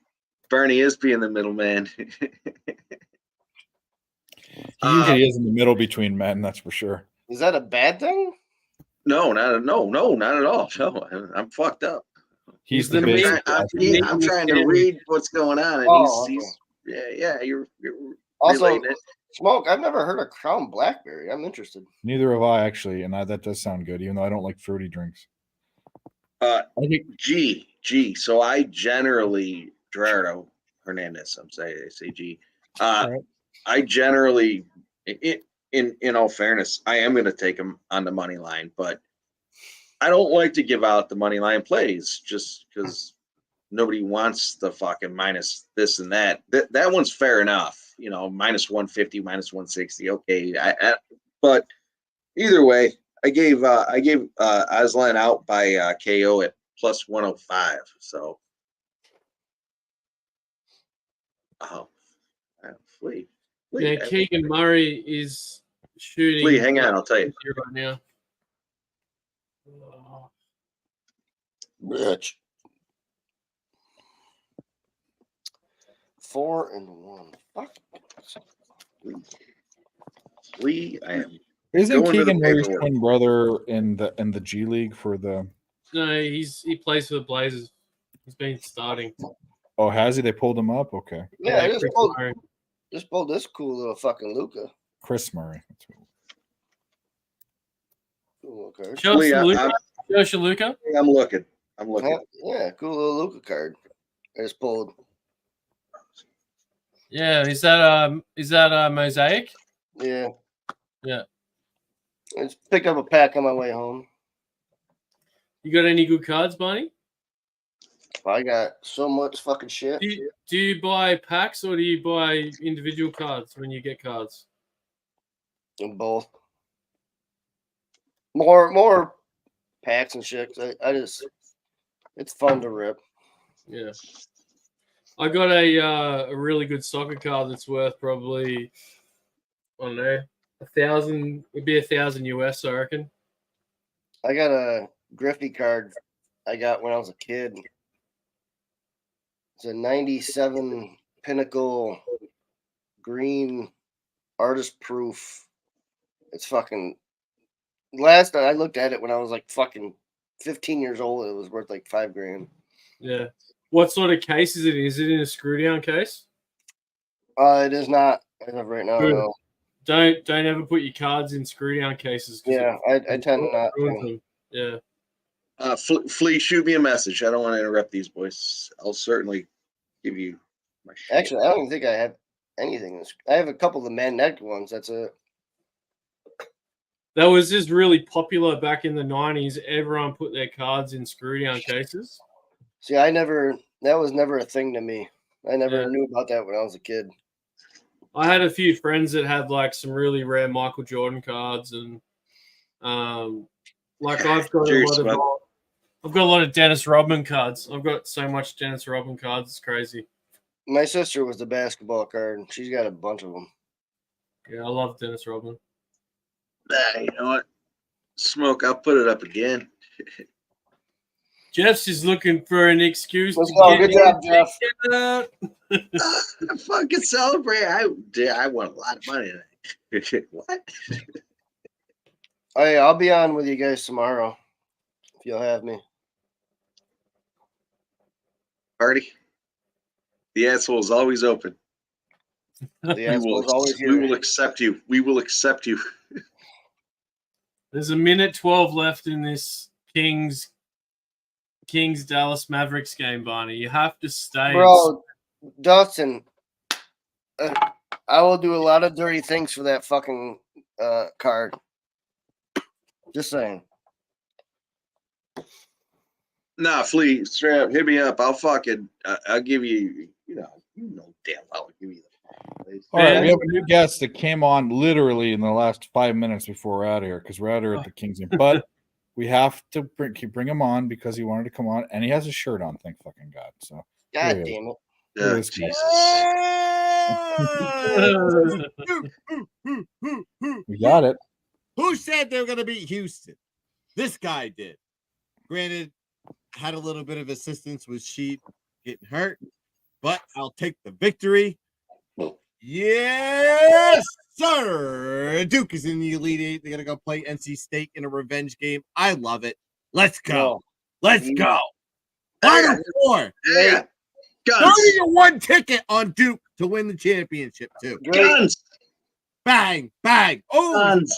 Speaker 11: Bernie is being the middleman.
Speaker 2: He usually is in the middle between men, that's for sure.
Speaker 5: Is that a bad thing?
Speaker 11: No, not at all. No, I'm fucked up.
Speaker 2: He's the big.
Speaker 11: I'm trying to read what's going on, and he's you're
Speaker 5: Also,
Speaker 11: relaying it.
Speaker 5: Smoke. I've never heard of Crown Blackberry. I'm interested.
Speaker 2: Neither have I, actually, and that does sound good, even though I don't like fruity drinks.
Speaker 11: G. So I generally Gerardo Hernandez. I say G. I generally, in all fairness, I am going to take him on the money line, but I don't like to give out the money line plays just because nobody wants the fucking minus this and that. That one's fair enough, you know, minus 150, minus 160. Okay, but either way, I gave Aslan out by KO at plus 105. So, Flea.
Speaker 7: Yeah, Keegan Murray is shooting.
Speaker 11: Flea, hang on, I'll tell you
Speaker 7: right now.
Speaker 5: Bitch. 4-1. Fuck.
Speaker 11: Flea, I am.
Speaker 2: Isn't
Speaker 11: going to the
Speaker 2: Keegan Murray's
Speaker 11: paperwork.
Speaker 2: twin brother in the G League for the?
Speaker 7: No, he plays for the Blazers. He's been starting.
Speaker 2: Oh, has he? They pulled him up. Okay.
Speaker 5: Yeah,
Speaker 7: Chris Murray.
Speaker 5: just pulled this cool little fucking Luca.
Speaker 2: Chris Murray.
Speaker 5: Cool little card.
Speaker 7: Show us
Speaker 11: Flea,
Speaker 7: the Luka. Show us your Luka.
Speaker 11: I'm looking. I'm looking.
Speaker 5: Yeah, cool little Luca card. I just pulled.
Speaker 7: Yeah, is that a mosaic?
Speaker 5: Yeah.
Speaker 7: Yeah.
Speaker 5: I just picked up a pack on my way home.
Speaker 7: You got any good cards, Barney?
Speaker 5: I got so much fucking shit.
Speaker 7: Do you buy packs or do you buy individual cards when you get cards?
Speaker 5: Both. More packs and shit. I just, it's fun to rip.
Speaker 7: Yeah. I got a really good soccer card that's worth probably, I don't know, 1,000. It'd be 1,000 US, I reckon.
Speaker 5: I got a Griffey card I got when I was a kid. It's a 97 Pinnacle green artist proof. It's fucking. Last I looked at it when I was like fucking 15 years old, it was worth like $5,000.
Speaker 7: Yeah. What sort of case is it in? Is it in a screw down case?
Speaker 5: It is not as of right now.
Speaker 7: Good.
Speaker 5: No.
Speaker 7: Don't ever put your cards in screw down cases.
Speaker 5: Yeah, I tend not
Speaker 7: ruins
Speaker 5: to.
Speaker 7: them. Yeah.
Speaker 11: Flea, shoot me a message. I don't want to interrupt these boys. I'll certainly give you my shit.
Speaker 5: Actually, I don't even think I have anything. I have a couple of the magnetic ones. That's it.
Speaker 7: That was just really popular back in the 90s. Everyone put their cards in screw down cases.
Speaker 5: See, that was never a thing to me. I never knew about that when I was a kid.
Speaker 7: I had a few friends that had like some really rare Michael Jordan cards, and like I've got a lot of Dennis Rodman cards. I've got so much Dennis Rodman cards, it's crazy.
Speaker 5: My sister was the basketball card. She's got a bunch of them.
Speaker 7: Yeah, I love Dennis Rodman.
Speaker 11: You know what? Smoke, I'll put it up again.
Speaker 7: Jeff's is looking for an excuse.
Speaker 5: Let's go. Good job, Jeff.
Speaker 11: Fucking celebrate. I won a lot of money today. What?
Speaker 5: Hey, I'll be on with you guys tomorrow if you'll have me.
Speaker 11: Party. The asshole is always open.
Speaker 5: The asshole is always here.
Speaker 11: We will accept you. We will accept you.
Speaker 7: There's a minute 12 left in this Kings Dallas Mavericks game, Barney. You have to stay.
Speaker 5: Bro, Dustin, I will do a lot of dirty things for that fucking card. Just saying.
Speaker 11: Nah, Flea, straight up, hit me up. I'll give you, you know damn well I'll give you the
Speaker 2: All right, we have a new guest that came on literally in the last 5 minutes before we're out of here because we're out here at the Kings game. But we have to bring him on because he wanted to come on, and he has a shirt on. Thank fucking God! So
Speaker 5: God damn it!
Speaker 11: Yeah,
Speaker 2: we got it.
Speaker 15: Who said they were going to beat Houston? This guy did. Granted, had a little bit of assistance with Sheet getting hurt, but I'll take the victory. Yes, sir. Duke is in the Elite Eight. They're going to go play NC State in a revenge game. I love it. Let's go. Let's go. Final four.
Speaker 11: Yeah.
Speaker 15: 30-1 ticket on Duke to win the championship, too.
Speaker 11: Guns.
Speaker 15: Bang, bang. Oh,
Speaker 11: Guns.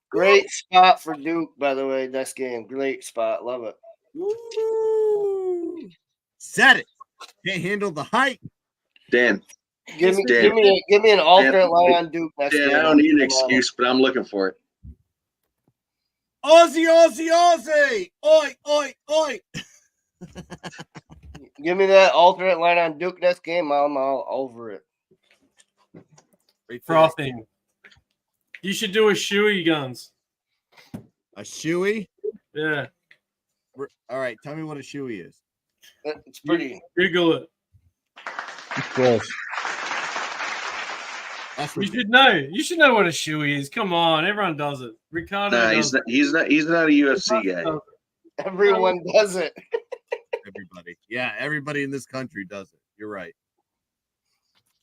Speaker 5: Great spot for Duke, by the way. Next game. Great spot. Love it.
Speaker 15: Woo. Said it. Can't handle the hype.
Speaker 11: Dan.
Speaker 5: Give me,
Speaker 11: Dan,
Speaker 5: give me, give me an alternate
Speaker 11: Dan,
Speaker 5: line on Duke next
Speaker 11: Dan,
Speaker 5: game.
Speaker 11: I don't need an
Speaker 5: Come on.
Speaker 11: excuse, but I'm looking for it.
Speaker 15: Aussie, Aussie, Aussie! Oi, oi, oi!
Speaker 5: Give me that alternate line on Duke next game. I'm all over it.
Speaker 7: Frothing. You should do a shoey guns.
Speaker 15: A shoey?
Speaker 7: Yeah.
Speaker 15: All right, tell me what a shoey is.
Speaker 5: It's pretty.
Speaker 7: Google it.
Speaker 2: Close.
Speaker 7: You should know. You should know what a shoey is. Come on, everyone does it. Ricardo.
Speaker 11: Nah,
Speaker 7: does
Speaker 11: he's not a UFC guy.
Speaker 5: Everyone does it.
Speaker 15: Everybody. Yeah, everybody in this country does it. You're right.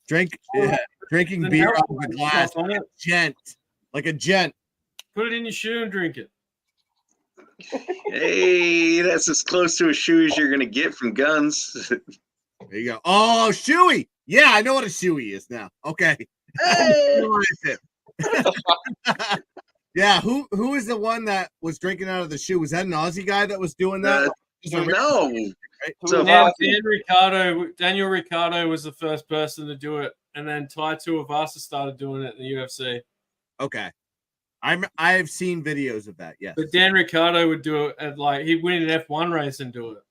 Speaker 15: Drinking
Speaker 7: The
Speaker 15: beer
Speaker 7: narrow
Speaker 15: out of a glass
Speaker 7: on
Speaker 15: like
Speaker 7: it.
Speaker 15: a gent. Like a gent.
Speaker 7: Put it in your shoe and drink it.
Speaker 11: Hey, that's as close to a shoe as you're gonna get from guns.
Speaker 15: There you go. Oh, shoey. Yeah, I know what a shoey is now. Okay. Yeah, who is the one that was drinking out of the shoe? Was that an Aussie guy that was doing that?
Speaker 11: No. So
Speaker 7: Daniel Ricciardo was the first person to do it, and then Tai Tuivasa started doing it in the UFC.
Speaker 15: Okay. I've seen videos of that, yes.
Speaker 7: But Dan Ricciardo would do it at he'd win an F1 race and do it.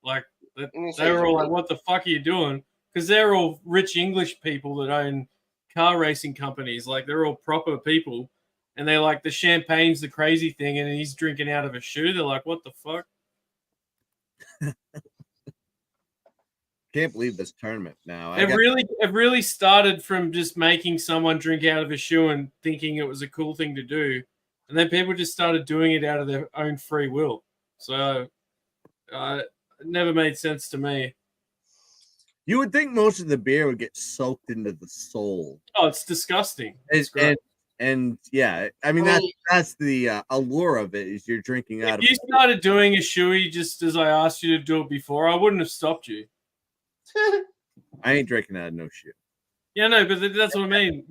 Speaker 7: They were all like, "What the fuck are you doing?" Because they're all rich English people that own car racing companies. Like they're all proper people, and they like the champagne's the crazy thing, and he's drinking out of a shoe. They're like, "What the fuck?"
Speaker 15: Can't believe this tournament now.
Speaker 7: It really started from just making someone drink out of a shoe and thinking it was a cool thing to do, and then people just started doing it out of their own free will. So it never made sense to me.
Speaker 15: You would think most of the beer would get soaked into the sole.
Speaker 7: Oh, it's disgusting. It's gross.
Speaker 15: And yeah, I mean that's the allure of it is you're drinking out of.
Speaker 7: If you started doing a shoey just as I asked you to do it before, I wouldn't have stopped you.
Speaker 15: I ain't drinking out of no shit.
Speaker 7: Yeah, no, but that's what I mean.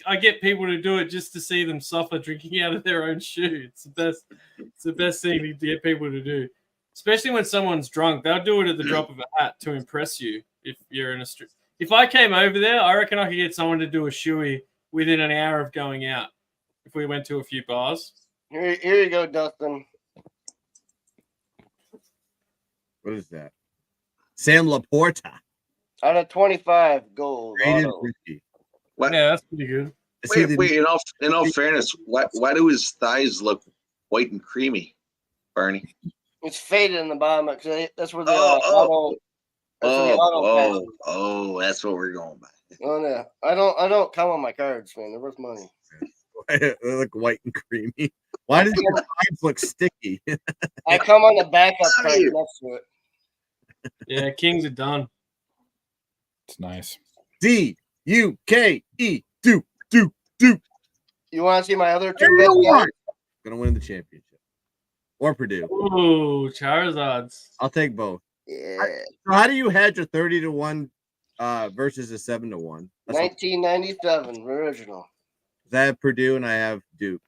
Speaker 7: I get people to do it just to see them suffer drinking out of their own shoe. It's the best thing to get people to do, especially when someone's drunk. They'll do it at the drop of a hat to impress you. If you're in a street, if I came over there, I reckon I could get someone to do a shoey within an hour of going out. If we went to a few bars.
Speaker 5: Here you go, Dustin.
Speaker 15: What is that? Sam Laporta.
Speaker 5: Out of 25 goals.
Speaker 11: What?
Speaker 7: Yeah, that's pretty good.
Speaker 11: Wait. In all fairness, why do his thighs look white and creamy, Barney?
Speaker 5: It's faded in the bottom because that's where the
Speaker 11: that's what we're going by.
Speaker 5: Oh no, I don't count on my cards, man. They're worth money.
Speaker 15: They look white and creamy. Why does your cards look sticky?
Speaker 5: I come on the backup card next to it.
Speaker 7: Yeah, Kings are done.
Speaker 2: It's nice.
Speaker 15: D-U-K-E. Duke.
Speaker 5: You want to see my other two bets?
Speaker 15: Gonna win the championship. Or Purdue.
Speaker 7: Ooh, Charizards.
Speaker 15: I'll take both.
Speaker 5: Yeah.
Speaker 15: So how do you hedge a 30-1 versus a 7-1?
Speaker 5: 1997 original.
Speaker 15: I have Purdue and I have Duke.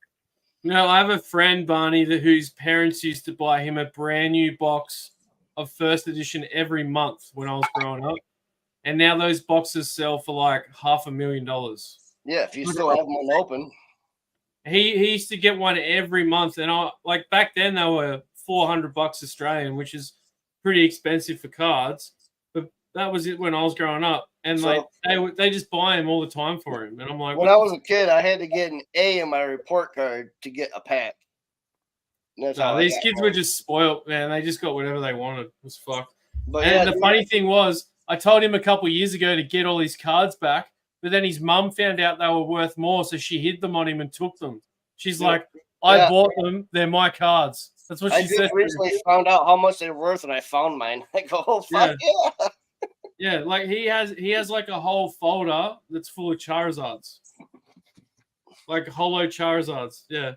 Speaker 7: No, I have a friend, Barney, whose parents used to buy him a brand new box of first edition every month when I was growing up. And now those boxes sell for like $500,000.
Speaker 5: Yeah, if you still have one open.
Speaker 7: He used to get one every month. And back then they were $400 Australian, which is pretty expensive for cards. But that was it when I was growing up. And they just buy him all the time for him. And I'm like,
Speaker 5: when I was a kid, I had to get an A in my report card to get a pack.
Speaker 7: These kids were just spoiled, man. They just got whatever they wanted. It was fucked.
Speaker 5: But
Speaker 7: and the funny thing was, I told him a couple years ago to get all his cards back, but then his mum found out they were worth more, so she hid them on him and took them. She's like, I bought them. They're my cards. That's what she said.
Speaker 5: I just recently found out how much they're worth, and I found mine. I go, oh, fuck yeah.
Speaker 7: Yeah, like he has like a whole folder that's full of Charizards. Like holo Charizards. Yeah.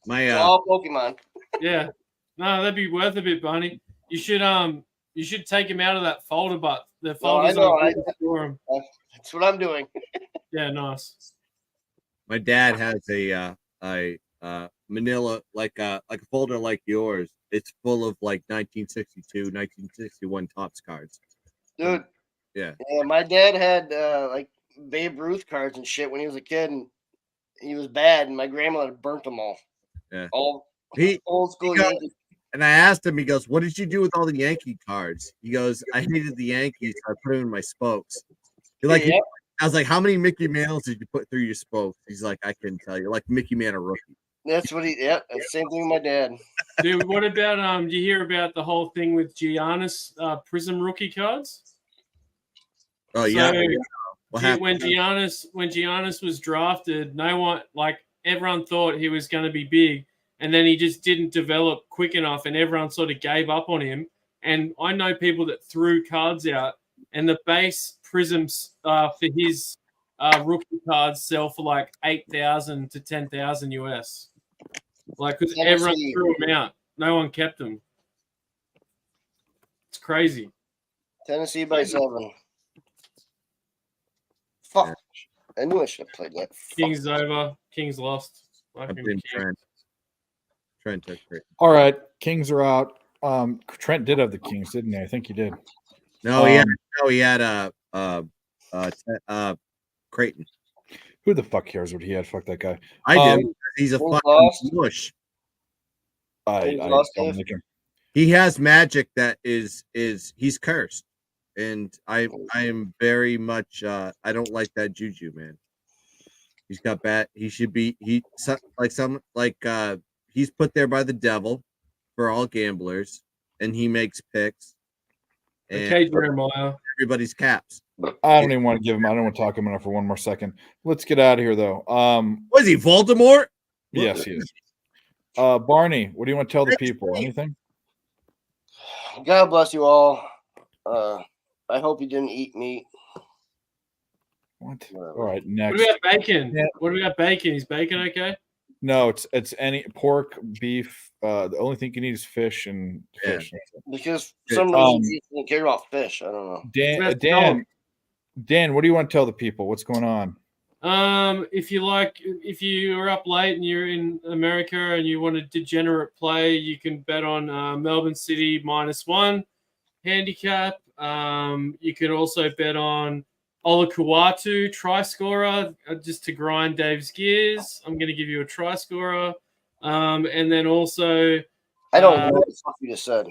Speaker 5: All Pokemon.
Speaker 7: Yeah. No, that'd be worth a bit, Barney. You should take him out of that folder, but the folders for him.
Speaker 5: That's what I'm doing.
Speaker 7: Yeah, nice.
Speaker 15: My dad has a manila like a folder like yours. It's full of like 1962, 1961 Topps cards.
Speaker 5: Dude,
Speaker 15: Yeah.
Speaker 5: Yeah, my dad had like Babe Ruth cards and shit when he was a kid, and he was bad, and my grandmother burnt them all.
Speaker 15: Yeah.
Speaker 5: All
Speaker 15: He
Speaker 5: old school
Speaker 15: he goes-
Speaker 5: Yankee.
Speaker 15: And I asked him, he goes, "What did you do with all the Yankee cards?" He goes, "I hated the Yankees, so I put them in my spokes." He like,
Speaker 5: Yeah.
Speaker 15: I was like, "How many Mickey Mantles did you put through your spokes?" He's like, "I couldn't tell you." Like Mickey Man, a rookie.
Speaker 5: That's what he. Yeah, that's the same thing with my dad.
Speaker 7: Dude, what about do you hear about the whole thing with Giannis Prism rookie cards?
Speaker 15: Oh yeah.
Speaker 7: So,
Speaker 15: What
Speaker 7: when
Speaker 15: happened?
Speaker 7: Giannis was drafted, no one everyone thought he was going to be big, and then he just didn't develop quick enough, and everyone sort of gave up on him. And I know people that threw cards out, and the base prisms for his rookie cards sell for like 8,000 to 10,000 US. Like, because everyone
Speaker 5: Tennessee.
Speaker 7: threw them out, no one kept them. It's crazy.
Speaker 5: Tennessee by 7. Fuck. I knew I should have played that.
Speaker 7: Kings over. Kings lost.
Speaker 15: I've
Speaker 7: Fucking
Speaker 15: been
Speaker 7: Kings.
Speaker 15: Trent took it.
Speaker 2: All right, Kings are out. Trent did have the Kings, didn't he? I think he did.
Speaker 15: No, he had Creighton.
Speaker 2: Who the fuck cares what he had? Fuck that guy.
Speaker 15: I do. He's a
Speaker 5: who's
Speaker 15: fucking
Speaker 5: lost?
Speaker 15: mush.
Speaker 2: I
Speaker 5: lost,
Speaker 2: don't
Speaker 5: Dave?
Speaker 2: like him.
Speaker 15: He has magic that is he's cursed, and I am very much I don't like that juju, man. He's got bad. He should be he's put there by the devil for all gamblers, and he makes picks. And
Speaker 7: Okay, Jeremiah.
Speaker 15: everybody's caps.
Speaker 2: I don't even want to give him. I don't want to talk him enough for one more second. Let's get out of here, though.
Speaker 15: Was he Voldemort?
Speaker 2: Yes, he is. Barney, what do you want to tell the people? Anything?
Speaker 5: God bless you all. I hope you didn't eat meat.
Speaker 2: What? All right, next.
Speaker 7: What about bacon?
Speaker 2: Yeah.
Speaker 7: What about bacon? Is bacon okay?
Speaker 2: No, it's any pork, beef. The only thing you need is fish and fish.
Speaker 5: Because for some
Speaker 2: Um,
Speaker 5: reason you don't care about fish. I don't know.
Speaker 2: Dan, what do you want to tell the people? What's going on?
Speaker 7: If you are up late and you're in America and you want a degenerate play, you can bet on Melbourne City -1 handicap. You can also bet on Olukwatu try scorer just to grind Dave's gears. I'm going to give you a try scorer, and then also
Speaker 5: I don't know what the fuck you just said.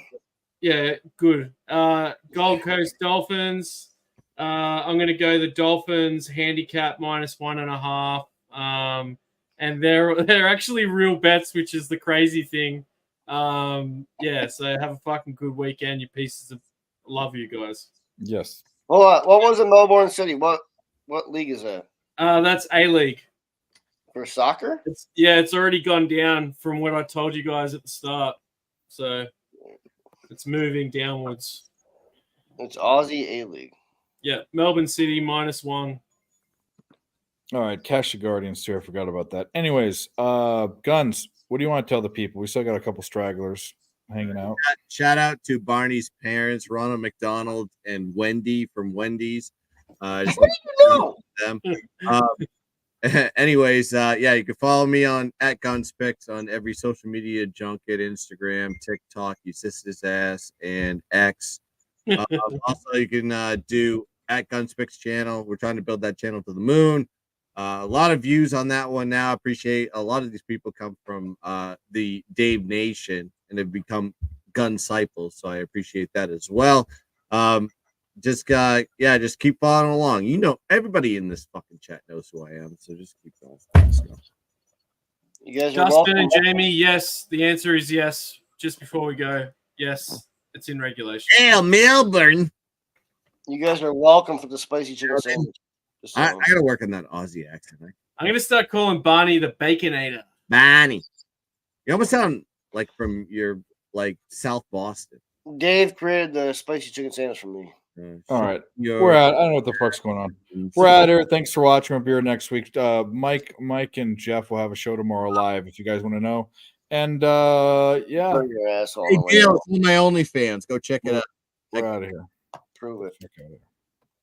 Speaker 7: yeah, good. Gold Coast Dolphins. I'm going to go the Dolphins handicap -1.5. And they're actually real bets, which is the crazy thing. Yeah, so have a fucking good weekend, you pieces of love, you guys.
Speaker 2: Yes.
Speaker 5: Hold on. What was it, Melbourne City? What league is that?
Speaker 7: That's A-League.
Speaker 5: For soccer?
Speaker 7: It's already gone down from what I told you guys at the start. So it's moving downwards.
Speaker 5: It's Aussie A-League.
Speaker 7: Yeah, Melbourne City -1.
Speaker 2: All right, cash the Guardians too. I forgot about that. Anyways, Guns, what do you want to tell the people? We still got a couple stragglers hanging out.
Speaker 15: Shout out to Barney's parents, Ronald McDonald and Wendy from Wendy's. Just them. Anyways, you can follow me on @GunsPicks on every social media junket, Instagram, TikTok, you sister's ass, and X. Also, you can do @GunsPicks channel. We're trying to build that channel to the moon. A lot of views on that one now. Appreciate a lot of these people come from the Dave Nation and have become gun disciples, so I appreciate that as well. Just keep following along. You know, everybody in this fucking chat knows who I am, so just keep going.
Speaker 5: You guys are
Speaker 7: Justin and
Speaker 5: welcome.
Speaker 7: Jamie, yes. The answer is yes. Just before we go, yes, it's in regulation.
Speaker 15: Hey, Melbourne.
Speaker 5: You guys are welcome for the spicy chicken sandwich. Just
Speaker 15: I
Speaker 5: saying.
Speaker 15: gotta work on that Aussie accent.
Speaker 7: I'm gonna start calling Barney the Baconator.
Speaker 15: Barney. You almost sound like from your South Boston.
Speaker 5: Dave created the spicy chicken sandwich for me.
Speaker 2: All right. We're out. I don't know what the fuck's going on. We're out here. Thanks for watching. We'll be here next week. Mike and Jeff will have a show tomorrow live if you guys want to know. And yeah.
Speaker 5: Throw your asshole
Speaker 15: Hey,
Speaker 5: away.
Speaker 15: Dale, it's one of my OnlyFans. Go check it out.
Speaker 2: We're out of here.
Speaker 5: Prove it.
Speaker 2: Check out it.